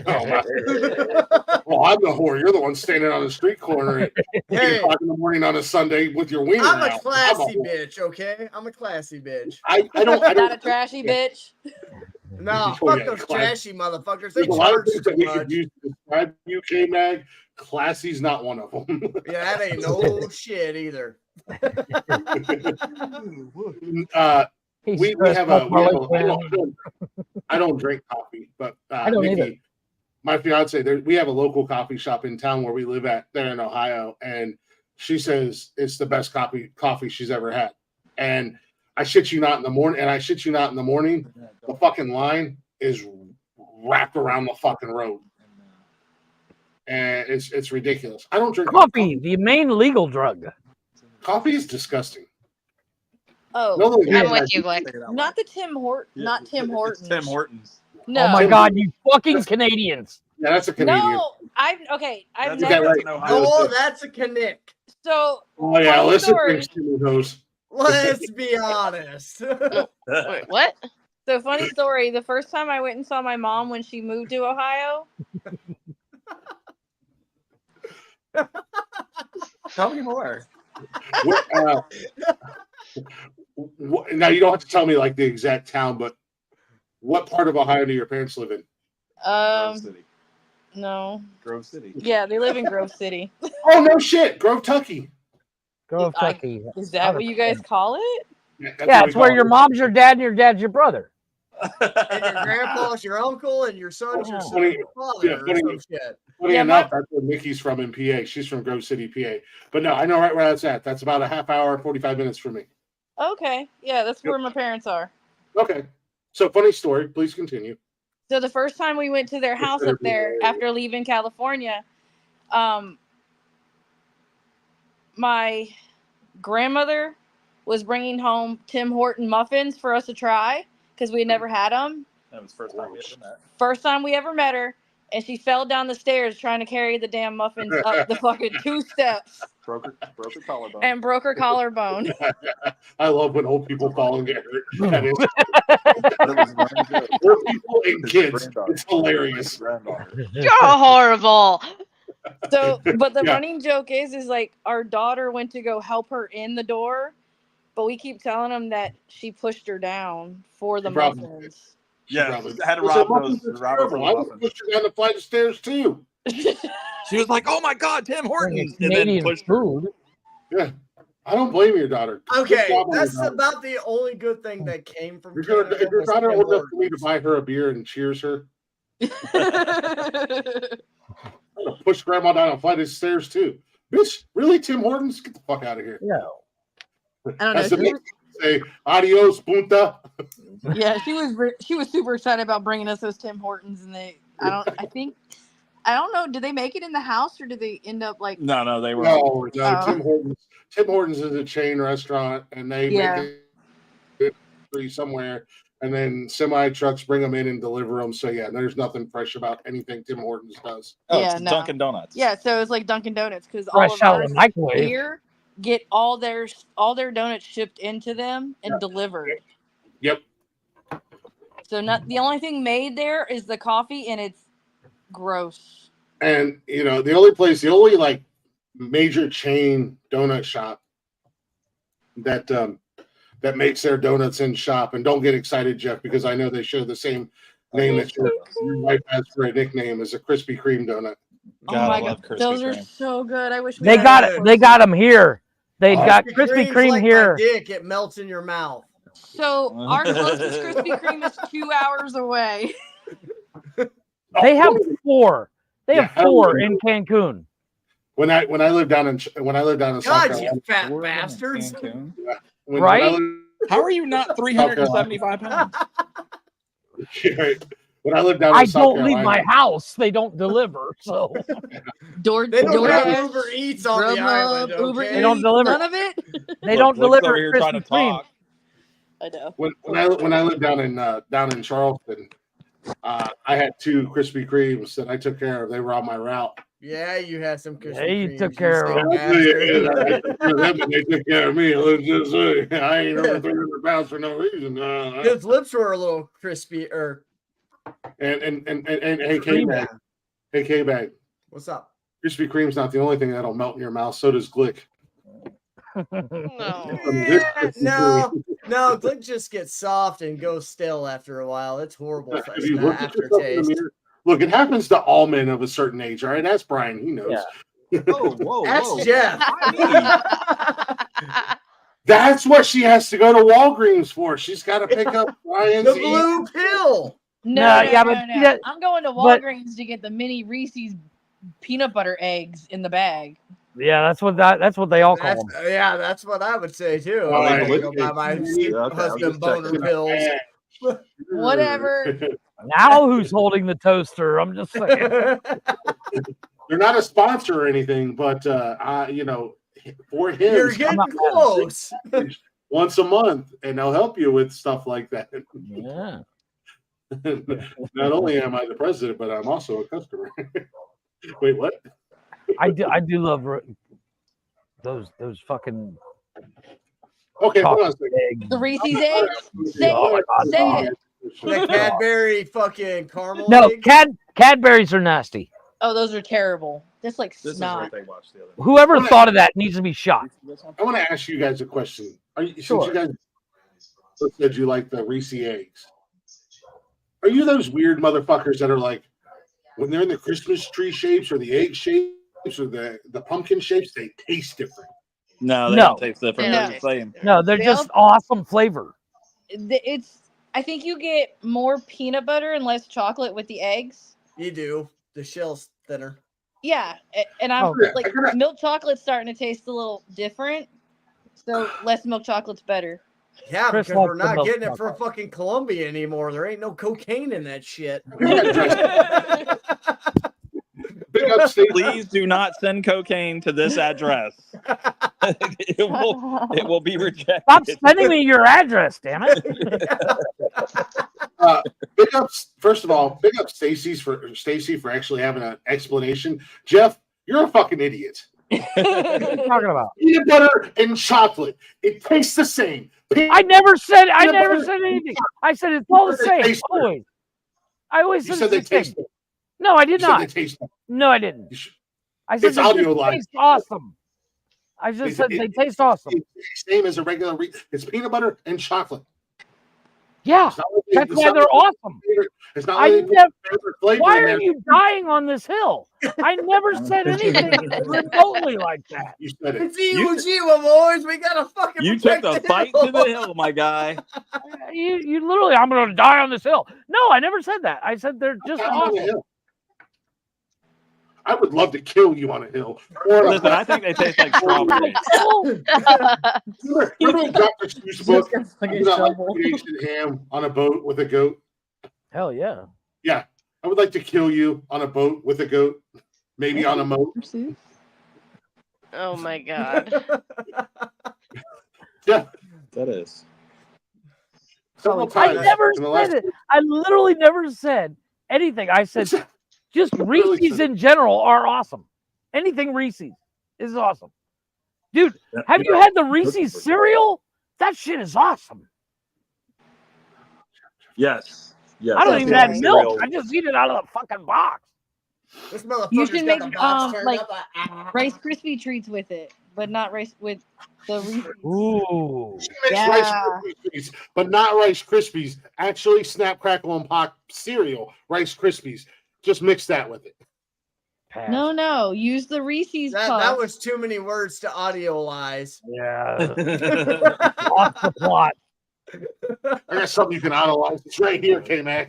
Oh, well, I'm the whore. You're the one standing on the street corner at 8 o'clock in the morning on a Sunday with your wiener. I'm a out. classy bitch, okay? I'm a classy bitch. I don't. Not a trashy bitch. No, Oh, fuck yeah, those class- trashy motherfuckers. They There's a lot of charge things too that we much. could use to describe you, K-Mag. Classy's not one of them. Yeah, that ain't no shit either. We have a I don't drink coffee, but I don't either. Nikki, my fiance, we have a local coffee shop in town where we live at there in Ohio, and she says it's the best coffee she's ever had. And I shit you not in the morning, the fucking line is wrapped around the fucking road. And it's ridiculous. I don't drink coffee, the main legal drug. Coffee is disgusting. Oh, I'm with you, Glick. not the Tim Horton. Not Tim Hortons. Tim Hortons. No. Oh my God, you fucking Canadians! Yeah, that's a Canadian. No, I've That's never. right. No, that's a Knick. So Oh yeah, funny listen story. to those. Let's be honest. Wait, what? So funny story. The first time I went and saw my mom when she moved to Ohio. Tell me more. Now you don't have to tell me like the exact town, but what part of Ohio do your parents live in? Grove City. No. Grove City. Yeah, they live in Grove City. Oh no shit, Grove Tucky. Grove Tucky. Is that what you guys call it? Yeah, it's where your mom's your dad and your dad's your brother. And your grandpa's your uncle, and your son's your father. Funny enough, that's where Nikki's from in PA. She's from Grove City, PA. But no, I know right where that's at. That's about a half hour, 45 minutes from me. Okay. Yeah, that's where my parents are. Okay. So funny story. Please continue. So the first time we went to their house up there after leaving California, my grandmother was bringing home Tim Horton muffins for us to try because we had never had them. That was the first time we ever met. First time we ever met her, and she fell down the stairs trying to carry the damn muffins up the fucking 2 steps. Broke her collarbone. And broke her collarbone. I love when old people fall and get hurt. That is old people and kids. It's hilarious. You're horrible. So, but the running joke is like our daughter went to go help her in the door, but we keep telling them that she pushed her down for the muffins. Yeah, had to rob those. I would push her down the flight of stairs too. She was like, "Oh my God, Tim Hortons!" And then pushed food. Yeah, I don't blame your daughter. Okay, that's about the only good thing that came from. If your daughter old enough for me to buy her a beer and cheers her, I'm gonna push grandma down a flight of stairs too. Bitch, really, Tim Hortons? Get the fuck out of here. No. I don't As know. the Mexicans say, adios, punta. Yeah, she was super excited about bringing us those Tim Hortons, and I don't know. Did they make it in the house or did they end up like? No, they were. No, Tim Hortons is a chain restaurant, and they make it somewhere, and then semi trucks bring them in and deliver them. So yeah, there's nothing fresh about anything Tim Hortons does. Oh, it's Dunkin' Donuts. Yeah, so it's like Dunkin' Donuts because all Fresh of out of ours the microwave. here get all their donuts shipped into them and delivered. Yep. So not the only thing made there is the coffee, and it's gross. And the only like major chain donut shop that makes their donuts in shop, and don't get excited, Jeff, because I know they share the same name that your wife has for a nickname, is a Krispy Kreme donut. Oh my God, those are so good. I wish They got it. They got them here. They got Krispy Kreme like here. My dick, it melts in your mouth. So our closest Krispy Kreme is 2 hours away. They have 4. They have 4 in Cancun. When I lived down in South God, Carolina, you fat bastards! Right? How are you not 375 pounds? When I lived down in I South don't Carolina, leave my house. They don't deliver. So They don't have DoorDash, Uber Eats on the Grubhub, island. Uber Okay? they don't deliver. None of it. They don't Look deliver over here trying to Krispy Kreme. talk. I know. when I lived down in Charleston, I had 2 Krispy Kremes that I took care of. They were on my route. Yeah, you had some Krispy Yeah, you Kremes, took care of sick They bastard. took care of me. Let's just say I ain't over 300 pounds for no reason. His lips were a little crispy. And hey, K-Bag. Hey, K-Bag. What's up? Krispy Kreme's not the only thing that'll melt in your mouth. So does Glick. No, Glick just gets soft and goes stale after a while. It's horrible. If you look at yourself in the mirror, look, it happens to all men of a certain age. All right, that's Brian. He knows. Yeah. Whoa. That's Jeff. That's what she has to go to Walgreens for. She's got to pick up Brian's the blue pill. No. I'm going to Walgreens to get the mini Reese's peanut butter eggs in the bag. Yeah, that's what they all call them. Yeah, that's what I would say too. I go buy my husband boner pills. Whatever. Now who's holding the toaster? I'm just saying. They're not a sponsor or anything, but for him, You're getting close. once a month, and they'll help you with stuff like that. Yeah. Not only am I the president, but I'm also a customer. Wait, what? I do love those fucking. Okay, hold on a second. The Reese's eggs. Say it. Say it. The Cadbury fucking caramel. No, eggs? Cadbury's are nasty. Oh, those are terrible. That's like This snot. is what they watched the other day. Whoever thought of that needs to be shot. I want to ask you guys a question. Sure. Since you guys said you like the Reese eggs, are you those weird motherfuckers that are like, when they're in the Christmas tree shapes or the egg shapes or the pumpkin shapes, they taste different? No, they don't taste different. They're the same. No, they're just awesome flavor. I think you get more peanut butter and less chocolate with the eggs. You do. The shell's thinner. Yeah, and I'm like milk chocolate's starting to taste a little different, so less milk chocolate's better. Yeah, Chris because we're likes the not milk getting it from fucking Colombia anymore. There ain't no cocaine in that shit. Please do not send cocaine to this address. it will be rejected. Stop sending me your address, damn it. Big ups, first of all, big up Stacy for actually having an explanation. Jeff, you're a fucking idiot. What are you talking about? Peanut butter and chocolate. It tastes the same. I never said anything. I said it's all the same. Always. I always You said said they it's the same. taste. No, I did You said not. they taste. No, I didn't. I said It's they audio just live. taste awesome. I just said they taste awesome. It's the same as a regular. It's peanut butter and chocolate. Yeah, that's why they're awesome. It's not like they put favorite flavor Why in are there. you dying on this hill? I never said anything remotely like that. You said it. It's Iwo Jima, boys. We gotta fucking You took protect the fight to the hill, my guy. You literally, I'm going to die on this hill. No, I never said that. I said they're just awesome. I would love to kill you on a hill. Listen, I think they taste like strawberries. Remember Dr. Seuss book about Asian ham on a boat with a goat? Hell yeah. Yeah. I would like to kill you on a boat with a goat, maybe on a moat. Oh my god. Yeah. That is. I never said it. I literally never said anything. I said just Reese's in general are awesome. Anything Reese's is awesome. Dude, have you had the Reese's cereal? That shit is awesome. Yes. Yes. I don't even add milk. I just eat it out of the fucking box. This You motherfucker's should got make the box turned like up. Rice Krispie treats with it, but not rice with the Reese's. Ooh. She makes Rice Krispies, but not Rice Krispies. Actually, Snap, Crackle, and Pop cereal, Rice Krispies. Just mix that with it. No. Use the Reese's That Puffs. was too many words to audiolize. Yeah. Off the plot. I got something you can audiolize. It's right here, K-Mac.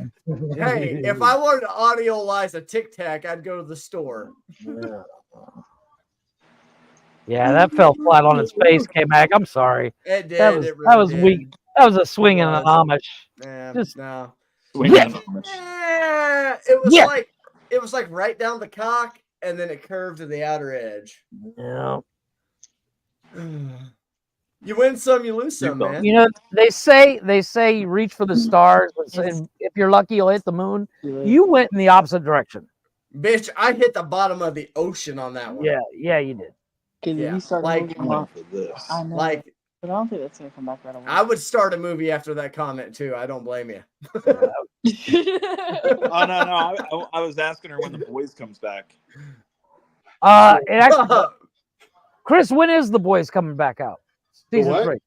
Hey, if I wanted to audiolize a Tic Tac, I'd go to the store. Yeah, that fell flat on its face, K-Mac. I'm sorry. It did. That was, it really that was did. weak. That was a swing and an Amish. Yeah, Just no. yeah. Yeah, it was like right down the cock, and then it curved to the outer edge. Yeah. You win some, you lose some, man. You know, they say you reach for the stars, and if you're lucky, you'll hit the moon. You went in the opposite direction. Bitch, I hit the bottom of the ocean on that one. Yeah, you did. Yeah, like, I know, like, but I don't think that's gonna come back right away. I would start a movie after that comment too. I don't blame you. Oh no! I was asking her when The Boys comes back. Chris, when is The Boys coming back out? Season 3.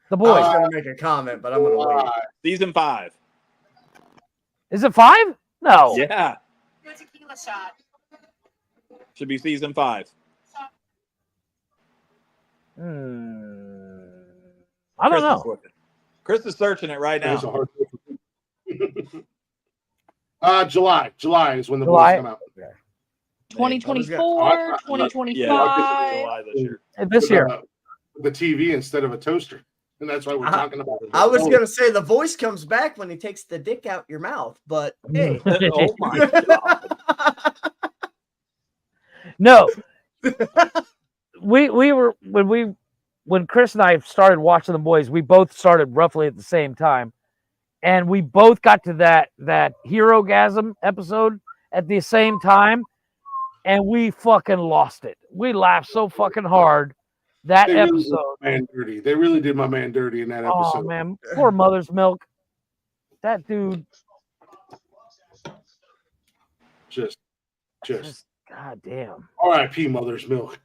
The I Boys. was going to make a comment, but I'm going to wait. Season 5. Is it 5? No. Yeah. Do a tequila shot. Should be season 5. I don't know. Chris is searching it right now. July. July is when The July? Boys come out. 2024, 2025. July this year. This year. The TV instead of a toaster. And that's why we're talking about it. I was going to say the voice comes back when he takes the dick out your mouth, but hey. Oh my God. No. we were when we when Chris and I started watching The Boys, we both started roughly at the same time, and we both got to that hero-gasm episode at the same time, and we fucking lost it. We laughed so fucking hard that They really did episode. my man dirty. They really did my man dirty in that episode. Oh man, poor Mother's Milk. That dude. Just God damn. R.I.P. Mother's Milk.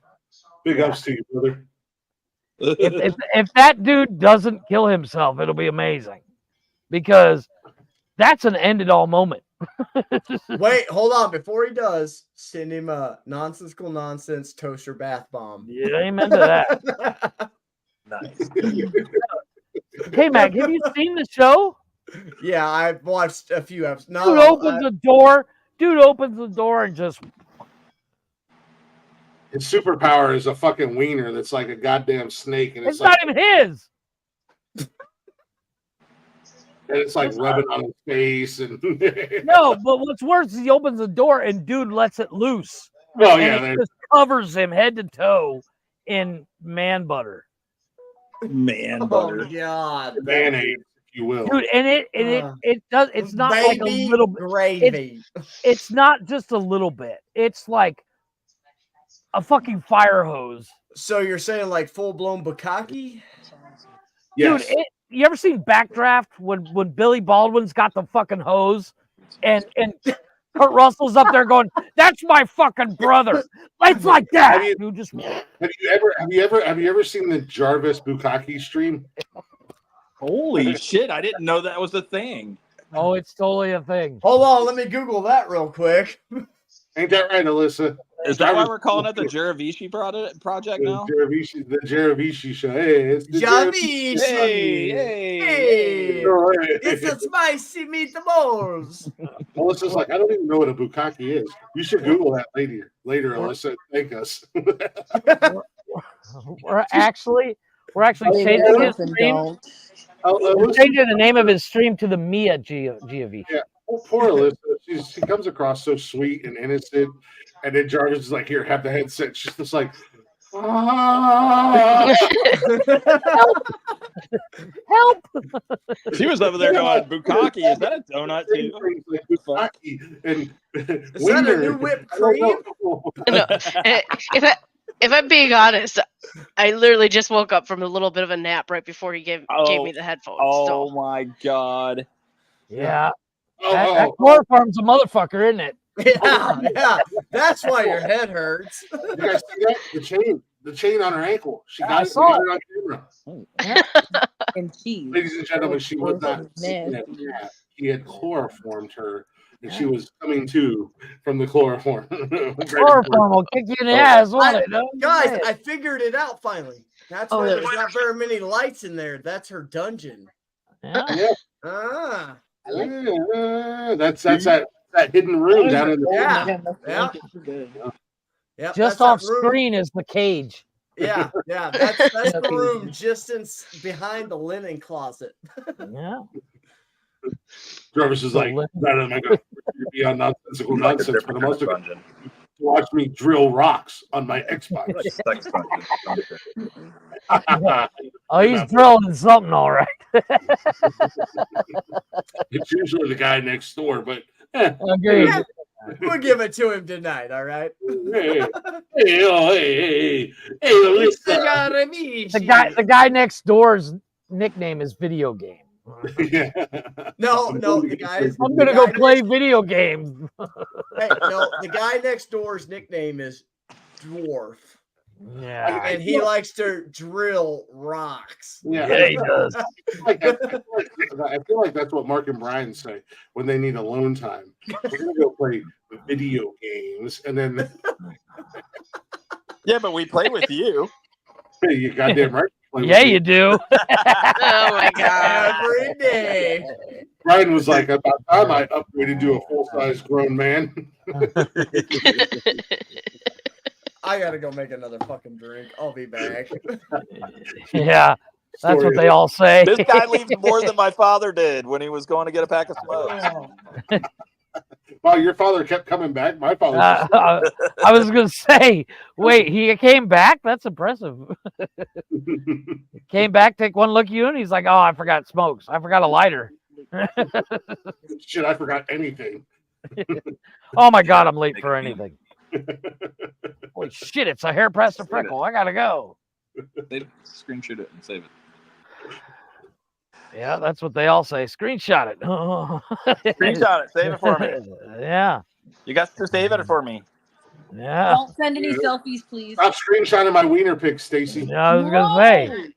Big ups to you, brother. If that dude doesn't kill himself, it'll be amazing, because that's an end it all moment. Wait, hold on. Before he does, send him a nonsensical nonsense toaster bath bomb. Yeah, amen to that. Nice. Hey, Mac, have you seen the show? Yeah, I've watched a few episodes. No, Dude opens the door. Dude opens the door and just. His superpower is a fucking wiener that's like a goddamn snake, and It's like, not even his. and it's like rubbing on his face, and No, but what's worse is he opens the door and dude lets it loose. Oh, And yeah, it just covers him head to toe in man butter. Man oh butter. god, mayonnaise, if you will. Dude, and it does. It's not like a baby little bit. gravy. It's not just a little bit. It's like a fucking fire hose. So you're saying like full blown bukkake? Yes. Dude, you ever seen Backdraft when Billy Baldwin's got the fucking hose and Kurt Russell's up there going, "That's my fucking brother." It's like that. Have you, Dude, just have you ever seen the Jarvis Bukkake stream? Holy shit! I didn't know that was a thing. Oh, it's totally a thing. Hold on, let me Google that real quick. Ain't that right, Alyssa? Is that why we're calling it the Jaravici project now? The Jaravici show. Hey, it's the Jaravici. Hey. It's a spicy meatballs. Alyssa's like, I don't even know what a bukkake is. You should Google that later, Alyssa. Thank us. We're actually changing his stream. We're changing the name of his stream to the Mia Giavici. Yeah, poor Alyssa. She comes across so sweet and innocent, and then Jarvis is like, "Here, have the headset." She's just like, "Ah." Help! She was over there going, "Bukkake, is that a donut too?" Like bukkake and Is that a new whipped cream? No, if I'm being honest, I literally just woke up from a little bit of a nap right before he gave me the headphones. Oh my god! Yeah, that chloroform's a motherfucker, isn't it? Yeah. That's why your head hurts. You guys see that? The chain on her ankle. She got it on camera. And cheese. Ladies and gentlemen, she was not sitting at the nap. He had chloroformed her, and she was coming to from the chloroform. Chloroform will kick you in the ass, won't it? Guys, I figured it out finally. That's why there's not very many lights in there. That's her dungeon. Yeah. Ah. That's that hidden room down in the Yeah. Just off screen is the cage. Yeah. That's the room just behind the linen closet. Yeah. Jarvis is like, "None of my God, be on nonsensical nonsense for the most of it. Watch me drill rocks on my Xbox." Oh, he's drilling something, all right. It's usually the guy next door, but Agreed. We'll give it to him tonight, all right? Hey, The guy next door's nickname is Video Game. No, the guys. I'm gonna go play video games. Hey, no, the guy next door's nickname is Dwarf. Yeah, and he likes to drill rocks. Yeah, he does. I feel like that's what Mark and Brian say when they need alone time. We're gonna go play video games, and then Yeah, but we play with you. Hey, you goddamn right. Yeah, you do. Oh my god! Every day. Brian was like, "About time I upgraded to a full-size grown man." I gotta go make another fucking drink. I'll be back. Yeah, that's what they all say. This guy leaves more than my father did when he was going to get a pack of smokes. Wow, your father kept coming back. My father. I was gonna say, wait, he came back? That's impressive. Came back, take one look at you, and he's like, "Oh, I forgot smokes. I forgot a lighter." Shit, I forgot anything. Oh my God, I'm late for anything. Holy shit, it's a hair press to freckle. I gotta go. They screenshot it and save it. Yeah, that's what they all say. Screenshot it. Screenshot it. Save it for me. Yeah. You got to save it for me. Yeah. Don't send any selfies, please. Stop screenshotting my wiener pics, Stacy. Yeah, I was gonna say.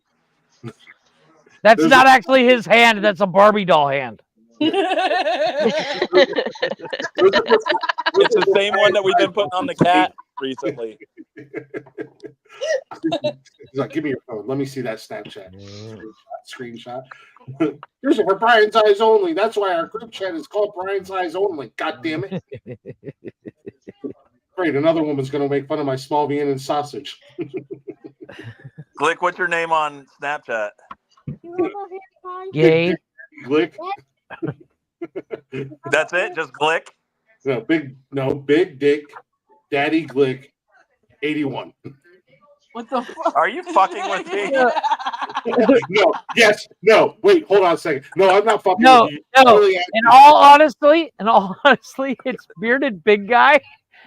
That's not actually his hand. That's a Barbie doll hand. It's the same one that we've been putting on the cat recently. He's like, give me your phone. Let me see that Snapchat. Screenshot. Here's it for Brian's Eyes Only. That's why our group chat is called Brian's Eyes Only. God damn it. Great. Another woman's going to make fun of my small Vienna sausage. Glick, what's your name on Snapchat? Gay. Glick. That's it? Just Glick? No, big dick, daddy Glick, 81. What the fuck? Are you fucking with me? No, yes, no. Wait, hold on a second. No, I'm not fucking No, with you. no. Really, In all honesty, it's bearded big guy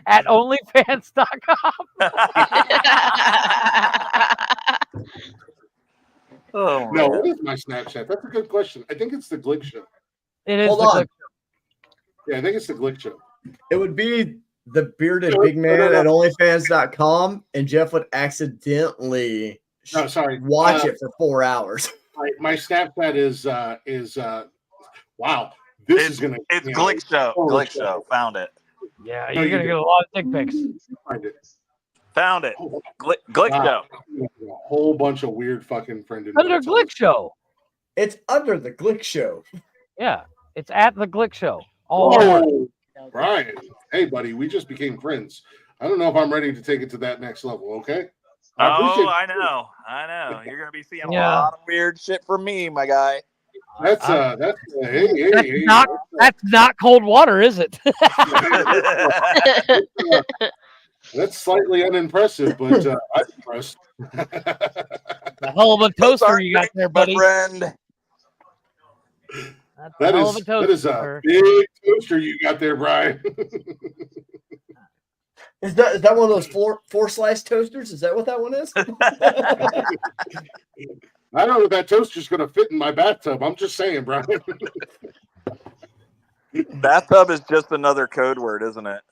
at OnlyFans.com. Oh, no, what is my Snapchat? That's a good question. I think it's the Glick Show. It is Hold the on. Glick Show. Yeah, I think it's the Glick Show. It would be the bearded big man at OnlyFans.com, and Jeff would accidentally watch it for 4 hours. My Snapchat is wow. This is gonna. It's Glick Show. Glick Show. Found it. Yeah, you're gonna get a lot of dick pics. Find it. Found it. Glick Show. A whole bunch of weird fucking friend. Under Glick Show. It's under the Glick Show. Yeah, it's at the Glick Show. Oh, Brian. Hey, buddy, we just became friends. I don't know if I'm ready to take it to that next level. Okay. I know. You're gonna be seeing a lot of weird shit from me, my guy. That's not cold water, is it? That's slightly unimpressive, but I'm impressed. A hell of a toaster you got there, buddy. Friend. That is a big toaster you got there, Brian. Is that one of those four slice toasters? Is that what that one is? I don't know if that toaster's going to fit in my bathtub. I'm just saying, Brian. Bathtub is just another code word, isn't it?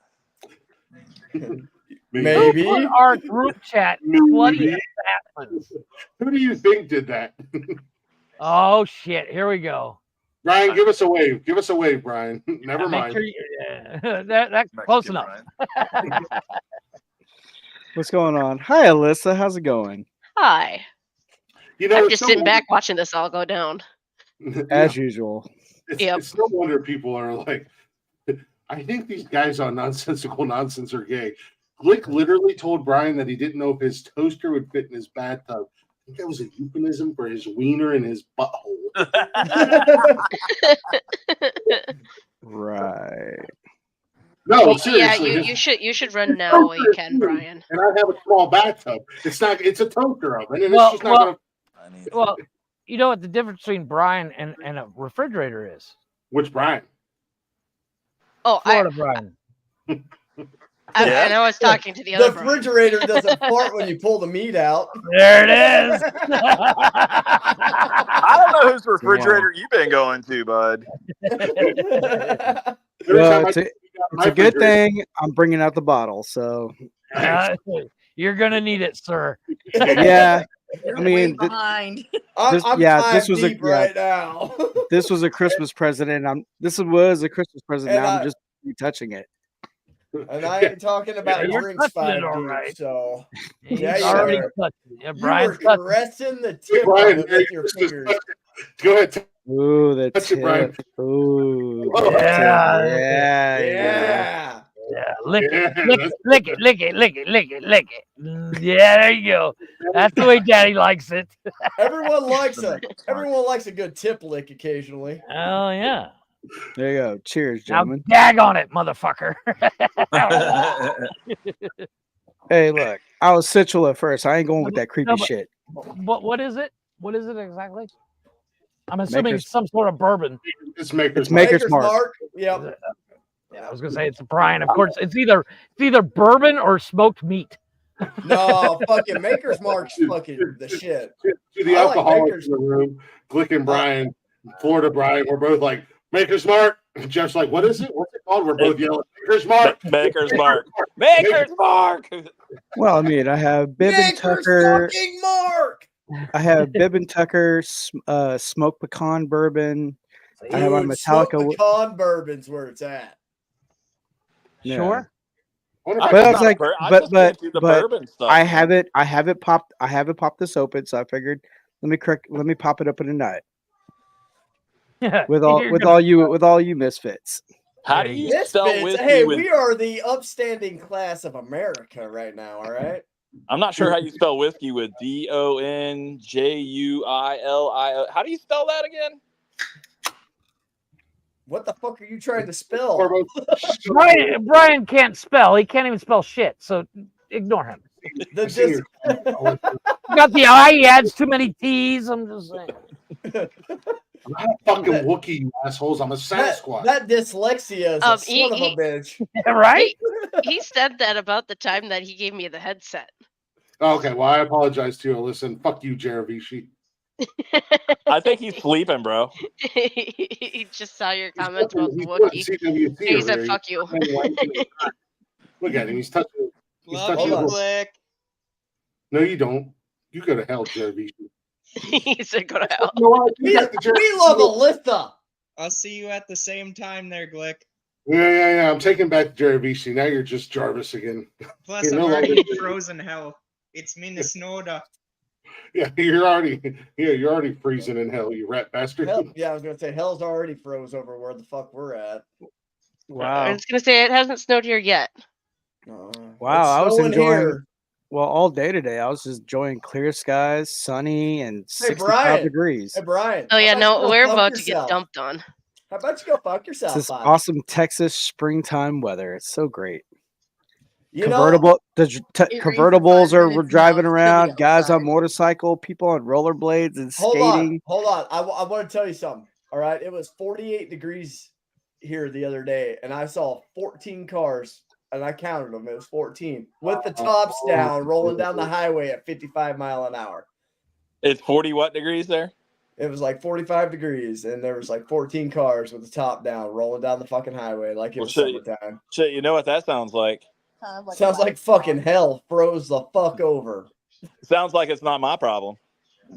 Maybe. Who put our group chat bloody bathrooms? Who do you think did that? Oh shit! Here we go. Brian, give us a wave. Give us a wave, Brian. Never mind. Sure that's close enough. What's going on? Hi, Alyssa. How's it going? Hi. You know, I'm just sitting back watching this all go down. As usual. It's no wonder people are like, I think these guys on Nonsensical Nonsense are gay. Glick literally told Brian that he didn't know if his toaster would fit in his bathtub. I think that was a euphemism for his wiener in his butthole. Right. No, seriously. Yeah, you should run now while you can, Brian. And I have a small bathtub. It's a toaster oven, and it's just not gonna. Well, you know what the difference between Brian and a refrigerator is? Which Brian? Oh, Florida Brian. And I was talking to the other. The refrigerator doesn't fart when you pull the meat out. There it is. I don't know whose refrigerator you've been going to, bud. Well, it's a good thing I'm bringing out the bottle, so. You're gonna need it, sir. Yeah. I mean, behind. This was right now. This was a Christmas present, and this was a Christmas present. And now I'm just touching it. And I ain't talking about drinks five all deep, right. so He's yeah, already you touched it. Yeah, were Brian's caressing the tip of it with your fingers. Go ahead. Ooh, that's Touch it, Brian. Ooh, Yeah. Lick it. Yeah, there you go. That's the way Daddy likes it. Everyone likes a good tip lick occasionally. Oh yeah. There you go. Cheers, Now gentlemen. gag on it, motherfucker. Hey, look, I was sensual at first. I ain't going with that creepy shit. What is it? What is it exactly? I'm assuming Maker's- it's some sort of bourbon. It's Maker's Mark. Yep. Yeah, I was gonna say it's a Brian. Of course, it's either bourbon or smoked meat. No, fucking Maker's Mark's fucking the shit. To the I like alcoholics Maker's- in the room, Glick and Brian, Florida Brian, we're both like, Maker's Mark. Jeff's like, what is it? What's it called? We're both yelling, Maker's Mark. Maker's Mark. Maker's Mark. Well, I mean, I have Bib and Maker's Tucker. fucking Mark. I have Bib and Tucker smoked pecan bourbon. I have my Dude, Metallica. smoked pecan bourbon's where it's at. Yeah. Sure. But I was like, but bourbon stuff, I have it popped. I haven't popped this open, so I figured let me pop it open tonight. with all you misfits. How do you spell Misfits. whiskey Hey, with? we are the upstanding class of America right now. All right. I'm not sure how you spell whiskey with DONJUILIO. How do you spell that again? What the fuck are you trying to spell? Brian can't spell. He can't even spell shit. So ignore him. The Got the I. He adds too many T's. I'm just saying. I'm not a fucking Wookiee, you assholes. I'm a Sasquatch. That dyslexia is a son of a bitch. Right? He said that about the time that he gave me the headset. Okay, well, I apologize to you. Listen, fuck you, Jaravishi. I think he's sleeping, bro. He just saw your comment about the He's Wookiee. putting CWC He over said, there. "Fuck you." Look at him. He's touching. He's Love touching. you, the- Glick. No, you don't. You go to hell, Jaravishi. He said, "Go to hell." We love Alyssa. I'll see you at the same time there, Glick. Yeah. I'm taking back Jaravishi. Now you're just Jarvis again. Plus, You're I'm no already longer- in frozen hell. It's Minnesota. Yeah, you're already freezing in hell, you rat bastard. Hell, yeah, I was gonna say hell's already froze over where the fuck we're at. Wow. I was gonna say it hasn't snowed here yet. Wow, It's I was snowing enjoying. here. Well, all day today, I was just enjoying clear skies, sunny, and 65 Brian. degrees. Hey Brian. Oh yeah, how about no, you go we're fuck about to get yourself? dumped on. How about you go fuck It's yourself? this bud? awesome Texas springtime weather. It's so great. You know, Convertible, it rained for convertibles 5 are minutes, driving now it's around. chilly Guys on outside. motorcycle, people on rollerblades and Hold skating. on. I want to tell you something. All right, it was 48 degrees here the other day, and I saw 14 cars, and I counted them. It was 14 with the tops down, rolling down the highway at 55 mile an hour. It's 40 what degrees there? It was like 45 degrees, and there was like 14 cars with the top down, rolling down the fucking highway like it was summertime. Shit, you know what that sounds like? Sounds like fucking hell froze the fuck over. Sounds like it's not my problem.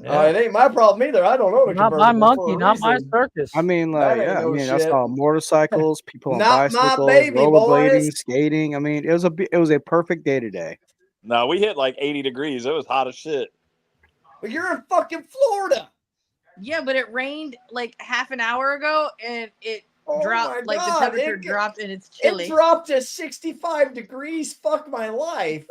It ain't my problem either. I don't know the Not my convertible for monkey, a not my reason. circus. I mean, That like, ain't yeah, no I shit. saw motorcycles, people on Not my bicycles, baby, rollerblading, boys. skating. I mean, it was a perfect day today. No, we hit like 80 degrees. It was hot as shit. But you're in fucking Florida. Yeah, but it rained like half an hour ago, and it Oh my dropped. Like the God, temperature it- dropped, and it's chilly. It dropped to 65 degrees. Fuck my life.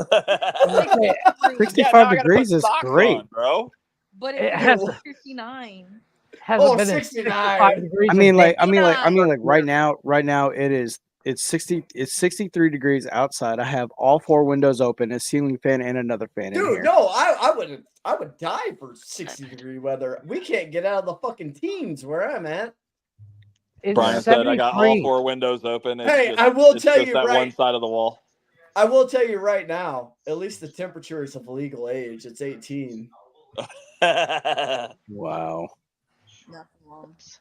65 degrees is great. bro. But It it has- was 59. Hasn't Oh, been in 69. 65 degrees I a mean, day. like right now it's 63 degrees outside. I have all four windows open, a ceiling fan and another fan in Dude, here. no, I would die for 60-degree weather. We can't get out of the fucking teens where I'm at. It's Brian said I got all 73. 4 windows open. It's Hey, just, I will it's tell just you that right- one side of the wall. I will tell you right now, at least the temperature is of legal age. It's 18. Wow. Nothing lumps.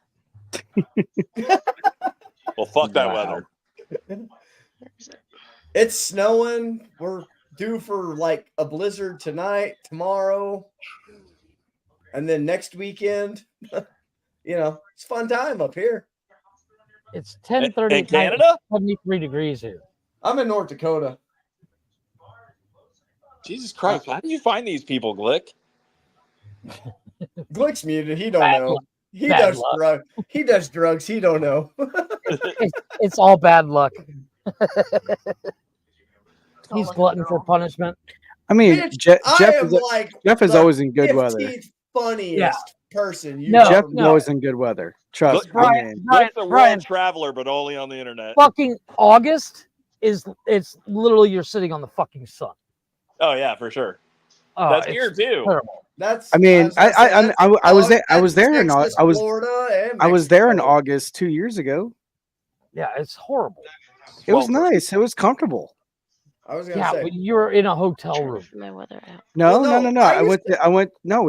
Well, fuck that Wow. weather. It's snowing. We're due for like a blizzard tonight, tomorrow, and then next weekend. You know, it's fun time up here. It's 10:30 In Canada? 73 degrees here. I'm in North Dakota. Jesus Christ, how do you find these people, Glick? Glick's muted. He don't Bad know. luck. He Bad does luck. drugs. He does drugs. He don't know. It's all bad luck. He's glutton for punishment. I mean, Bitch, Jeff I am is like Jeff is the always in good weather. 15th funniest Yeah. person. You Jeff knows in good weather. Trust me. Brick's a world traveler, but only on the internet. Fucking August it's literally you're sitting on the fucking sun. Oh yeah, for sure. That's here too. Terrible. That's. I mean, I was there. I was there in Texas, I was Florida, and I was there in Mexico. August 2 years ago. Yeah, it's horrible. It was nice. It was comfortable. I was gonna Yeah, say. but you're in a hotel room. My weather app. No, Well, no. no, I went. No,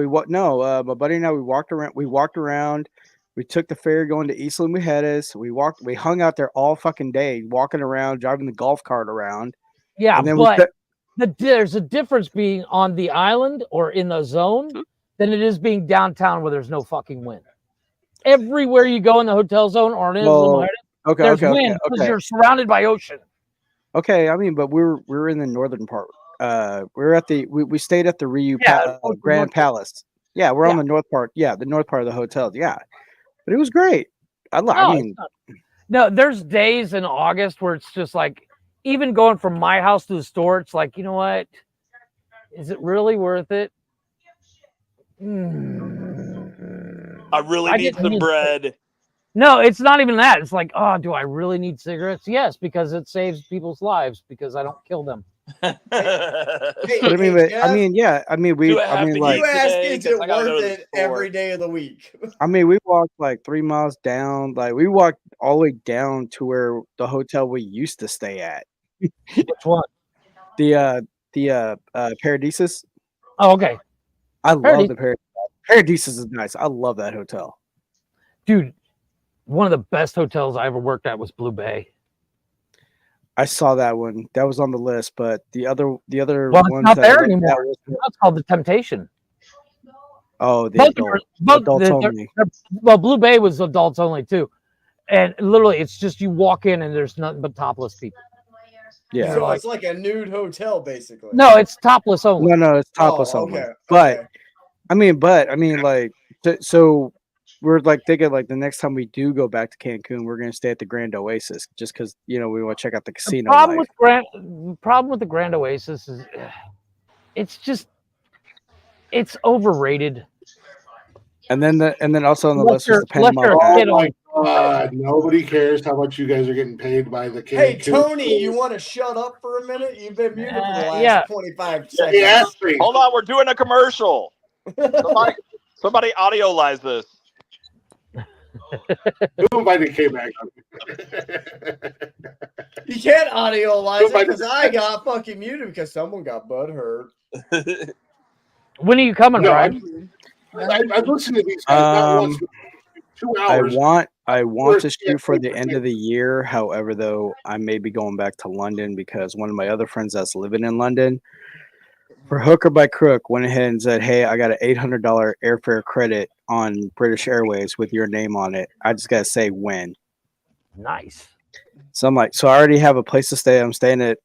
my buddy and I, we walked around. We took the ferry going to Eastland Mujeres. We hung out there all fucking day, walking around, driving the golf cart around. Yeah, And then but there's a difference being on the island or in the zone than it is being downtown where there's no fucking wind. Everywhere you go in the hotel zone or in Isla Mujeres, there's wind because you're surrounded by ocean. Okay, I mean, but we were in the northern part. We stayed at the Ryu Grand Palace. Yeah, we're on the north part. Yeah, the north part of the hotel. Yeah, but it was great. No, there's days in August where it's just like, even going from my house to the store, it's like, you know what? Is it really worth it? I really need some bread. No, it's not even that. It's like, oh, do I really need cigarettes? Yes, because it saves people's lives because I don't kill them. Hey, I mean, you ask, is it worth it every day of the week? I mean, we walked like 3 miles down. Like we walked all the way down to where the hotel we used to stay at. Which one? The Paradisus. Oh, okay. I love the Paradisus. Paradisus is nice. I love that hotel. Dude, one of the best hotels I ever worked at was Blue Bay. I saw that one. That was on the list, but the other well, ones it's not there anymore. It's called the Temptation. Oh, adults only. Well, Blue Bay was adults only too, and literally, it's just you walk in and there's nothing but topless people. Yeah, so it's like a nude hotel, basically. No, it's topless only. No, it's topless only. Okay. But I mean, like, so we're like thinking like the next time we do go back to Cancun, we're gonna stay at the Grand Oasis just because we want to check out the casino. The problem with the Grand Oasis is it's overrated. And then also on the list is the Panama. Oh my God! Nobody cares how much you guys are getting paid by the Cancun. Hey Tony, you want to shut up for a minute? You've been muted for the last 25 seconds. Yeah, hold on, we're doing a commercial. Somebody audiolize this. Who invited K back? You can't audiolize it because I got fucking muted because someone got butthurt. When are you coming, Brian? I've listened to these guys not once, 2 hours. I want to shoot for the end of the year. However, though, I may be going back to London because one of my other friends that's living in London, for hook or by crook, went ahead and said, "Hey, I got an $800 airfare credit on British Airways with your name on it. I just gotta say when." Nice. So I'm like, so I already have a place to stay. I'm staying at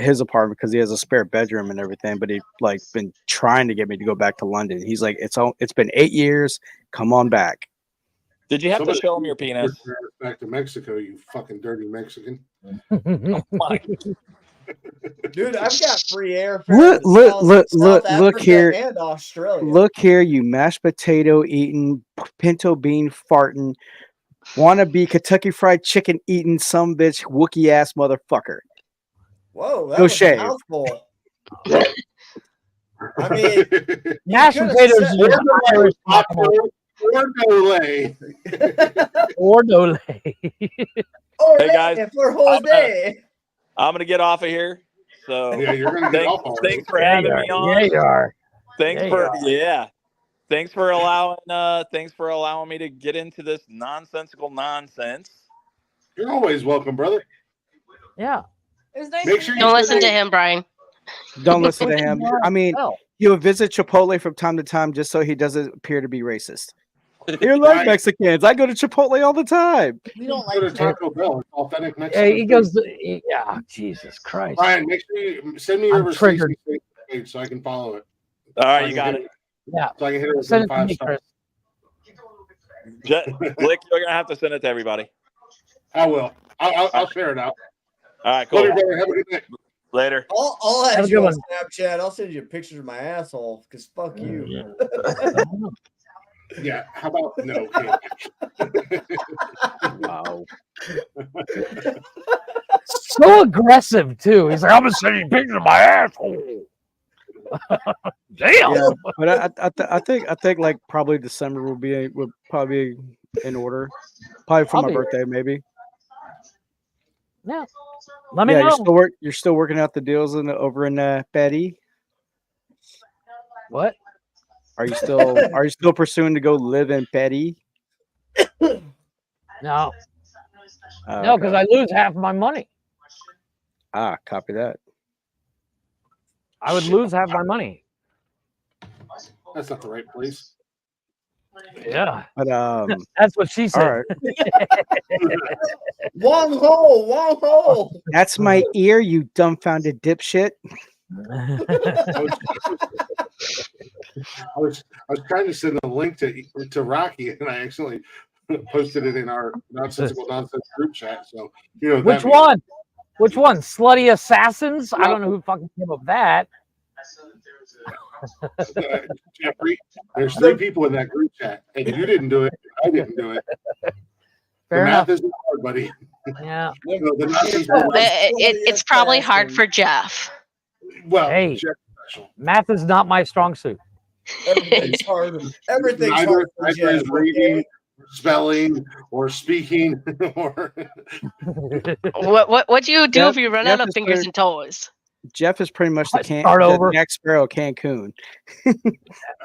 his apartment because he has a spare bedroom and everything. But he like been trying to get me to go back to London. He's like, it's been 8 years. Come on back. Did you have to show him your penis? Back to Mexico, you fucking dirty Mexican. Dude, I've got free airfare. Look here. And Australia. Look here, you mashed potato eating, pinto bean farting, wannabe Kentucky Fried Chicken eating some bitch Wookie ass motherfucker. Whoa, that Go was shave. a mouthful. I mean, mashed potatoes or no lay. Hey guys, for Jose. I'm gonna get off of here. So yeah, you're gonna get off. Thanks for having me on. Yeah, you are. Thanks for allowing me to get into this nonsensical nonsense. You're always welcome, brother. Yeah. It was nice. Make sure you Don't listen to him, Brian. Don't listen to him. I mean, he'll visit Chipotle from time to time just so he doesn't appear to be racist. You like Mexicans? I go to Chipotle all the time. We don't Go to like Taco Bell. It's authentic Mexican. Yeah, he goes. Jesus Christ. Brian, make sure you send me over triggered page so I can follow it. All right, you got it. Yeah. So I can hit it with Send it to 5 me, stars. Lick, you're gonna have to send it to everybody. I will. I'll share it out. All right, cool. Love you, brother. Have a good night. Later. I'll Have a add good you on one. Snapchat. I'll send you pictures of my asshole because fuck you. Yeah. How about no? Wow. So aggressive too. He's like, I'm gonna send you pictures of my asshole. Damn. Yeah, but I think like probably December would probably be in order. Probably for I'll my be birthday, maybe. Yeah. Let me Yeah, know. you're still working out the deals over in Betty. What? Are you still pursuing to go live in Betty? No. Oh, No, because okay. I lose half my money. Ah, copy that. I would lose half my money. That's not the right place. Yeah. But that's what she said. All right. Long hole. That's my ear, you dumbfounded dipshit. I was trying to send a link to Rocky, and I accidentally posted it in our Nonsensical Nonsense group chat. So Which one? Which one? Slutty Assassins? I don't know who fucking came up with that. Jeffrey, there's 3 people in that group chat, and you didn't do it. I didn't do it. Fair the enough. math isn't hard, buddy. Yeah. It's probably hard for Jeff. Well, hey, Jeff, math is not my strong suit. Everything's hard. Everything's hard for neither Jeff. is reading, spelling, or speaking, or What do you do Jeff- if you run Jeff out of is fingers pretty- and toes? Jeff is pretty much the Start over. Jack Sparrow Cancun.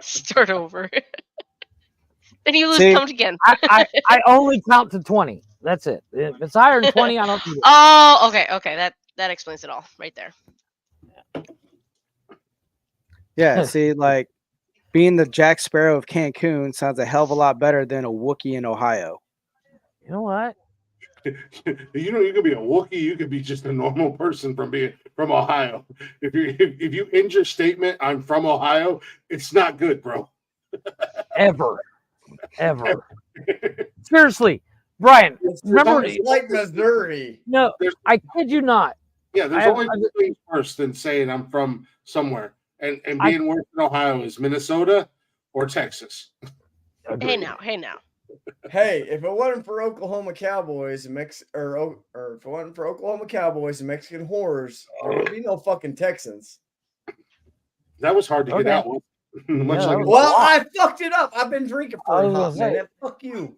Start over. Then you lose See, count again. I only count to 20. That's it. If it's higher than 20, I don't do it. Oh, okay. That explains it all right there. Yeah, see, like being the Jack Sparrow of Cancun sounds a hell of a lot better than a Wookiee in Ohio. You know what? you could be a Wookiee. You could be just a normal person from Ohio. If you end your statement, "I'm from Ohio," it's not good, bro. Ever. Seriously, Brian. Remember, It's like Missouri. no, I kid you not. Yeah, there's only 2 things worse than saying I'm from somewhere, and being worse in Ohio is Minnesota or Texas. Hey now. Hey, if it wasn't for Oklahoma Cowboys and or if it wasn't for Oklahoma Cowboys and Mexican horrors, there would be no fucking Texans. That was hard to get out. Well, I fucked it up. I've been drinking for a hot minute. Fuck you.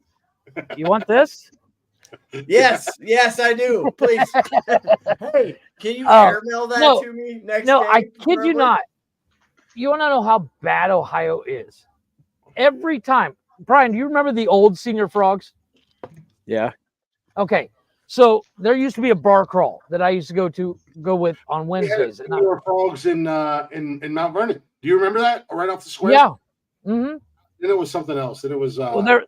You want this? Yes, I do. Please. Hey, can you airmail that to me next day? I kid you not. You want to know how bad Ohio is? Every time. Brian, do you remember the old Senior Frogs? Yeah. Okay. So there used to be a bar crawl that I used to go with on Wednesdays. There were frogs in Mount Vernon. Do you remember that? Right off the square? Yeah. Mm-hmm. Then it was something else. And it was it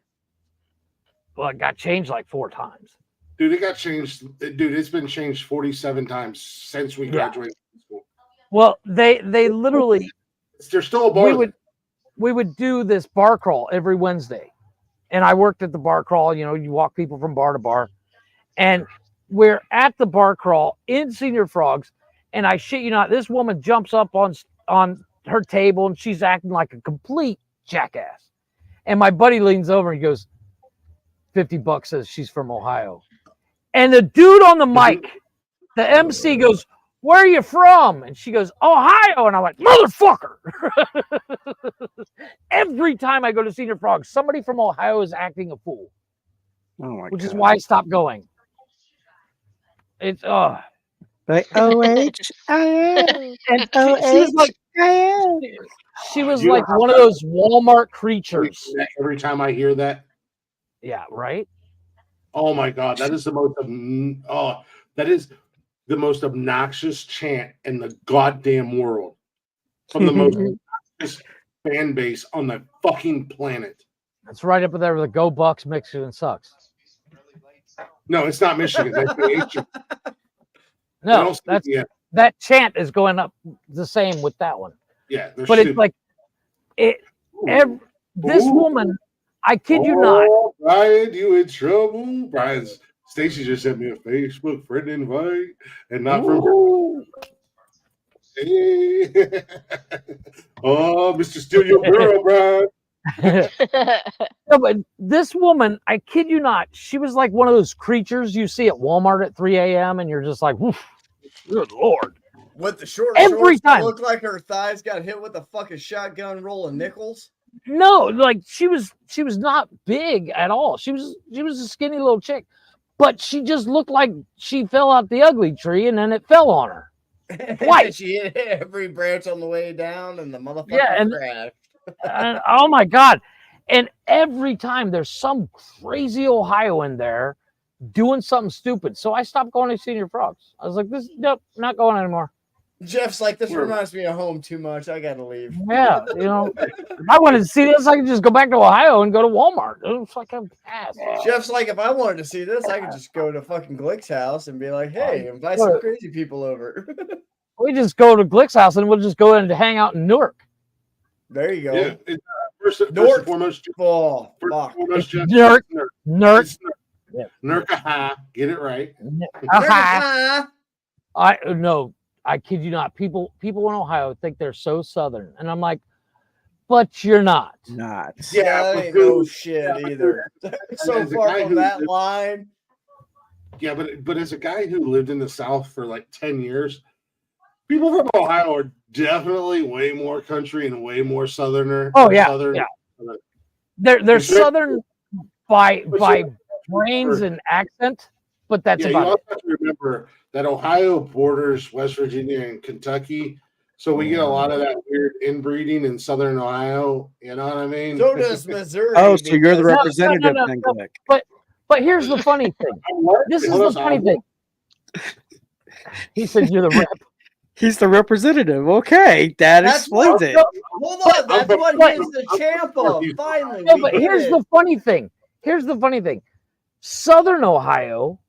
got changed like 4 times. Dude, it got changed. Dude, it's been changed 47 times since we graduated from school. Well, they literally there's still a bar. We would do this bar crawl every Wednesday. And I worked at the bar crawl, you walk people from bar to bar. And we're at the bar crawl in Senior Frogs, and I shit you not, this woman jumps up on her table and she's acting like a complete jackass. And my buddy leans over and he goes, $50 says she's from Ohio. And the dude on the mic, the MC goes, "Where are you from?" And she goes, "Ohio." And I'm like, motherfucker. Every time I go to Senior Frogs, somebody from Ohio is acting a fool. Oh my Which God. is why I stopped going. It's like OHIO and she was like she was like one of those Walmart creatures. Every time I hear that. Yeah, right? Oh my God, that is the most obnoxious chant in the goddamn world. From the most obnoxious fan base on the fucking planet. It's right up there with the Go Bucks, Michigan sucks. No, it's not Michigan. No, that chant is going up the same with that one. Yeah, but stupid. It's like this woman. I kid you not. Brian, you in trouble? Brian's Stacy just sent me a Facebook friend invite, and not from. Hey. Oh, Mr. Steal Your Girl, Brian. No, but this woman, I kid you not, she was like one of those creatures you see at Walmart at 3 a.m. and you're just like, "Oof, good Lord." With the short Every shorts that time. look like her thighs got hit with a fucking shotgun roll of nickels. No, like she was not big at all. She was a skinny little chick, but she just looked like she fell out the ugly tree and then it fell on her. Twice. She hit every branch on the way down, and the motherfucker Yeah, crashed. and oh my God. And every time there's some crazy Ohioan there doing something stupid. So I stopped going to Senior Frogs. I was like, nope, not going anymore. Jeff's like, this reminds me of home too much. I gotta leave. Yeah, if I wanted to see this, I could just go back to Ohio and go to Walmart. It's like a pass. Jeff's like, if I wanted to see this, I could just go to fucking Glick's house and be like, hey, invite some crazy people over. We just go to Glick's house and we'll just go in and hang out in Newark. There you go. Yeah, first and foremost, Newark. Nurka, get it right. I kid you not. People in Ohio think they're so Southern, and I'm like, but you're not. Not. Yeah, that ain't no shit either. So far from that line. Yeah, but as a guy who lived in the South for like 10 years, people from Ohio are definitely way more country and way more Southerner. Oh yeah, Southern. yeah. They're Southern by brains and accent, but that's you about also it. have to remember that Ohio borders West Virginia and Kentucky, so we get a lot of that weird inbreeding in Southern Ohio. You know what I mean? So does Missouri. Oh, so you're the representative then, Glick. But here's the funny thing. This is the funny thing. He said you're the rep. He's the representative. Okay, that explains it. Hold on, that's what he's the champ of. Finally. No, but here's the funny thing. Southern Ohio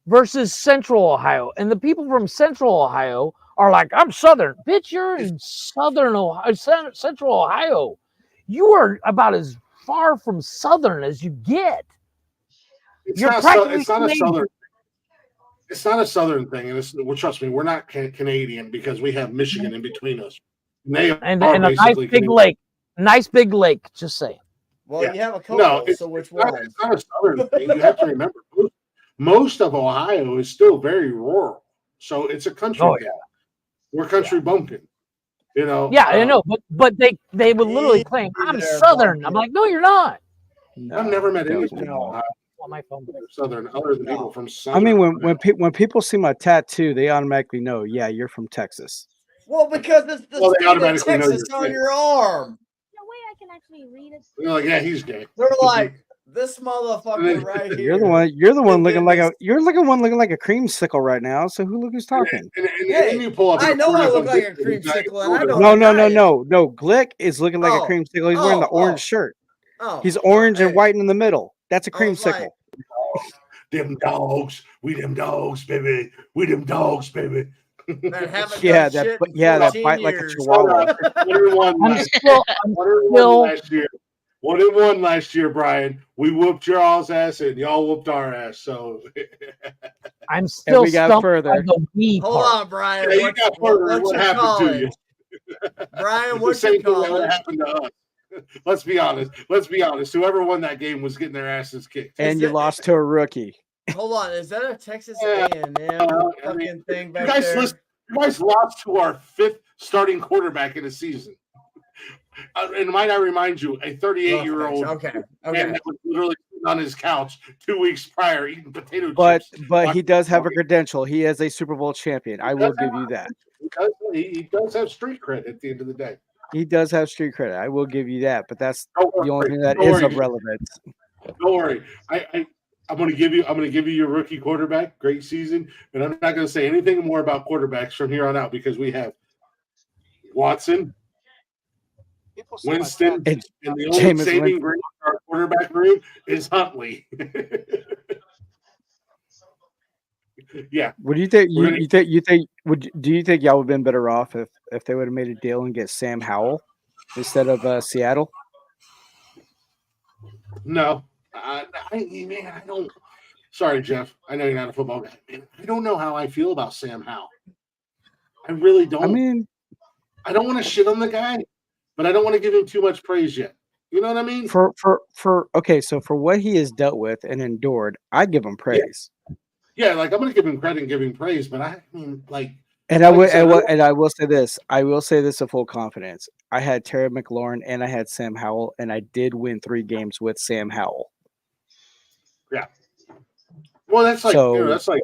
versus Central Ohio. And the people from Central Ohio are like, I'm Southern. Bitch, you're in Southern Ohio, Central Ohio. You are about as far from Southern as you get. It's not a Southern. It's not a Southern thing, and trust me, we're not Canadian because we have Michigan in between us. And a nice big lake. Nice big lake, just saying. Well, you have a coastal, so which one? It's not a Southern thing. You have to remember, most of Ohio is still very rural, so it's a country guy. We're country bumpkin, you know. Yeah, I know, but they would literally claim I'm Southern. bumpkin. I'm like, no, you're not. No, I've never met anyone from Ohio. Southern other than people from Southern. I mean, when people see my tattoo, they automatically know, yeah, you're from Texas. Well, because it's the state of Texas on your arm. No way I can actually read it. They're like, yeah, he's gay. They're like, this motherfucker right here. You're the one looking like a creamsicle right now. So who's talking? Hey, you pull up I know I look like a creamsicle, and I don't. No. Glick is looking like a creamsicle. He's wearing the orange shirt. He's orange and white in the middle. That's a creamsicle. Them dogs, we them dogs, baby. We them dogs, baby. That bite like a chihuahua. 1-1 last year, Brian. We whooped your all's ass and y'all whooped our ass. So I'm still stumped further. by the wee Hold part. on, Brian. Yeah, you got further. What happened to you? Brian, the what's same your thing that comment? happened to us. Let's be honest. Whoever won that game was getting their asses kicked. And you lost to a rookie. Hold on, is that a Texas A&M fucking thing back there? You guys lost to our 5th starting quarterback in a season. And might I remind you, a 38-year-old man that was literally on his couch 2 weeks prior eating potato chips. But he does have a credential. He is a Super Bowl champion. I will give you that. He does have street cred at the end of the day. He does have street credit. I will give you that. But that's the only thing that is of relevance. Don't worry. I'm going to give you your rookie quarterback. Great season, and I'm not going to say anything more about quarterbacks from here on out because we have Watson, Winston, and the only saving grace in our quarterback room is Huntley. Yeah. What do you think? Do you think y'all would have been better off if they would have made a deal and get Sam Howell instead of Seattle? No. I don't. Sorry, Jeff. I know you're not a football guy. Man, I don't know how I feel about Sam Howell. I really don't. I mean, I don't want to shit on the guy, but I don't want to give him too much praise yet. You know what I mean? Okay, so for what he has dealt with and endured, I give him praise. Yeah, like I'm gonna give him credit and give him praise, but I mean, like, and I will say this. I will say this with full confidence. I had Terry McLaurin and I had Sam Howell, and I did win 3 games with Sam Howell. Yeah. Well, that's like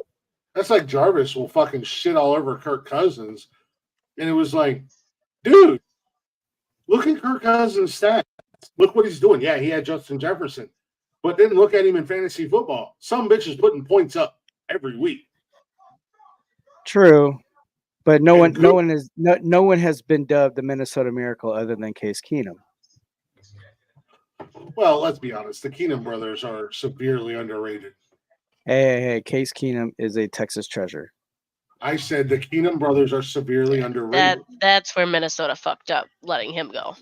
that's like Jarvis will fucking shit all over Kirk Cousins, and it was like, dude, look at Kirk Cousins' stats. Look what he's doing. Yeah, he had Justin Jefferson, but then look at him in fantasy football. Some bitch is putting points up every week. True, but no one has been dubbed the Minnesota Miracle other than Case Keenum. Well, let's be honest. The Keenum brothers are severely underrated. Hey, Case Keenum is a Texas treasure. I said the Keenum brothers are severely underrated. That's where Minnesota fucked up, letting him go.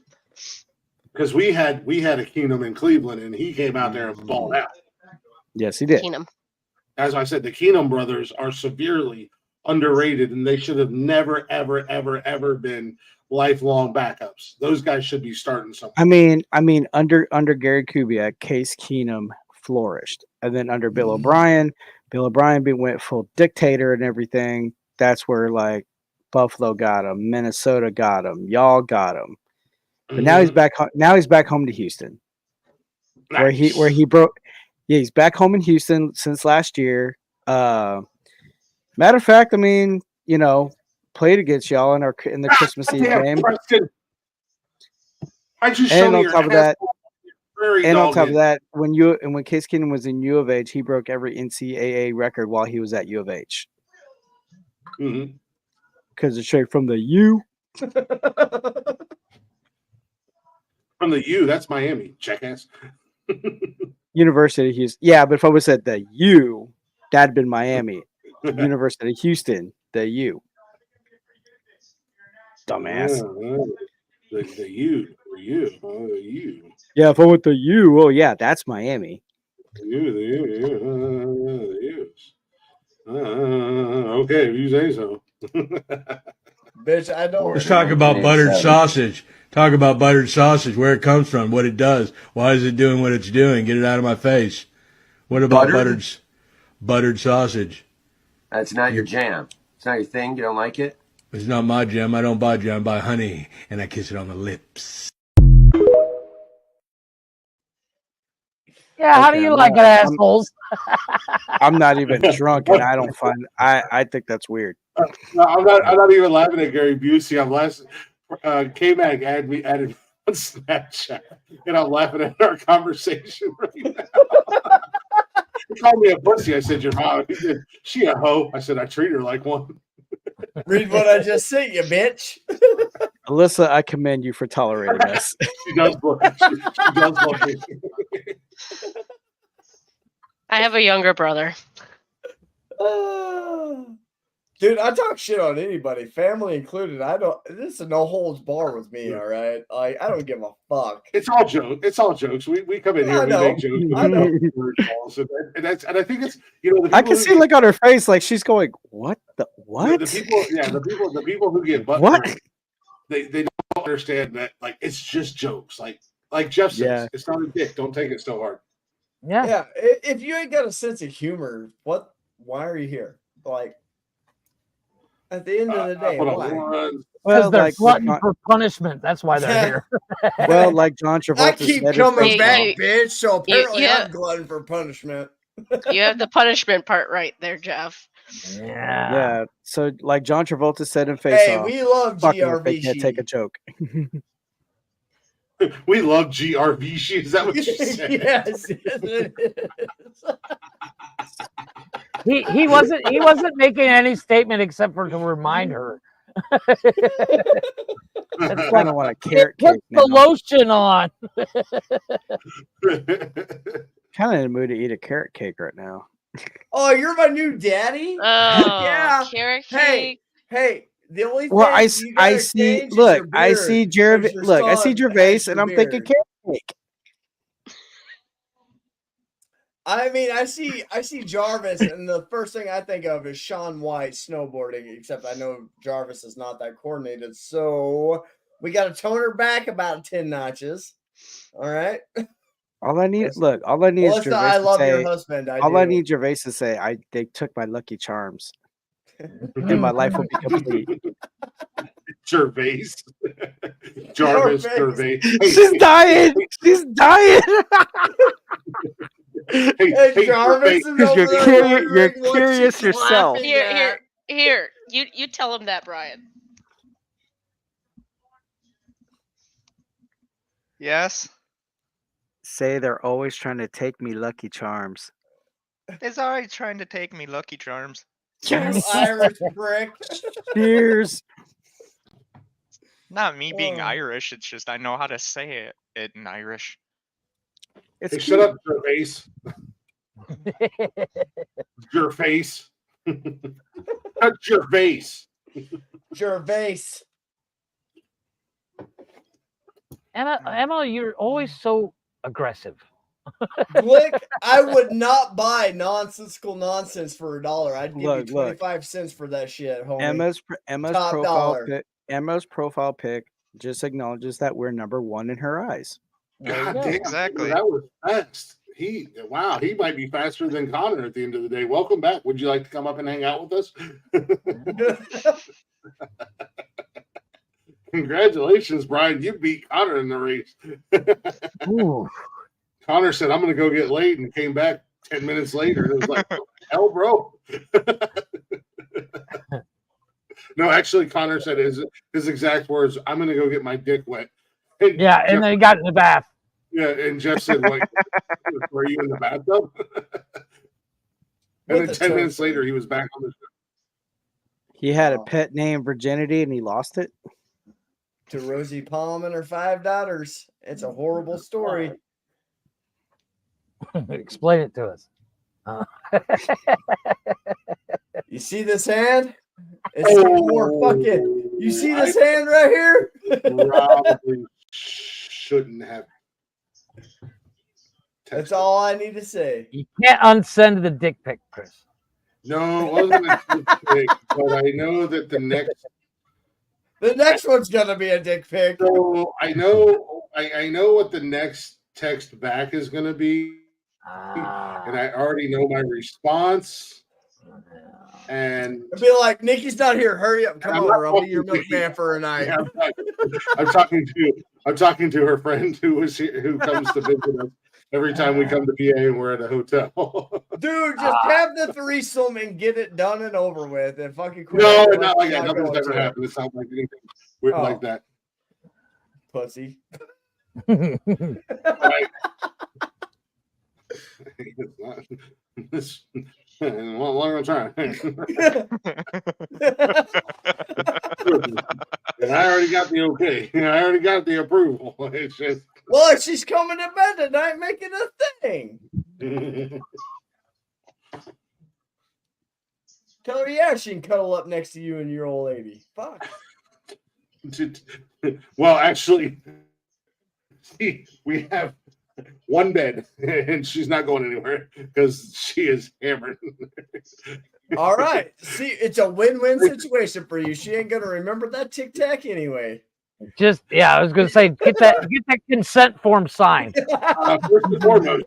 Because we had a Keenum in Cleveland, and he came out there and balled out. Yes, he did. Keenum. As I said, the Keenum brothers are severely underrated, and they should have never, ever, ever, ever been lifelong backups. Those guys should be starting something. I mean, under Gary Kubiak, Case Keenum flourished, and then under Bill O'Brien went full dictator and everything. That's where like Buffalo got him, Minnesota got him, y'all got him. But now he's back. Now he's back home to Houston, where he broke. Yeah, he's back home in Houston since last year. Matter of fact, I mean, played against y'all in the Christmas Eve game. And on top of that, when Case Keenum was in U of H, he broke every NCAA record while he was at U of H. Because it's straight from the U. From the U, that's Miami, jackass. University of Houston. Yeah, but if I was at the U, that'd been Miami. University of Houston, the U. Dumbass. The U. The U. Yeah, if I went to U, oh yeah, that's Miami. The U. Okay, if you say so. Bitch, I don't. Let's talk about buttered sausage. Talk about buttered sausage, where it comes from, what it does, why is it doing what it's doing. Get it out of my face. What about buttered sausage? That's not your jam. It's not your thing. You don't like it? It's not my jam. I don't buy jam. I buy honey, and I kiss it on the lips. Yeah, how do you like it, assholes? I'm not even drunk, and I don't find. I think that's weird. I'm not even laughing at Gary Busey. I'm laughing. K-Mag added me on Snapchat, and I'm laughing at our conversation right now. He called me a pussy. I said, "Your mom." He said, "She a hoe." I said, "I treat her like one." Read what I just sent you, bitch. Alyssa, I commend you for tolerating us. She does love me. I have a younger brother. Dude, I talk shit on anybody, family included. This is no holds bar with me, all right? I don't give a fuck. It's all jokes. We come in here and we make jokes. I know. And I think it's I can see on her face like she's going, what? The people who get butt hurt, they don't understand that like it's just jokes. Like Jeff says, it's not a dick. Don't take it so hard. Yeah. If you ain't got a sense of humor, why are you here? Like at the end of the day, why? Well, they're glutton for punishment. That's why they're here. Well, like John Travolta I keep coming back, bitch. So apparently I'm glutton for punishment. You have the punishment part right there, Jeff. Yeah. So, like John Travolta said in Face Off, we love GRV. Can't take a joke. We love GRV. Is that what you said? Yes, it is. He wasn't making any statement except for to remind her. It's like, I want a carrot put cake the now. lotion on. Kind of in the mood to eat a carrot cake right now. Oh, you're my new daddy? Oh, yeah. Carrot cake. Hey. The only Well, thing I see. Look, I see Gervais. Look, I see Gervais, and I'm thinking carrot cake. I mean, I see Jarvis, and the first thing I think of is Shaun White snowboarding. Except I know Jarvis is not that coordinated, so we got to tone her back about 10 notches. All right. All I need, look, all I need is Melissa, Gervais I to love your say. husband. I All I do. need Gervais to say, they took my Lucky Charms, and my life will be complete. Gervais. Jarvis Gervais. She's dying. She's dying. Hey, Jarvis is Because over there you're wondering what curious she's yourself. laughing Here. You tell him that, Brian. Yes. Say they're always trying to take me Lucky Charms. It's already trying to take me Lucky Charms. You Irish prick. Cheers. Not me being Irish. It's just I know how to say it in Irish. Hey, shut up, Gervais. Your face. Not your face. Gervais. Emma, you're always so aggressive. Glick, I would not buy nonsensical nonsense for $1. I'd give you 25 cents for that shit, homie. Emma's Top profile dollar. pic. Emma's profile pic just acknowledges that we're #1 in her eyes. God damn, exactly. That was fast. He might be faster than Connor at the end of the day. Welcome back. Would you like to come up and hang out with us? Congratulations, Brian. You beat Connor in the race. Connor said, I'm going to go get laid, and came back 10 minutes later. And it was like, what the hell, bro? No, actually, Connor said his exact words, I'm going to go get my dick wet. And then he got in the bath. Yeah, and Jeff said, "What? Were you in the bathtub?" And then 10 minutes later, he was back on the show. He had a pet named Virginity, and he lost it. To Rosie Palm and her 5 daughters. It's a horrible story. Explain it to us. You see this hand? It's more fucking. You see this hand right here? Probably shouldn't have. That's all I need to say. You can't unsend the dick pic, Chris. No, it wasn't a dick pic, but I know that the next one's gonna be a dick pic. So I know what the next text back is gonna be, and I already know my response. And I'd be like, Nikki's not here. Hurry up, come over. I'll be your milkman for a night. Yeah, I'm talking to her friend who comes to visit us every time we come to PA and we're at a hotel. Dude, just have the threesome and get it done and over with. And fucking quit. No, not like that. Nothing's ever happened. It's not like anything weird like that. Pussy. Right. It's not. What am I trying? And I already got the okay. I already got the approval. It's just. Well, she's coming to bed tonight, making a thing. Tell her, yeah, she can cuddle up next to you and your old lady. Fuck. Well, actually, we have one bed, and she's not going anywhere because she is hammered. All right. See, it's a win-win situation for you. She ain't gonna remember that tic tac anyway. I was gonna say, get that consent form signed. First and foremost.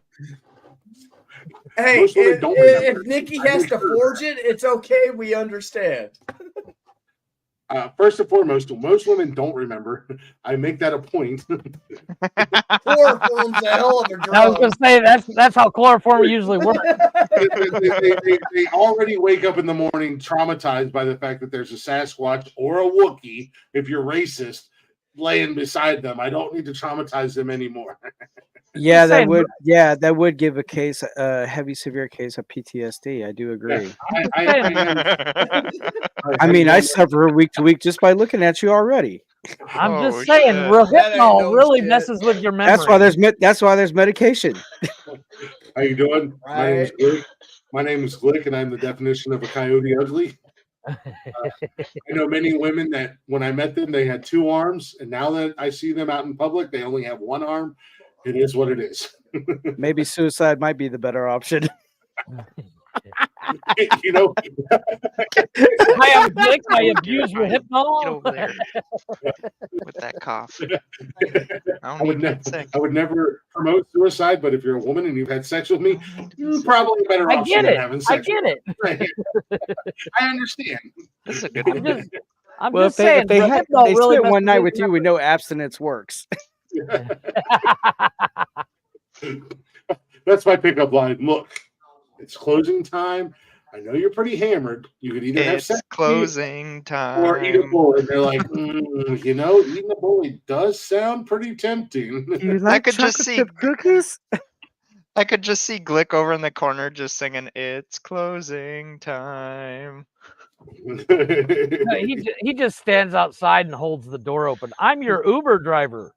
Hey, if Nikki has to forge it, it's okay. We understand. First and foremost, most women don't remember. I make that a point. Chloroform's a hell of a drug. I was gonna say that's how chloroform usually works. They already wake up in the morning traumatized by the fact that there's a Sasquatch or a Wookiee, if you're racist, laying beside them. I don't need to traumatize them anymore. Yeah, that would. Yeah, that would give a case, a heavy, severe case of PTSD. I do agree. I mean, I suffer week to week just by looking at you already. I'm just saying, Rohypnol really messes with your memory. That's why there's medication. How you doing? My name is Glick, and I'm the definition of a coyote ugly. I know many women that when I met them, they had 2 arms, and now that I see them out in public, they only have 1 arm. It is what it is. Maybe suicide might be the better option. You know, I have Glick. I abuse Rohypnol. Get over there with that cough. I would never promote suicide, but if you're a woman and you've had sex with me, you're probably better I off get than it. having I sex. get it. I understand. This is a good I'm just, I'm Well, just saying, if they Rohypnol really spent one messes night with with you, we know abstinence works. That's my pickup line. Look, it's closing time. I know you're pretty hammered. You could either have It's sex closing or eat a time. bullet. And they're like, you know, eating a bullet does sound pretty tempting. You like could just chocolate see- chip cookies? I could just see Glick over in the corner just singing, "It's closing time." No, he just stands outside and holds the door open. I'm your Uber driver.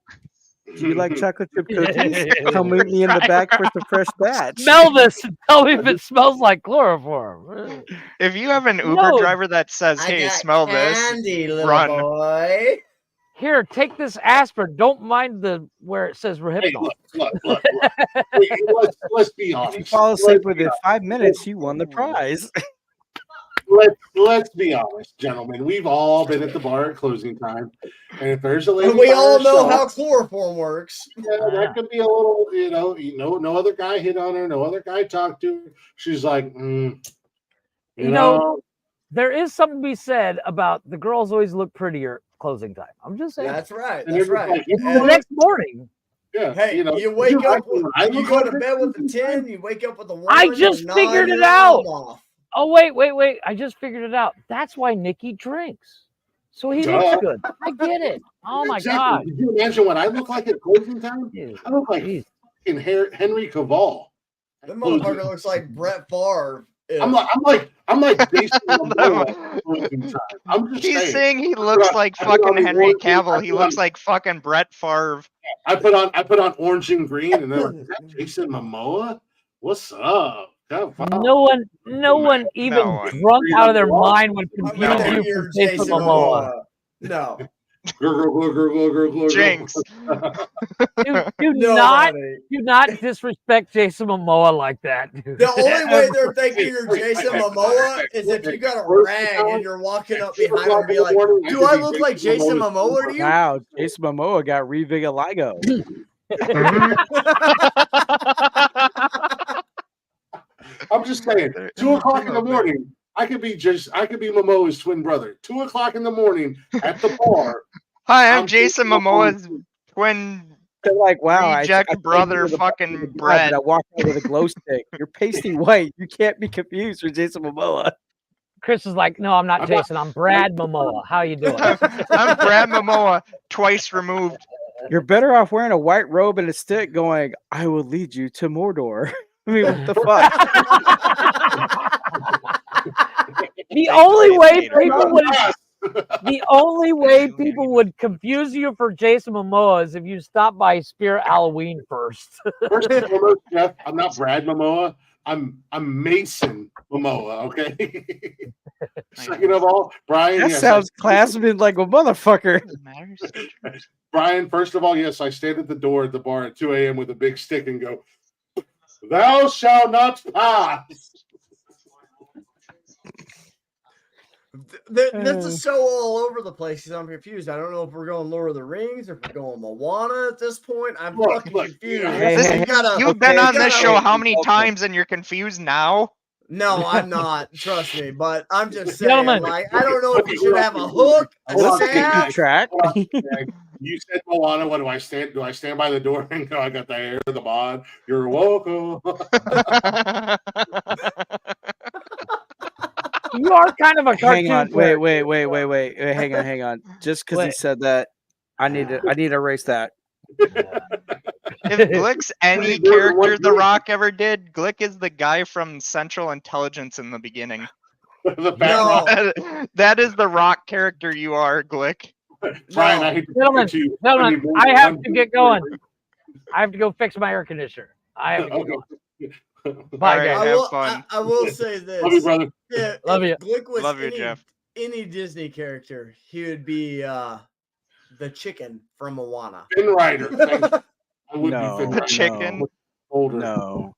Do you like chocolate chip cookies? Come meet me in the back for some fresh batch. Smell this and tell me if it smells like chloroform. If you have an Uber No. driver that says, I "Hey, got smell candy, this," little run. boy. Here, take this aspirin. Don't mind the where it says Rohypnol. Look. Let's be honest. If you fall asleep within 5 minutes, you won the prize. Let's be honest, gentlemen. We've all been at the bar at closing time, and if there's a lady, And we buying all a know shot, how chloroform works. yeah, that could be a little, no other guy hit on her, no other guy talked to her. She's like, you know, there is something to be said about the girls always look prettier closing time. I'm just saying. That's right. And That's it was right. like, you know The what? next morning. Yeah, Hey, you would wake up. like I You look go like to this? bed with a 10. You wake up with a 1. I just a 9, figured it you're out. off. Oh, wait. I just figured it out. That's why Nikki drinks. So he looks Duh. good. I get it. Oh my Exactly. God. Did you imagine what I look like at closing time? I look like fucking Henry Cavill. That motherfucker looks like Brett Favre. I'm like Jason Momoa at closing time. I'm just He's saying. saying he looks like fucking Henry Cavill. He looks like fucking Brett Favre. I put on orange and green, and they're like, "Is that Jason Momoa? What's up?" No one even drunk out of their mind would confuse you for Jason Momoa. No. Jinx. Do not disrespect Jason Momoa like that, dude. The only way they're thinking you're Jason Momoa is if you got a rag and you're walking up behind him and be like, "Do I look like Jason Momoa to you?" Wow, Jason Momoa got revitiligo. I'm just saying, 2:00 in the morning, I could be Momoa's twin brother. 2:00 in the morning at the bar. Hi, I'm Jason Momoa's twin. They're like, wow, reject brother, fucking Brett. I walked out with a glow stick. You're pasty white. You can't be confused with Jason Momoa. Chris is like, no, I'm not Jason. I'm Brad Momoa. How you doing? I'm Brad Momoa, twice removed. You're better off wearing a white robe and a stick going, I will lead you to Mordor. I mean, what the fuck? The only way people would confuse you for Jason Momoa is if you stop by Spirit Halloween first. First and foremost, Jeff, I'm not Brad Momoa. I'm Mason Momoa, okay? Second of all, Brian. That sounds classman like a motherfucker. Brian, first of all, yes, I stand at the door at the bar at 2 a.m. with a big stick and go, "Thou shalt not pass." This is so all over the place because I'm confused. I don't know if we're going Lord of the Rings or if we're going Moana at this point. I'm fucking confused. You've been on this show how many times and you're confused now? No, I'm not. Trust me. But I'm just saying, Gentlemen. like, I don't know if you should have a hook, a staff. Track. You said Moana. What do I stand? Do I stand by the door and go, "I got the hair, the bod. You're welcome." You are kind of a cartoon. Hang on. character. Wait. Hang on. Just because he said that, I need to erase that. If Glick's any character The Rock ever did, Glick is the guy from Central Intelligence in the beginning. That is the Rock character you are, Glick. Brian, I hate to Gentlemen, I have to get going. I have to go fix my air conditioner. I have to get going. Bye, guys. I will say this. Love you, brother. Yeah, Love you. Glick was Love you, Jeff. any Disney character, he would be the chicken from Moana. Finn Rider. I would No, be Finn The Rider. chicken. Older. No.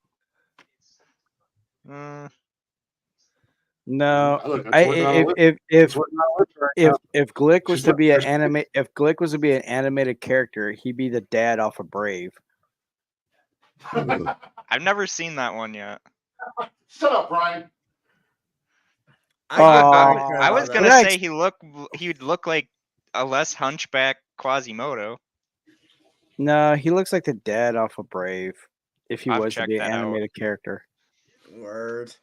No, Look, that's I working on a list. if It's working on a list right now. if Glick was She's to not- be an anime, if Glick was to be an animated character, he'd be the dad off of Brave. I've never seen that one yet. Shut up, Brian. I was gonna Did I say he'd look like a less hunchback Quasimodo. No, he looks like the dad off of Brave. If he I'll was to check be an that out. animated character. Word.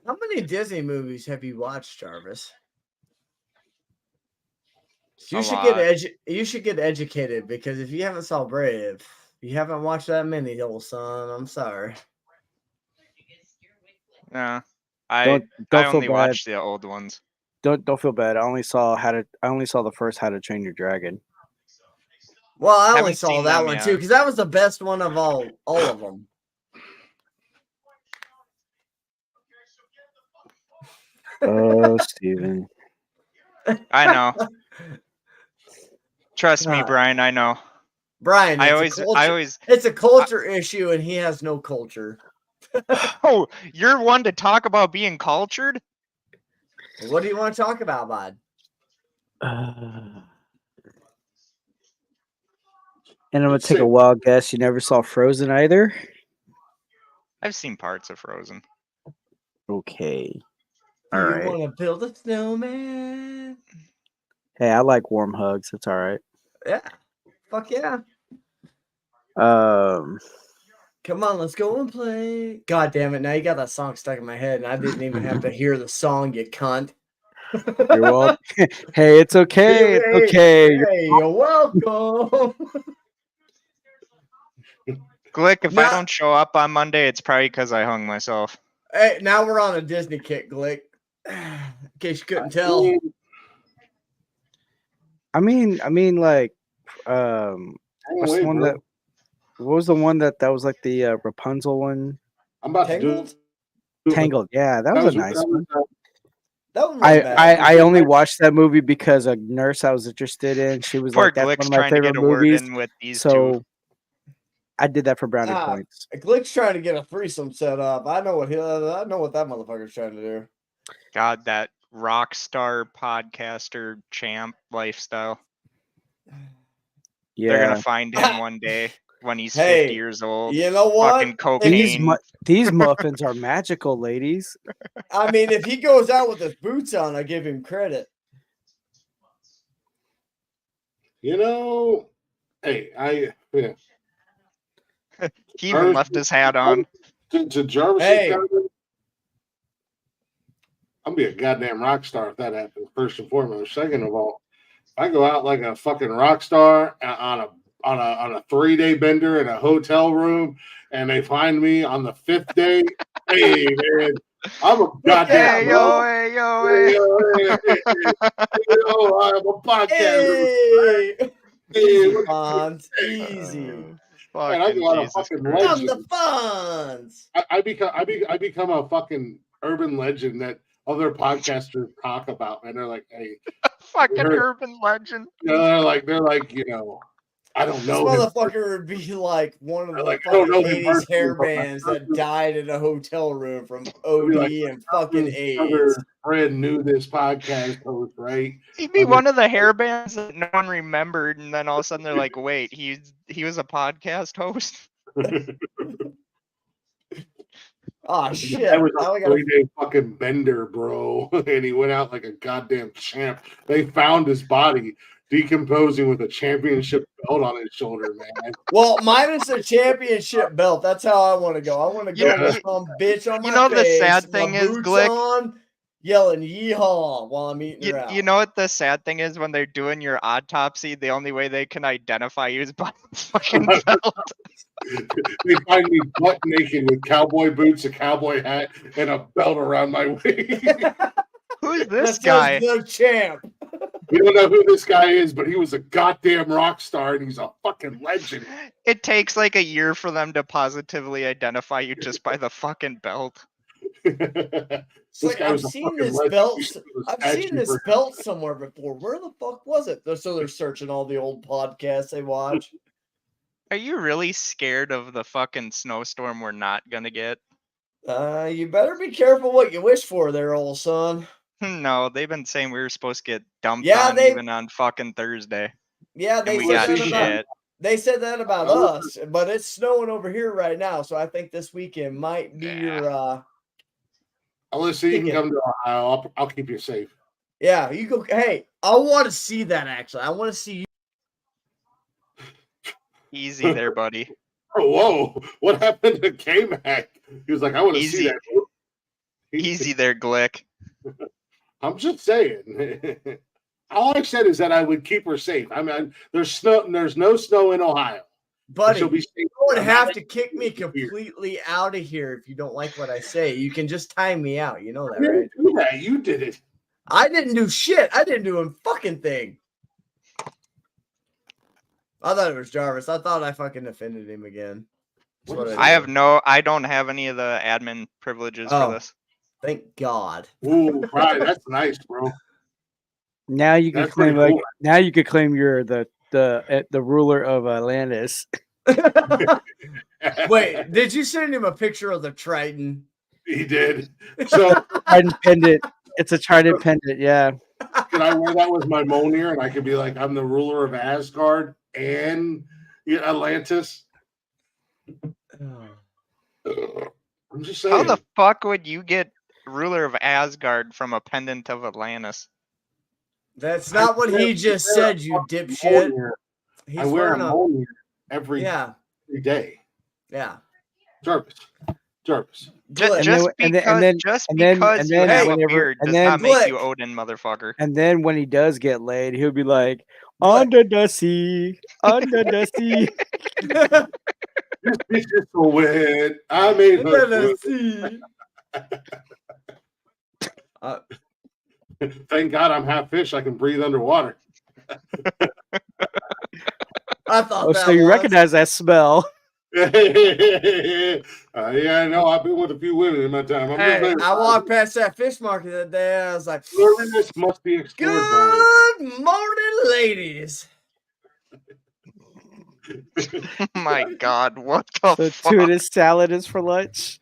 How many Disney movies have you watched, Jarvis? You A should lot. you should get educated, because if you haven't saw Brave, you haven't watched that many, old son. I'm sorry. Yeah, I Don't feel only bad. watched the old ones. Don't feel bad. I only saw the first How to Train Your Dragon. Well, I only Haven't saw seen that them one yet. too, because that was the best one of all of them. Oh, Steven. I know. Trust me, Brian. I know. Brian, it's a culture issue, and he has no culture. Oh, you're one to talk about being cultured? What do you want to talk about, bud? And I'm gonna take a wild guess. You never saw Frozen either? I've seen parts of Frozen. Okay. All You right. want to build a snowman? Hey, I like warm hugs. It's all right. Yeah. Fuck yeah. Come on, let's go and play. God damn it. Now you got that song stuck in my head, and I didn't even have to hear the song, you cunt. You're welcome. Hey, it's okay. It's okay. Hey, you're welcome. Glick, if I don't show up on Monday, it's probably because I hung myself. Hey, now we're on a Disney kick, Glick. In case you couldn't tell. I mean, like, what's the one that? What was the one that was like the Rapunzel one? I'm about Tangled? to do Tangled. Yeah, that was a nice one. That one wasn't bad. I only watched that movie because a nurse I was interested in, she was Poor like, that's Glick's one of my trying to favorite get a word movies. in with these So two. I did that for brownie points. Glick's trying to get a threesome set up. I know what that motherfucker's trying to do. God, that rock star podcaster champ lifestyle. Yeah. They're gonna find him one day when he's Hey, 50 years old. you know what? Fucking cocaine. These muffins are magical, ladies. I mean, if he goes out with his boots on, I give him credit. You know, hey, yeah. He even left his hat on. To Jarvis' comment, I'm be a goddamn rock star if that happens. First and foremost. Second of all, I go out like a fucking rock star on a 3-day bender in a hotel room, and they find me on the 5th day. Hey man, I'm a goddamn hey, I'm a podcaster. Easy, Fonz. Easy. Man, I go out a fucking legend. The Fonz. I become a fucking urban legend that other podcasters talk about, and they're like, "Hey, fucking urban legend." They're like, you know, I don't know. This motherfucker would be like one of the like, I don't fucking know him 80s hair personally, bands that died in a hotel room from OD and fucking AIDS. Another friend knew this podcast host, right? He'd be one of the hair bands that no one remembered, and then all of a sudden they're like, "Wait, he was a podcast host." Oh shit! That was a 3-day fucking bender, bro, and he went out like a goddamn champ. They found his body decomposing with a championship belt on his shoulder, man. Well, mine is a championship belt. That's how I want to go. I want to go with some bitch on my face. You know the sad thing is, Glick, on, yelling "yeehaw" while I'm eating her out. You know what the sad thing is? When they're doing your autopsy, the only way they can identify you is by the fucking belt. They find me butt naked with cowboy boots, a cowboy hat, and a belt around my waist. Who's this guy? The champ. We don't know who this guy is, but he was a goddamn rock star, and he's a fucking legend. It takes like a year for them to positively identify you just by the fucking belt. Like, I've seen this belt. I've seen this belt somewhere before. Where the fuck was it? So they're searching all the old podcasts they watch. Are you really scared of the fucking snowstorm we're not gonna get? You better be careful what you wish for there, old son. No, they've been saying we were supposed to get dumped Yeah, on even on fucking Thursday. Yeah, and they we said got that about. shit. They said that about us, but it's snowing over here right now, so I think this weekend might be your. Alyssa, you can come to Ohio. I'll keep you safe. Yeah, you go. Hey, I want to see that. Actually, I want to see you. Easy there, buddy. Oh, whoa! What happened to K-Mac? He was like, "I want to see Easy. that." Easy there, Glick. I'm just saying. All I said is that I would keep her safe. I mean, there's snow. There's no snow in Ohio, Buddy, she'll be safe. you would have to kick me completely out of here if you don't like what I say. You can just time me out. You know that, right? Do that. You did it. I didn't do shit. I didn't do a fucking thing. I thought it was Jarvis. I thought I fucking offended him again. I don't have any of the admin privileges for this. Thank God. Ooh, right. That's nice, bro. Now you can That's claim pretty like cool. now you could claim you're the ruler of Atlantis. Wait, did you send him a picture of the Triton? He did. So Trident pendant. It's a trident pendant. Yeah. Can I wear that with my Mjolnir and I could be like, I'm the ruler of Asgard and Atlantis? I'm just saying. How the fuck would you get ruler of Asgard from a pendant of Atlantis? That's not what he just said, you dipshit. I wear a Mjolnir every day. Yeah. Jarvis. Just because you have a beard does not make you Odin, motherfucker. And then when he does get laid, he'll be like, under the sea, under the sea. This bitch is so wet. I made her. Under the Thank God I'm half fish. I can breathe underwater. I thought Oh, so you recognize that smell. Yeah, I know. I've been with a few women in my time. Hey, I walked past that fish market the other day. I was like, this must be explored. Good morning, ladies. My God, what the The fuck? tuna salad is for lunch.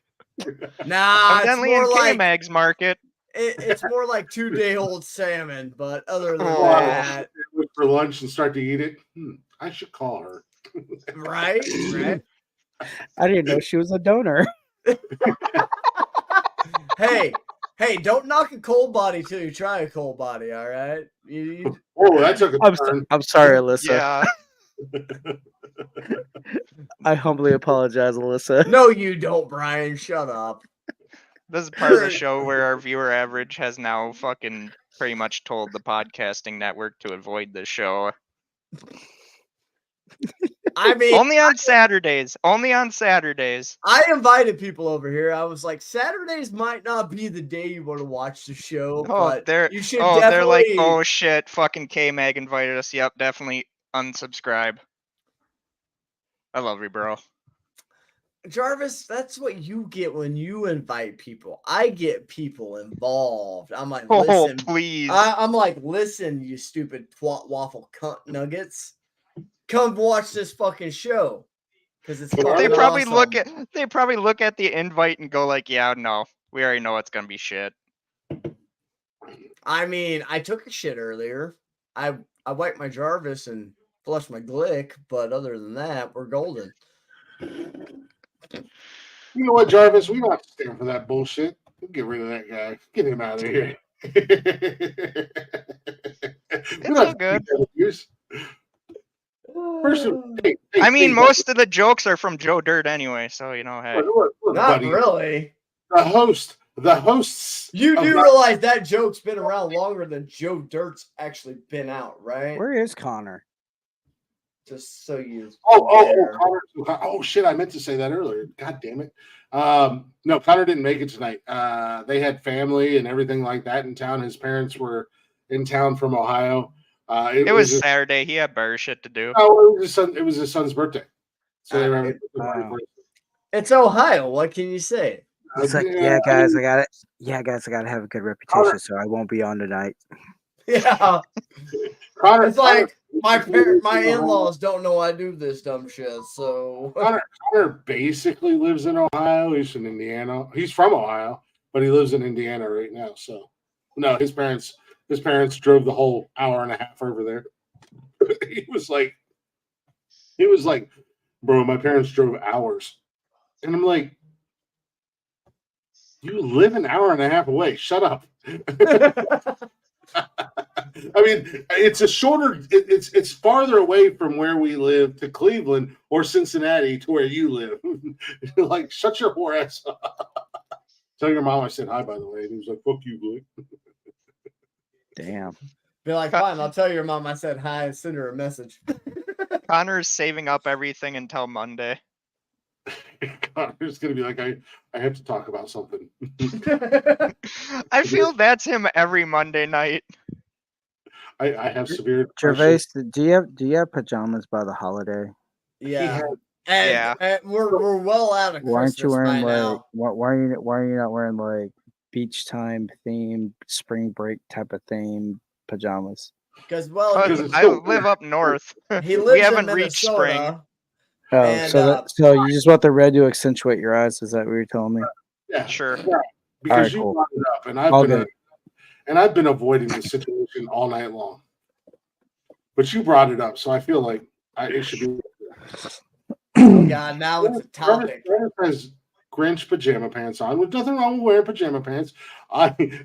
Nah, it's Evidently more in like K-Mag's market. it's more like 2-day-old salmon. But other than Oh, that, for lunch and start to eat it. I should call her. right? I didn't know she was a donor. Hey, don't knock a cold body till you try a cold body. All right. Oh, that took a turn. I'm sorry, Alyssa. Yeah. I humbly apologize, Alyssa. No, you don't, Brian. Shut up. This is part of the show where our viewer average has now fucking pretty much told the podcasting network to avoid this show. I mean, only on Saturdays. Only on Saturdays. I invited people over here. I was like, Saturdays might not be the day you want to watch the show, but you should definitely. They're like, oh shit, fucking K-Mag invited us. Yep, definitely unsubscribe. I love you, bro. Jarvis, that's what you get when you invite people. I get people involved. I'm like, listen, please. I'm like, listen, you stupid twat waffle cunt nuggets. Come watch this fucking show. Because it's they probably awesome. look at the invite and go like, yeah, no, we already know it's gonna be shit. I mean, I took a shit earlier. I wiped my Jarvis and flushed my Glick, but other than that, we're golden. You know what, Jarvis? We don't have to stand for that bullshit. We'll get rid of that guy. Get him out of here. It's all good. I mean, most of the jokes are from Joe Dirt anyway, so you know, hey. Not really. The hosts. You do realize that joke's been around longer than Joe Dirt's actually been out, right? Where is Connor? Just so you. Oh, shit! I meant to say that earlier. God damn it! No, Connor didn't make it tonight. They had family and everything like that in town. His parents were in town from Ohio. It was Saturday. He had better shit to do. Oh, it was his son's birthday. So they were having it's Ohio. What can you say? It's like, yeah, guys, I gotta have a good reputation, so I won't be on tonight. Yeah. Connor, It's like my in-laws don't know I do this dumb shit. So Connor basically lives in Ohio. He's from Indiana. He's from Ohio, but he lives in Indiana right now. So no, his parents drove the whole hour and a half over there. he was like, bro, my parents drove hours. And I'm like, you live an hour and a half away. Shut up. I mean, it's a shorter. It's farther away from where we live to Cleveland or Cincinnati to where you live. Like, shut your whore ass up. Tell your mom I said hi, by the way. And he was like, "Fuck you, Blake." Damn. Be like, fine, I'll tell your mom I said hi and send her a message. Connor's saving up everything until Monday. Connor's gonna be like, I have to talk about something. I feel that's him every Monday night. I have severe Gervais, do you have pajamas by the holiday? Yeah. And we're well out of Christmas. Why aren't you wearing by like now. why are you not wearing like beach time themed spring break type of theme pajamas? Because I live up north. He lives We haven't in reached spring. Minnesota. Oh, And, so you just want the red to accentuate your eyes? Is that what you're telling me? Yeah, sure. Yeah, because All right, you cool. brought it up, and I've been avoiding the situation all night long. But you brought it up, so I feel like it should be. Oh God, now it's a topic. Travis has Grinch pajama pants on. With nothing wrong with wearing pajama pants.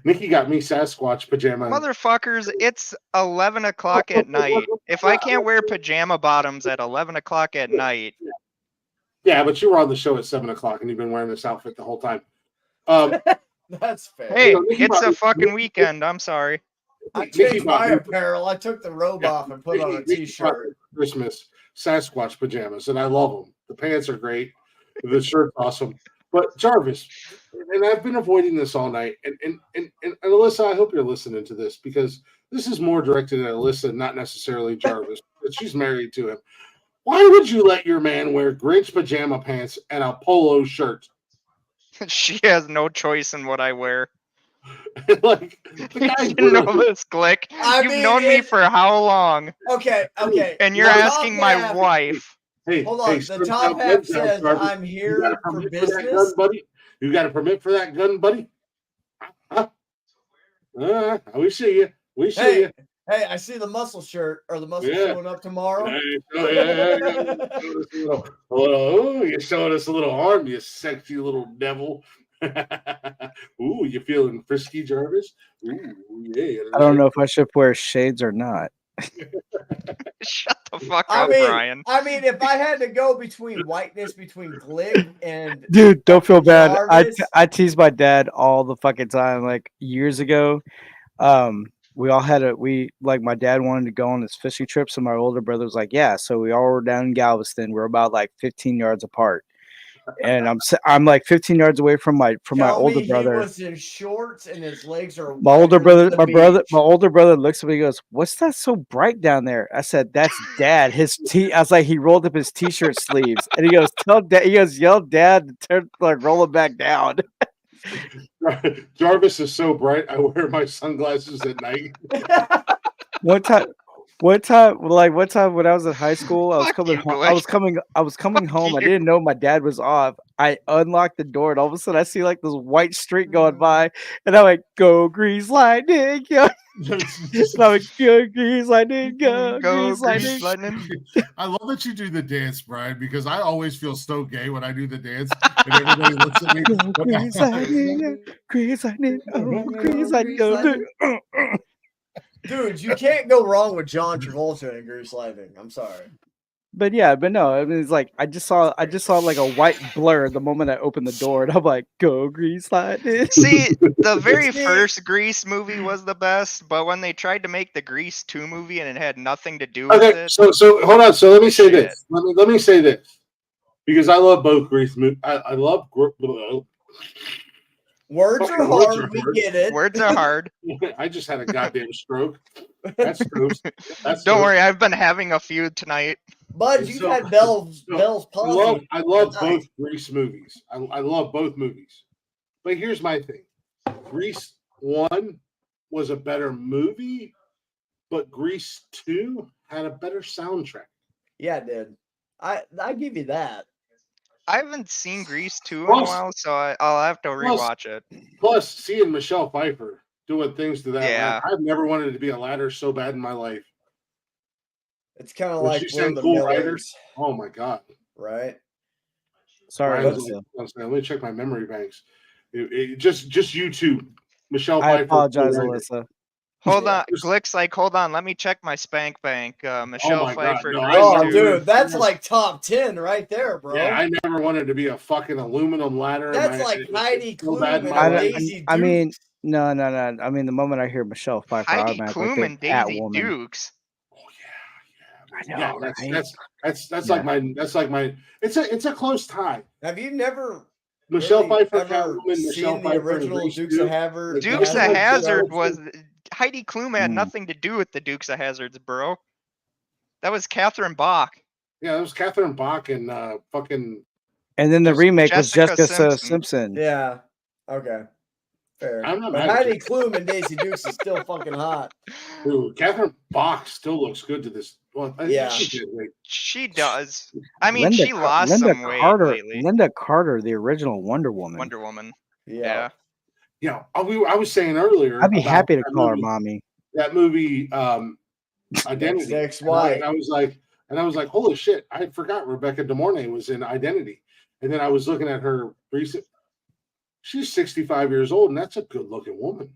Nikki got me Sasquatch pajama. Motherfuckers, it's 11 o'clock at night. If I can't wear pajama bottoms at 11 o'clock at night. Yeah, but you were on the show at 7 o'clock and you've been wearing this outfit the whole time. That's fair. Hey, it's a fucking weekend. I'm sorry. I changed my apparel. I took the robe off and put on a t-shirt. Christmas Sasquatch pajamas, and I love them. The pants are great. The shirt's awesome. But Jarvis, and I've been avoiding this all night. And Alyssa, I hope you're listening to this because this is more directed at Alyssa, not necessarily Jarvis. But she's married to him. Why would you let your man wear Grinch pajama pants and a polo shirt? She has no choice in what I wear. Like, you know this, Glick. You've known me for how long? Okay. And you're asking my wife. Hey, hold on. The top half says, "I'm here for business." Buddy, you got a permit for that gun, buddy? Huh? We see you. We see you. Hey, I see the muscle shirt or the muscle showing up tomorrow. You're showing us a little arm, you sexy little devil. Ooh, you feeling frisky, Jarvis? Ooh, yeah. I don't know if I should wear shades or not. Shut the fuck up, Brian. I mean, if I had to go between Glick and dude, don't feel bad. Jarvis, I tease my dad all the fucking time. Like years ago, we all had my dad wanted to go on this fishing trip, so my older brother was like, yeah. So we all were down in Galveston. We're about like 15 yards apart. And I'm like 15 yards away from my older brother. He was in shorts and his legs are. My older brother looks at me and goes, "What's that so bright down there?" I said, "That's Dad." I was like, he rolled up his t-shirt sleeves, and he goes, "Tell Dad." He goes, "Yell, Dad, to roll it back down." Jarvis is so bright. I wear my sunglasses at night. One time when I was in high school, I was coming home. I didn't know my dad was off. I unlocked the door, and all of a sudden I see like this white streak going by, and I'm like, "Go Grease Lightning!" And I'm like, "Go Grease Lightning! Go Grease Lightning!" I love that you do the dance, Brian, because I always feel so gay when I do the dance, and everybody looks at me. Grease Lightning! Grease Lightning! Oh, Grease Lightning! Dude, you can't go wrong with John Travolta and Grease Lightning. I'm sorry. But no, I mean, it's like I just saw like a white blur the moment I opened the door, and I'm like, "Go Grease Lightning!" See, the very first Grease movie was the best, but when they tried to make the Grease 2 movie and it had nothing to do with it. So hold on. So let me say this. Let me say this because I love both Grease movies. I love. Words are hard. We get it. Words are hard. I just had a goddamn stroke. That's gross. Don't worry, I've been having a few tonight. Bud, you've had Bell's palsy. I love both Grease movies. I love both movies. But here's my thing. Grease 1 was a better movie, but Grease 2 had a better soundtrack. Yeah, it did. I give you that. I haven't seen Grease 2 in a while, so I'll have to rewatch it. Plus, seeing Michelle Pfeiffer doing things to that Yeah. ladder, I've never wanted to be a ladder so bad in my life. It's kind of When like she we're sang the Cool Millers, Riders. Oh my god! right? Sorry, Brian's Lisa. like, let me check my memory banks. Just YouTube. Michelle I Pfeiffer. apologize, Cool Rider. Alyssa. Hold on, Glick's like, hold on, let me check my spank bank. Michelle my God, Pfeiffer, no, Grease Oh, 2. dude, that's like top 10 right there, bro. Yeah, I never wanted to be a fucking aluminum ladder. That's like Heidi so bad Klum in and my life. Daisy I mean, Dukes. no. I mean, the moment I hear Michelle Pfeiffer, I Heidi automatically Klum think and Daisy Catwoman. Dukes. I know, Yeah, right? that's Yeah. like my. It's a close tie. Have you never Michelle really Pfeiffer, ever Catwoman, Michelle seen the Pfeiffer, and original Grease Dukes 2. of Hazzard? Dukes of Hazzard was. was Heidi Klum had nothing to do with the Dukes of Hazzards, bro. That was Catherine Bach. Yeah, that was Catherine Bach and fucking. And then the remake was Jessica Jessica Simpson. Simpson. Yeah. Okay. Fair. I'm not But mad at Heidi Klum and Daisy Dukes is still fucking hot. Dude, Catherine Bach still looks good to this. Well, Yeah. She does. I mean, Linda, she lost Linda some weight Carter, lately. Linda Carter, the original Wonder Woman. Wonder Woman. Yeah. Yeah, I was saying earlier. I'd be about happy to that call her movie- mommy. That movie, Identity. Ex-wife. And I was like, holy shit! I forgot Rebecca De Mornay was in Identity, and then I was looking at her recent. She's 65 years old, and that's a good-looking woman.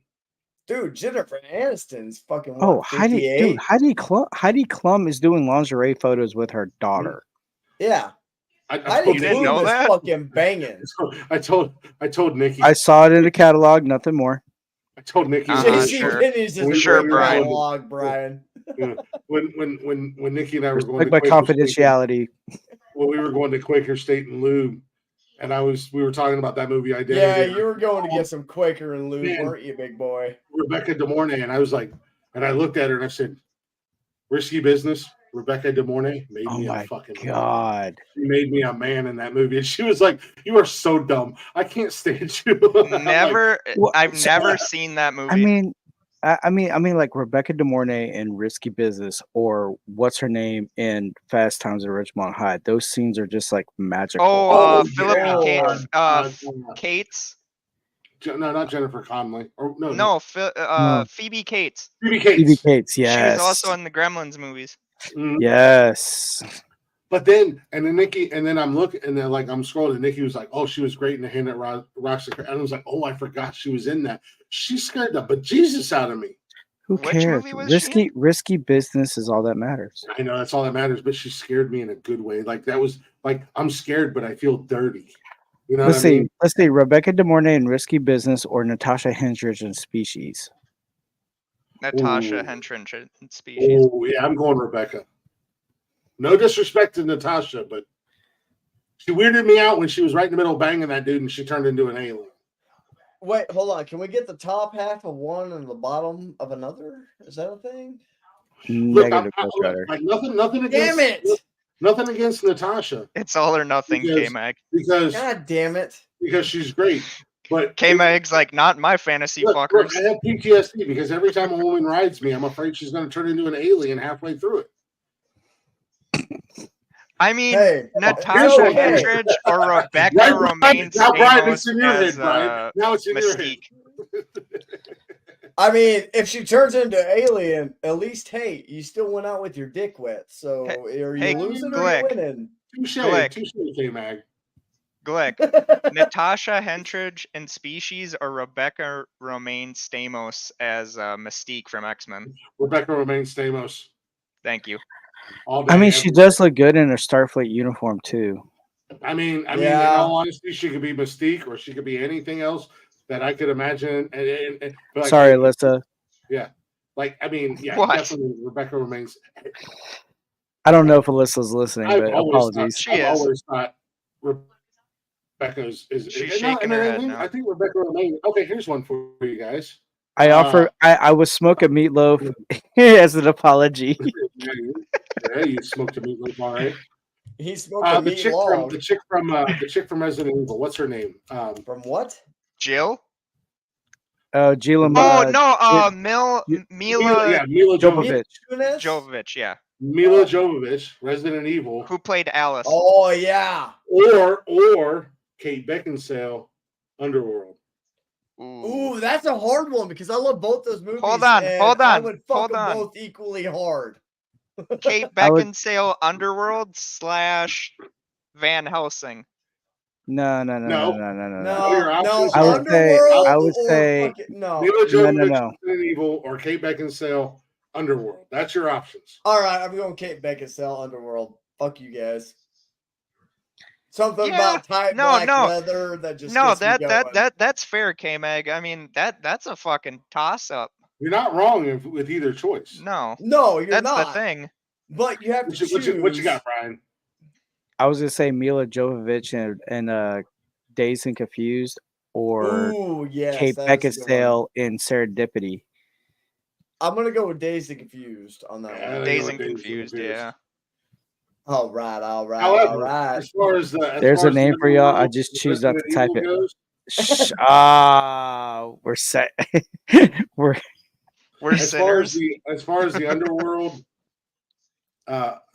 Dude, Jennifer Aniston's fucking what, Oh, 58? Heidi Klum is doing lingerie photos with her daughter. Yeah. Heidi didn't know Klum is that? fucking banging. I told Nikki. I saw it in the catalog, nothing more. I told Nikki. Sure. Penney's is Sure, a great Brian. catalog, Brian. Yeah. When Nikki and I were going Like to my Quaker State, confidentiality. when we were going to Quaker State and Lube, and we were talking about that movie Identity. Yeah, you were going to get some Quaker and lube, Man. weren't you, big boy? Rebecca De Mornay, and I was like, and I looked at her and I said, "Risky Business." Rebecca De Mornay made Oh me my a fucking God. She made me a man in that movie, and she was like, "You are so dumb. I can't stand you." I'm Never. Well, I've so- never seen that movie. I mean, like Rebecca De Mornay in Risky Business, or what's her name in Fast Times at Ridgemont High. Those scenes are just like magical. Philip yeah. Cates. No, not Jennifer Connelly. Or no. No, No. Phoebe Cates. Phoebe Cates. Phoebe Cates, She was yes. also in the Gremlins movies. Yes. But then Nikki, and then I'm looking, and then like I'm scrolling, and Nikki was like, "Oh, she was great in The Hand That Rocks the Cradle." And I was like, "Oh, I forgot she was in that." She scared the bejesus out of me. Who cares? Risky Business is all that matters. I know that's all that matters, but she scared me in a good way. Like that was like I'm scared, but I feel dirty. You know Let's what I see. mean? Let's see. Rebecca De Mornay in Risky Business, or Natasha Henstridge in Species. Natasha Ooh. Henstridge in Species. Oh yeah, I'm going Rebecca. No disrespect to Natasha, but she weirded me out when she was right in the middle of banging that dude, and she turned into an alien. Wait, hold on. Can we get the top half of one and the bottom of another? Is that a thing? Look, Negative Ghost Rider. like nothing against. Damn it! Nothing against Natasha. It's all or nothing, Because- K-Mag. Because God damn it! because she's great, but K-Mag's like, not my fantasy look, fuckers. I have PTSD because every time a woman rides me, I'm afraid she's going to turn into an alien halfway through it. I mean, Hey, Natasha okay. Henstridge or Rebecca Right, Romaine now, Brian, it's Stamos in your head, as Brian. Now it's in your head. Mystique. I mean, if she turns into alien, at least hey, you still went out with your dick wet. So are you hey, losing or are you Glick. winning? Touche, Glick. touche, K-Mag. Glick, Natasha Henstridge in Species or Rebecca Romaine Stamos as Mystique from X-Men? Rebecca Romaine Stamos. Thank you. All day, I mean, every she does look good in her Starfleet uniform too. I mean, in Yeah. all honesty, she could be Mystique or she could be anything else that I could imagine. And but like, Sorry, Alyssa. Yeah, like I mean, yeah, What? definitely Rebecca remains. I don't know if Alyssa's listening, I've but always apologies. thought, I've always thought Rebecca is. She's and shaking her head I think Rebecca remains. Okay, here's one for you guys. I offer. I was smoking meatloaf as an apology. Yeah, you smoked a meatloaf, all right. He smoked a the meat chick log. from the chick from Resident Evil. What's her name? From what? Jill? Gila. Oh no, Mila Jovovich. Jovovich, yeah. Mila Jovovich, Resident Evil. Who played Alice? Oh yeah. Or Kate Beckinsale, Underworld. Ooh, that's a hard one because I love both those movies. Hold on. I would fuck them both equally hard. Kate Beckinsale, Underworld / Van Helsing. No. No. I would Underworld say no. Mila Jovovich, No. Resident Evil, or Kate Beckinsale, Underworld. That's your options. All right, I'm going Kate Beckinsale, Underworld. Fuck you guys. Something about tight black leather that just gets me going. That's fair, K-Mag. I mean, that's a fucking toss-up. You're not wrong with either choice. No, you're that's not. the thing. But you have to choose. What you got, Brian? I was gonna say Mila Jovovich and Dazed and Confused, or Kate Beckinsale in Serendipity. I'm gonna go with Dazed and Confused on that one. Dazed and Confused, yeah. All right. However, as far as there's a name for y'all. I just choose not to type it. We're set. we're sinners. As far as the Underworld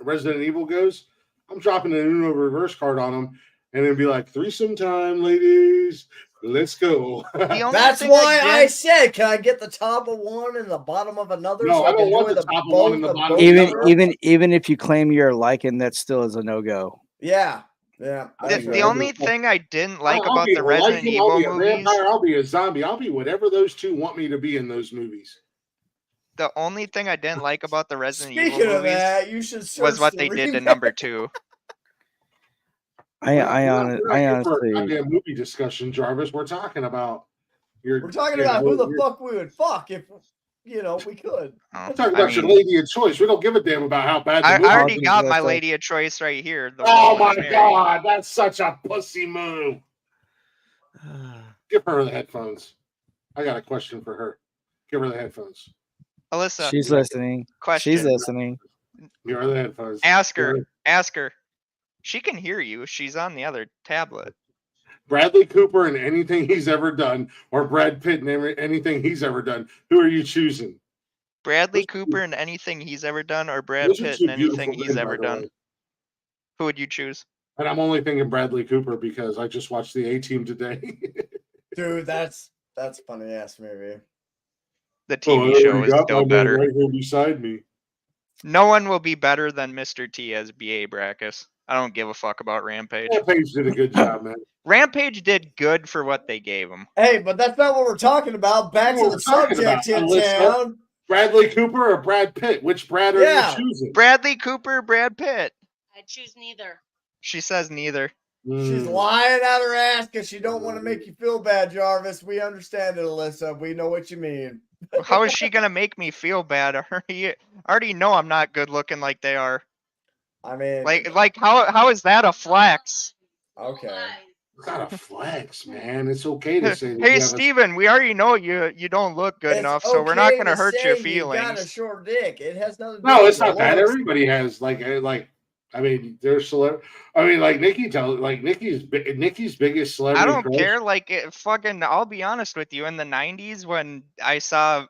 Resident Evil goes, I'm dropping an Uno reverse card on them, and then be like, threesome time, ladies. Let's go. That's why I said, can I get the top of one and the bottom of another? No, so I don't want the top of one and the bottom of another. Even if you claim you're liking, that still is a no-go. Yeah. The only thing I didn't like about the Resident Evil I'll be a movies, vampire, I'll be a zombie, I'll be whatever those two want me to be in those movies. the only thing I didn't like about the Resident Speaking Evil of movies that, you should was what they did to number 2. I honestly, goddamn movie discussion, Jarvis. We're talking about who the fuck we would fuck if we could. We're talking about your lady of choice. We don't give a damn about how bad the I movie already is. got my lady of choice right here. Oh my god, that's such a pussy move. Give her the headphones. I got a question for her. Give her the headphones. Alyssa. She's listening. Question. She's listening. Give her the headphones. Ask her. She can hear you. She's on the other tablet. Bradley Cooper in anything he's ever done, or Brad Pitt in anything he's ever done. Who are you choosing? Bradley Cooper in anything he's ever done, or Brad Pitt in anything he's ever done? Who would you choose? And I'm only thinking Bradley Cooper because I just watched the A-Team today. Dude, that's a funny ass movie. The TV show is still better. Right here beside me. No one will be better than Mr. T as B.A. Brackus. I don't give a fuck about Rampage. Rampage did a good job, man. Rampage did good for what they gave him. Hey, but that's not what we're talking about. Back to the subject in town. Bradley Cooper or Brad Pitt? Which Brad are you choosing? Bradley Cooper, Brad Pitt. I choose neither. She says neither. She's lying out her ass because she don't want to make you feel bad, Jarvis. We understand it, Alyssa. We know what you mean. How is she gonna make me feel bad? I already know I'm not good looking like they are. I mean, like how is that a flex? Okay. It's not a flex, man. It's okay to say. Hey, Steven, we already know you don't look good enough, so we're not gonna hurt your feelings. You got a short dick. It has nothing to do No, it's with not bad. Everybody has like. I mean, there's like Nikki Nikki's biggest celebrity. I don't care. Like, fucking, I'll be honest with you. In the '90s, when I saw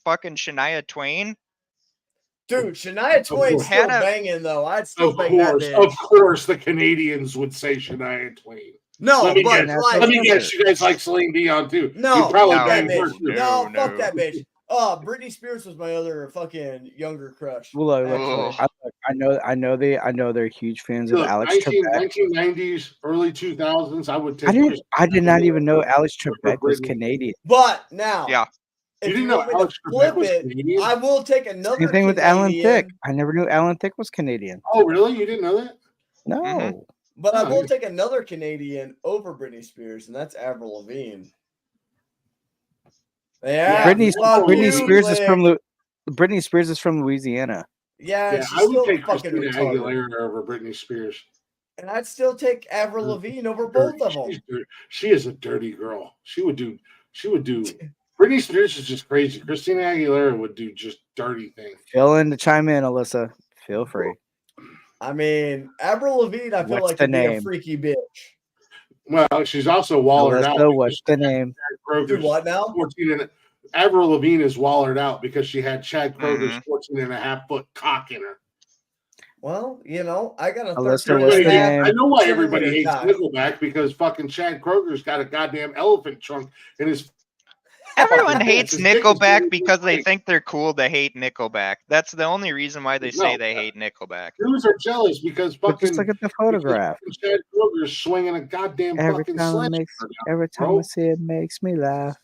fucking Shania Twain, dude, Shania Twain's still banging though. I'd still bang that bitch. Of course, the Canadians would say Shania Twain. No, let me guess. You guys like Celine Dion too? No, fuck that bitch. No, fuck that bitch. Britney Spears was my other fucking younger crush. Well, I know they're huge fans of Alex Trebek. 1990s, early 2000s. I would take. I did not even know Alex Trebek was Canadian. But now, if you didn't know Alex Trebek was Canadian, I will take another. Same thing with Alan Thicke. I never knew Alan Thicke was Canadian. Oh, really? You didn't know that? No. But I will take another Canadian over Britney Spears, and that's Avril Lavigne. Yeah, Britney Spears is from Louisiana. Yeah, I would take Christina Aguilera over Britney Spears. And I'd still take Avril Lavigne over both of them. She is a dirty girl. She would do. Britney Spears is just crazy. Christina Aguilera would do just dirty things. Feel in to chime in, Alyssa. Feel free. I mean, Avril Lavigne, I feel like would be a freaky bitch. Well, she's also wallered out. Alyssa, what's the name? Do what now? 14 and Avril Lavigne is wallered out because she had Chad Kroger's 14.5-foot cock in her. Well, you know, I got a Alyssa, what's the name? I know why everybody hates Nickelback, because fucking Chad Kroger's got a goddamn elephant trunk in his. Everyone hates Nickelback because they think they're cool to hate Nickelback. That's the only reason why they say they hate Nickelback. Dudes are jealous because fucking. Just look at the photograph. Chad Kroger's swinging a goddamn fucking sledgehammer. Every time I see it, makes me laugh.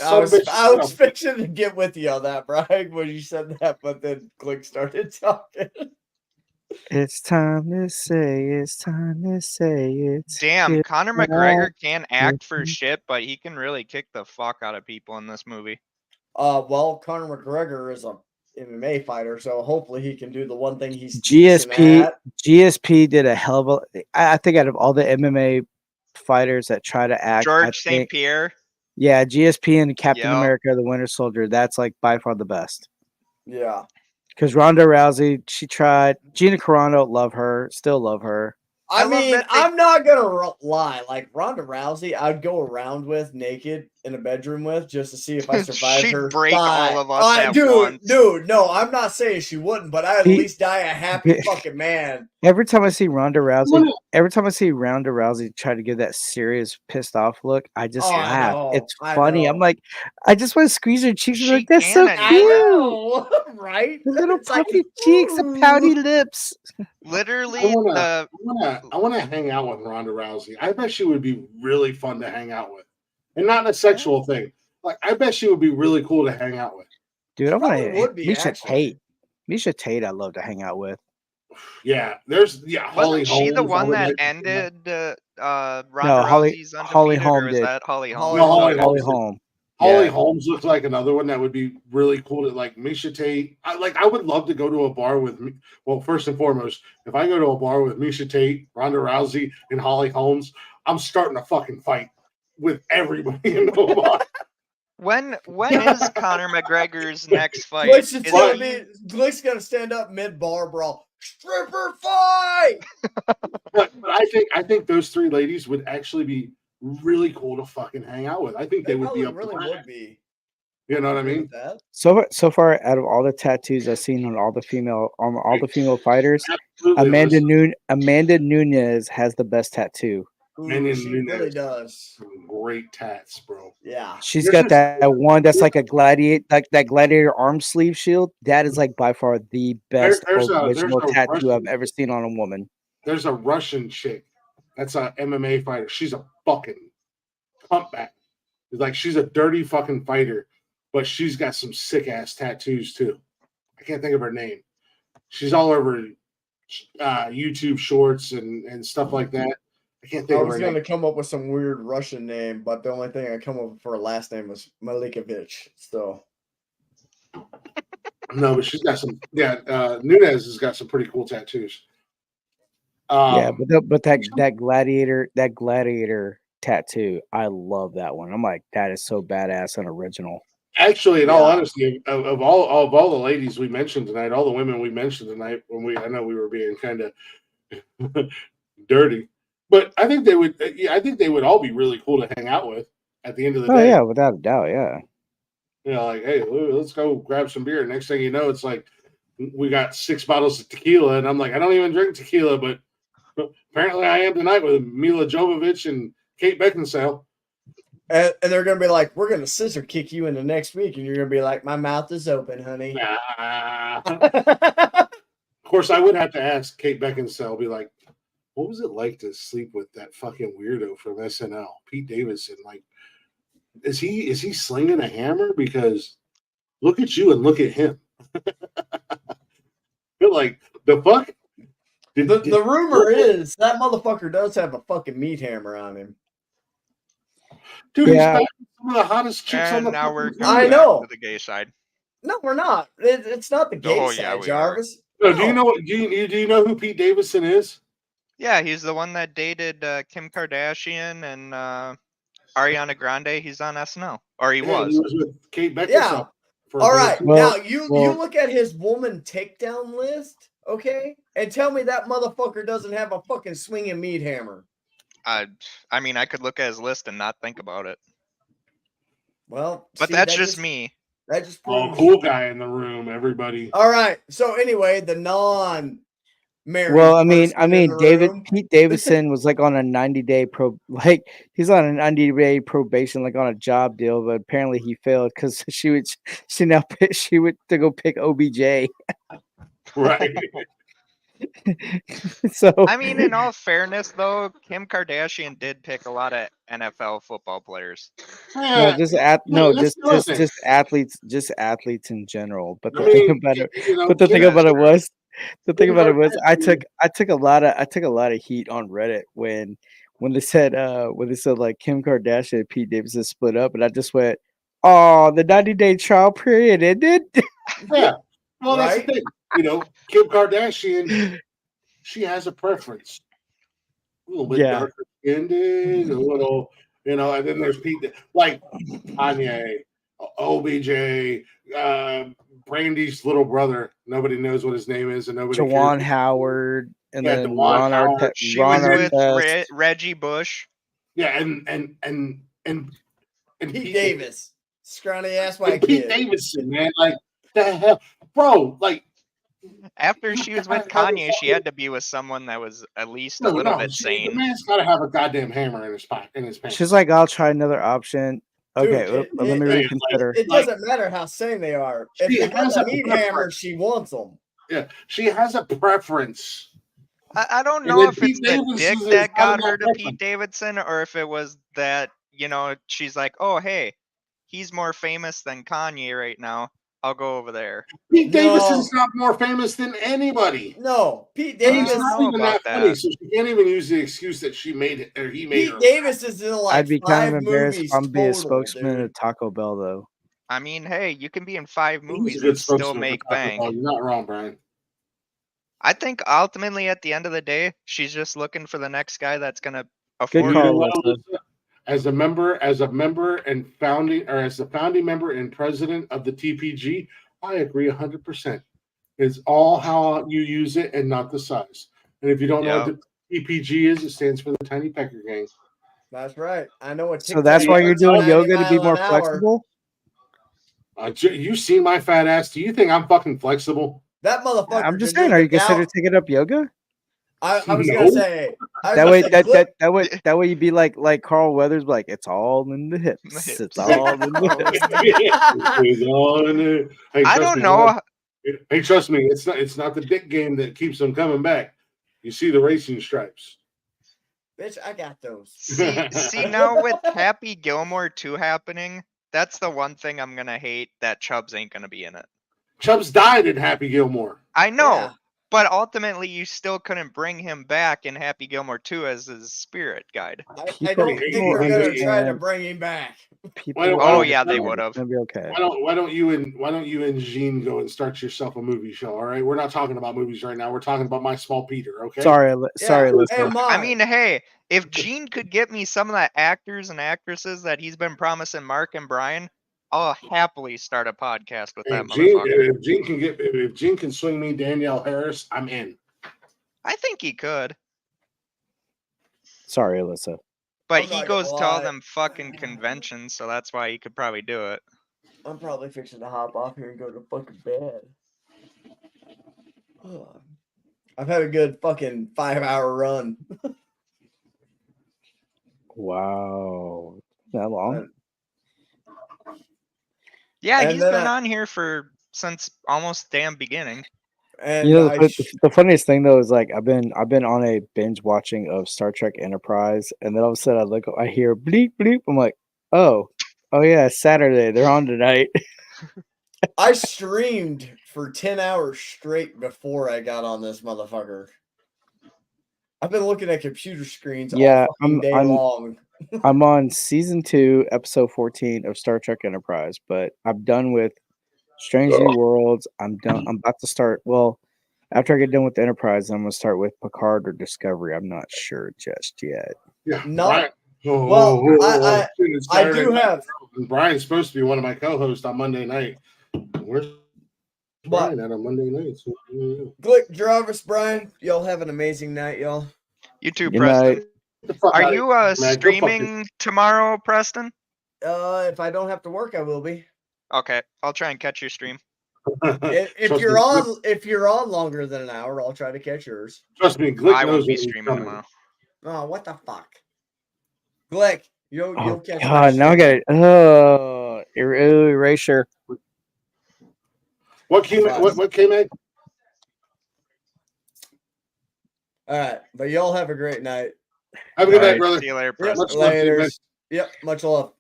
I was fixing to get with you on that, Brian, when you said that, but then Click started talking. It's time to say it. Damn, Conor McGregor can act for shit, but he can really kick the fuck out of people in this movie. Well, Conor McGregor is a MMA fighter, so hopefully he can do the one thing he's GSP did a hell of a. I think out of all the MMA fighters that try to act, George St. Pierre. Yeah, GSP and Captain America: The Winter Soldier. That's like by far the best. Yeah. Because Ronda Rousey, she tried. Gina Carano, love her, still love her. I mean, I'm not gonna lie. Like Ronda Rousey, I'd go around with naked in a bedroom with just to see if I survived her. She'd break all of us at once. Dude, no, I'm not saying she wouldn't, but I'd at least die a happy fucking man. Every time I see Ronda Rousey, try to give that serious pissed off look, I just laugh. It's funny. I'm like, I just want to squeeze her cheeks. I'm like, that's so cute, right? The little puffy cheeks, the pouty lips. Literally, I want to hang out with Ronda Rousey. I bet she would be really fun to hang out with, and not a sexual thing. Like, I bet she would be really cool to hang out with. Dude, I want to. Misha Tate. Misha Tate, I'd love to hang out with. Yeah, Holly Wasn't she Holmes, the one that like, ended Ronda Rousey's Holly Holm or did. was that Holly Holm? No, Holly Holm. Holly Holmes looks like another one that would be really cool to like. Misha Tate. I would love to go to a bar with me. Well, first and foremost, if I go to a bar with Misha Tate, Ronda Rousey, and Holly Holmes, I'm starting a fucking fight with everybody in the bar. When is Conor McGregor's next fight? Glick's gonna stand up mid bar brawl. Stripper fight. but I think those three ladies would actually be really cool to fucking hang out with. I think they would be up really to would be. You know what I mean? So far, out of all the tattoos I've seen on all the female fighters, Absolutely. Amanda Nunes has the best tattoo. Ooh, she really does. Great tats, bro. Yeah. She's got that one that's like a gladiator arm sleeve shield. That is like by far the best original tattoo I've ever seen on a woman. There's a Russian chick that's a MMA fighter. She's a fucking humpback. Like, she's a dirty fucking fighter, but she's got some sick ass tattoos too. I can't think of her name. She's all over YouTube shorts and stuff like that. I can't think of her was name. going to come up with some weird Russian name, but the only thing I come up with for her last name was Malikovich. So no, but she's got some. Yeah, Nunez has got some pretty cool tattoos. But that gladiator tattoo, I love that one. I'm like, that is so badass and original. Actually, in all honesty, of all the ladies we mentioned tonight, all the women we mentioned tonight, I know we were being kind of dirty, but I think they would. I think they would all be really cool to hang out with at the end of the day. Oh yeah, without a doubt, yeah. You know, like, hey, let's go grab some beer. Next thing you know, it's like we got 6 bottles of tequila, and I'm like, I don't even drink tequila, but apparently I am tonight with Mila Jovovich and Kate Beckinsale. And they're going to be like, we're going to scissor kick you into next week. And you're going to be like, my mouth is open, honey. Of course, I would have to ask Kate Beckinsale, be like, what was it like to sleep with that fucking weirdo from SNL, Pete Davidson? Like, is he slinging a hammer? Because look at you and look at him. Like, the fuck? The rumor is that motherfucker does have a fucking meat hammer on him. Dude, he's got some of the hottest chicks on the now we're I know. to the gay side. No, we're not. It's not the gay side, Jarvis. No, do you know do you know who Pete Davidson is? Yeah, he's the one that dated Kim Kardashian and Ariana Grande. He's on SNL, or he was. He was with Kate Beckinsale. Yeah. All right. Now you look at his woman takedown list, okay, and tell me that motherfucker doesn't have a fucking swinging meat hammer. I mean, I could look at his list and not think about it. Well, but see, that's just me. That just Oh, proves. cool guy in the room, everybody. All right. So anyway, the non-married. Well, I mean, person in the room. Pete Davidson was like on a 90-day he's on a 90-day probation, like on a job deal, but apparently he failed because she went to go pick OBJ. Right. So I mean, in all fairness, though, Kim Kardashian did pick a lot of NFL football players. no, just athletes in general. But the thing about it was, I took a lot of heat on Reddit when they said like Kim Kardashian and Pete Davidson split up, and I just went, "Oh, the 90-day trial period ended." Yeah, well, that's the thing. Kim Kardashian, she has a preference. A little bit darker skinned, a little, and then there's Pete, like Kanye, OBJ, Brandy's little brother. Nobody knows what his name is, and nobody Jawan cares. Howard, and then Jawan Ron Howard. Artest. She was with Reggie Bush. Yeah, and Pete Davis, scrawny ass white kid. Pete Davidson, man, like the hell, bro, like. After she was with Kanye, she had to be with someone that was at least a little bit sane. The man's got to have a goddamn hammer in his pants. She's like, "I'll try another option." Okay, let me reconsider. It doesn't matter how sane they are. If they have a meat hammer, she wants them. Yeah, she has a preference. I don't know if it's the dick that got her to Pete Davidson, or if it was that, she's like, oh, hey, he's more famous than Kanye right now. I'll go over there. Pete Davidson's not more famous than anybody. No, Pete Davis is not even that funny, so she can't even use the excuse that she made it or he made Pete Davis is in like I'd be kind of embarrassed if I'm being a total, spokesman at Taco Bell, though. I mean, hey, you can be in 5 movies and still make bank. You're not wrong, Brian. I think ultimately, at the end of the day, she's just looking for the next guy that's gonna afford it. As a member and founding, or as the founding member and president of the TPG, I agree 100%. It's all how you use it and not the size. And if you don't know what the TPG is, it stands for the Tiny Pecker Gang. That's right. I know what. So that's why you're doing yoga, to be more flexible. You see my fat ass? Do you think I'm fucking flexible? That motherfucker. I'm just saying. Are you considering taking up yoga? I was gonna say that way you'd be like Carl Weathers, like it's all in the hips. It's all in the hips. It's all in the. Hey, I don't know. Hey, trust me, it's not the dick game that keeps them coming back. You see the racing stripes. Bitch, I got those. See now with Happy Gilmore 2 happening, that's the one thing I'm gonna hate, that Chubbs ain't gonna be in it. Chubbs died in Happy Gilmore. I know. But ultimately, you still couldn't bring him back in Happy Gilmore 2 as his spirit guide. I don't think they're going to try to bring him back. They would have. It'll be okay. Why don't you and Jean go and start yourself a movie show? All right, we're not talking about movies right now. We're talking about My Small Peter. Okay. Sorry, listen. I mean, hey, if Gene could get me some of the actors and actresses that he's been promising Mark and Brian, I'll happily start a podcast with that motherfucker. If Gene can swing me Danielle Harris, I'm in. I think he could. Sorry, Alyssa. But he goes to all them fucking conventions, so that's why he could probably do it. I'm probably fixing to hop off here and go to fucking bed. I've had a good fucking 5-hour run. Wow. That long? Yeah, he's been on here since almost damn beginning. And the funniest thing though is like I've been on a binge watching of Star Trek Enterprise, and then all of a sudden I hear bleep bleep. I'm like, oh yeah, Saturday. They're on tonight. I streamed for 10 hours straight before I got on this motherfucker. I've been looking at computer screens all day long. I'm on season 2, episode 14 of Star Trek Enterprise, but I'm done with Strange New Worlds. I'm done. I'm about to start. Well, after I get done with the Enterprise, I'm gonna start with Picard or Discovery. I'm not sure just yet. Yeah, not. I do have. Brian's supposed to be one of my co-hosts on Monday night. Where's Brian at on Monday night? Glick Jarvis, Brian. Y'all have an amazing night, y'all. You too, Good Preston. night. Are you streaming tomorrow, Preston? If I don't have to work, I will be. Okay, I'll try and catch your stream. if you're on longer than an hour, I'll try to catch yours. Trust me, Glick I knows won't be when he's streaming coming. tomorrow. Oh, what the fuck, Glick? You'll catch. God, now I got it. Oh, erasure. What came? What came in? All right, but y'all have a great night. Have a good night, brother. See you later, Yep, Preston. later. Yep, much love.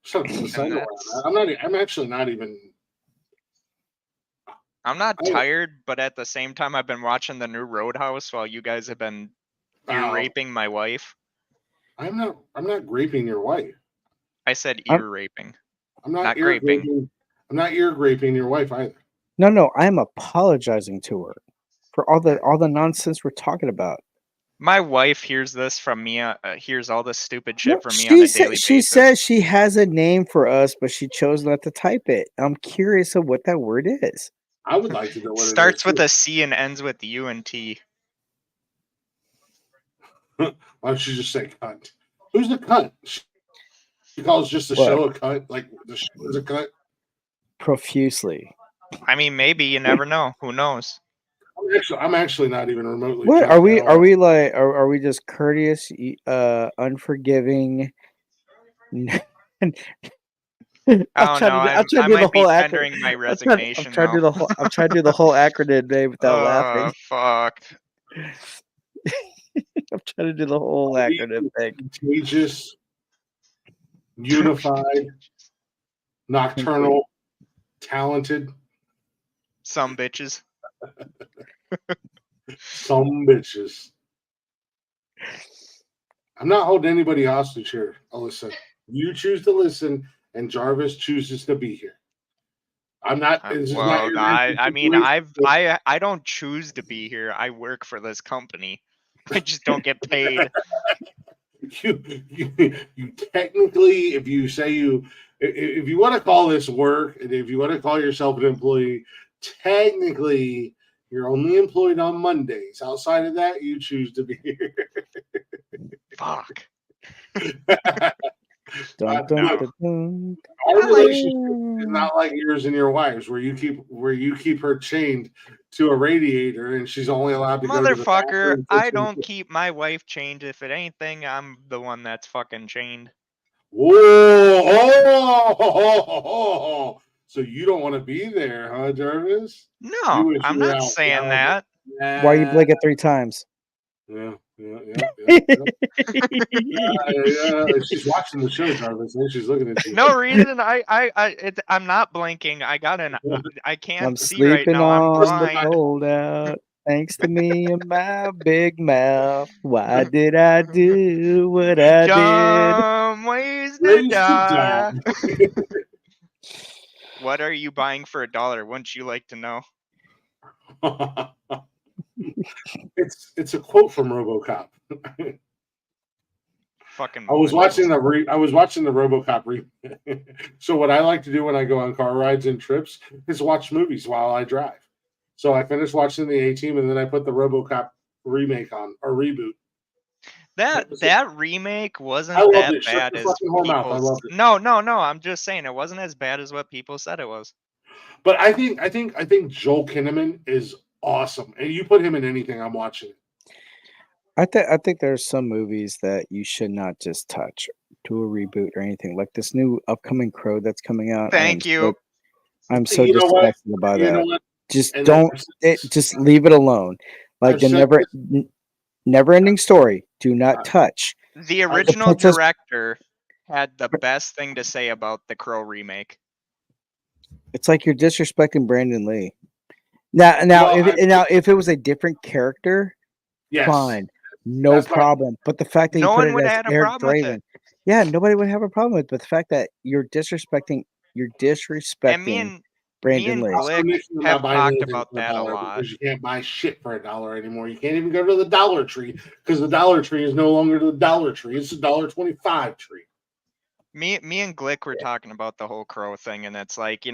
Shut up, the sun around. I'm actually not even. I'm not tired, but at the same time, I've been watching the new Roadhouse while you guys have been ear raping my wife. I'm not raping your wife. I said ear raping. I'm not ear raping. I'm not ear raping your wife either. No, I am apologizing to her for all the nonsense we're talking about. My wife hears this from me. Hears all this stupid shit from me on a daily basis. She says she has a name for us, but she chose not to type it. I'm curious of what that word is. I would like to know what Starts with a C and ends with UNT. Why don't you just say cunt? Who's the cunt? She calls just the show a cunt. Like the show is a cunt. Profusely. I mean, maybe you never know. Who knows? I'm actually not even remotely. What are we? Are we like? Are we just courteous, unforgiving? I might be tendering my resignation. I'm trying to do the whole acronym name without laughing. Fuck. I'm trying to do the whole acronym thing. Contagious, unified, nocturnal, talented. Some bitches. Some bitches. I'm not holding anybody hostage here, Alyssa. You choose to listen, and Jarvis chooses to be here. I'm not. I mean, I don't choose to be here. I work for this company. I just don't get paid. You technically, if you want to call this work, and if you want to call yourself an employee, technically you're only employed on Mondays. Outside of that, you choose to be here. Fuck. Our relationship is not like yours and your wife's, where you keep her chained to a radiator and she's only allowed to go to the bathroom. I don't keep my wife chained. If it anything, I'm the one that's fucking chained. Whoa! Oh! So you don't want to be there, huh, Jarvis? No, I'm not saying that. Why you blink it 3 times? Yeah. She's watching the show, Jarvis. And she's looking at you. No reason. I'm not blinking. I can't I'm see right now. I'm blind. Hold out. Thanks to me and my big mouth. Why did I do what I Dumb ways to die. What are you buying for $1? Wouldn't you like to know? It's a quote from RoboCop. Fucking. I was watching the RoboCop remake. So what I like to do when I go on car rides and trips is watch movies while I drive. So I finished watching the A-Team and then I put the RoboCop remake on, or reboot. That remake wasn't that bad as people. No. I'm just saying it wasn't as bad as what people said it was. But I think Joel Kinnaman is awesome, and you put him in anything, I'm watching it. I think there's some movies that you should not just touch to a reboot or anything. Like this new upcoming Crow that's coming out. Thank you. I'm so disgusted about that. Just just leave it alone. Like the never-ending story. Do not touch. The original director had the best thing to say about the Crow remake. It's like you're disrespecting Brandon Lee. Now, if it was a different character, fine, no problem. But the fact that you put it as Eric Draven, nobody would have a problem with it. But the fact that you're disrespecting Brandon Lee. Have talked about that a lot. Because you can't buy shit for $1 anymore. You can't even go to the Dollar Tree because the Dollar Tree is no longer the Dollar Tree. It's the $1.25 tree. Me and Glick were talking about the whole Crow thing, and it's like,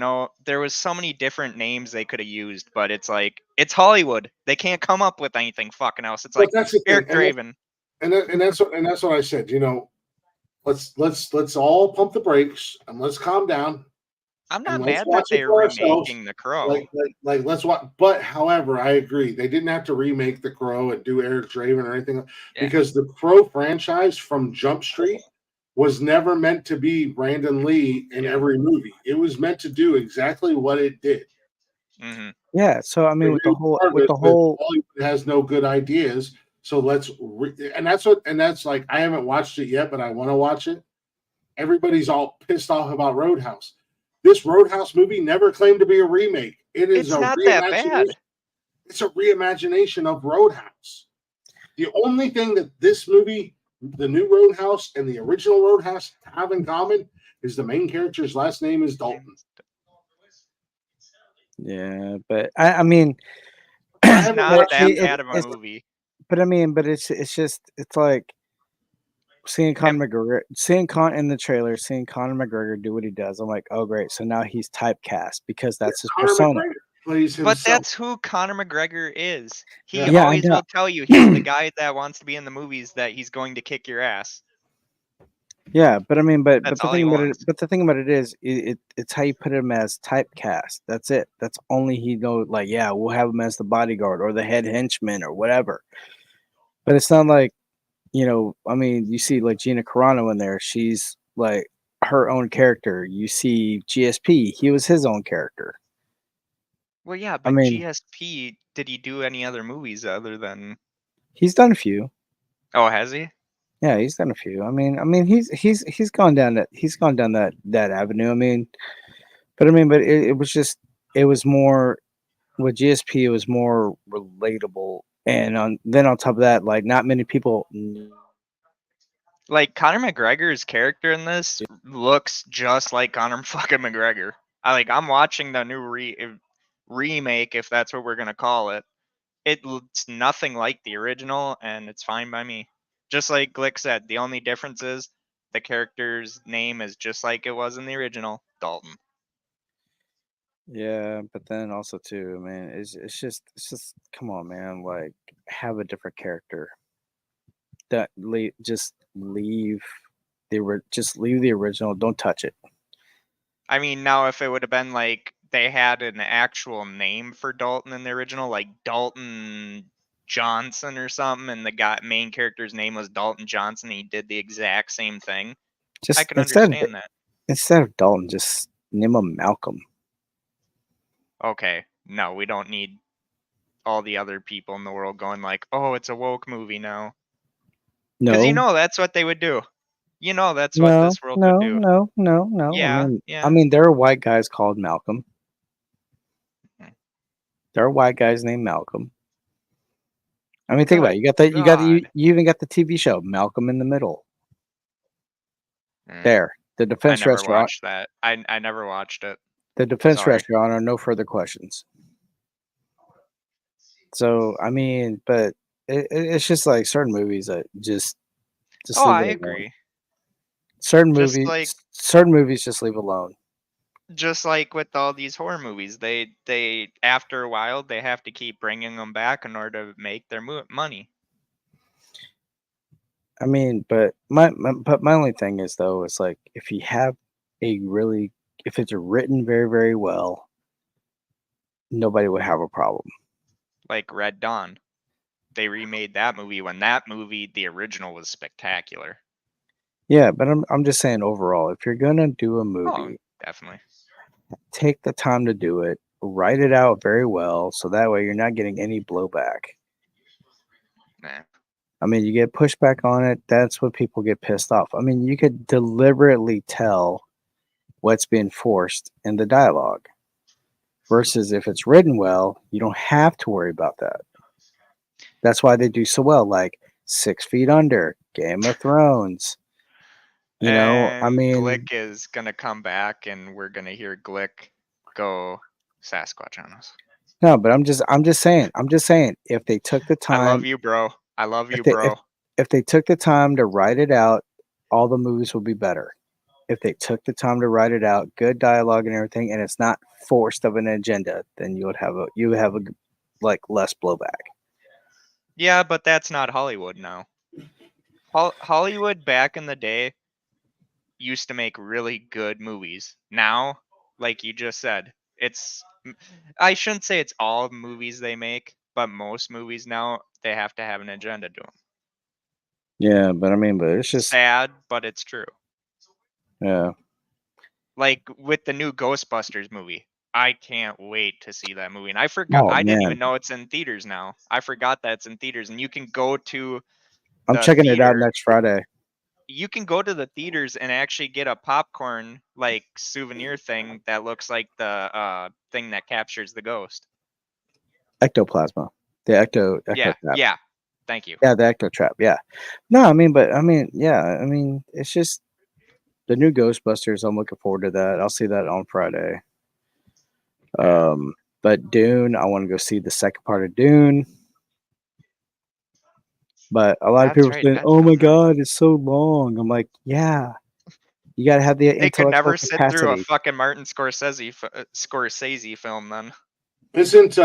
there was so many different names they could have used, but it's like, it's Hollywood. They can't come up with anything fucking else. It's like that's the thing. Eric Draven. And that's what I said. Let's all pump the brakes and let's calm down. I'm not mad that they're remaking The Crow. Like let's watch. But however, I agree they didn't have to remake The Crow and do Eric Draven or anything because the Crow franchise from Jump Street was never meant to be Brandon Lee in every movie. It was meant to do exactly what it did. Mm-hmm. Yeah. So I mean, with the whole Hollywood has no good ideas. So let's and that's like I haven't watched it yet, but I want to watch it. Everybody's all pissed off about Roadhouse. This Roadhouse movie never claimed to be a remake. It's not that bad. It's a reimagination of Roadhouse. The only thing that this movie, the new Roadhouse and the original Roadhouse have in common is the main character's last name is Dalton. Yeah, but I mean, it's not that bad of a movie. But I mean, it's like seeing Conor McGregor, in the trailer, seeing Conor McGregor do what he does. I'm like, oh great, so now he's typecast because that's his persona. But that's who Conor McGregor is. He always will tell you he's the guy that wants to be in the movies that he's going to kick your ass. Yeah, but I mean, but the thing about it is, it's how you put him as typecast. That's it. That's only he knows. Like, yeah, we'll have him as the bodyguard or the head henchman or whatever. But it's not like, I mean, you see like Gina Carano in there. She's like her own character. You see GSP. He was his own character. Well, yeah, but GSP, did he do any other movies other than? He's done a few. Oh, has he? Yeah, he's done a few. I mean, he's gone down that avenue. But it was more with GSP. It was more relatable, and then on top of that, like not many people. Like Conor McGregor's character in this looks just like Conor fucking McGregor. I'm watching the new remake, if that's what we're gonna call it. It looks nothing like the original, and it's fine by me. Just like Glick said, the only difference is the character's name is just like it was in the original, Dalton. Yeah, but then also too, man, it's just come on, man, like have a different character. Just leave the original. Don't touch it. I mean, now if it would have been like they had an actual name for Dalton in the original, like Dalton Johnson or something, and the main character's name was Dalton Johnson, and he did the exact same thing. I can understand that. Instead of Dalton, just name him Malcolm. Okay, no, we don't need all the other people in the world going like, "Oh, it's a woke movie now." No, because that's what they would do. That's what this world would do. No. Yeah, I mean, there are white guys called Malcolm. There are white guys named Malcolm. I mean, think about it. You even got the TV show Malcolm in the Middle. There, the defense restaurant. I never watched that. I never watched it. The defense restaurant are no further questions. So I mean, but it's just like certain movies that just. I agree. Certain movies just leave alone. Just like with all these horror movies, they after a while they have to keep bringing them back in order to make their money. I mean, but my only thing is though, it's like if you have if it's written very, very well, nobody would have a problem. Like Red Dawn, they remade that movie when that movie, the original, was spectacular. Yeah, but I'm just saying overall, if you're gonna do a movie, definitely take the time to do it, write it out very well, so that way you're not getting any blowback. Nah. I mean, you get pushback on it, that's what people get pissed off. I mean, you could deliberately tell what's being forced in the dialogue. Versus if it's written well, you don't have to worry about that. That's why they do so well, like 6 Feet Under, Game of Thrones. I mean, Glick is gonna come back, and we're gonna hear Glick go Sasquatch on us. No, but I'm just saying. If they took the time, I love you, bro. If they took the time to write it out, all the movies would be better. if they took the time to write it out, good dialogue and everything, and it's not forced of an agenda, then you would have a like less blowback. Yeah, but that's not Hollywood now. Hollywood back in the day used to make really good movies. Now, like you just said, I shouldn't say it's all movies they make, but most movies now they have to have an agenda to them. Yeah, but it's just sad, but it's true. Yeah. Like with the new Ghostbusters movie. I can't wait to see that movie. And I forgot I didn't even know it's in theaters now. I forgot that it's in theaters and you can go to I'm the checking it out theater. next Friday. You can go to the theaters and actually get a popcorn like souvenir thing that looks like the thing that captures the ghost. Ectoplasma. The ecto Yeah, trap. yeah. Thank you. Yeah, the ecto trap. Yeah. No, yeah, it's just the new Ghostbusters. I'm looking forward to that. I'll see that on Friday. But Dune, I want to go see the second part of Dune. But a lot of people are saying, "Oh my God, it's so long." I'm like, "Yeah, you got to have the They could intellectual never sit through a capacity." fucking Martin Scorsese film then. Isn't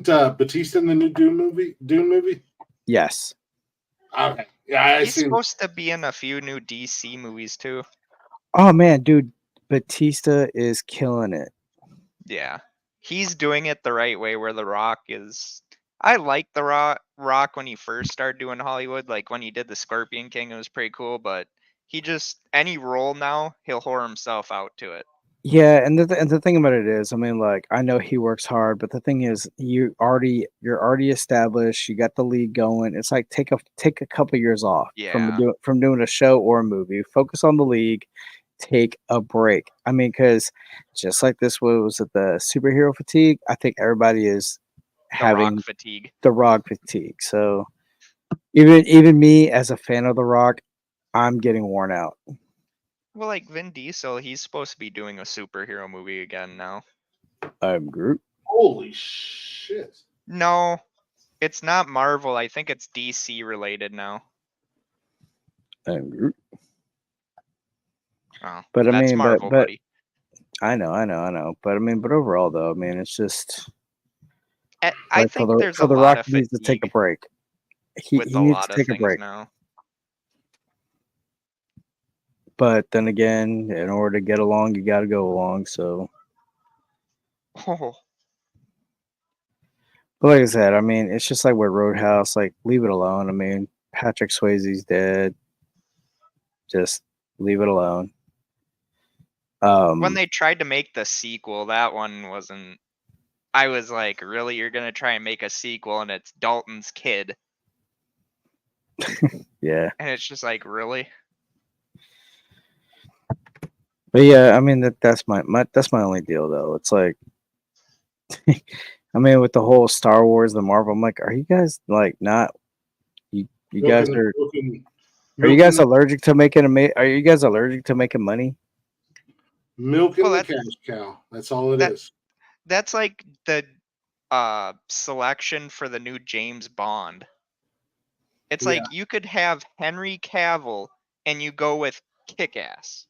Batista in the new Dune movie? Yes. Okay. Yeah, He's supposed to be in a few new DC movies too. Oh man, dude, Batista is killing it. Yeah. He's doing it the right way where The Rock is. I like The Rock when he first started doing Hollywood. Like when he did The Scorpion King, it was pretty cool. But he just, any role now, he'll whore himself out to it. Yeah, and the thing about it is, like I know he works hard, but the thing is, you're already established. You got the league going. It's like take a couple years off from doing a show or a movie. Focus on the league. Take a break. Because just like this was at the superhero fatigue, I think everybody is having the Rock fatigue. So even me as a fan of the Rock, I'm getting worn out. Well, like Vin Diesel, he's supposed to be doing a superhero movie again now. I'm Groot. Holy shit. No, it's not Marvel. I think it's DC related now. I'm Groot. Oh, But that's Marvel, buddy. I know. But but overall though, it's just I think there's a the lot Rock of needs to take a break. He with a needs lot to of take a things break. now. But then again, in order to get along, you got to go along. So, Oh. but like I said, it's just like with Roadhouse. Like, leave it alone. Patrick Swayze's dead. Just leave it alone. When they tried to make the sequel, that one wasn't. I was like, really? You're gonna try and make a sequel, and it's Dalton's kid? Yeah. And it's just like, really? But yeah, that's my only deal though. It's like, with the whole Star Wars, the Marvel, I'm like, are you guys like not? You guys are. Are you guys allergic to making Are you guys allergic to making money? Milking the cash cow. That's all it is. That's like the selection for the new James Bond. It's like you could have Henry Cavill and you go with Kick-Ass.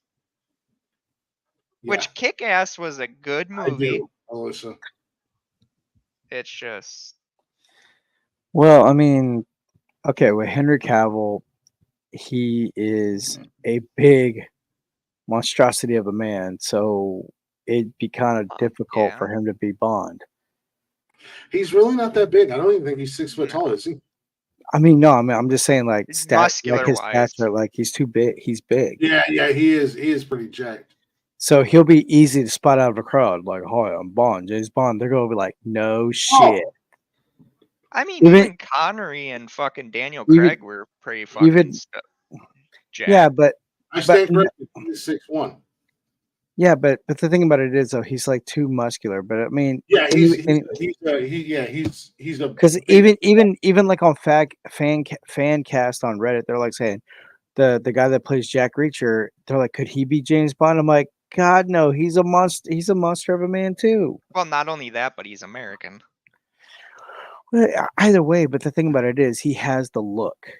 Which Kick-Ass was a good movie. I do, Alyssa. It's just. Well, okay, with Henry Cavill, he is a big monstrosity of a man, so it'd be kind of difficult for him to be Bond. He's really not that big. I don't even think he's 6 foot tall, is he? No, I'm just saying, like, his muscular-wise. stature, like, he's too big. He's big. Yeah, he is. He is pretty jacked. So he'll be easy to spot out of a crowd. Like, hi, I'm Bond, James Bond. They're going to be like, no shit. Even Connery and fucking Daniel Craig were pretty fucking jacked. Yeah, but I stand corrected. He's 6'1". Yeah, but the thing about it is though, he's like too muscular. But he's a because even like on fan cast on Reddit, they're like saying the guy that plays Jack Reacher, they're like, could he be James Bond? I'm like, God no, he's a monster. He's a monster of a man too. Well, not only that, but he's American. Well, either way, but the thing about it is he has the look.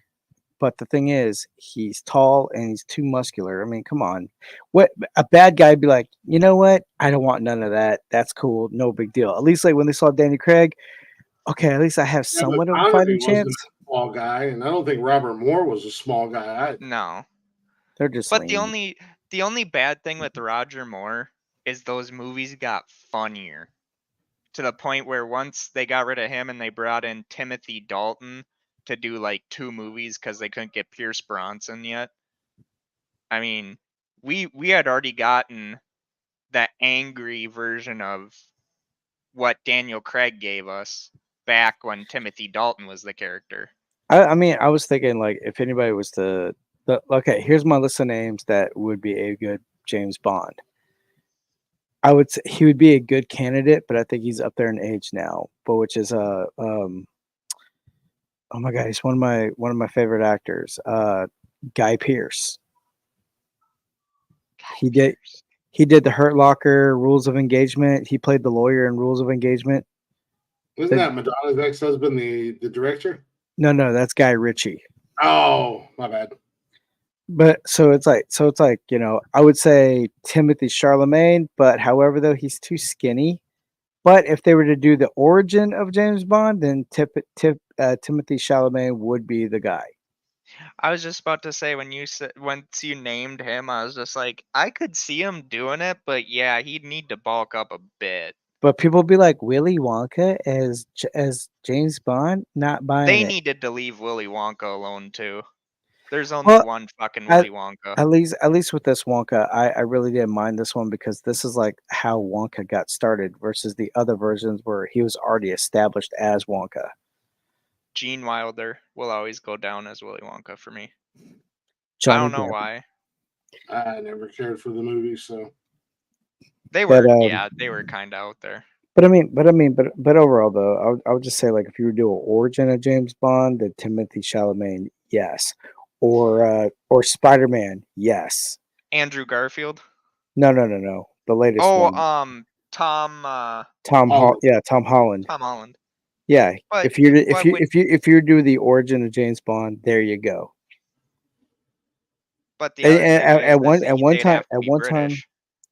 But the thing is, he's tall and he's too muscular. I mean, come on. What a bad guy would be like, you know what? I don't want none of that. That's cool. No big deal. At least like when they saw Danny Craig, okay, at least I have Yeah, but somewhat of a Connery fighting wasn't chance. a small guy, and I don't think Robert Moore was a small guy either. No. They're just But lean. the only bad thing with Roger Moore is those movies got funnier. To the point where once they got rid of him and they brought in Timothy Dalton to do like 2 movies because they couldn't get Pierce Bronson yet. I mean, we had already gotten that angry version of what Daniel Craig gave us back when Timothy Dalton was the character. I mean, I was thinking like if anybody was okay, here's my list of names that would be a good James Bond. I would say he would be a good candidate, but I think he's up there in age now. But which is oh my god, he's one of my favorite actors, Guy Pearce. He did the Hurt Locker, Rules of Engagement. He played the lawyer in Rules of Engagement. Isn't that Madonna's ex-husband, the director? No, that's Guy Ritchie. Oh, my bad. But so it's like, you know, I would say Timothy Chalamet, but however though he's too skinny. But if they were to do the origin of James Bond, then Timothy Chalamet would be the guy. I was just about to say once you named him, I was just like, I could see him doing it, but yeah, he'd need to bulk up a bit. But people be like Willy Wonka as James Bond, not buying They it. needed to leave Willy Wonka alone too. There's only one fucking Willy Wonka. At least with this Wonka, I really didn't mind this one because this is like how Wonka got started versus the other versions where he was already established as Wonka. Gene Wilder will always go down as Willy Wonka for me. Johnny I don't know Depp. why. I never cared for the movie, so They were they were kind of out there. But overall though, I would just say like if you were to do an origin of James Bond, then Timothy Chalamet, yes, or Spider-Man, yes. Andrew Garfield. No, the latest one. Tom Holland. Tom Holland. Yeah, But- if you do the origin of James Bond, there you go. But the other thing is at one they'd time have to be British.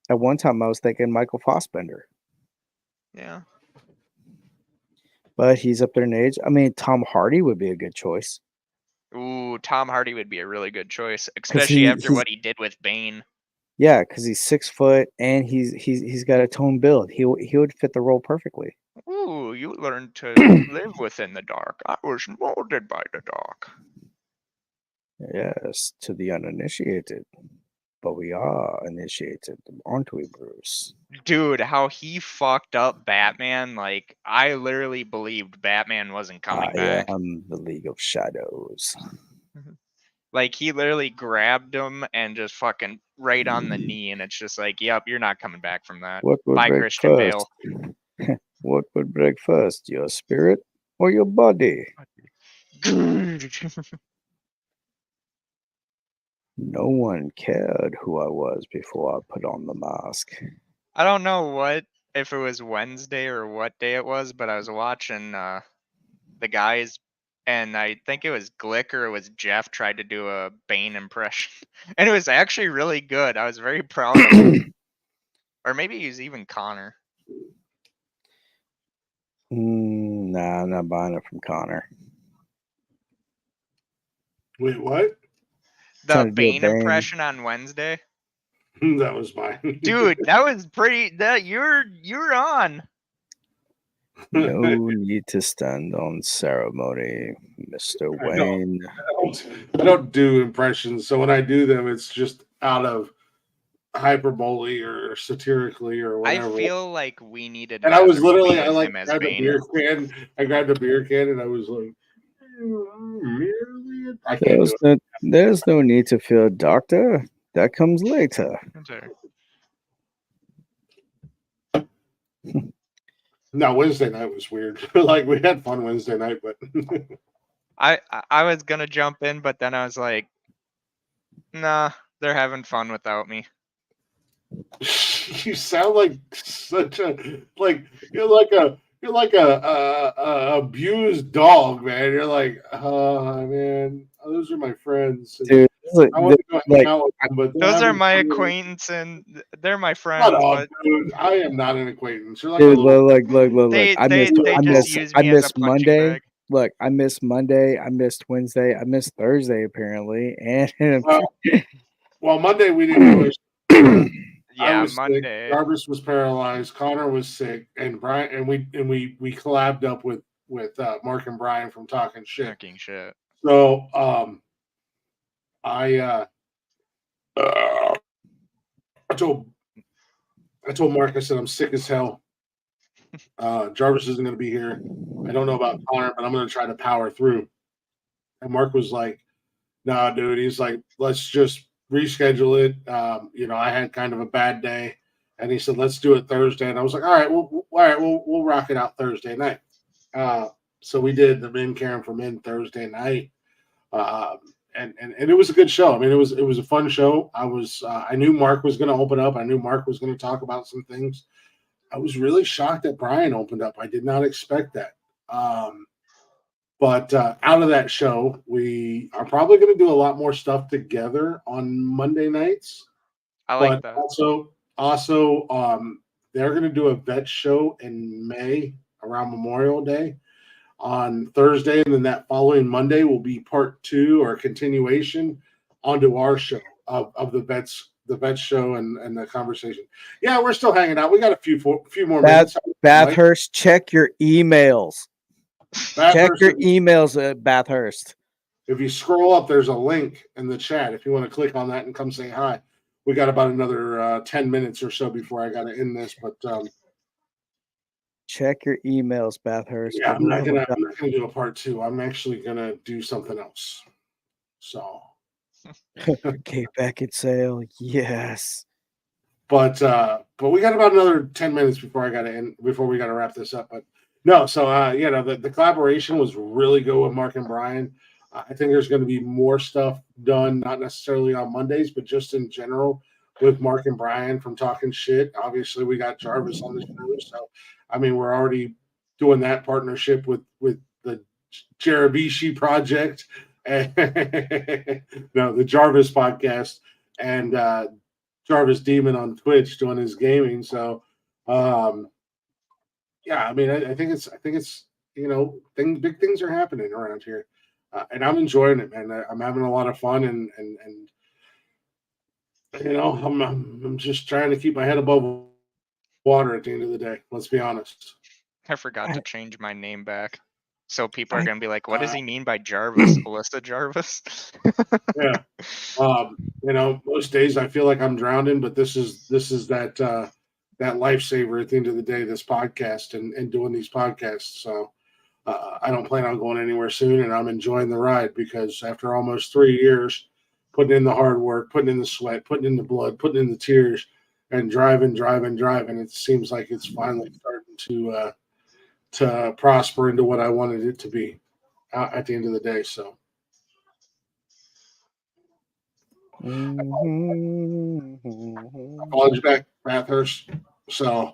at one time I was thinking Michael Fassbender, Yeah. but he's up there in age. I mean, Tom Hardy would be a good choice. Ooh, Tom Hardy would be a really good choice, especially after what he did with Bane. Yeah, because he's 6 foot and he's got a toned build. He would fit the role perfectly. Ooh, you learned to live within the dark. I was molded by the dark. Yes, to the uninitiated, but we are initiated, aren't we, Bruce? Dude, how he fucked up Batman, like, I literally believed Batman wasn't coming back. I am the League of Shadows. Like, he literally grabbed him and just fucking right on the knee, and it's just like, yep, you're not coming back from that. What would Bye, break Christian first? Bale. What would break first, your spirit or your body? No one cared who I was before I put on the mask. I don't know if it was Wednesday or what day it was, but I was watching the guys, and I think it was Glick or it was Jeff tried to do a Bane impression, and it was actually really good. I was very proud of him. Or maybe he was even Connor. Nah, I'm not buying it from Connor. Wait, what? The Bane impression on Wednesday. That was mine. Dude, that was pretty. You're on. No need to stand on ceremony, Mr. Wayne. I don't do impressions, so when I do them, it's just out of hyperbole or satirically or whatever. I feel like we needed. And I was literally, I grabbed a beer can. I grabbed a beer can, and I was like, I can't do it. There's no need to feel doctor. That comes later. No, Wednesday night was weird. Like we had fun Wednesday night, but I was gonna jump in, but then I was like, nah, they're having fun without me. You sound like such a you're like a abused dog, man. You're like, oh man, those are my friends. Dude, I want to go hang out with them, but those are my acquaintance and they're my friends. Shut up, But dude. I am not an acquaintance. You're like dude, a little. look. They I just use me as a punching Monday. bag. Look, I missed Monday. I missed Wednesday. I missed Thursday apparently, and Well, Monday we didn't do it. I Yeah, was Monday. sick. Jarvis was paralyzed. Connor was sick, and Brian and we collabed up with Mark and Brian from Talking Shit. Talking Shit. So I told Mark, I said I'm sick as hell. Jarvis isn't going to be here. I don't know about Connor, but I'm going to try to power through. And Mark was like, "Nah, dude." He's like, "Let's just reschedule it." I had kind of a bad day, and he said, "Let's do it Thursday." And I was like, "All right, we'll rock it out Thursday night." So we did the Men Caring for Men Thursday night, and it was a good show. I mean, it was a fun show. I knew Mark was going to open up. I knew Mark was going to talk about some things. I was really shocked that Brian opened up. I did not expect that. But out of that show, we are probably going to do a lot more stuff together on Monday nights. I like but that. Also, they're going to do a vet show in May around Memorial Day on Thursday, and then that following Monday will be part 2 or continuation onto our show of the vets show and the conversation. Yeah, we're still hanging out. We got a few more minutes. Bathurst, check your emails. Check your emails at Bathurst. If you scroll up, there's a link in the chat. If you want to click on that and come say hi, we got about another 10 minutes or so before I got to end this. But check your emails, Bathurst. yeah, I'm not gonna do a part 2. I'm actually gonna do something else. So, Cape Beckett sale, yes. But we got about another 10 minutes before we got to wrap this up. But no, so the collaboration was really good with Mark and Brian. I think there's going to be more stuff done, not necessarily on Mondays, but just in general with Mark and Brian from Talking Shit. Obviously, we got Jarvis on the show, so I mean, we're already doing that partnership with the Jarabishi Project, and the Jarvis podcast, and Jarvis Demon on Twitch doing his gaming. So, yeah, I mean, I think it's big things are happening around here, and I'm enjoying it, man. I'm having a lot of fun, and I'm just trying to keep my head above water at the end of the day. Let's be honest. I forgot to change my name back. So people are gonna be like, "What does he mean by Jarvis? Alyssa Jarvis?" Yeah. Most days I feel like I'm drowning, but this is that lifesaver at the end of the day. This podcast and doing these podcasts. So I don't plan on going anywhere soon, and I'm enjoying the ride because after almost 3 years, putting in the hard work, putting in the sweat, putting in the blood, putting in the tears, and driving, it seems like it's finally starting to prosper into what I wanted it to be at the end of the day. So. College back Bathurst. So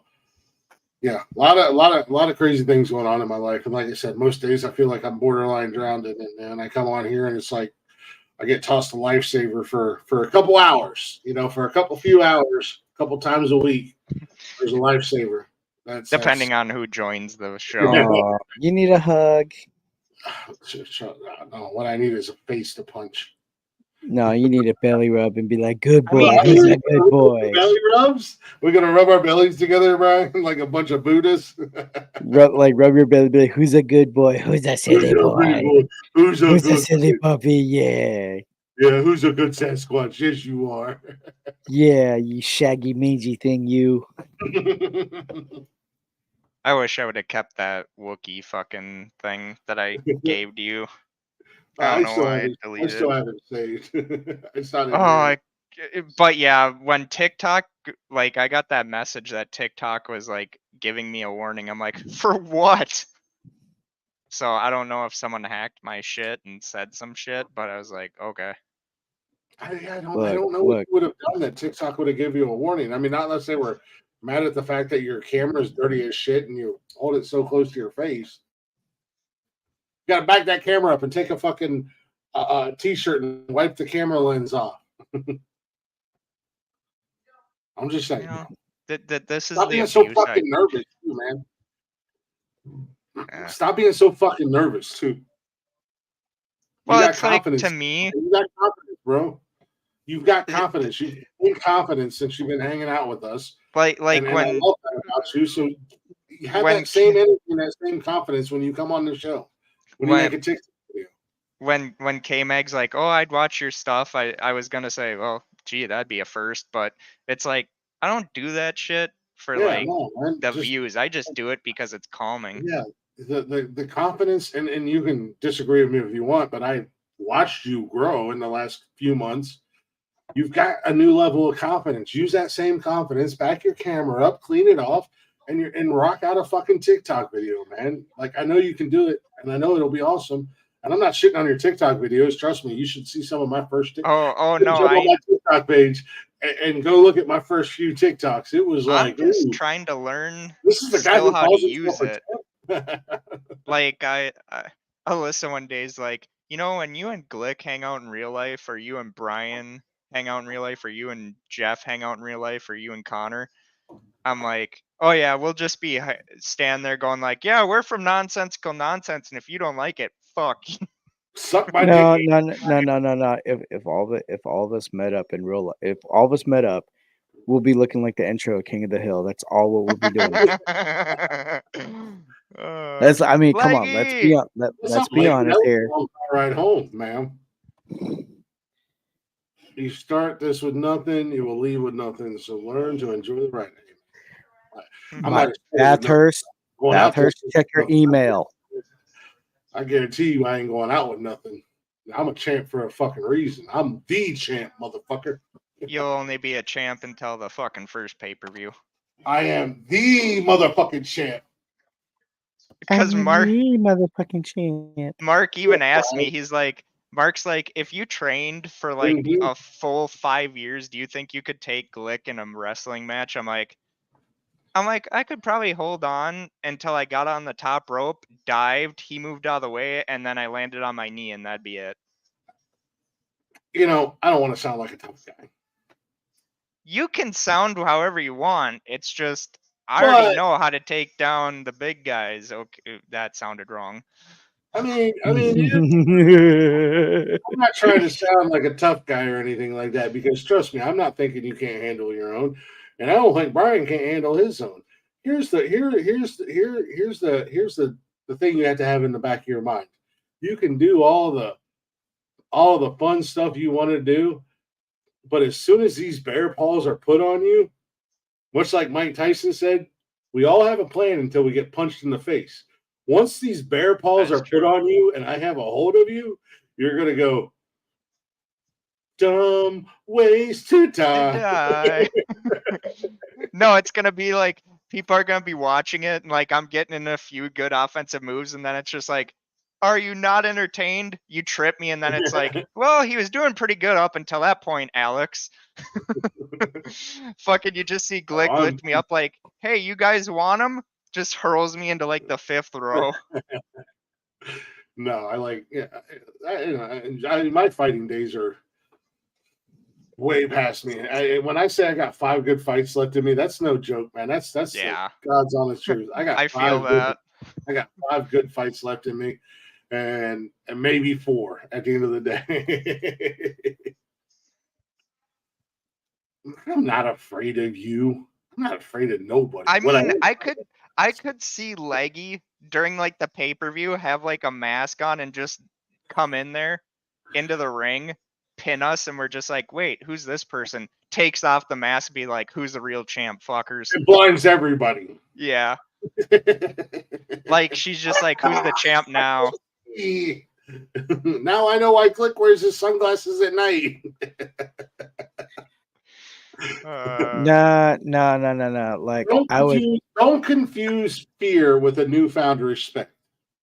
yeah, a lot of crazy things going on in my life. And like I said, most days I feel like I'm borderline drowned in it. And I come on here and it's like I get tossed a lifesaver for a couple hours, for a few hours, a couple times a week. There's a lifesaver. Depending on who joins the show. Oh, you need a hug. No, what I need is a face to punch. No, you need a belly rub and be like, "Good boy, he's a good boy." Belly rubs? We're gonna rub our bellies together, Brian, like a bunch of Buddhists. rub your belly, be like, "Who's a good boy? Who's a silly boy? Who's a silly puppy? Yeah, yeah. Who's a good Sasquatch? Yes, you are. Yeah, you shaggy mangy thing, you." I wish I would have kept that Wookiee fucking thing that I gave to you. I don't know why I deleted it. I still haven't saved. It's not. But yeah, when TikTok, like, I got that message that TikTok was like giving me a warning. I'm like, for what? So I don't know if someone hacked my shit and said some shit, but I was like, okay. I don't know what you would have done that TikTok would have given you a warning. I mean, not unless they were mad at the fact that your camera is dirty as shit and you hold it so close to your face. You got to back that camera up and take a fucking t-shirt and wipe the camera lens off. I'm just saying. This is Stop the being so abuse. fucking nervous, too, man. Stop being so fucking nervous, too. Well, got it's like, confidence. to me, You got confidence, bro. You've got confidence. You've gained confidence since you've been hanging out with us. Like and when I love that about you. So you have when that same energy and that same confidence when you come on the show. When you make a TikTok video. when K-Meg's like, oh, I'd watch your stuff, I was gonna say, well, gee, that'd be a first, but it's like, I don't do that shit for the views. I just do it because it's calming. Yeah, the confidence, and you can disagree with me if you want, but I watched you grow in the last few months. You've got a new level of confidence. Use that same confidence, back your camera up, clean it off, and rock out a fucking TikTok video, man. Like, I know you can do it, and I know it'll be awesome. And I'm not shitting on your TikTok videos. Trust me, you should see some of my first. Oh no, jump on my TikTok page and go look at my first few TikToks. It was I'm just trying to learn. This is the guy who how to calls use himself it. Like Alyssa one day is like, you know, when you and Glick hang out in real life, or you and Brian hang out in real life, or you and Jeff hang out in real life, or you and Connor, I'm like, oh yeah, we'll just be stand there going like, yeah, we're from Nonsensical Nonsense, and if you don't like it, fuck. Suck my No, dick. no. If all of us met up in real life, if all of us met up, we'll be looking like the intro of King of the Hill. That's all what we'll be doing. That's, I mean, come on, let's be honest here. Right home, man. You start this with nothing, you will leave with nothing. So learn to enjoy the ride. Bathurst, check your email. I guarantee you I ain't going out with nothing. I'm a champ for a fucking reason. I'm the champ, motherfucker. You'll only be a champ until the fucking first pay-per-view. I am the motherfucking champ. Because Mark, motherfucking champ. Mark even asked me, he's like, Mark's like, if you trained for like a full 5 years, do you think you could take Glick in a wrestling match? I'm like, I could probably hold on until I got on the top rope, dived, he moved out of the way, and then I landed on my knee, and that'd be it. You know, I don't want to sound like a tough guy. You can sound however you want. It's just, I already know how to take down the big guys. Okay, that sounded wrong. I mean, I'm not trying to sound like a tough guy or anything like that, because trust me, I'm not thinking you can't handle your own, and I don't think Brian can't handle his own. Here's the thing you have to have in the back of your mind. You can do all the fun stuff you want to do, but as soon as these bear paws are put on you, much like Mike Tyson said, we all have a plan until we get punched in the face. Once these bear paws are put on you and I have a hold of you, you're going to go, dumb ways to die. No, it's going to be like, people are going to be watching it, and like, I'm getting in a few good offensive moves, and then it's just like, are you not entertained? You trip me, and then it's like, well, he was doing pretty good up until that point, Alex. Fucking, you just see Glick lift me up like, hey, you guys want him? Just hurls me into like the 5th row. No, I like, my fighting days are way past me. When I say I got 5 good fights left in me, that's no joke, man. That's yeah. God's honest truth. I feel that. I got 5 good fights left in me, and maybe 4 at the end of the day. I'm not afraid of you. I'm not afraid of nobody. I mean, I could see Leggy during like the pay-per-view have like a mask on and just come in there into the ring, pin us, and we're just like, wait, who's this person? Takes off the mask, be like, who's the real champ, fuckers? It blinds everybody. Yeah. Like, she's just like, who's the champ now? Now I know why Glick wears his sunglasses at night. No. Like, don't confuse fear with a newfound respect.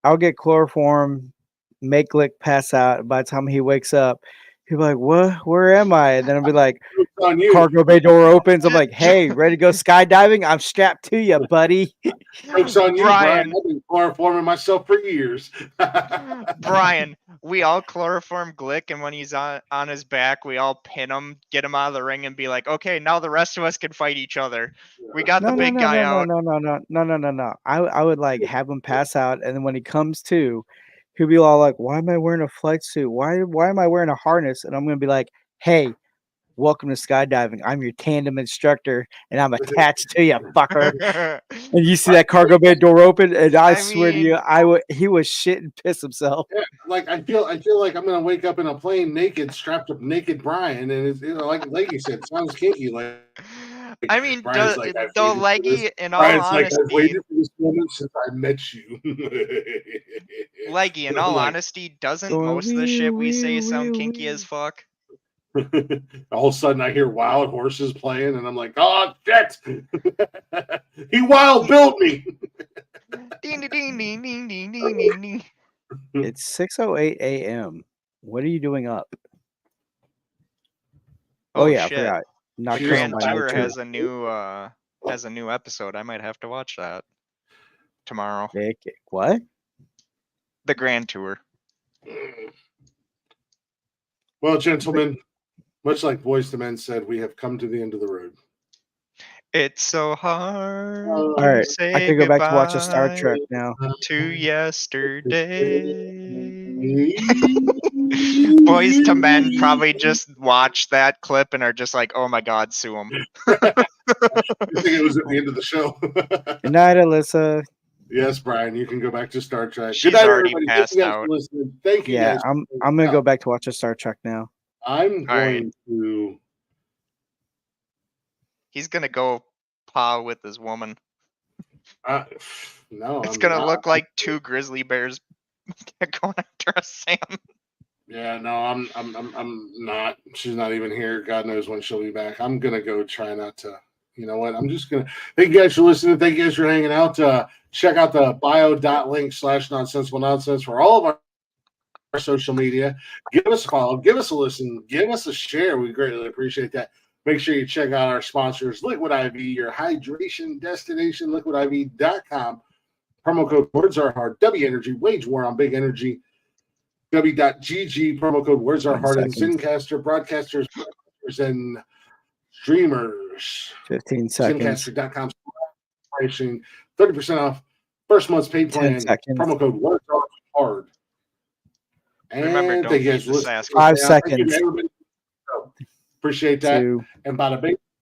I'll get chloroform, make Glick pass out. By the time he wakes up, He'd be like, "What? Where am I?" And then I'd be like, on you. "Cargo bay door opens." I'm like, "Hey, ready to go skydiving? I'm strapped to you, buddy." Joke's on you, Brian. Brian. I've been chloroforming myself for years. Brian, we all chloroform Glick, and when he's on his back, we all pin him, get him out of the ring, and be like, okay, now the rest of us can fight each other. We got the big guy out. No. I would like have him pass out, and then when he comes to, he'll be all like, "Why am I wearing a flight suit? Why am I wearing a harness?" And I'm gonna be like, "Hey, welcome to skydiving. I'm your tandem instructor, and I'm attached to you, fucker." And you see that cargo bay door open, and I swear to you, he was shit and piss himself. Yeah, like I feel like I'm gonna wake up in a plane naked, strapped up naked Brian, and it's like you said, it sounds kinky. Like I mean, Brian's like, though Leggy, in all Brian's honesty, like, I've waited for this moment since I met you. Leggy, in all honesty, doesn't most of the shit we say sound kinky as fuck? All of a sudden, I hear wild horses playing, and I'm like, "Oh shit! He wild built me." Ding ding ding ding ding ding ding ding. It's 6:08 a.m. What are you doing up? Oh yeah, shit. I forgot. The Grand Tour has a new episode. I might have to watch that tomorrow. What? The Grand Tour. Well, gentlemen, much like Boys to Men said, we have come to the end of the road. It's so hard. All right, I could go back to watch a Star Trek now. To yesterday. Boys to Men probably just watch that clip and are just like, "Oh my God, sue him." I think it was at the end of the show. Good night, Alyssa. Yes, Brian, you can go back to Star Trek. She's Good night, already everybody. passed Thank you guys out. for listening. Thank you. Yeah, guys. I'm gonna go back to watch a Star Trek now. I'm going to. He's gonna go paw with his woman. No, It's I'm gonna not. look like two grizzly bears going after a Sam. Yeah, no, I'm not. She's not even here. God knows when she'll be back. I'm gonna go try not to. You know what? I'm just gonna. Thank you guys for listening. Thank you guys for hanging out. Check out the bio.link/nonsensical nonsense for all of our social media. Give us a follow. Give us a listen. Give us a share. We greatly appreciate that. Make sure you check out our sponsors, Liquid IV, your hydration destination, liquidiv.com. Promo code Words Are Hard. W Energy, wage war on big energy. W.GG, promo code Words Are Hard, and Zencaster, broadcasters, and streamers. 15 seconds. Zencaster.com. 30% off first month's paid plan. 10 seconds. Promo code Words Are Hard. And Remember, don't thank you feed guys the for listening. Sasquatch. 5 Thank you, seconds. everybody. Appreciate that. 2. And bada bing.